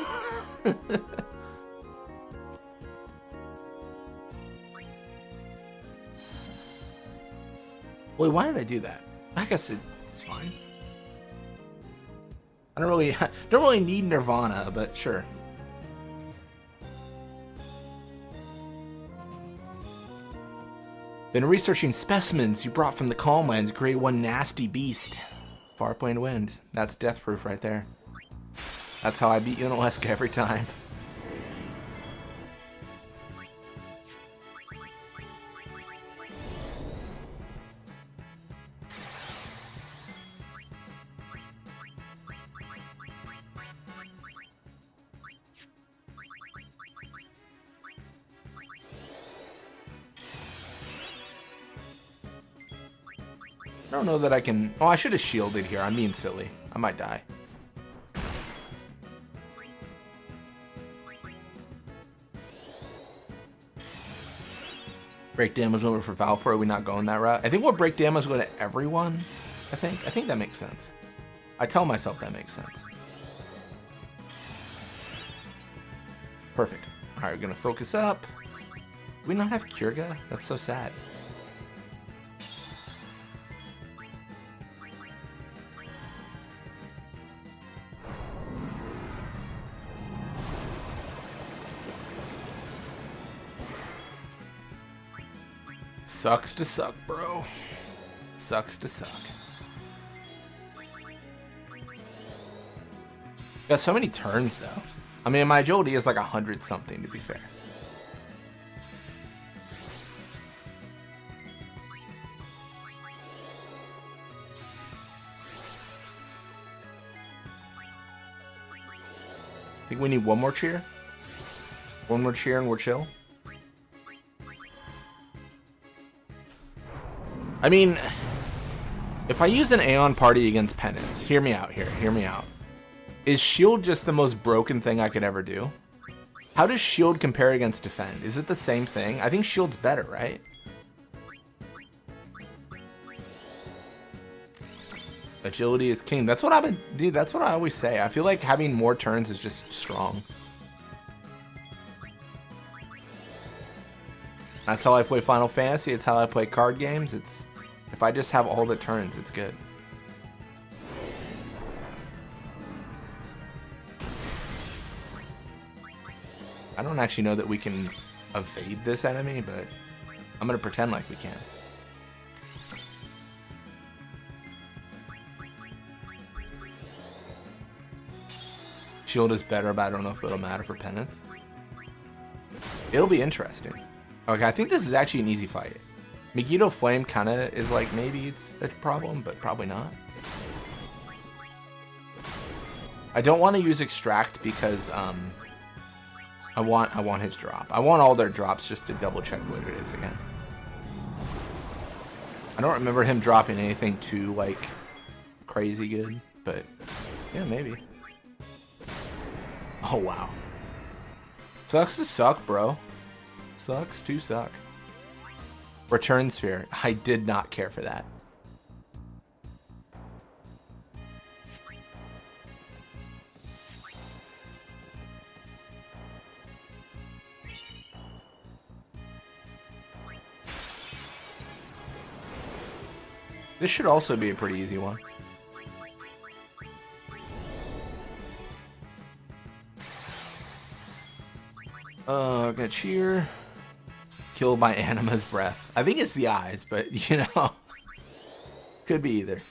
Wait, why did I do that? I guess it's fine. I don't really need Nirvana, but sure. Been researching specimens you brought from the Calm Lands. Create one nasty beast. Farplane Wind. That's death proof right there. That's how I beat Unalesca every time. I don't know that I can... Oh, I should have shielded here. I'm being silly. I might die. Break damage over for Valfor. Are we not going that route? I think we'll break damage go to everyone. I think that makes sense. I tell myself that makes sense. Perfect. All right, we're going to focus up. Do we not have Kyrga? That's so sad. Sucks to suck, bro. Sucks to suck. Got so many turns, though. I mean, my agility is like 100 something, to be fair. I think we need one more cheer. One more cheer and we're chill. I mean, if I use an Aeon party against Penance, hear me out here, hear me out. Is shield just the most broken thing I could ever do? How does shield compare against defend? Is it the same thing? I think shield's better, right? Agility is king. That's what I've been, dude, that's what I always say. I feel like having more turns is just strong. That's how I play Final Fantasy. It's how I play card games. It's, if I just have all the turns, it's good. I don't actually know that we can evade this enemy, but I'm gonna pretend like we can. Shield is better, but I don't know if it'll matter for penance. It'll be interesting. Okay, I think this is actually an easy fight. Megiddo Flame kind of is like, maybe it's a problem, but probably not. I don't want to use Extract because I want his drop. I want all their drops just to double check what it is again. I don't remember him dropping anything too like crazy good, but yeah, maybe. Oh wow. Sucks to suck, bro. Sucks to suck. Return Sphere. I did not care for that. This should also be a pretty easy one. Gonna cheer. Killed by Anima's breath. I think it's the eyes, but you know, could be either.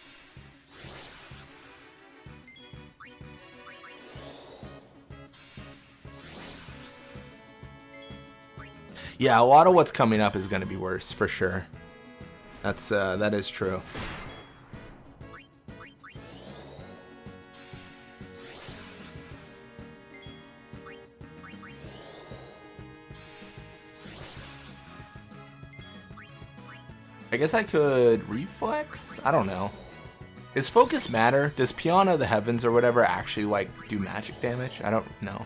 Yeah, a lot of what's coming up is gonna be worse for sure. That is true. I guess I could reflex? I don't know. Does focus matter? Does Peon of the Heavens or whatever actually like do magic damage? I don't know.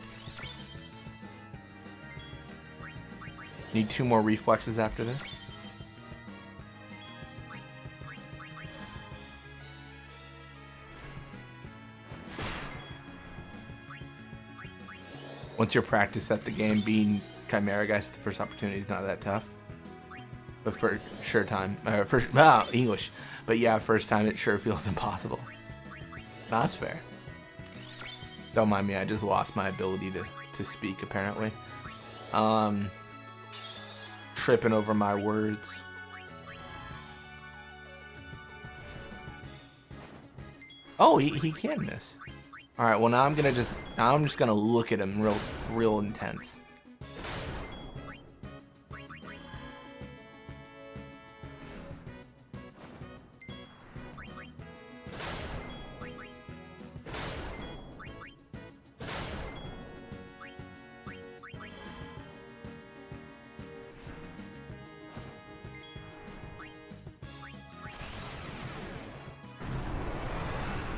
Need 2 more reflexes after this. Once you're practiced at the game, being Chimera guys, the first opportunity is not that tough. But for sure time, English. But yeah, first time it sure feels impossible. No, that's fair. Don't mind me, I just lost my ability to speak apparently. Tripping over my words. Oh, he can miss. All right, well now I'm just gonna look at him real intense.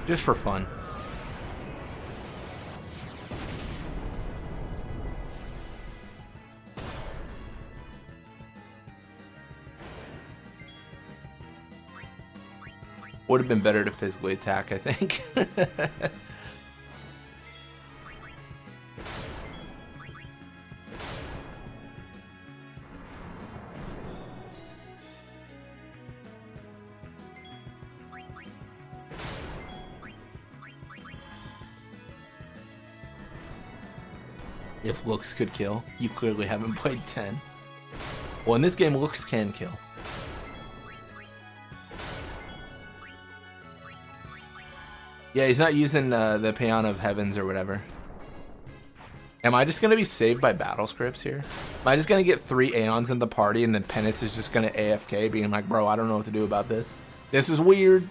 Just for fun. Would have been better to physically attack, I think. If looks could kill, you clearly haven't played 10. Well, in this game, looks can kill. Yeah, he's not using the Peon of Heavens or whatever. Am I just going to be saved by battle scripts here? Am I just going to get 3 Aeons in the party and then Penance is just going to AFK being like, bro, I don't know what to do about this. This is weird.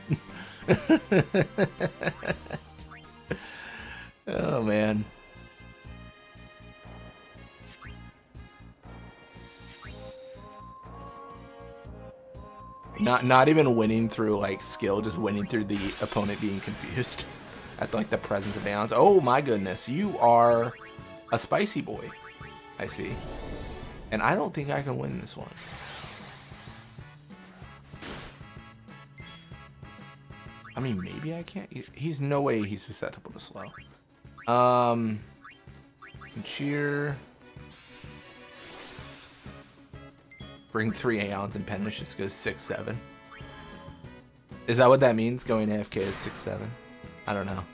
Oh, man. Not even winning through like skill, just winning through the opponent being confused at like the presence of Aeons. Oh my goodness, you are a spicy boy. I see. And I don't think I can win this one. I mean, maybe I can't. He's no way he's susceptible to slow. Cheer. Bring 3 Aeons and Penance just goes 6-7. Is that what that means? Going AFK is 6-7? I don't know.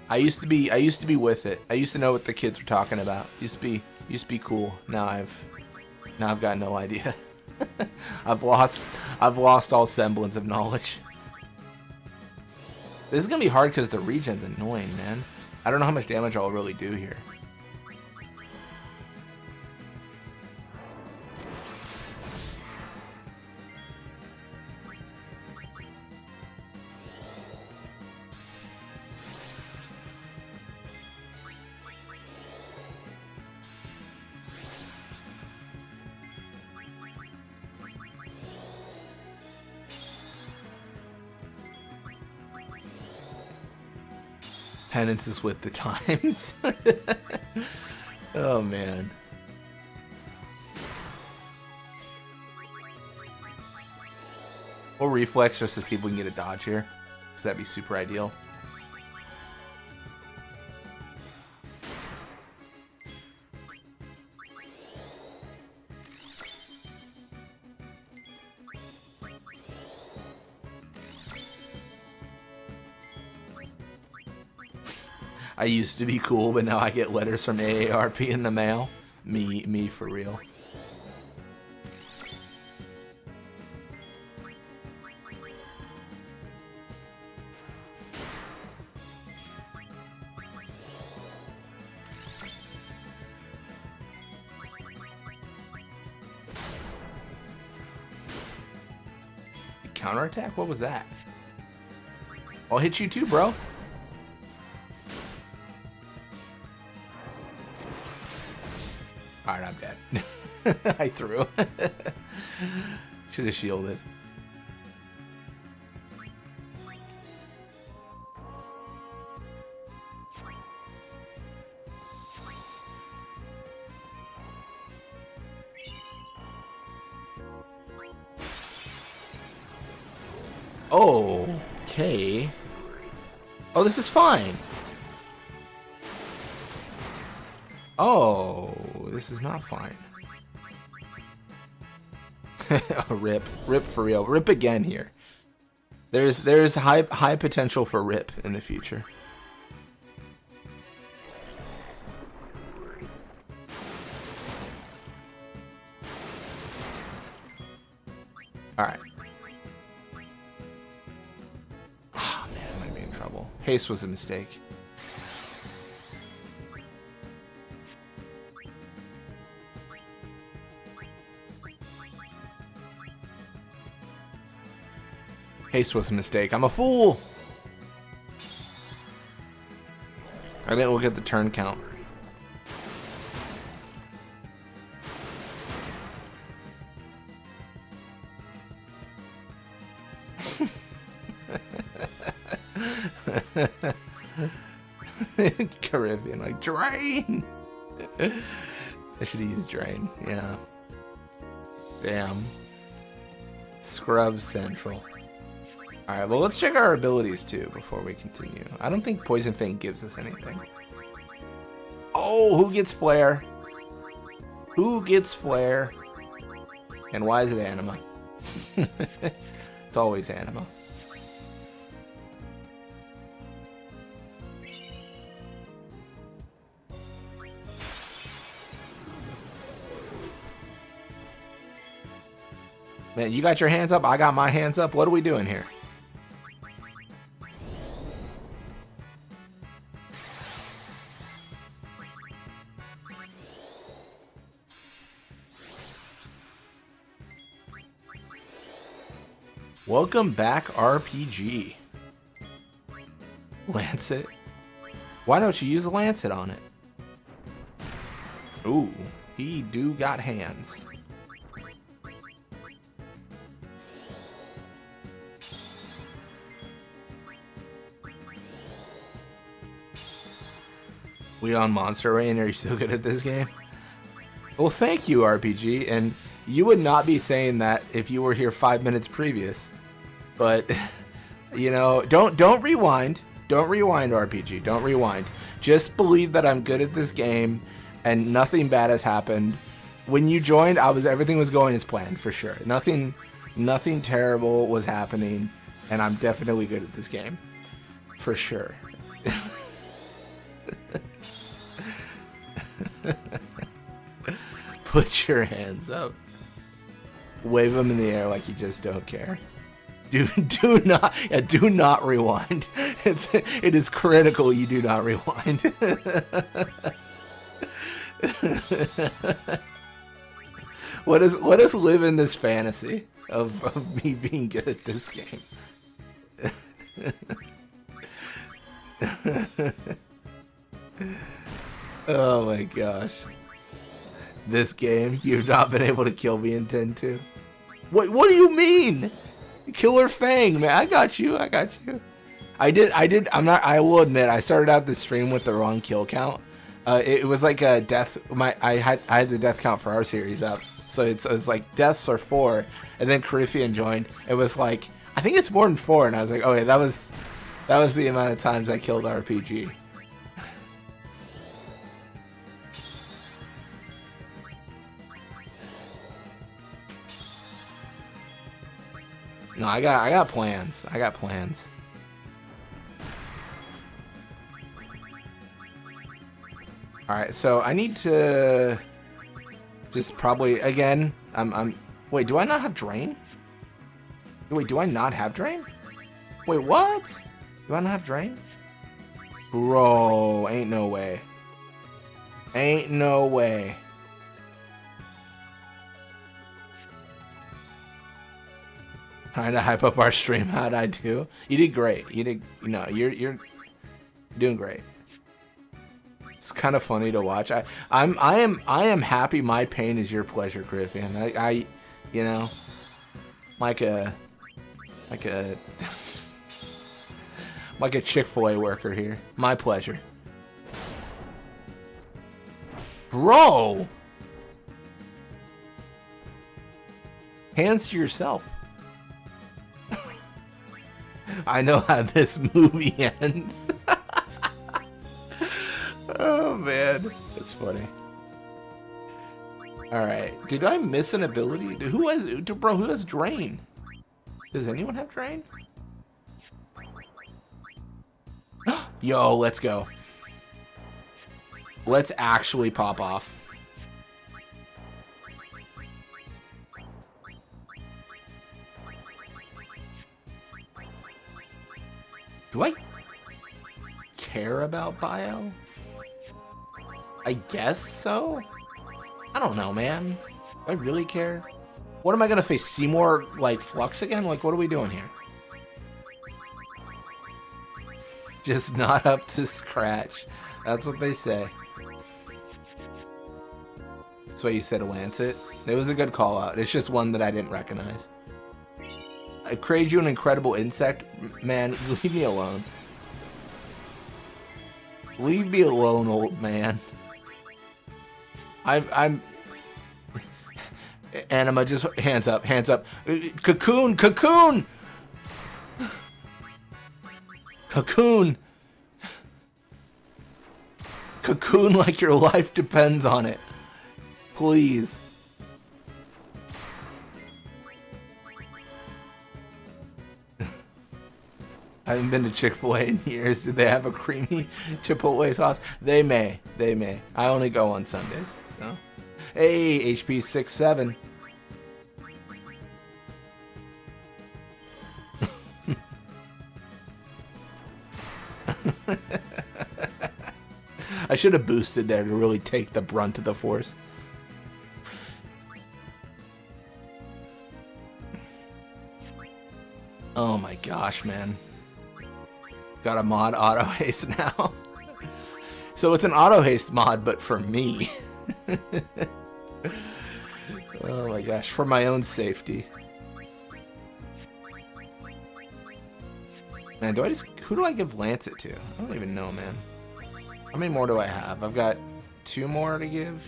I used to be with it. I used to know what the kids were talking about. Used to be Used to be cool. Now I've got no idea. I've lost all semblance of knowledge. This is gonna be hard because the regen's annoying, man. I don't know how much damage I'll really do here. Penances with the times. Oh man. We'll reflex just to see if we can get a dodge here, because that'd be super ideal. I used to be cool, but now I get letters from AARP in the mail. Me for real. Counterattack? What was that? I'll hit you too, bro. Alright, I'm dead. I threw. Should have shielded. Okay. Oh, this is fine. Oh, this is not fine. Rip for real. Rip again here. There's high potential for rip in the future. All right. Oh man, I might be in trouble. Haste was a mistake. Haste was a mistake. I'm a fool. I didn't look at the turn count. Caribbean, like drain. I should use drain. Yeah. Damn. Scrub Central. Alright, well, let's check our abilities, too, before we continue. I don't think Poison Fang gives us anything. Oh, who gets Flare? Who gets Flare? And why is it Anima? It's always Anima. Man, you got your hands up, I got my hands up. What are we doing here? Welcome back, RPG. Lancet. Why don't you use a Lancet on it? Ooh, he do got hands. We on Monster Rain? Are you so good at this game? Well, thank you, RPG. And you would not be saying that if you were here 5 minutes previous. But, you know, don't rewind. Don't rewind, RPG. Don't rewind. Just believe that I'm good at this game and nothing bad has happened. When you joined, everything was going as planned, for sure. Nothing terrible was happening, and I'm definitely good at this game. For sure. Put your hands up. Wave them in the air like you just don't care. Do not rewind. It is critical you do not rewind. Let us live in this fantasy of me being good at this game. Oh my gosh. This game, you've not been able to kill me in 10-2. What do you mean? Killer Fang, man. I got you. I will admit, I started out the stream with the wrong kill count. It was like a death. I had the death count for our series up. So it was like deaths are 4, and then Carifian joined. It was like, I think it's more than 4, and I was like, okay, that was the amount of times I killed RPG. No, I got plans. All right, so I need to just probably again. Wait, do I not have drain? Wait, do I not have drain? Wait, what? Do I not have drain? Bro, ain't no way. Ain't no way. Trying to hype up our stream. How'd I do? You did great. You're doing great. It's kind of funny to watch. I am happy my pain is your pleasure, Griffin. I you know, like a like a Chick-fil-A worker here. My pleasure. Bro! Hands to yourself. I know how this movie ends. Oh man, that's funny. All right, did I miss an ability? Who has drain? Does anyone have drain? Yo, let's go. Let's actually pop off. Do I care about bio? I guess so? I don't know, man. Do I really care? What am I gonna face? Seymour, like, Flux again? Like, what are we doing here? Just not up to scratch. That's what they say. That's why you said Lancet. It was a good call out. It's just one that I didn't recognize. I created you an incredible insect. Man, leave me alone. Leave me alone, old man. I'm Anima, just hands up. Cocoon. Cocoon like your life depends on it. Please. I haven't been to Chick-fil-A in years. Did they have a creamy Chipotle sauce? They may. I only go on Sundays. So, hey, HP 6-7. I should have boosted there to really take the brunt of the force. Oh my gosh, man. Got a mod auto haste now. So it's an auto haste mod, but for me. Oh my gosh, for my own safety. Man, who do I give Lancet to? I don't even know, man. How many more do I have? I've got 2 more to give.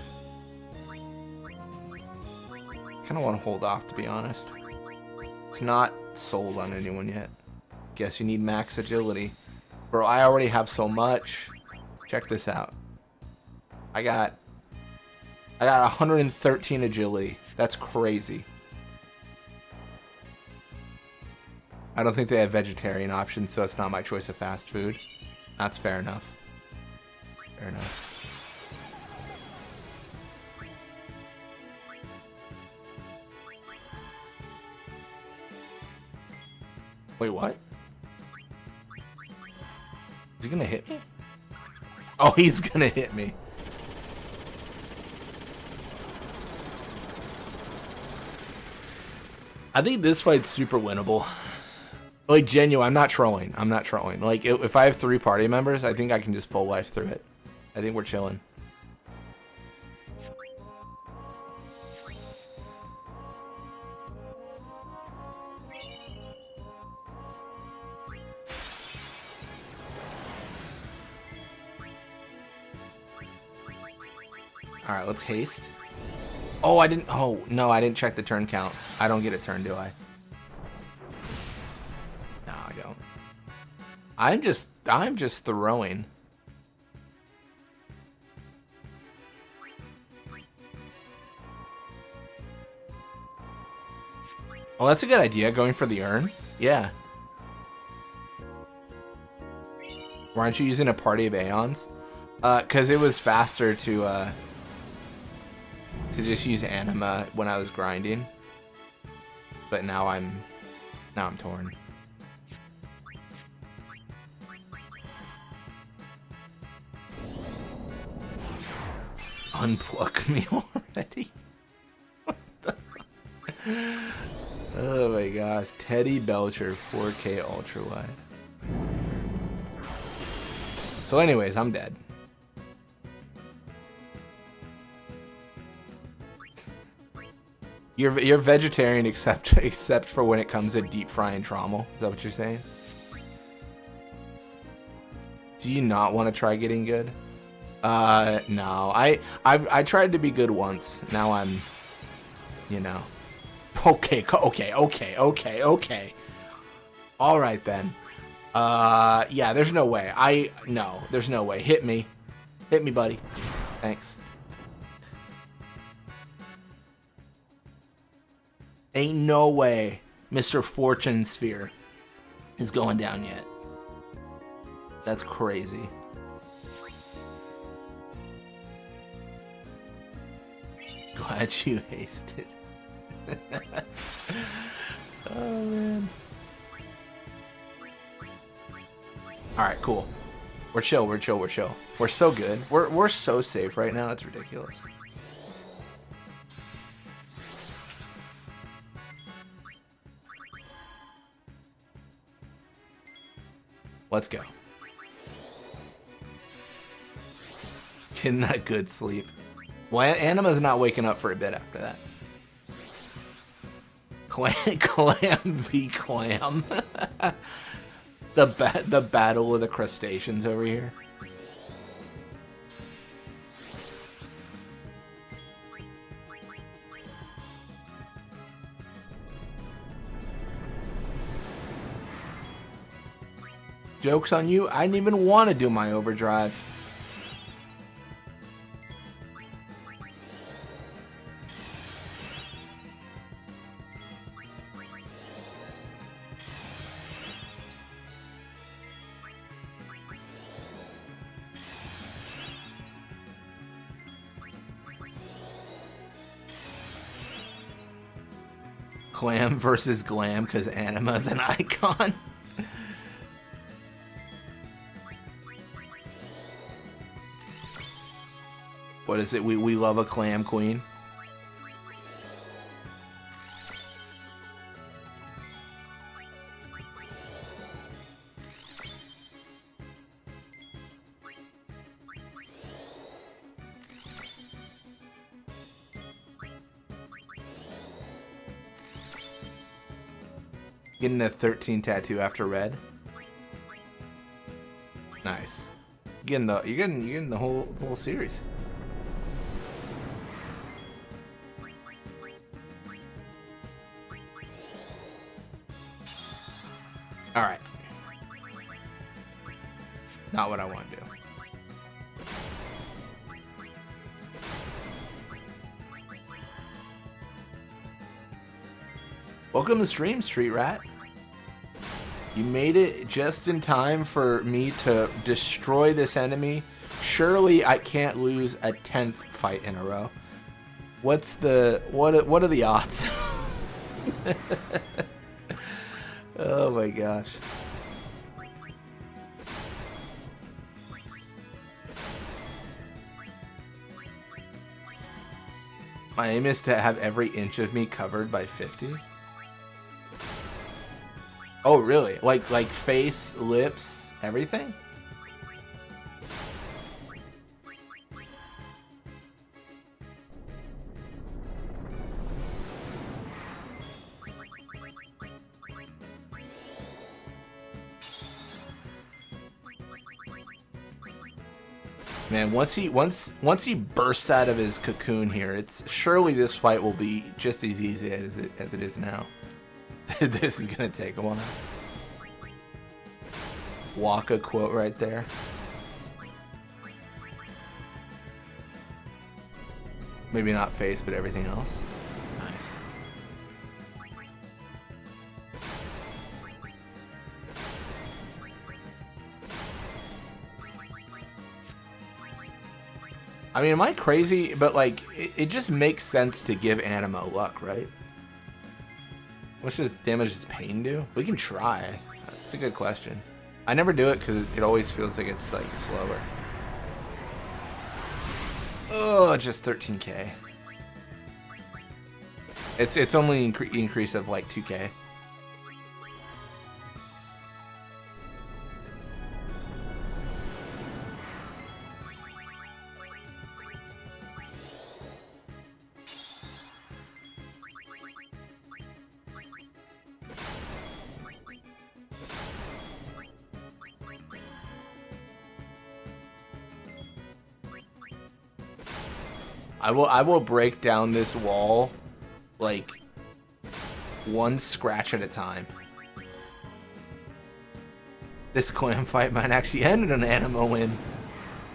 Kind of want to hold off, to be honest. It's not sold on anyone yet. Guess you need max agility. Bro, I already have so much. Check this out. I got 113 agility. That's crazy. I don't think they have vegetarian options, so it's not my choice of fast food. That's fair enough. Fair enough. Wait, what? Is he gonna hit me? Oh, he's gonna hit me. I think this fight's super winnable. Like, genuine, I'm not trolling. I'm not trolling. Like, if I have 3 party members, I think I can just full life through it. I think we're chilling. Alright, let's haste. Oh, I didn't. Oh, no, I didn't check the turn count. I don't get a turn, do I? No, I don't. I'm just throwing. Oh, that's a good idea, going for the urn. Yeah. Why aren't you using a party of Aeons? Because it was faster to just use anima when I was grinding. But now I'm torn. Unplug me already. Oh my gosh, Teddy Belcher 4K ultra wide. So anyways, I'm dead. You're vegetarian except for when it comes to deep frying trommel. Is that what you're saying? Do you not want to try getting good? No. I tried to be good once. Now I'm, you know. Okay. All right then. Yeah, there's no way. No, there's no way. Hit me, buddy. Thanks. Ain't no way Mr. Fortune Sphere is going down yet. That's crazy. Glad you hasted. Oh man. Alright, cool. We're chill. We're so good. We're so safe right now, it's ridiculous. Let's go. Getting that good sleep. Well, Anima's not waking up for a bit after that. Clam v. Clam. The battle of the crustaceans over here. Joke's on you, I didn't even want to do my overdrive. Clam versus Glam because Anima's an icon. What is it? We love a clam queen. Getting a 13 tattoo after red. Nice. You're getting the whole series. All right. Not what I want to do. Welcome to stream, Street Rat. You made it just in time for me to destroy this enemy. Surely I can't lose a 10th fight in a row. What are the odds? Oh my gosh. My aim is to have every inch of me covered by 50. Oh, really? Like face, lips, everything? Man, once he bursts out of his cocoon here, it's surely this fight will be just as easy as it is now. This is gonna take a while. Waka quote right there. Maybe not face, but everything else. Nice. I mean, am I crazy? But like, it just makes sense to give Animo luck, right? What's his damage does pain do? We can try. That's a good question. I never do it because it always feels like it's like slower. Oh, just 13k. It's only increase of like 2k. I will break down this wall like one scratch at a time. This clam fight might actually end in an Animo win.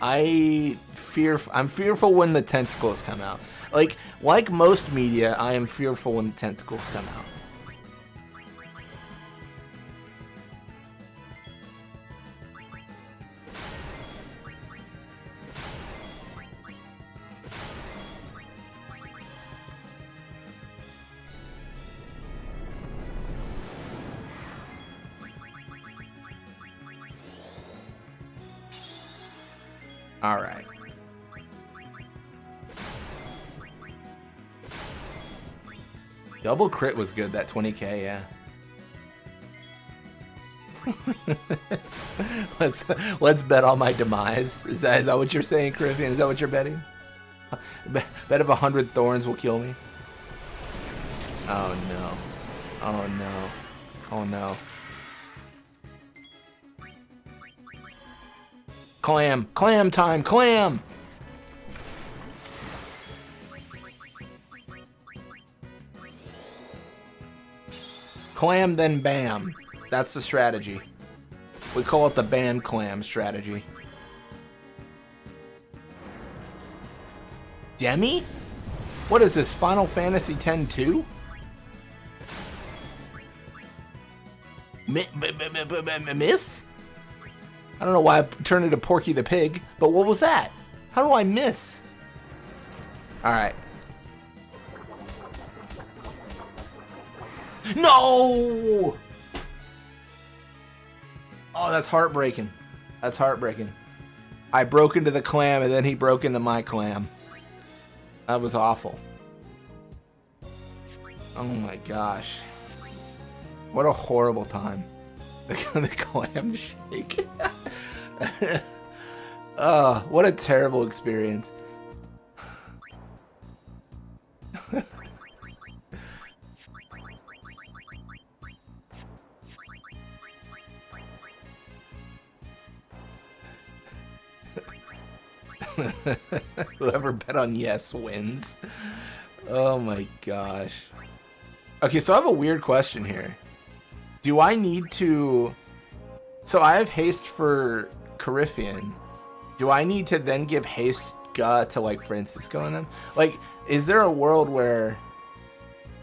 I'm fearful when the tentacles come out. Like most media, I am fearful when the tentacles come out. All right. Double crit was good, that 20k, yeah. let's bet on my demise. Is that what you're saying, Caribbean? Is that what you're betting? Bet of 100 thorns will kill me. Oh no. Oh no. Oh no. Clam time, clam! Clam, then bam. That's the strategy. We call it the ban clam strategy. Demi? What is this, Final Fantasy X-2? Miss? I don't know why I turned into Porky the Pig, but what was that? How do I miss? Alright. No! Oh, that's heartbreaking. That's heartbreaking. I broke into the clam and then he broke into my clam. That was awful. Oh my gosh. What a horrible time. The clam shake. What a terrible experience. Whoever bet on yes wins. Oh my gosh. Okay, so I have a weird question here. Do I need to... So I have haste for Carifian. Do I need to then give haste to like Francisco and them? Like, is there a world where...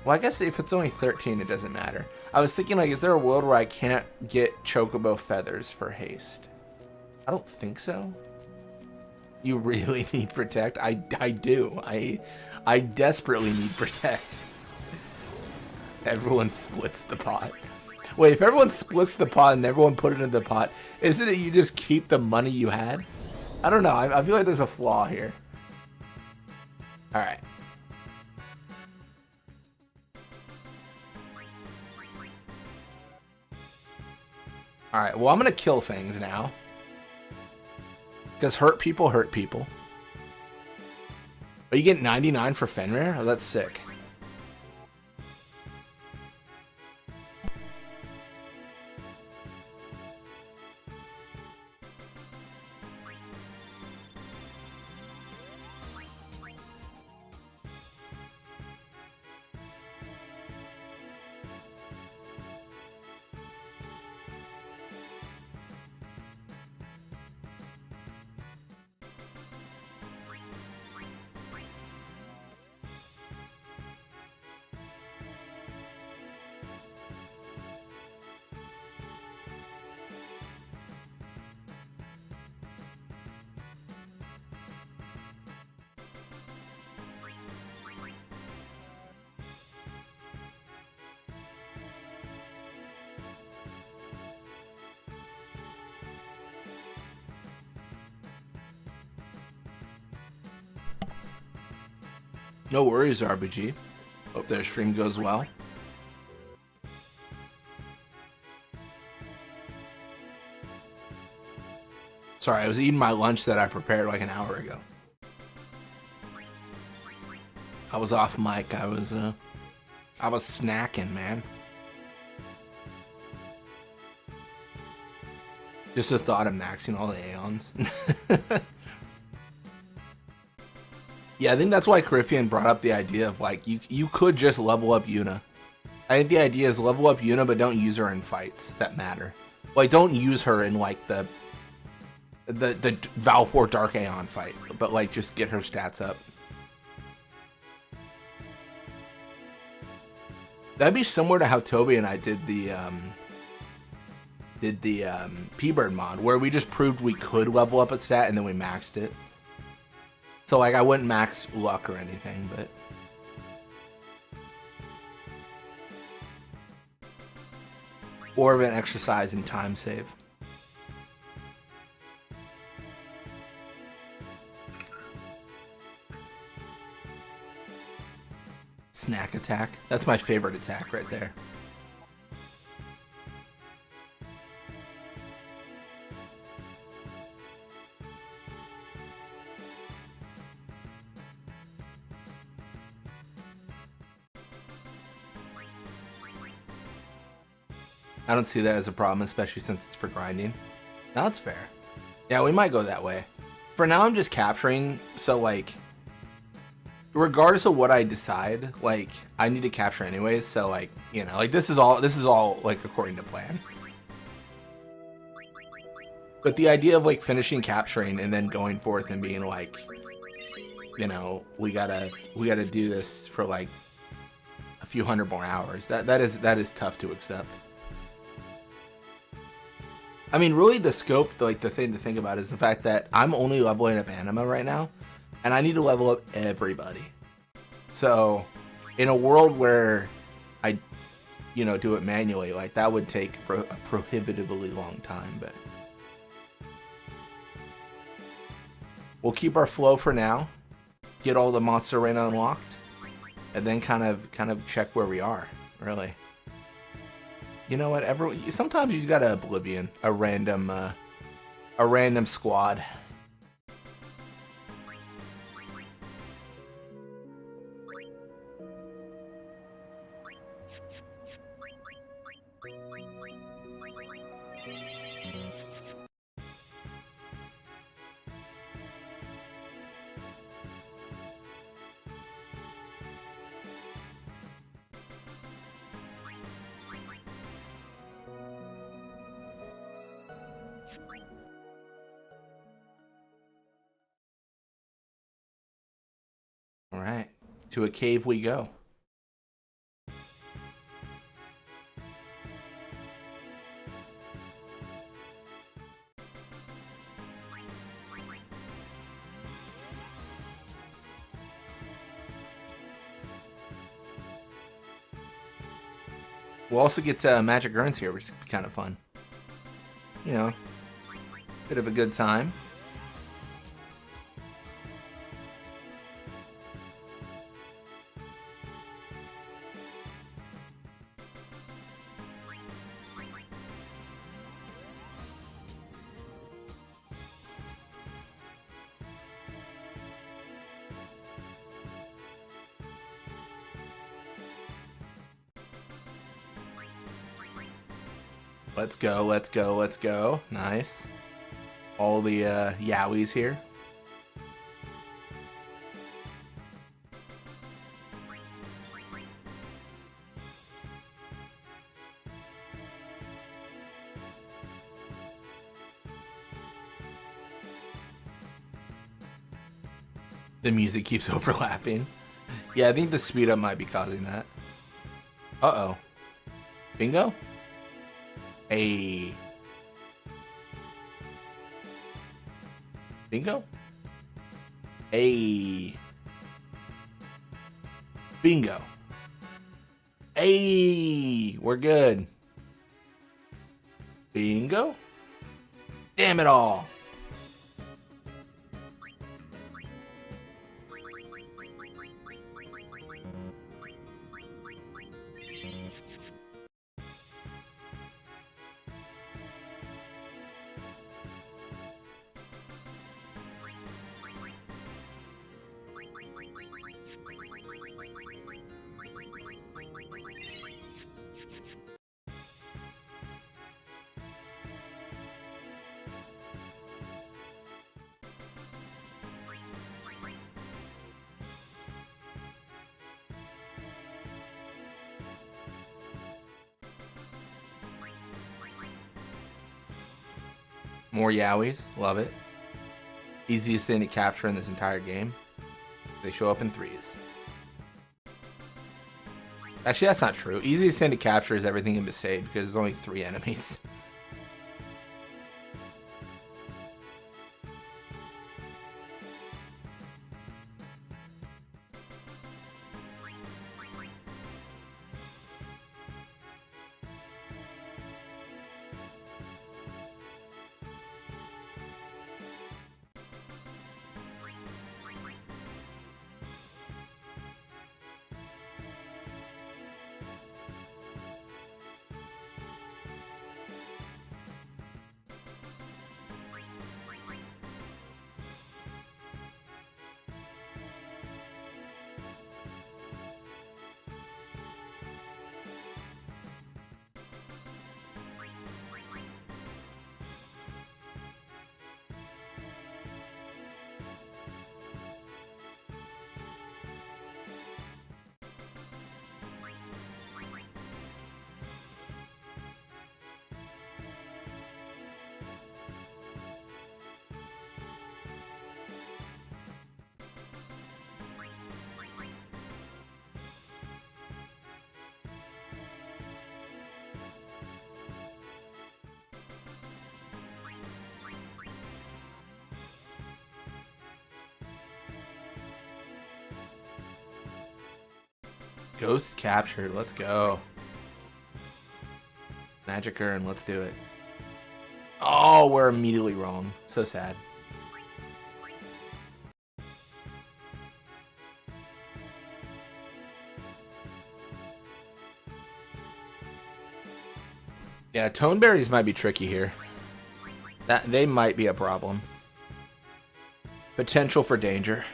Well, I guess if it's only 13, it doesn't matter. I was thinking, like, is there a world where I can't get Chocobo feathers for haste? I don't think so. You really need Protect? I do. I desperately need Protect. Everyone splits the pot. Wait, if everyone splits the pot and everyone put it in the pot, isn't it you just keep the money you had? I don't know. I feel like there's a flaw here. All right. All right. Well, I'm gonna kill things now. Because hurt people hurt people. Oh, you get 99 for Fenrir? Oh, that's sick. No worries, RBG. Hope their stream goes well. Sorry, I was eating my lunch that I prepared like an hour ago. I was off mic. I was snacking, man. Just the thought of maxing all the Aeons. Yeah, I think that's why Cariffian brought up the idea of like you could just level up Yuna. I think the idea is level up Yuna, but don't use her in fights that matter. Like don't use her in like the Valfor Dark Aeon fight, but like just get her stats up. That'd be similar to how Toby and I did the P-Bird mod, where we just proved we could level up a stat and then we maxed it. So like I wouldn't max luck or anything, but more of an exercise in time save. Snack attack. That's my favorite attack right there. I don't see that as a problem, especially since it's for grinding. No, that's fair. Yeah, we might go that way. For now, I'm just capturing, so like, regardless of what I decide, like, I need to capture anyways, so like, you know, like this is all like according to plan. But the idea of like finishing capturing and then going forth and being like, you know, we gotta do this for like a few hundred more hours. That is tough to accept. I mean, really the scope, like the thing to think about is the fact that I'm only leveling up Anima right now, and I need to level up everybody. So, in a world where I, you know, do it manually, like that would take a prohibitively long time, but we'll keep our flow for now, get all the monster arena unlocked, and then kind of check where we are, really. You know what? Sometimes you just gotta oblivion a random squad. All right, to a cave we go. We'll also get Magic Urns here, which is kind of fun. You know, bit of a good time. Let's go, let's go, let's go. Nice. All the Yowies here. The music keeps overlapping. Yeah, I think the speed up might be causing that. Uh-oh. Bingo? Hey. Bingo? Hey. Bingo. Hey. We're good. Bingo? Damn it all. More Yowies, love it. Easiest thing to capture in this entire game. They show up in threes. Actually, that's not true. Easiest thing to capture is everything in Besaid because there's only 3 enemies. Ghost captured. Let's go. Magic Urn. Let's do it. Oh, we're immediately wrong. So sad. Yeah, tone berries might be tricky here. That they might be a problem. Potential for danger.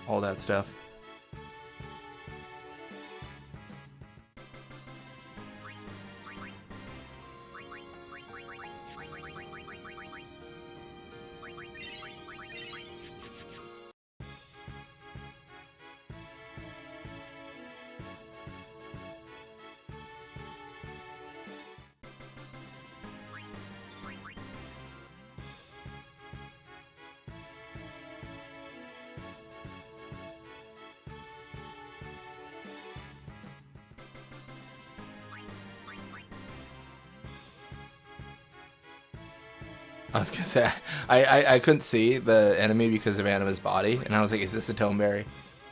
All that stuff. I was gonna say, I couldn't see the enemy because of Anima's body, and I was like, is this a Toneberry?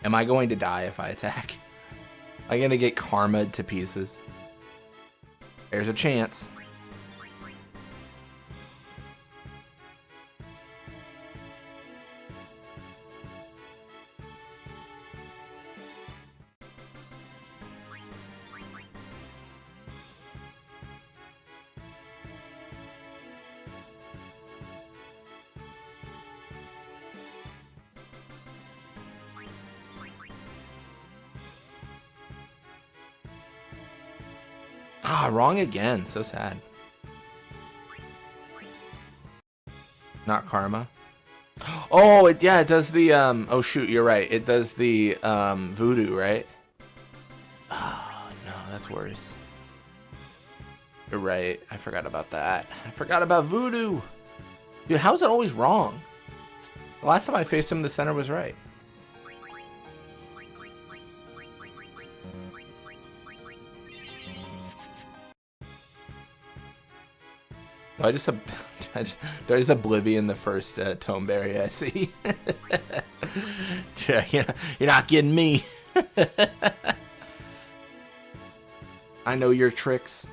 Am I going to die if I attack? Am I gonna get karma'd to pieces? There's a chance. Ah, wrong again. So sad. Not karma. Oh, yeah, it does the oh shoot, you're right. It does the voodoo, right? Oh, no, that's worse. You're right. I forgot about that. I forgot about voodoo. Dude, how is it always wrong? The last time I faced him, the center was right. Do I just do I just oblivion the first Toneberry I see? You're not getting me. I know your tricks.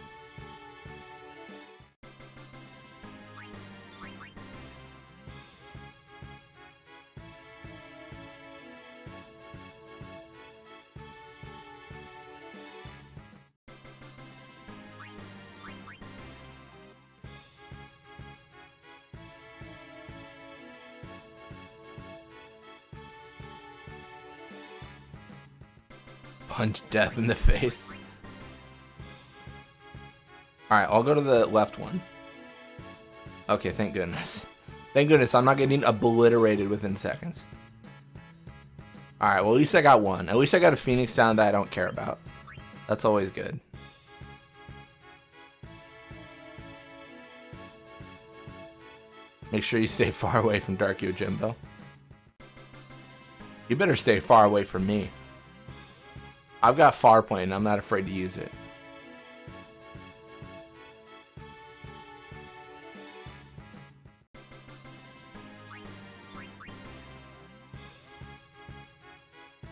Punch death in the face. Alright, I'll go to the left one. Okay, thank goodness. Thank goodness I'm not getting obliterated within seconds. Alright, well at least I got one. At least I got a Phoenix sound that I don't care about. That's always good. Make sure you stay far away from Dark Yojimbo. You better stay far away from me. I've got Farpoint and I'm not afraid to use it.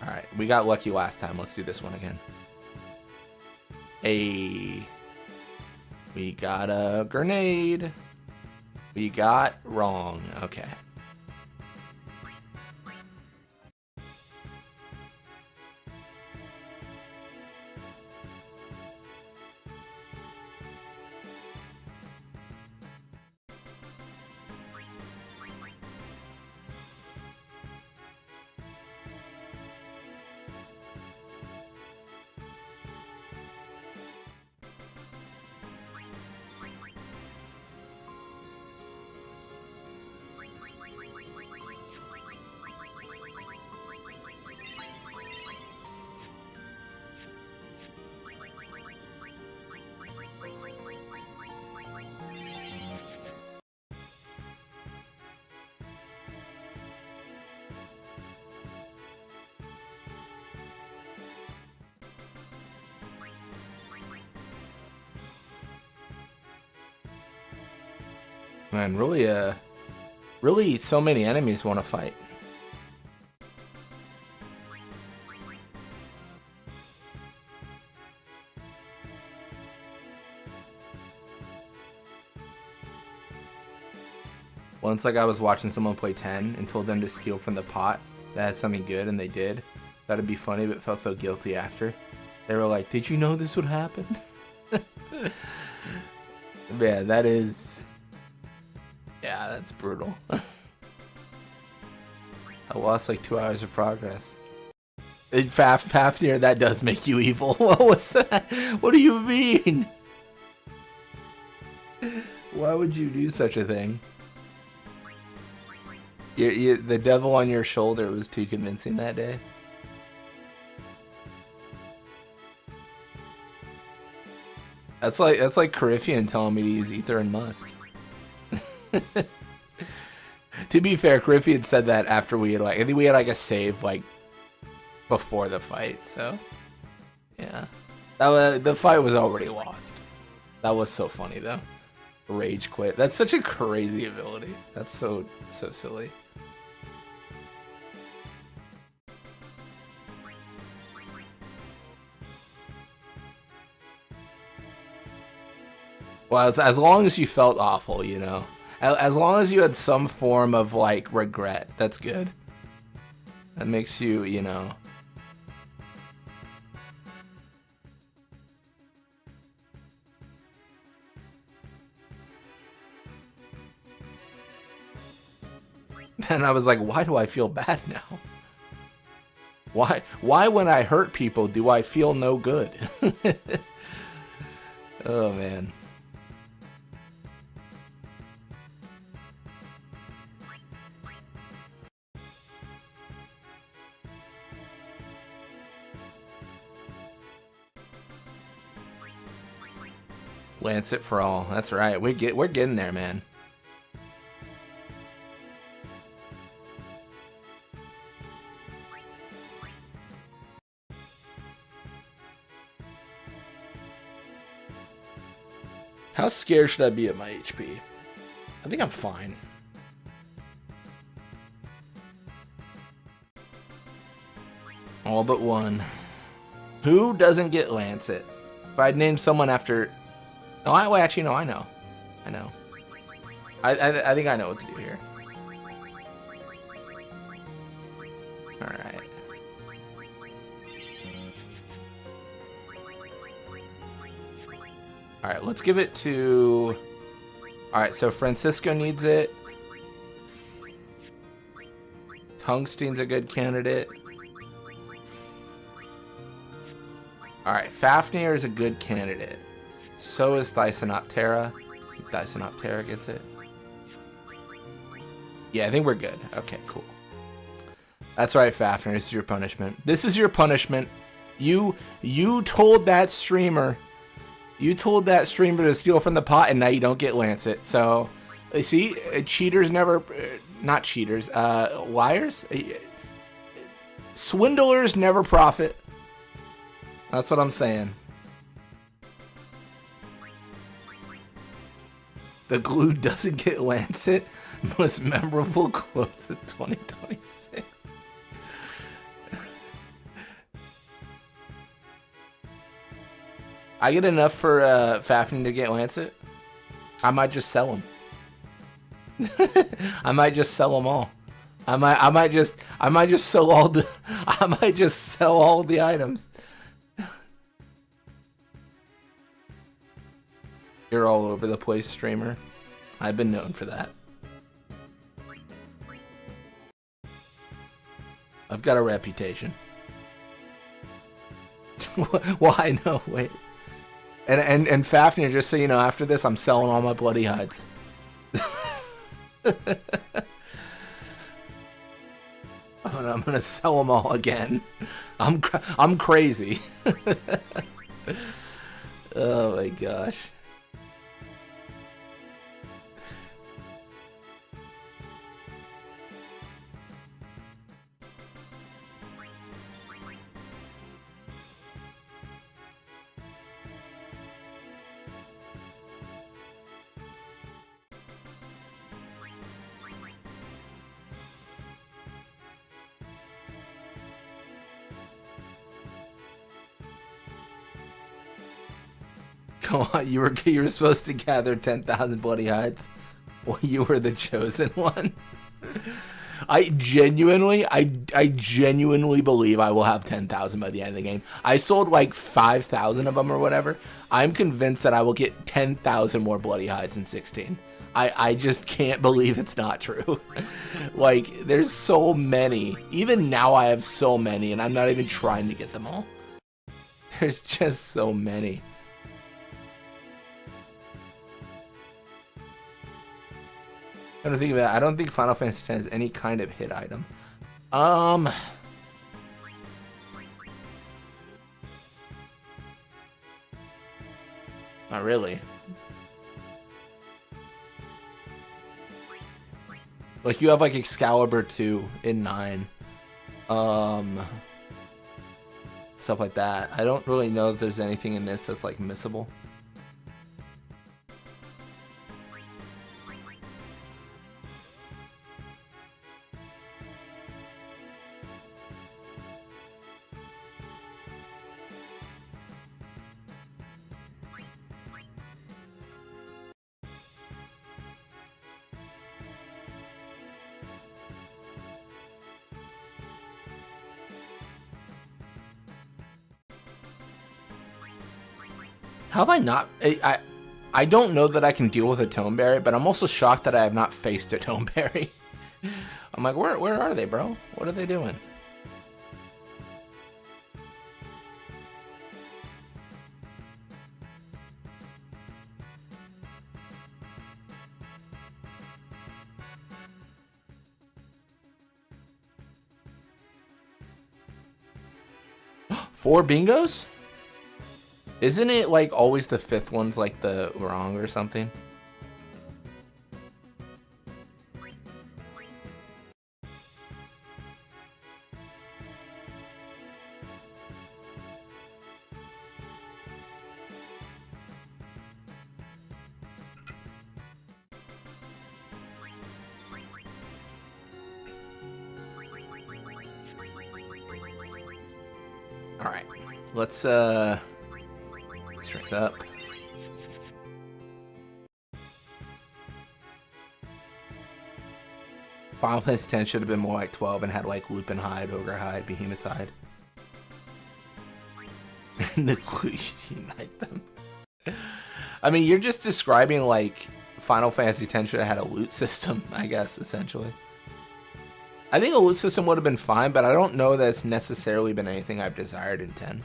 Alright, we got lucky last time. Let's do this one again. Hey. We got a grenade. We got wrong. Okay. Man, really so many enemies want to fight. Once, like, I was watching someone play 10 and told them to steal from the pot that had something good, and they did. That'd be funny, but felt so guilty after. They were like, "Did you know this would happen?" Yeah, that is... Yeah, that's brutal. I lost like 2 hours of progress. Fafnir, that does make you evil. What was that? What do you mean? Why would you do such a thing? The devil on your shoulder was too convincing that day. That's like Carifian telling me to use Ether and Musk. To be fair, Carifian said that after we had, like, I think we had like a save like before the fight, so yeah. The fight was already lost. That was so funny though. Rage quit. That's such a crazy ability. That's so silly. Well, as long as you felt awful, you know. As long as you had some form of, like, regret, that's good. That makes you, you know. And I was like, why do I feel bad now? Why when I hurt people do I feel no good? Oh, man. Lance it for all. That's right. We're getting there, man. How scared should I be at my HP? I think I'm fine. All but one. Who doesn't get Lancet? If I'd name someone after... No, actually, no, I know. I know. I think I know what to do here. Alright. Alright, let's give it to... Alright, so Francisco needs it. Tungsten's a good candidate. Alright, Fafnir is a good candidate. So is Thyssenoptera. Thyssenoptera gets it. Yeah, I think we're good. Okay, cool. That's right, Fafnir. This is your punishment. This is your punishment. You told that streamer... You told that streamer to steal from the pot, and now you don't get Lancet. So, see, cheaters never... Not cheaters. Liars? Swindlers never profit. That's what I'm saying. The glue doesn't get Lancet. Most memorable quotes of 2026. I get enough for Fafnir to get Lancet. I might just sell them. I might just sell them all. I might just sell all the. I might just sell all the items. You're all over the place, streamer. I've been known for that. I've got a reputation. Why? No, wait. And Fafnir, just so you know, after this, I'm selling all my bloody hides. Oh, no, I'm gonna sell them all again. I'm crazy. Oh my gosh. Come on, you were supposed to gather 10,000 bloody hides. Well, you were the chosen one. I genuinely believe I will have 10,000 by the end of the game. I sold like 5,000 of them or whatever. I'm convinced that I will get 10,000 more bloody hides in 16. I just can't believe it's not true. Like, there's so many. Even now I have so many, and I'm not even trying to get them all. There's just so many. I don't think about it. I don't think Final Fantasy X has any kind of hit item. Not really. Like, you have like Excalibur 2 in 9. Stuff like that. I don't really know if there's anything in this that's like missable. How have I not? I don't know that I can deal with a Toneberry, but I'm also shocked that I have not faced a Toneberry. I'm like, where are they, bro? What are they doing? Four bingos? Isn't it like always the fifth one's like the wrong or something? All right, let's drink up. Final Fantasy X should have been more like 12 and had like Lupin Hide, Ogre Hide, Behemoth Hide. And the glue should unite them. I mean, you're just describing like Final Fantasy X should have had a loot system, I guess, essentially. I think a loot system would have been fine, but I don't know that it's necessarily been anything I've desired in 10.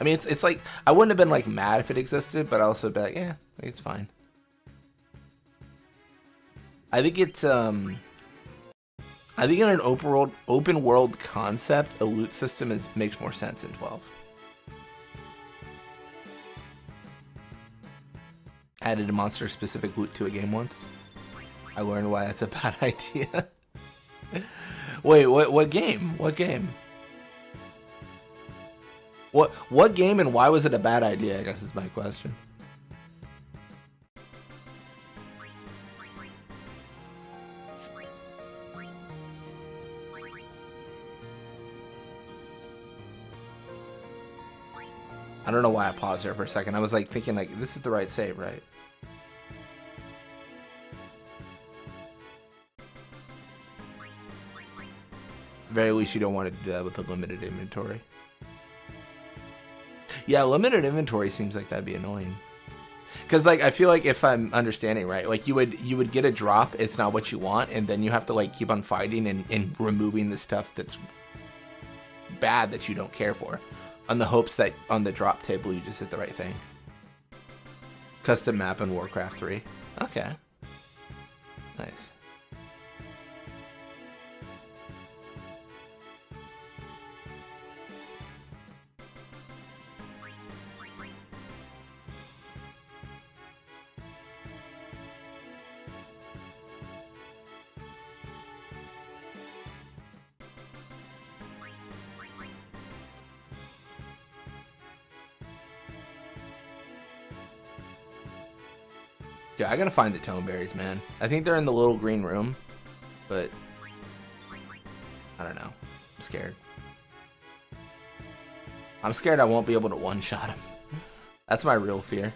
I mean, it's like, I wouldn't have been like mad if it existed, but I also be like, yeah, it's fine. I think it's, I think in an open world concept, a loot system makes more sense in 12. Added a monster specific loot to a game once. I learned why that's a bad idea. Wait, what game? What game? What game and why was it a bad idea, I guess is my question. I don't know why I paused there for a second. I was like thinking like this is the right save, right? At the very least, you don't want to do that with a limited inventory. Yeah, limited inventory seems like that'd be annoying. Cause like I feel like if I'm understanding right, like you would get a drop, it's not what you want, and then you have to like keep on fighting and removing the stuff that's bad that you don't care for, on the hopes that on the drop table you just hit the right thing. Custom map in Warcraft 3. Okay. Nice. Yeah, I gotta find the Toneberries, man. I think they're in the little green room, but I don't know. I'm scared. I'm scared I won't be able to one-shot him. That's my real fear.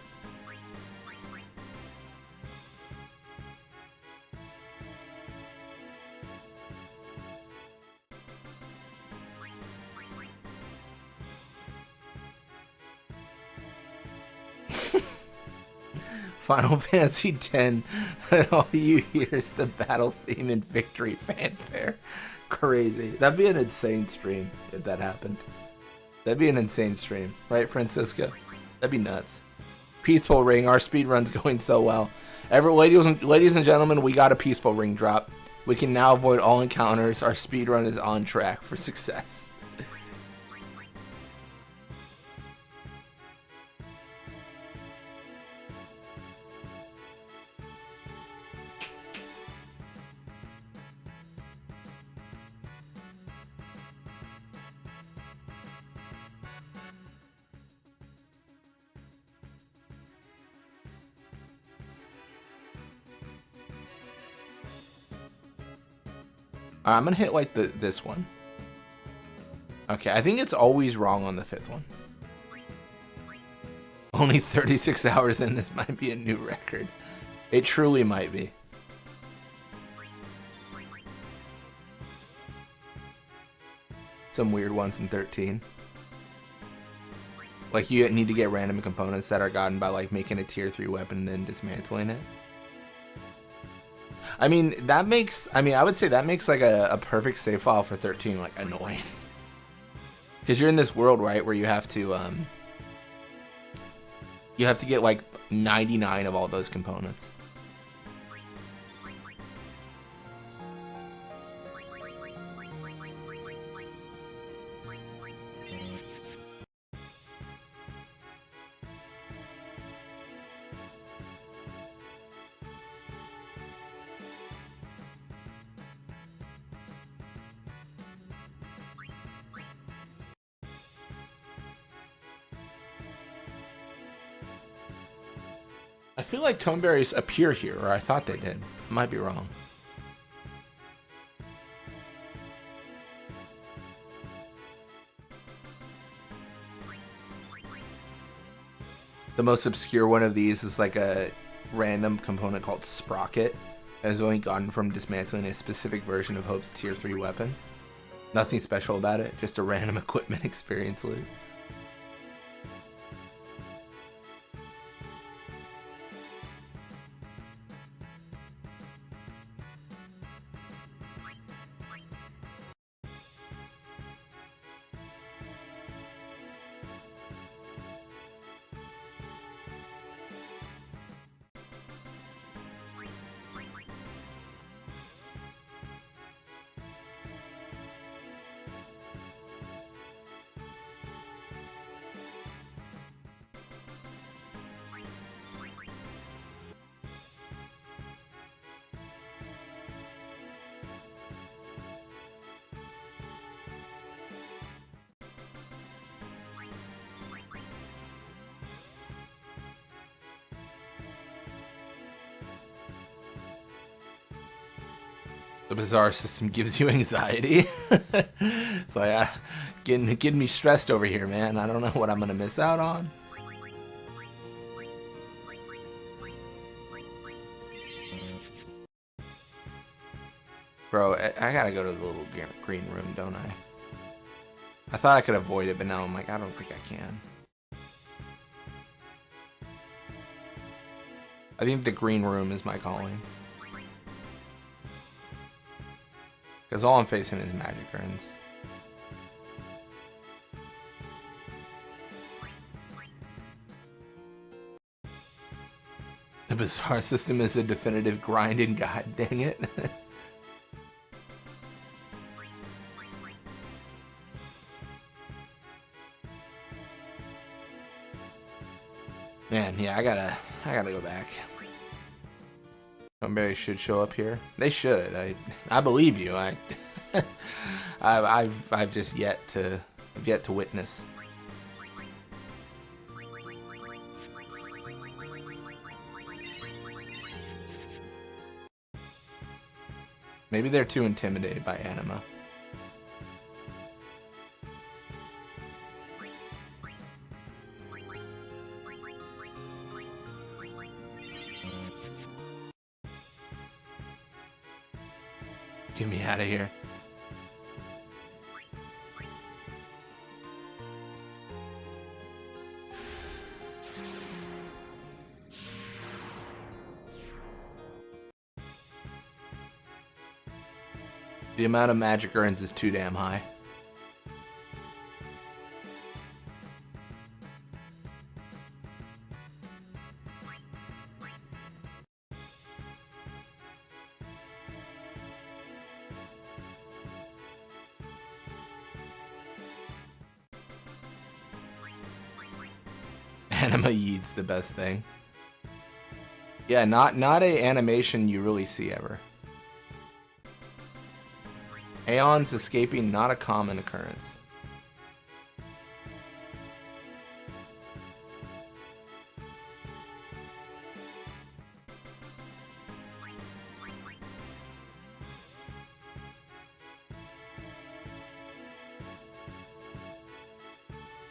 Final Fantasy X, and all you hear is the battle theme and victory fanfare. Crazy. That'd be an insane stream if that happened. That'd be an insane stream, right, Francisco? That'd be nuts. Peaceful ring. Our speedrun's going so well. Ladies and gentlemen, we got a peaceful ring drop. We can now avoid all encounters. Our speedrun is on track for success. Alright, I'm gonna hit like this one. Okay, I think it's always wrong on the fifth one. Only 36 hours in, this might be a new record. It truly might be. Some weird ones in 13. Like you need to get random components that are gotten by like making a tier 3 weapon and then dismantling it. I mean, that makes, I would say that makes like a perfect save file for 13 like annoying. Because you're in this world, right, where you have to get like 99 of all those components. I feel like toneberries appear here, or I thought they did. I might be wrong. The most obscure one of these is like a random component called Sprocket that is only gotten from dismantling a specific version of Hope's tier 3 weapon. Nothing special about it, just a random equipment experience loot. The bizarre system gives you anxiety. It's like getting me stressed over here, man. I don't know what I'm gonna miss out on. Bro, I gotta go to the little green room, don't I? I thought I could avoid it, but now I'm like, I don't think I can. I think the green room is my calling. Because all I'm facing is magic urns. The bizarre system is a definitive grinding guide, dang it. Man, yeah, I gotta go back. Toneberry should show up here. They should. I believe you. I've just yet to witness. Maybe they're too intimidated by anima. Get me out of here. The amount of magic urns is too damn high. Anima Yeet's the best thing. Yeah, not a animation you really see ever. Aeons escaping, not a common occurrence.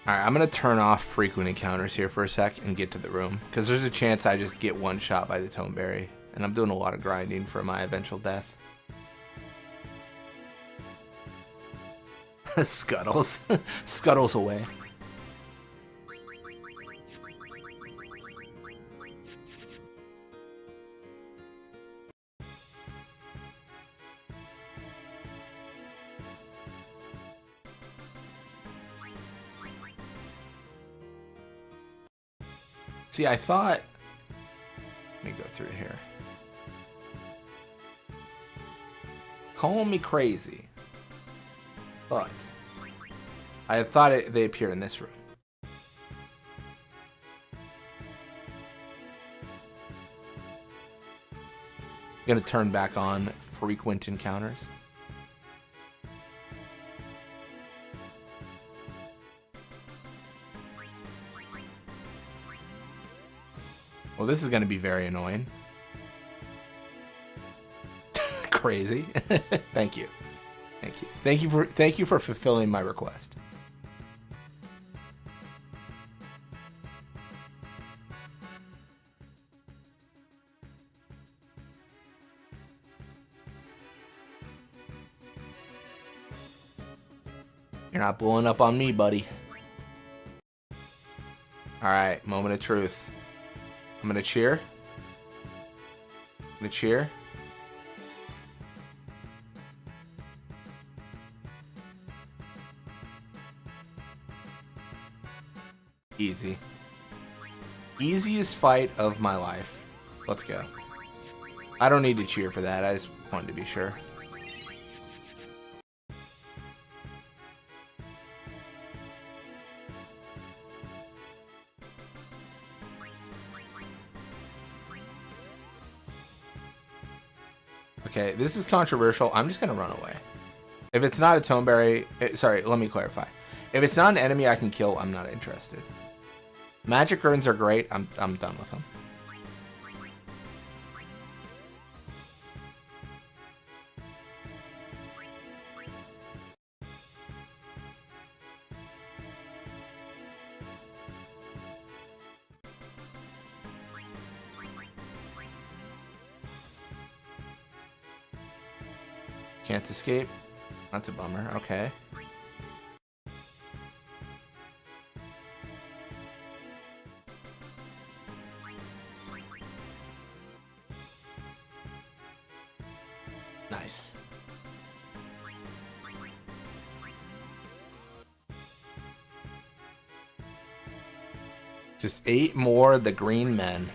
Alright, I'm going to turn off frequent encounters here for a sec and get to the room. Because there's a chance I just get one shot by the Toneberry. And I'm doing a lot of grinding for my eventual death. Scuttles. Scuttles away. See, I thought... Let me go through here. Call me crazy. But... I had thought they appear in this room. Gonna turn back on frequent encounters. Well, this is gonna be very annoying. Crazy. Thank you. Thank you. Thank you for fulfilling my request. You're not blowing up on me, buddy. Alright, moment of truth. I'm gonna cheer. I'm gonna cheer. Easy. Easiest fight of my life. Let's go. I don't need to cheer for that. I just wanted to be sure. Okay, this is controversial. I'm just gonna run away. If it's not a Toneberry... Sorry, let me clarify. If it's not an enemy I can kill, I'm not interested. Magic urns are great. I'm done with them. Can't escape. That's a bummer. Okay. Nice. Just 8 more of the green men.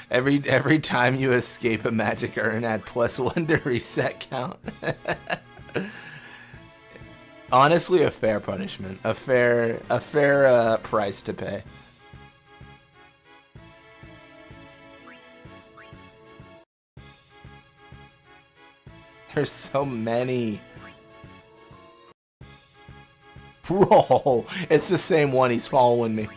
Every time you escape a magic urn, add +1 to reset count. Honestly, a fair punishment, a fair price to pay. There's so many. Bro, it's the same one. He's following me.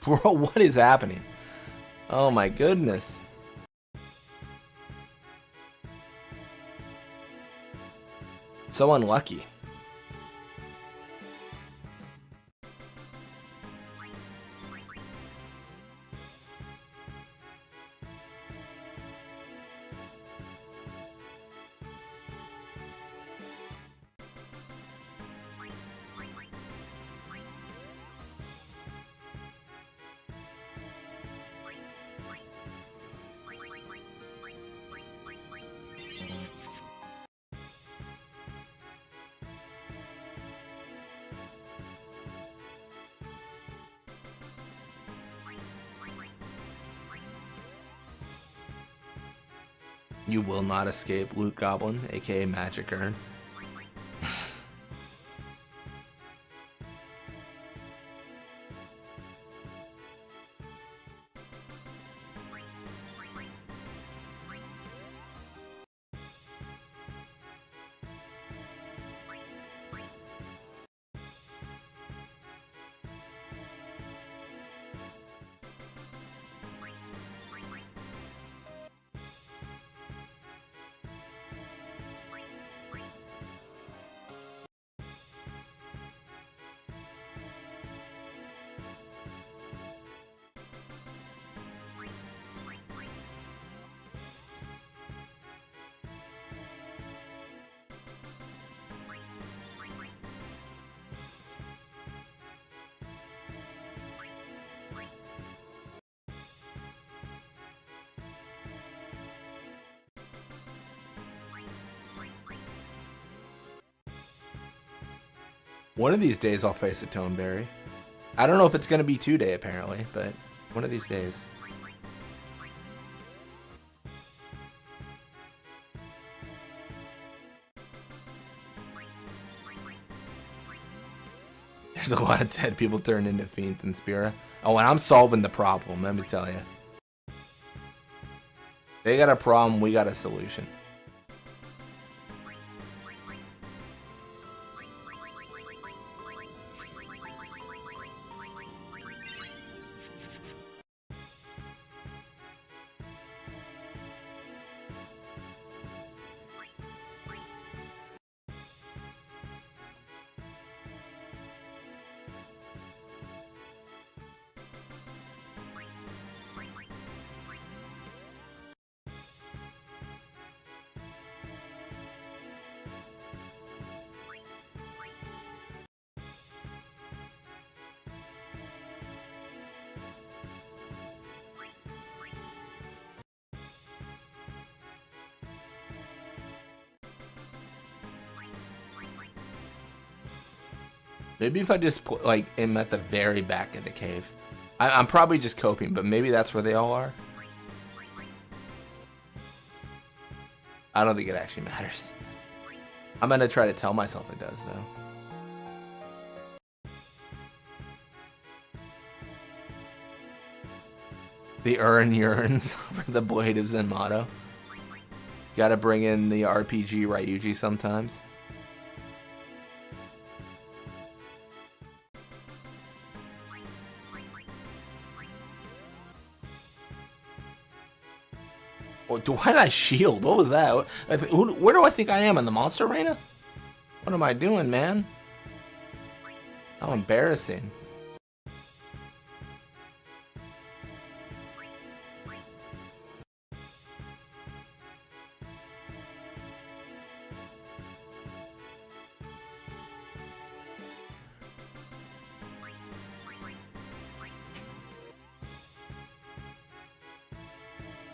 Bro, what is happening? Oh my goodness. So unlucky. You will not escape, Loot Goblin, aka Magic Urn. One of these days I'll face a Toneberry. I don't know if it's going to be today, apparently, but one of these days. There's a lot of dead people turned into Fiends and Spira. Oh, and I'm solving the problem, let me tell you. They got a problem, we got a solution. Maybe if I just put, like, am at the very back of the cave. I'm probably just coping, but maybe that's where they all are. I don't think it actually matters. I'm gonna try to tell myself it does, though. The urn yearns for the blade of Zenmato. Gotta bring in the RPG Ryuji sometimes. Why did I shield? What was that? Where do I think I am? In the monster arena? What am I doing, man? How embarrassing.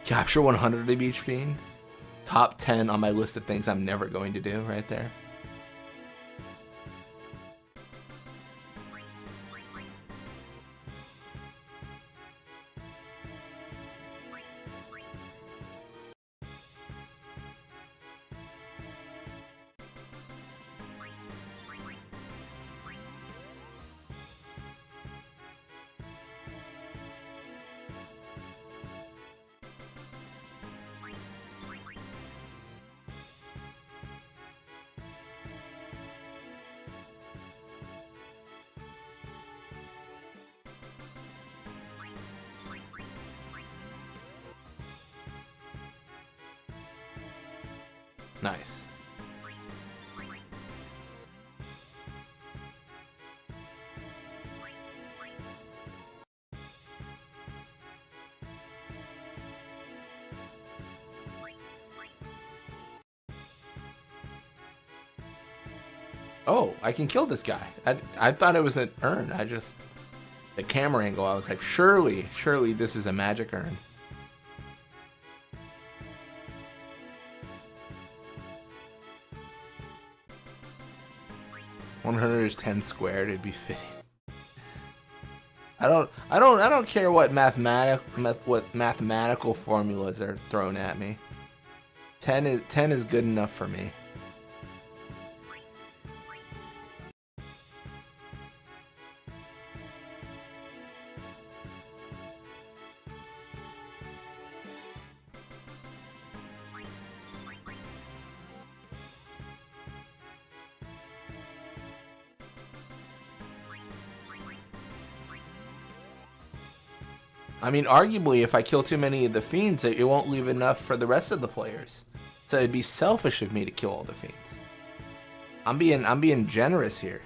Capture 100 of each fiend. Top 10 on my list of things I'm never going to do right there. Nice. Oh, I can kill this guy. I thought it was an urn. The camera angle, I was like, surely this is a magic urn. 100 is 10 squared. It'd be fitting. I don't care what mathematical formulas are thrown at me. 10 is good enough for me. I mean, arguably, if I kill too many of the fiends, it won't leave enough for the rest of the players. So it'd be selfish of me to kill all the fiends. I'm being generous here.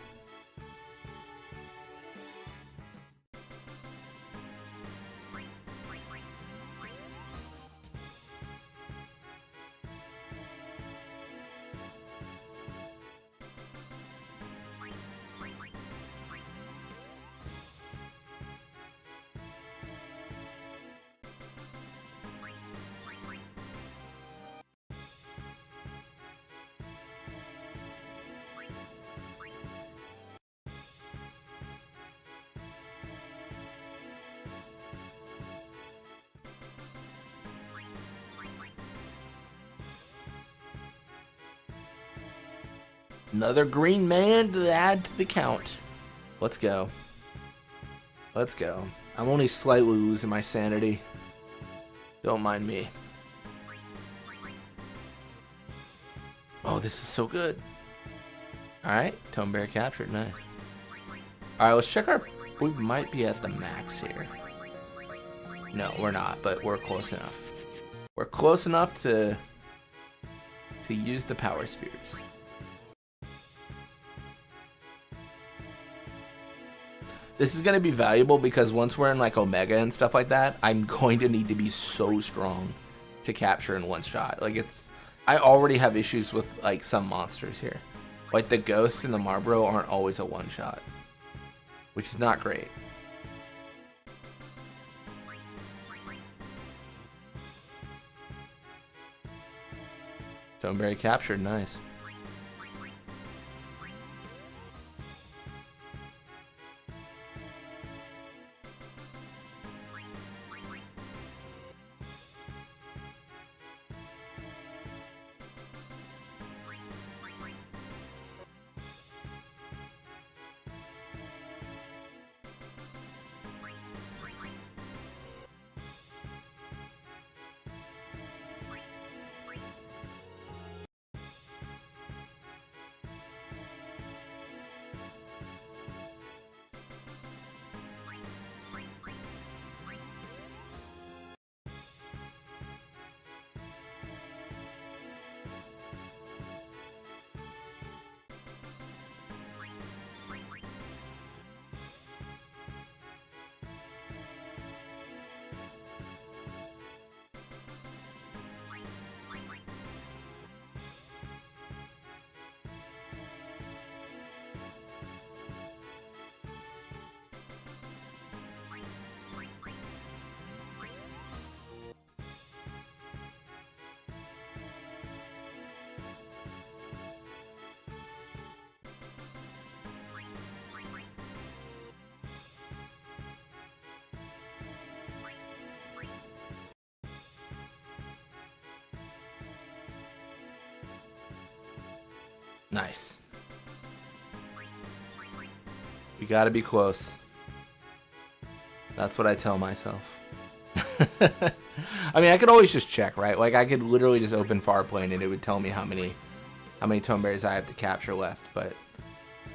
Another green man to add to the count. Let's go. Let's go. I'm only slightly losing my sanity. Don't mind me. Oh, this is so good. Alright, Tome Bear captured. Nice. Alright, let's check our... We might be at the max here. No, we're not, but we're close enough. We're close enough to use the power spheres. This is going to be valuable because once we're in like Omega and stuff like that, I'm going to need to be so strong to capture in one shot. Like I already have issues with like some monsters here. Like the Ghost and the Marlboro aren't always a one shot, which is not great. Stoneberry captured, nice. Nice. We gotta be close. That's what I tell myself. I mean, I could always just check, right? Like, I could literally just open Farplane and it would tell me how many Tome Berries I have to capture left. But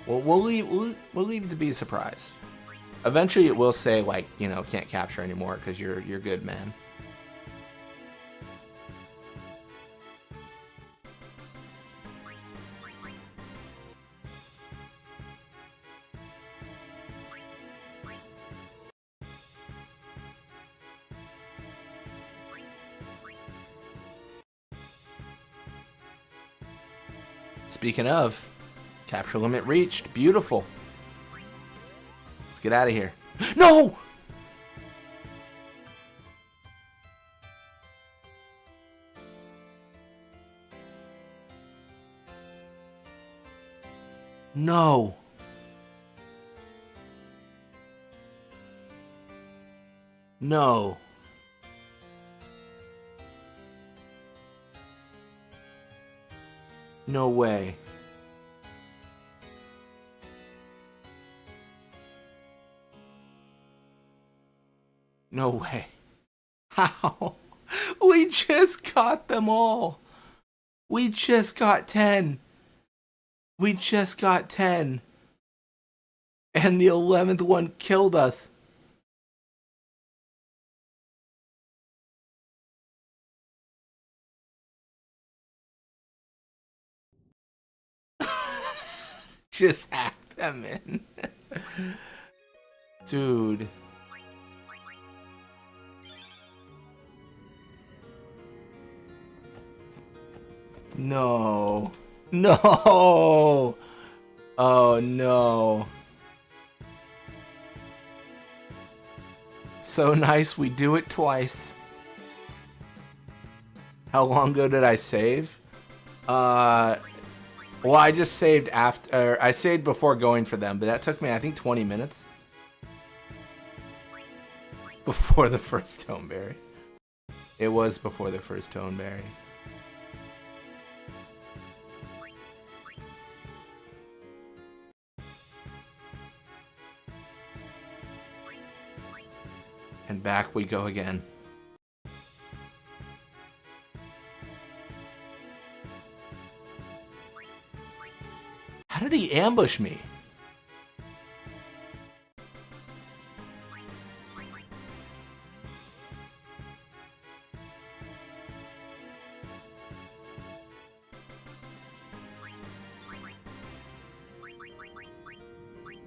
we'll leave it to be a surprise. Eventually, it will say like, you know, can't capture anymore because you're good, man. Speaking of, capture limit reached. Beautiful. Let's get out of here. No! No. No. No way. No way. How? We just got them all. We just got 10. We just got 10. And the 11th one killed us. Just hack them in. Dude. No. No. Oh no. So nice we do it twice. How long ago did I save? Well, I just saved after, I saved before going for them, but that took me, I think, 20 minutes. Before the first Toneberry. It was before the first Toneberry. And back we go again. How did he ambush me?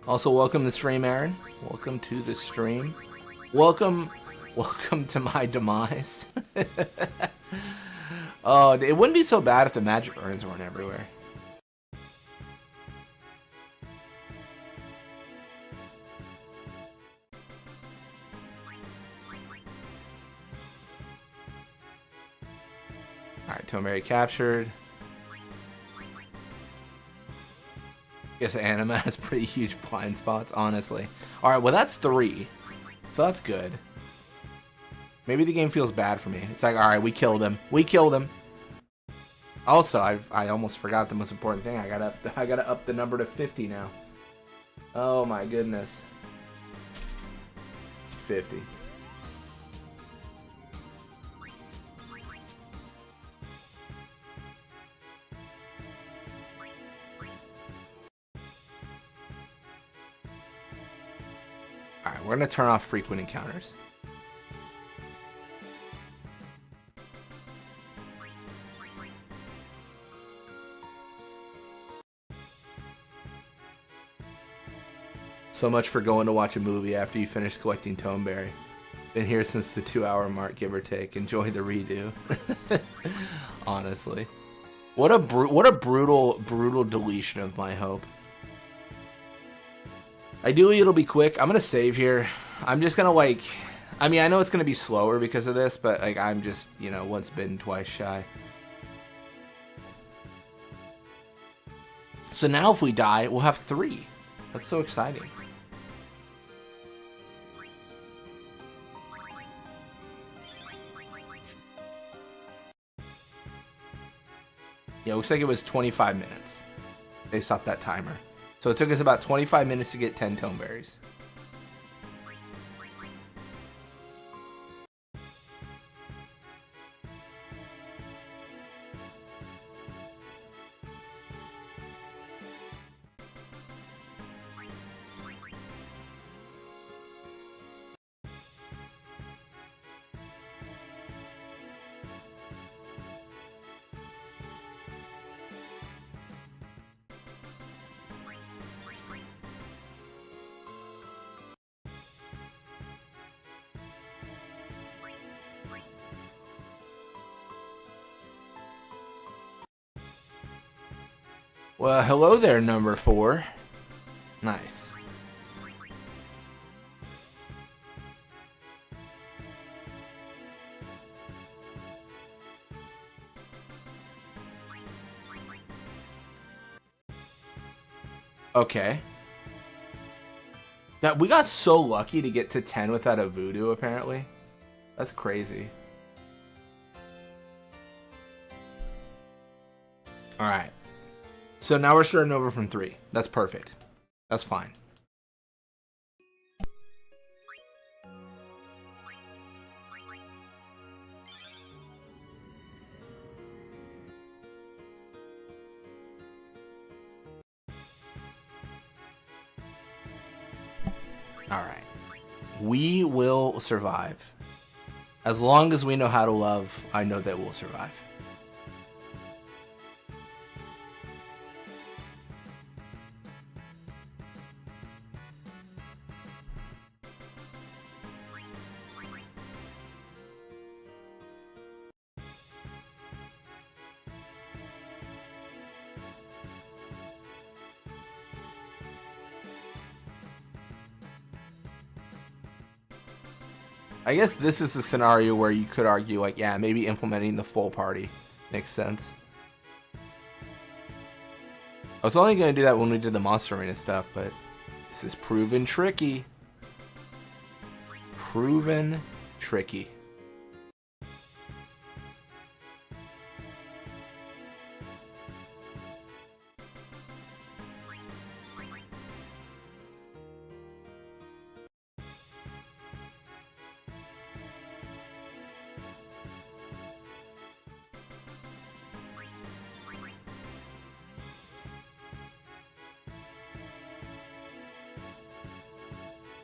Also, welcome to the stream, Aaron. Welcome to the stream. Welcome to my demise. Oh, it wouldn't be so bad if the magic urns weren't everywhere. Alright, Tomeberry captured. Guess Anima has pretty huge blind spots, honestly. Alright, well that's 3. So that's good. Maybe the game feels bad for me. It's like, alright, we killed him. We killed him. Also, I almost forgot the most important thing. I gotta up the number to 50 now. Oh my goodness. 50. Alright, we're gonna turn off frequent encounters. So much for going to watch a movie after you finish collecting Tomeberry. Been here since the 2-hour mark, give or take. Enjoy the redo. Honestly. What a brutal deletion of my hope. Ideally, it'll be quick. I'm gonna save here. I'm just gonna like... I mean, I know it's gonna be slower because of this, but like I'm just, you know, once bitten, twice shy. So now if we die, we'll have 3. That's so exciting. Yeah, it looks like it was 25 minutes based off that timer. So it took us about 25 minutes to get 10 Tomeberries. Well, hello there, number 4. Nice. Okay. That we got so lucky to get to 10 without a voodoo, apparently. That's crazy. Alright. So now we're starting over from 3. That's perfect. That's fine. Alright. We will survive. As long as we know how to love, I know that we'll survive. I guess this is a scenario where you could argue, like, yeah, maybe implementing the full party makes sense. I was only going to do that when we did the Monster Arena stuff, but this is proven tricky. Proven tricky.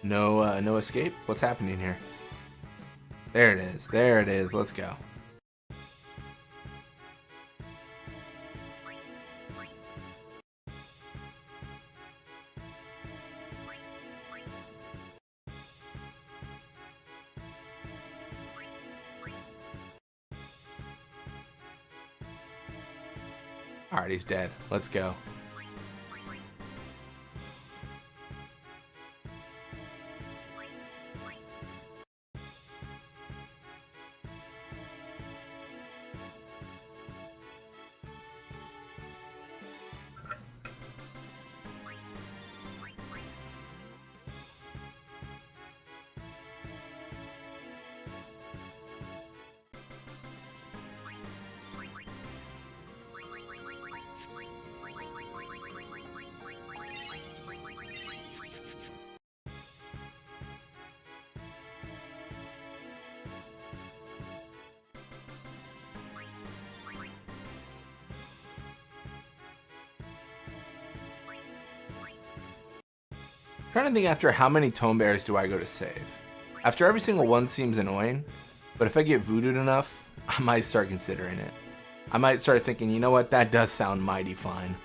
No, no escape? What's happening here? There it is. There it is. Let's go. Alright, he's dead. Let's go. Trying to think after how many tome bears do I go to save. After every single one seems annoying, but if I get voodooed enough, I might start considering it. I might start thinking, you know what, that does sound mighty fine.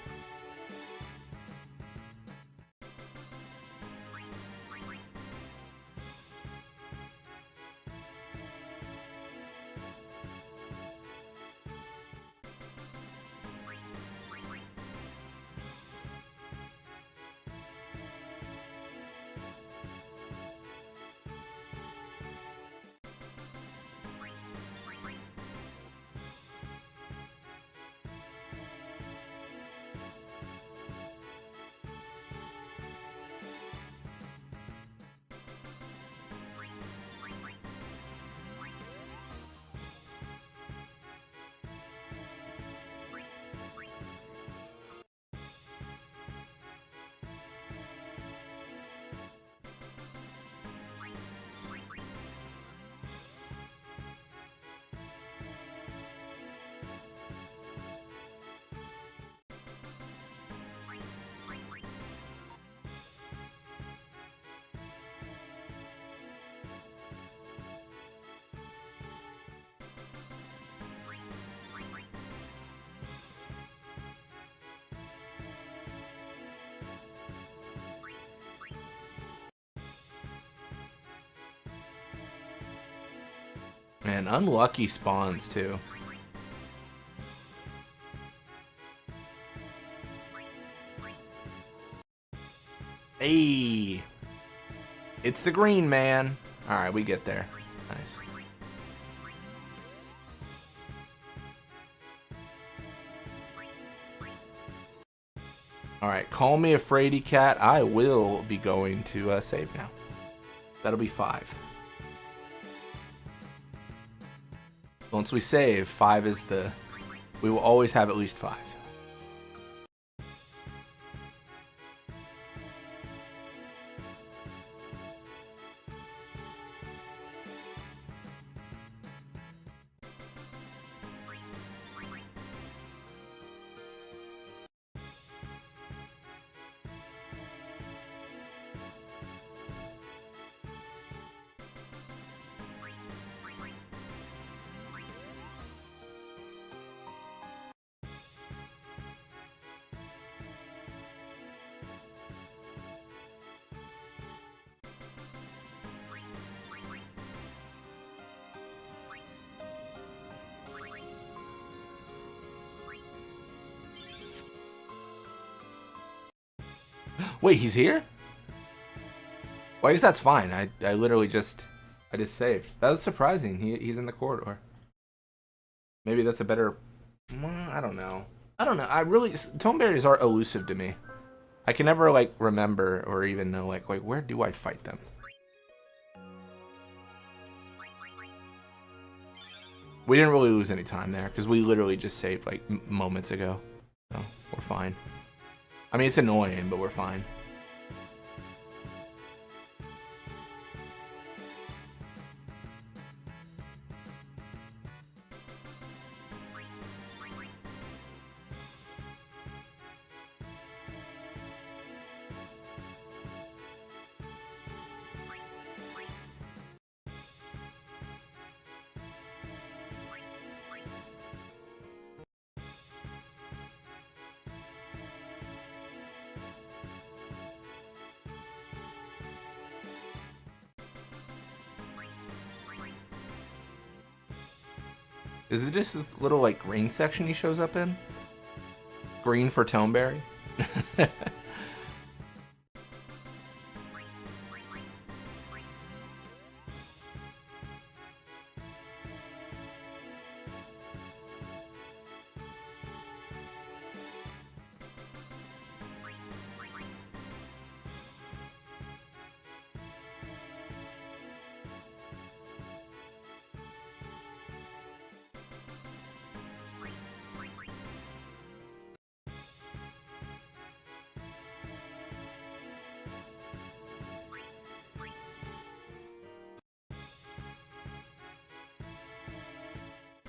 Man, unlucky spawns too. Hey, it's the green man. All right, we get there. Nice. All right, call me a fraidy cat. I will be going to save now. That'll be 5. Once we save, 5 is the... We will always have at least 5. Wait, he's here? Well, I guess that's fine. I literally just... I just saved. That was surprising. He's in the corridor. Maybe that's a better... I don't know. I don't know. I really... Tome berries are elusive to me. I can never, like, remember or even know, like where do I fight them? We didn't really lose any time there, because we literally just saved, like, moments ago. So, we're fine. I mean, it's annoying, but we're fine. Is it just this little like green section he shows up in? Green for Toneberry?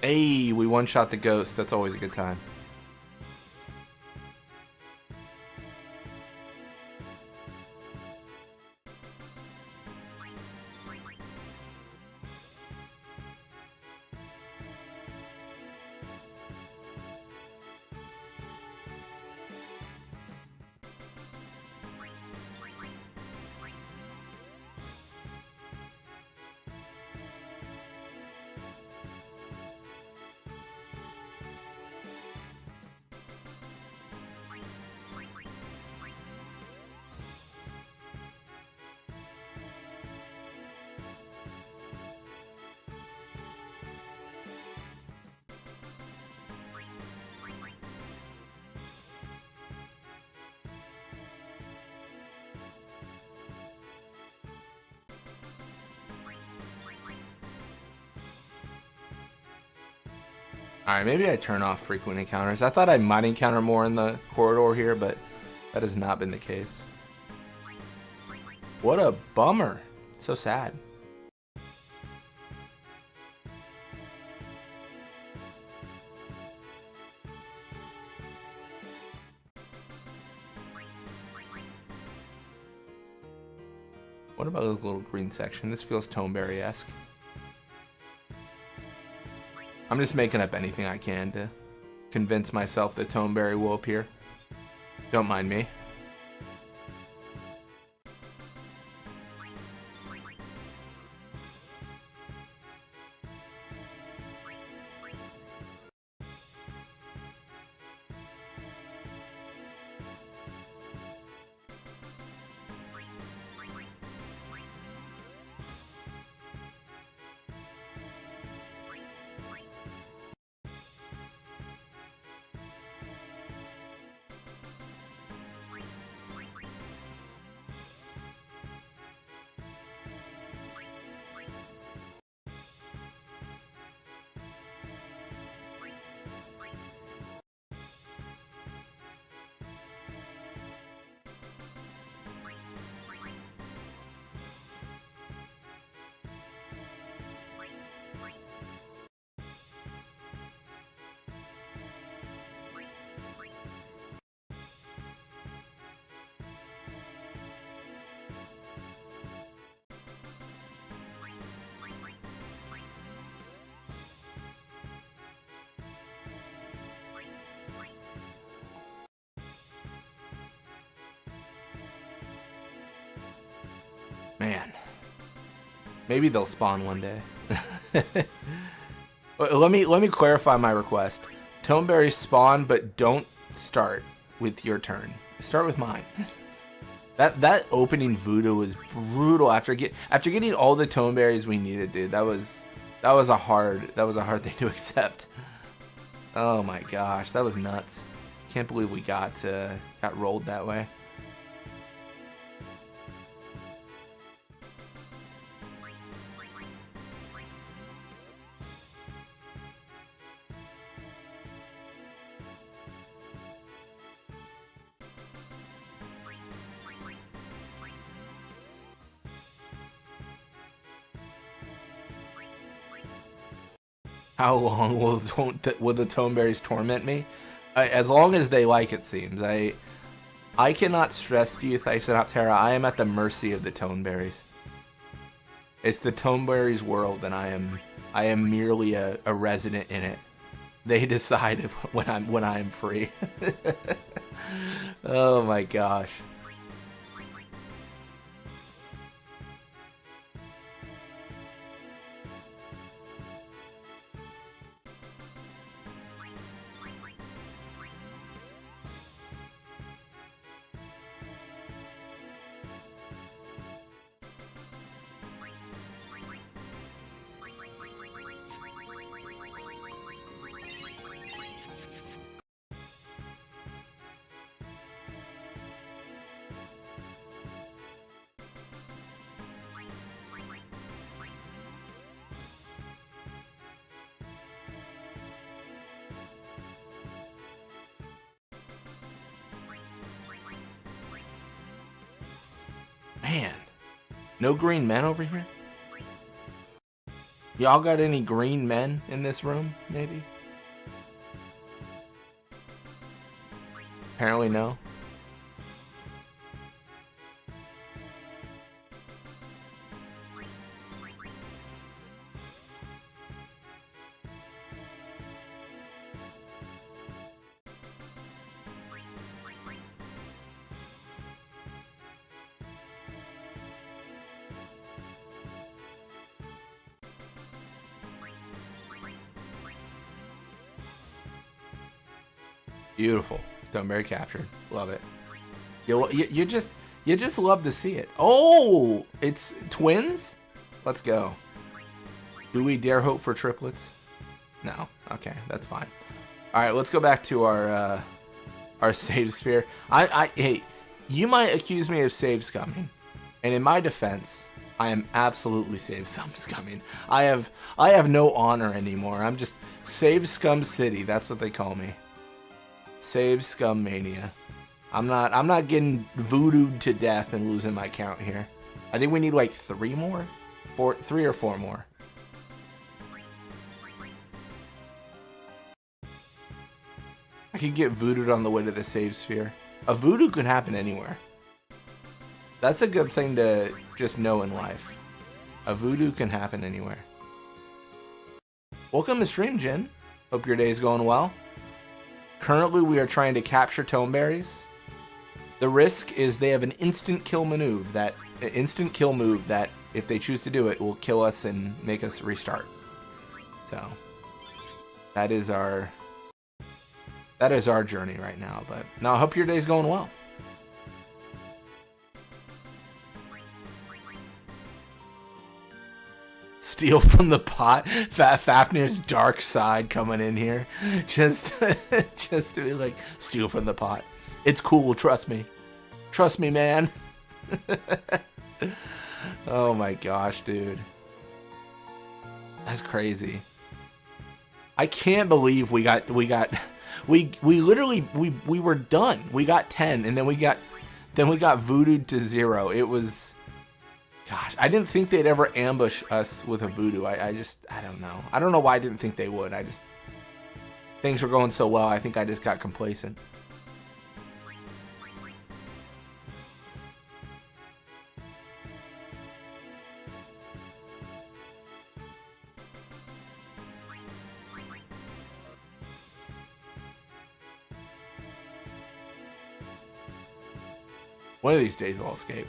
Hey, we one-shot the ghost. That's always a good time. Alright, maybe I turn off frequent encounters. I thought I might encounter more in the corridor here, but that has not been the case. What a bummer. So sad. What about this little green section? This feels Toneberry-esque. I'm just making up anything I can to convince myself that Toneberry will appear. Don't mind me. Man, maybe they'll spawn one day. let me clarify my request. Toneberries spawn, but don't start with your turn. Start with mine. That opening voodoo was brutal. After getting all the Toneberries we needed, dude. That was a hard thing to accept. Oh my gosh, that was nuts. Can't believe we got rolled that way. How long will the Toneberries torment me? As long as they like, it seems. I cannot stress to you, Thysanoptera, I am at the mercy of the Toneberries. It's the Toneberries' world, and I am merely a resident in it. They decide when I'm free. Oh my gosh. Man, no green men over here? Y'all got any green men in this room, maybe? Apparently no. Beautiful. Stoneberry captured. Love it. You just love to see it. Oh, it's twins? Let's go. Do we dare hope for triplets? No. Okay, that's fine. All right, let's go back to our save sphere. Hey, you might accuse me of save scumming, and in my defense, I am absolutely save scumming. I have no honor anymore. I'm just save scum city. That's what they call me. Save scum mania. I'm not getting voodooed to death and losing my count here. I think we need like 3 or 4 more. I could get voodooed on the way to the save sphere. A voodoo could happen anywhere. That's a good thing to just know in life. A voodoo can happen anywhere. Welcome to stream, Jin. Hope your day's going well. Currently, we are trying to capture toneberries. The risk is they have an instant kill move that, if they choose to do it, will kill us and make us restart. So that is our journey right now. But no, I hope your day's going well. Steal from the pot. Fafnir's dark side coming in here, just to be like, steal from the pot. It's cool. Trust me, man. Oh my gosh, dude, that's crazy. I can't believe we literally were done. We got 10, and then we got voodooed to 0. It was. Gosh, I didn't think they'd ever ambush us with a voodoo. I don't know. I don't know why I didn't think they would. Things were going so well, I think I just got complacent. One of these days I'll escape.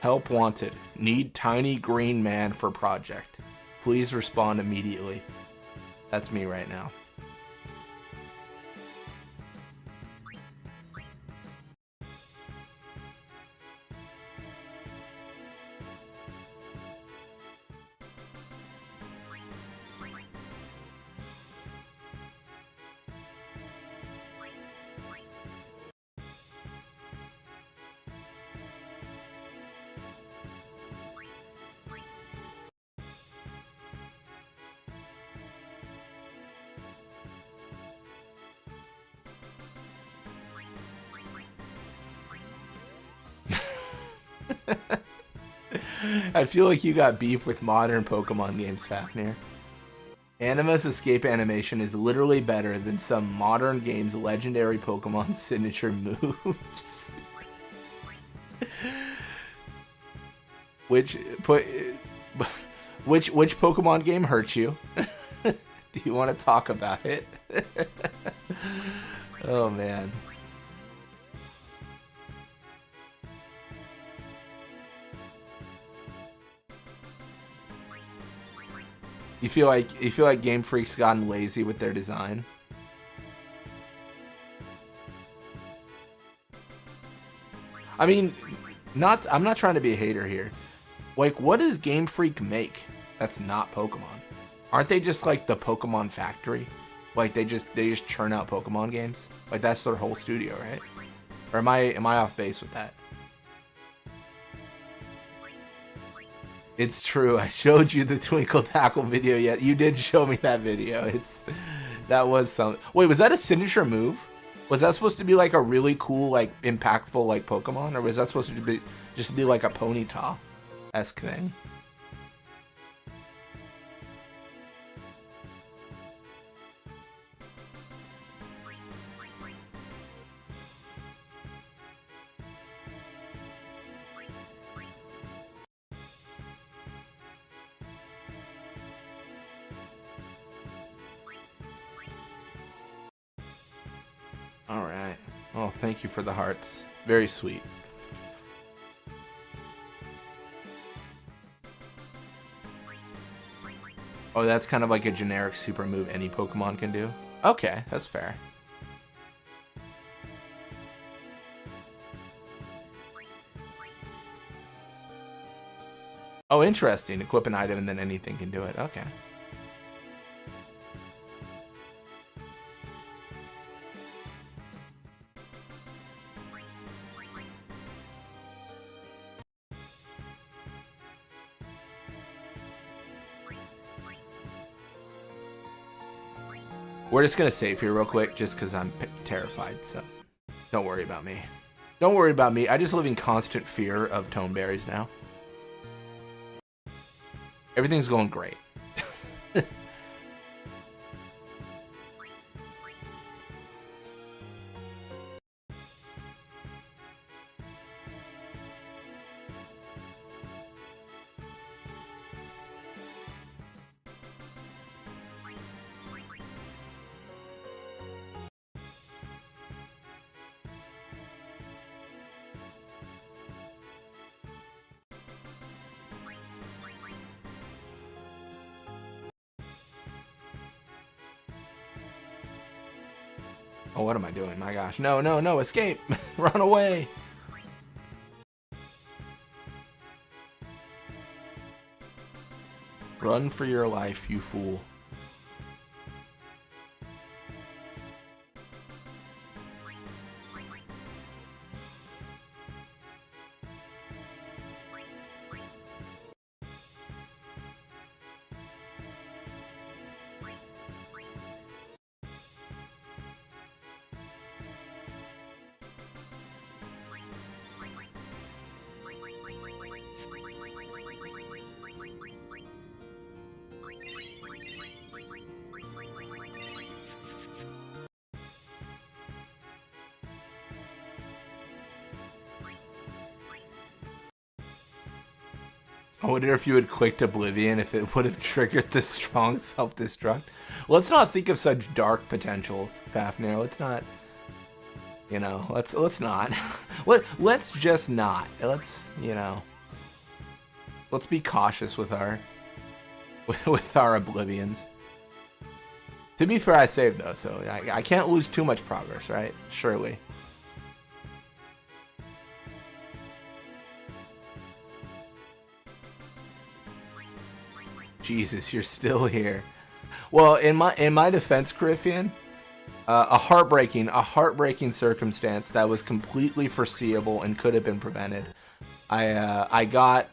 Help wanted. Need tiny green man for project. Please respond immediately. That's me right now. I feel like you got beef with modern Pokemon games, Fafnir. Anima's escape animation is literally better than some modern game's legendary Pokemon signature moves. Which Pokemon game hurt you? Do you want to talk about it? Oh man. You feel like Game Freak's gotten lazy with their design? I mean, I'm not trying to be a hater here. Like, what does Game Freak make that's not Pokemon? Aren't they just like the Pokemon factory? Like they just churn out Pokemon games? Like that's their whole studio, right? Or am I off base with that? It's true. I showed you the Twinkle Tackle video yet. You did show me that video. That was something. Wait, was that a signature move? Was that supposed to be like a really cool, like impactful, like Pokemon, or was that supposed to be just be like a Ponyta-esque thing? All right. Oh, thank you for the hearts. Very sweet. Oh, that's kind of like a generic super move any Pokemon can do. Okay, that's fair. Oh, interesting. Equip an item and then anything can do it. Okay. We're just gonna save here real quick, just because I'm terrified, so don't worry about me. Don't worry about me. I just live in constant fear of tone berries now. Everything's going great. Oh, what am I doing? My gosh. No, no, no. Escape. Run away. Run for your life, you fool. I wonder if you would clicked Oblivion if it would have triggered the strong self-destruct. Let's not think of such dark potentials, Fafnir. Let's not, you know, let's not. Let's just not. Let's, you know, let's be cautious with our Oblivions. To be fair, I saved though, so I can't lose too much progress, right? Surely. Jesus, you're still here. Well, in my defense, Griffian, a heartbreaking circumstance that was completely foreseeable and could have been prevented. I got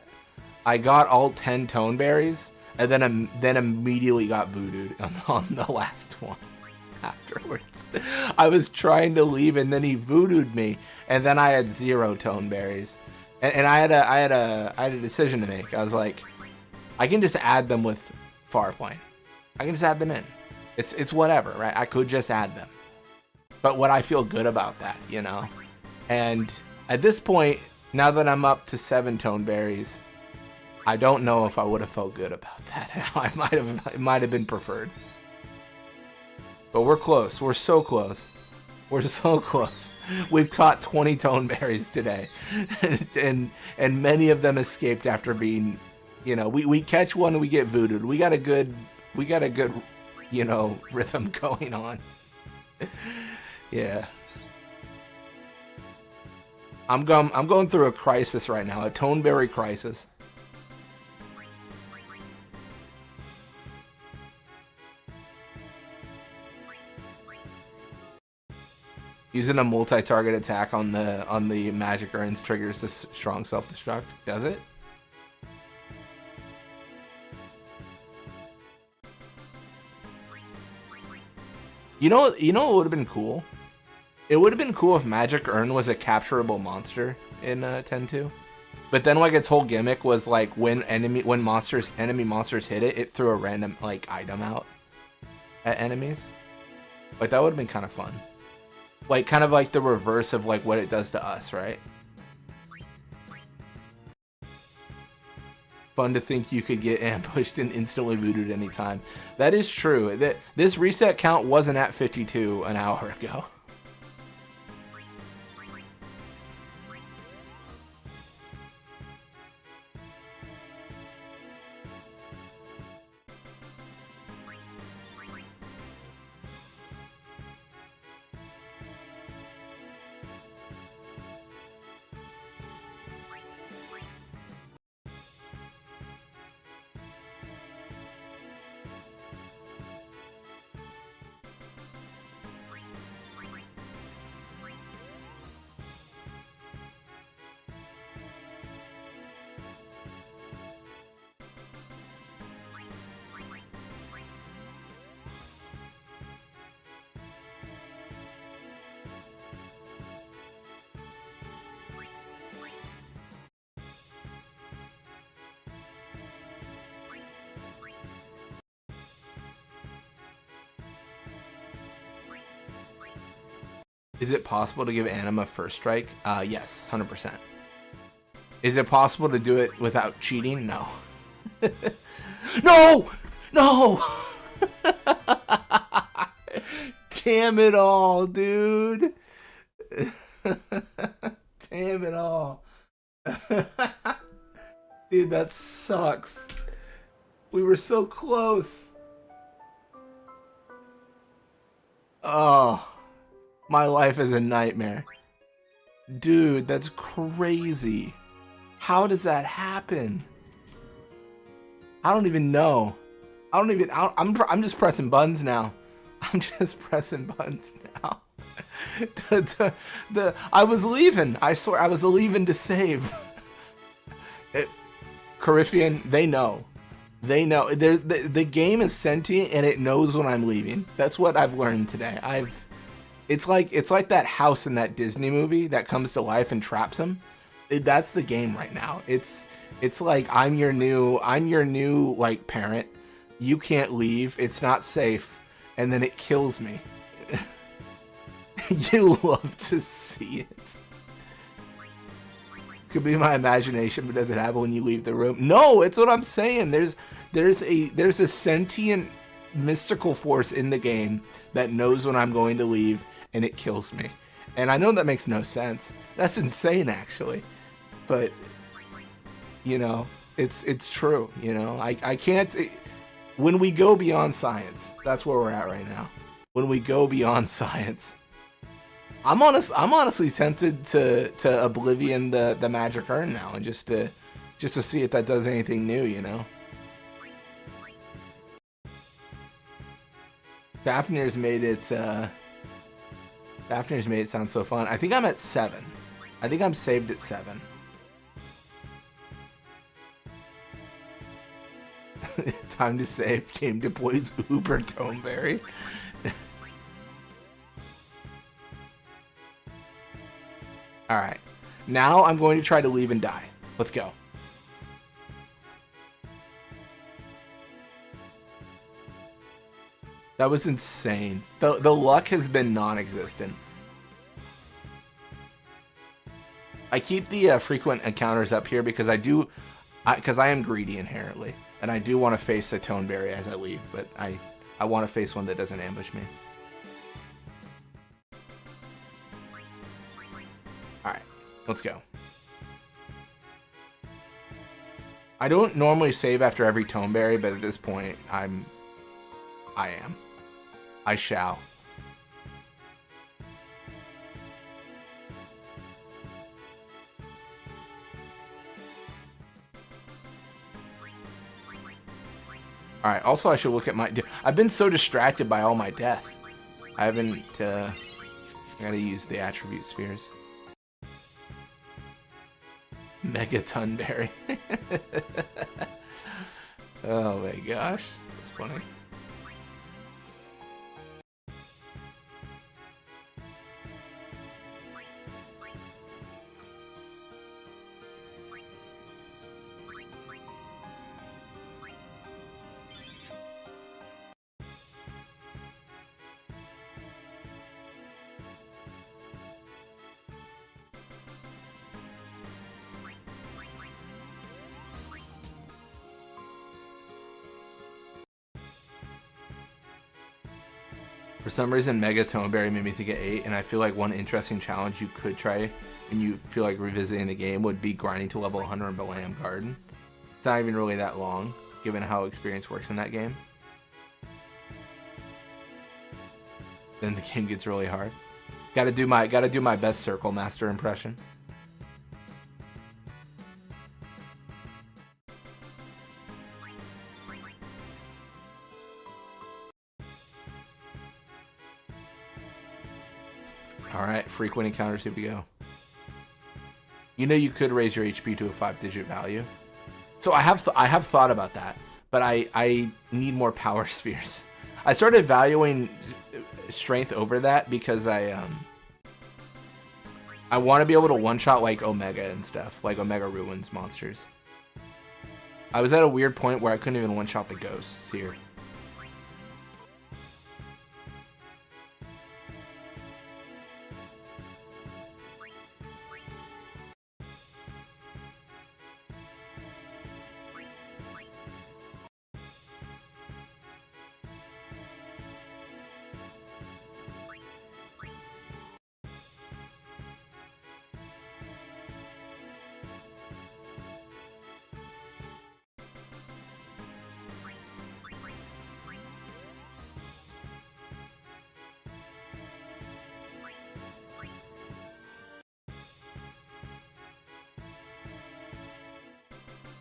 all 10 tone berries and then immediately got voodooed on the last one afterwards. I was trying to leave and then he voodooed me and then I had 0 tone berries. And I had a decision to make. I was like, I can just add them with Farplane. I can just add them in. It's whatever, right? I could just add them. But would I feel good about that, you know? And at this point, now that I'm up to 7 tone berries, I don't know if I would have felt good about that. It might have been preferred. But we're close. We're so close. We're so close. We've caught 20 tone berries today. and many of them escaped after being, you know, we catch one and we get voodooed. We got a good, you know, rhythm going on. Yeah. I'm going through a crisis right now, a toneberry crisis. Using a multi-target attack on the magic urns triggers this strong self-destruct. Does it? You know what would have been cool? It would have been cool if Magic Urn was a capturable monster in 10-2. But then like its whole gimmick was like when enemy monsters hit it, it threw a random like item out at enemies. Like that would have been kind of fun. Like kind of like the reverse of like what it does to us, right? Fun to think you could get ambushed and instantly booted anytime. That is true. This reset count wasn't at 52 an hour ago. Is it possible to give Anima first strike? Yes, 100%. Is it possible to do it without cheating? No. No! No! Damn it all, dude. Damn it all. Dude, that sucks. We were so close. Oh. My life is a nightmare. Dude, that's crazy. How does that happen? I don't even know. I'm just pressing buttons now. I'm just pressing buttons now. I was leaving. I swear I was leaving to save. Carifian, they know. They know. The game is sentient and it knows when I'm leaving. That's what I've learned today. It's like that house in that Disney movie that comes to life and traps him. That's the game right now. It's like I'm your new like parent. You can't leave. It's not safe, and then it kills me. You love to see it. Could be my imagination, but does it happen when you leave the room? No, it's what I'm saying. There's a sentient mystical force in the game that knows when I'm going to leave, and it kills me. And I know that makes no sense. That's insane, actually. But, you know, it's true, you know. I can't... When we go beyond science, that's where we're at right now. When we go beyond science. I'm honestly tempted to oblivion the Magic Urn now, and just to see if that does anything new, you know. Fafnir's made it sound so fun. I think I'm at 7. I think I'm saved at 7. Time to save. Game deploys Uber Toneberry. Alright. Now I'm going to try to leave and die. Let's go. That was insane. The luck has been non-existent. I keep the frequent encounters up here because I am greedy inherently, and I do want to face a Toneberry as I leave, but I want to face one that doesn't ambush me. All right, let's go. I don't normally save after every Toneberry, but at this point, I am. I shall. Alright, also I should look at my... I've been so distracted by all my death. I haven't... I gotta use the attribute spheres. Megaton berry. Oh my gosh. That's funny. For some reason, Mega Toneberry made me think of 8, and I feel like one interesting challenge you could try when you feel like revisiting the game would be grinding to level 100 in Balam Garden. It's not even really that long, given how experience works in that game. Then the game gets really hard. Gotta do my best Circle Master impression. Alright, frequent encounters, here we go. You know you could raise your HP to a 5-digit value. So I have thought about that, but I need more power spheres. I started valuing strength over that because I want to be able to one-shot like Omega and stuff, like Omega Ruins monsters. I was at a weird point where I couldn't even one-shot the ghosts here.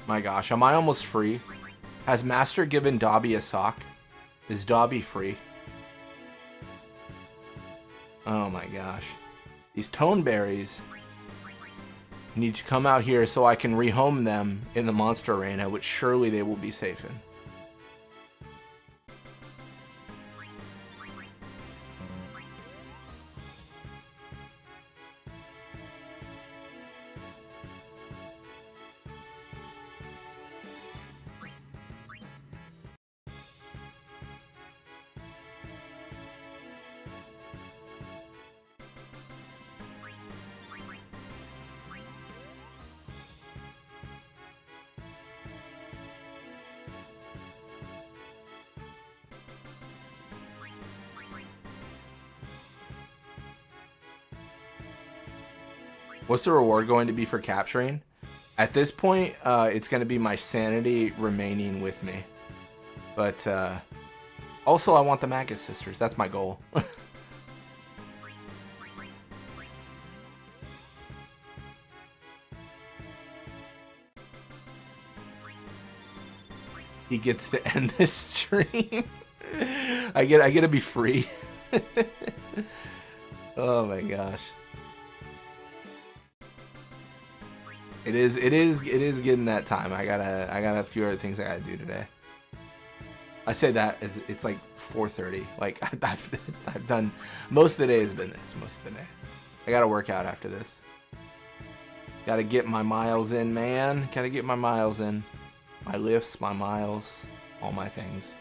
My gosh, am I almost free? Has Master given Dobby a sock? Is Dobby free? Oh my gosh. These Toneberries need to come out here so I can rehome them in the Monster Arena, which surely they will be safe in. What's the reward going to be for capturing? At this point, it's going to be my sanity remaining with me. But also, I want the Magus Sisters. That's my goal. He gets to end this stream. I get to be free. Oh my gosh. It is getting that time. I got a few other things I gotta do today. I say that as it's like 4:30. Like I've done most of the day has been this. Most of the day. I gotta work out after this. Gotta get my miles in, man. Gotta get my miles in. My lifts, my miles, all my things.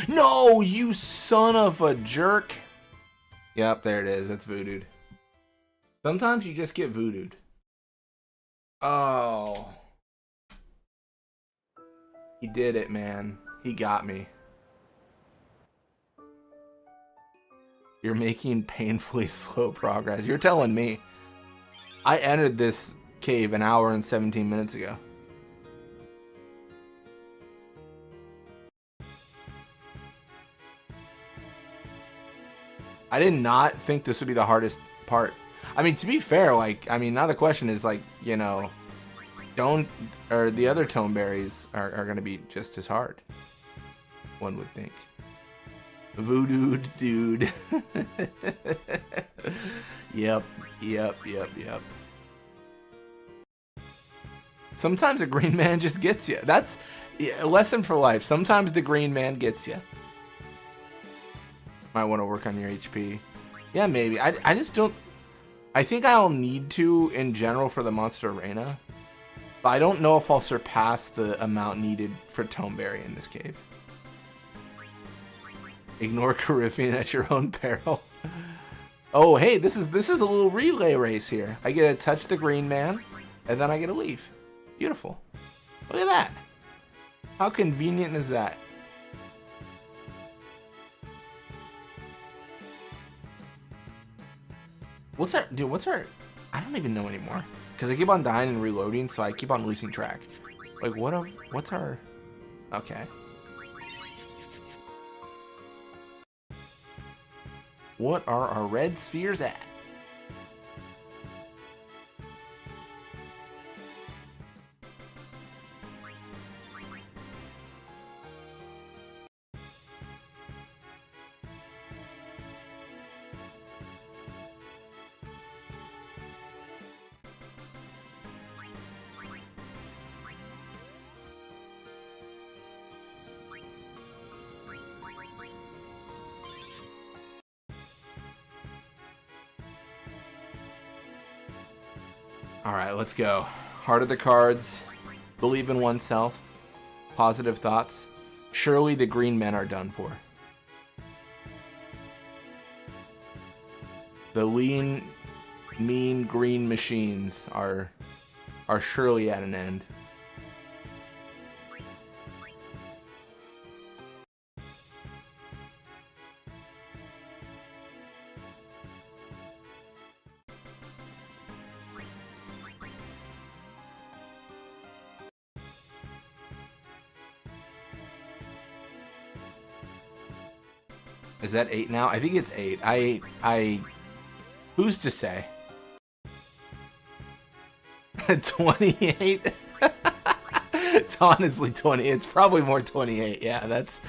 No, you son of a jerk. Yep, there it is. That's voodooed. Sometimes you just get voodooed. Oh. He did it, man. He got me. You're making painfully slow progress. You're telling me. I entered this cave an hour and 17 minutes ago. I did not think this would be the hardest part. I mean, to be fair, like, I mean, now the question is, like, you know, the other Toneberries are going to be just as hard, one would think. Voodoo dude. Yep. Sometimes a green man just gets you. That's a lesson for life. Sometimes the green man gets you. Might want to work on your HP. Yeah, maybe. I just don't... I think I'll need to in general for the Monster Arena. But I don't know if I'll surpass the amount needed for Toneberry in this cave. Ignore Caribbean at your own peril. Oh, hey, this is a little relay race here. I get to touch the green man, and then I get to leave. Beautiful. Look at that. How convenient is that? What's our... Dude, what's our... I don't even know anymore. Because I keep on dying and reloading, so I keep on losing track. Like, what's our... Okay. What are our red spheres at? Alright, let's go. Heart of the cards. Believe in oneself. Positive thoughts. Surely the green men are done for. The lean, mean green machines are surely at an end. Is that 8 now? I think it's 8. Who's to say? 28? It's honestly 20. It's probably more 28. Yeah, that's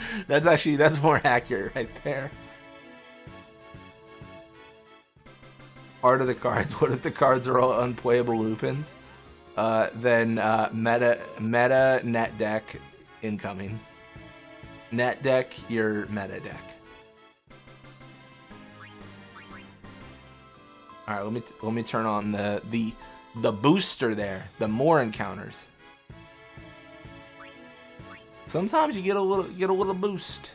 more accurate right there. Heart of the cards. What if the cards are all unplayable Lupins? Then meta net deck incoming. Net deck your meta deck. All right, let me turn on the booster there. The more encounters. Sometimes you get a little boost.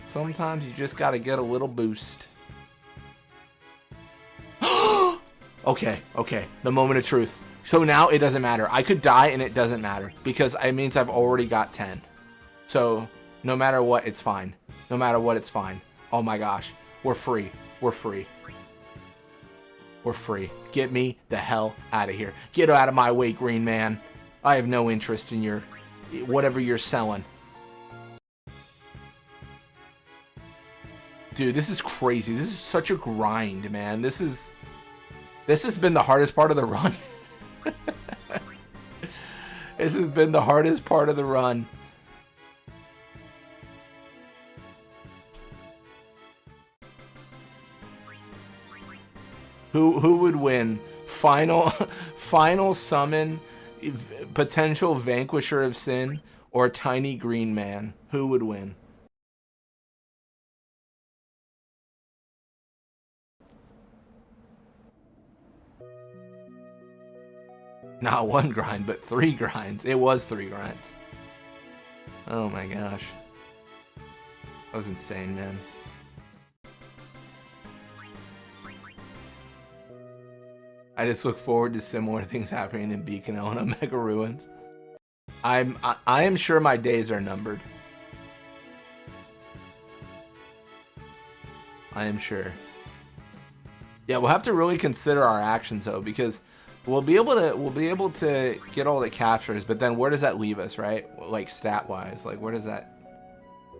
Sometimes you just gotta get a little boost. Okay. The moment of truth. So now it doesn't matter. I could die and it doesn't matter because it means I've already got 10. So no matter what, it's fine. No matter what, it's fine. Oh my gosh, we're free. We're free. We're free. Get me the hell out of here. Get out of my way, green man. I have no interest in your... whatever you're selling. Dude, this is crazy. This is such a grind, man. This has been the hardest part of the run. This has been the hardest part of the run. Who would win? Final summon, potential vanquisher of sin, or tiny green man? Who would win? Not one grind, but 3 grinds. It was 3 grinds. Oh my gosh. That was insane, man. I just look forward to similar things happening in Beacon and Omega Ruins. I am sure my days are numbered. I am sure. Yeah, we'll have to really consider our actions though, because we'll be able to get all the captures, but then where does that leave us, right? Like stat wise, like where does that?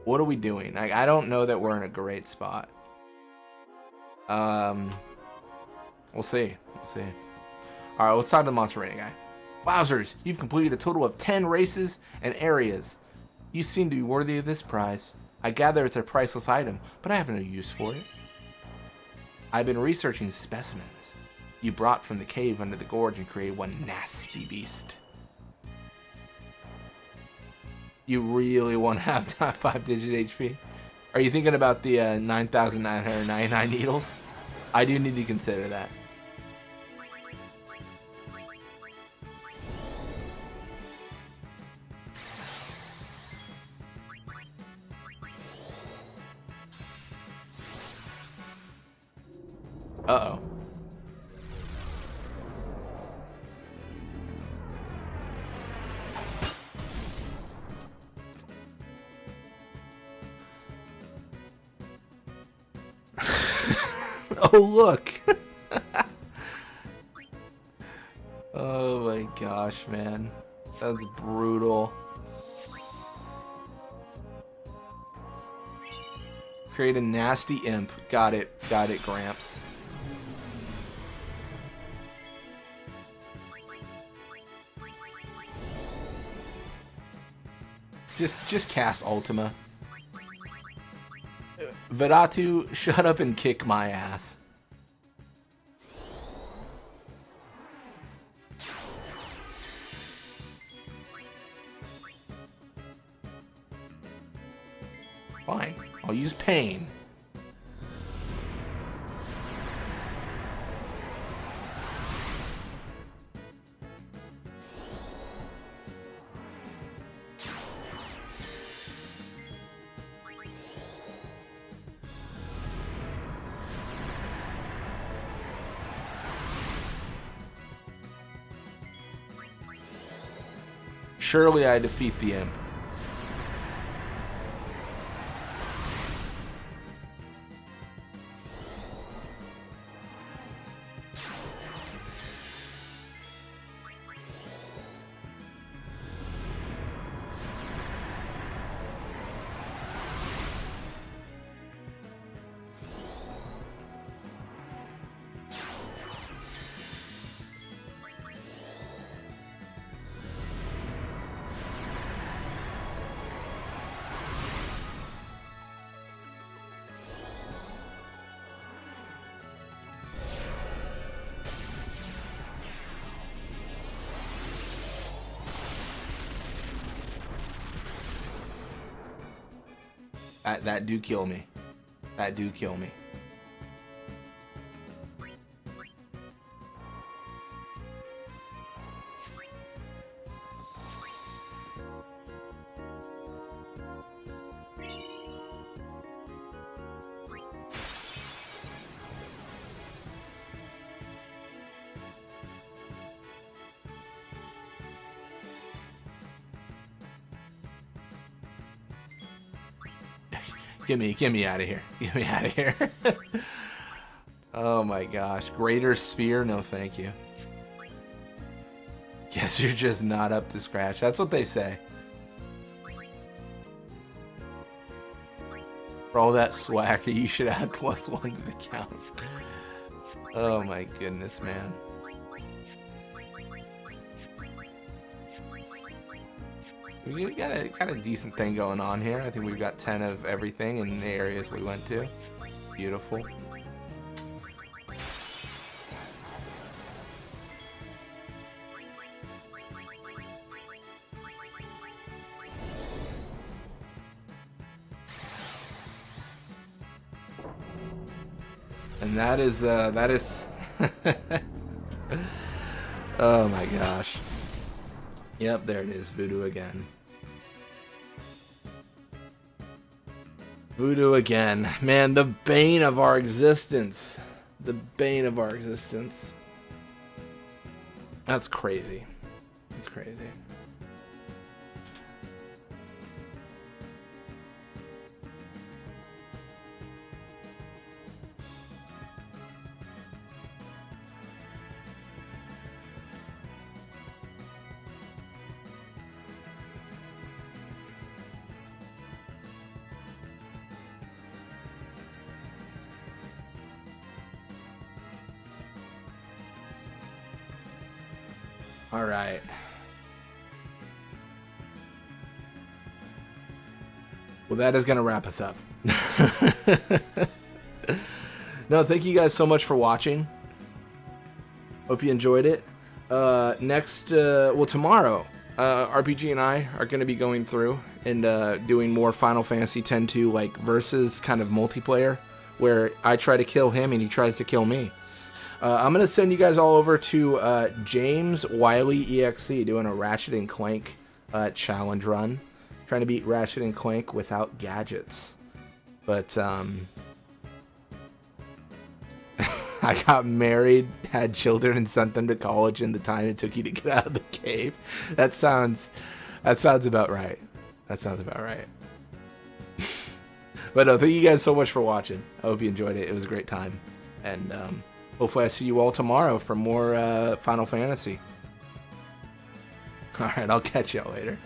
What are we doing? Like I don't know that we're in a great spot. We'll see. We'll see. All right, let's talk to the Monster Arena guy. Wowzers, you've completed a total of 10 races and areas. You seem to be worthy of this prize. I gather it's a priceless item, but I have no use for it. I've been researching specimens you brought from the cave under the gorge and created one nasty beast. You really want to have 5-digit HP? Are you thinking about the 9,999 needles? I do need to consider that. Uh-oh. Oh, look. Oh my gosh, man. That's brutal. Create a nasty imp. Got it, Gramps. Just cast Ultima. Vidatu, shut up and kick my ass. Fine, I'll use pain. Surely I defeat the imp. That do kill me. That do kill me. Get me out of here. Get me out of here. Oh my gosh. Greater Sphere? No, thank you. Guess you're just not up to scratch. That's what they say. For all that swagger, you should add +1 to the count. Oh my goodness, man. We got a decent thing going on here. I think we've got 10 of everything in the areas we went to. Beautiful. And that is oh my gosh. Yep, there it is. Voodoo again. Voodoo again. Man, the bane of our existence. The bane of our existence. That's crazy. That's crazy. All right. Well, that is going to wrap us up. No, thank you guys so much for watching. Hope you enjoyed it. Tomorrow, RPG and I are going to be going through and doing more Final Fantasy X-2 like versus kind of multiplayer, where I try to kill him and he tries to kill me. I'm going to send you guys all over to James Wiley EXE doing a Ratchet and Clank challenge run, trying to beat Ratchet and Clank without gadgets. But I got married, had children, and sent them to college in the time it took you to get out of the cave. That sounds about right. That sounds about right. But no, thank you guys so much for watching. I hope you enjoyed it. It was a great time. And hopefully I see you all tomorrow for more Final Fantasy. Alright, I'll catch y'all later.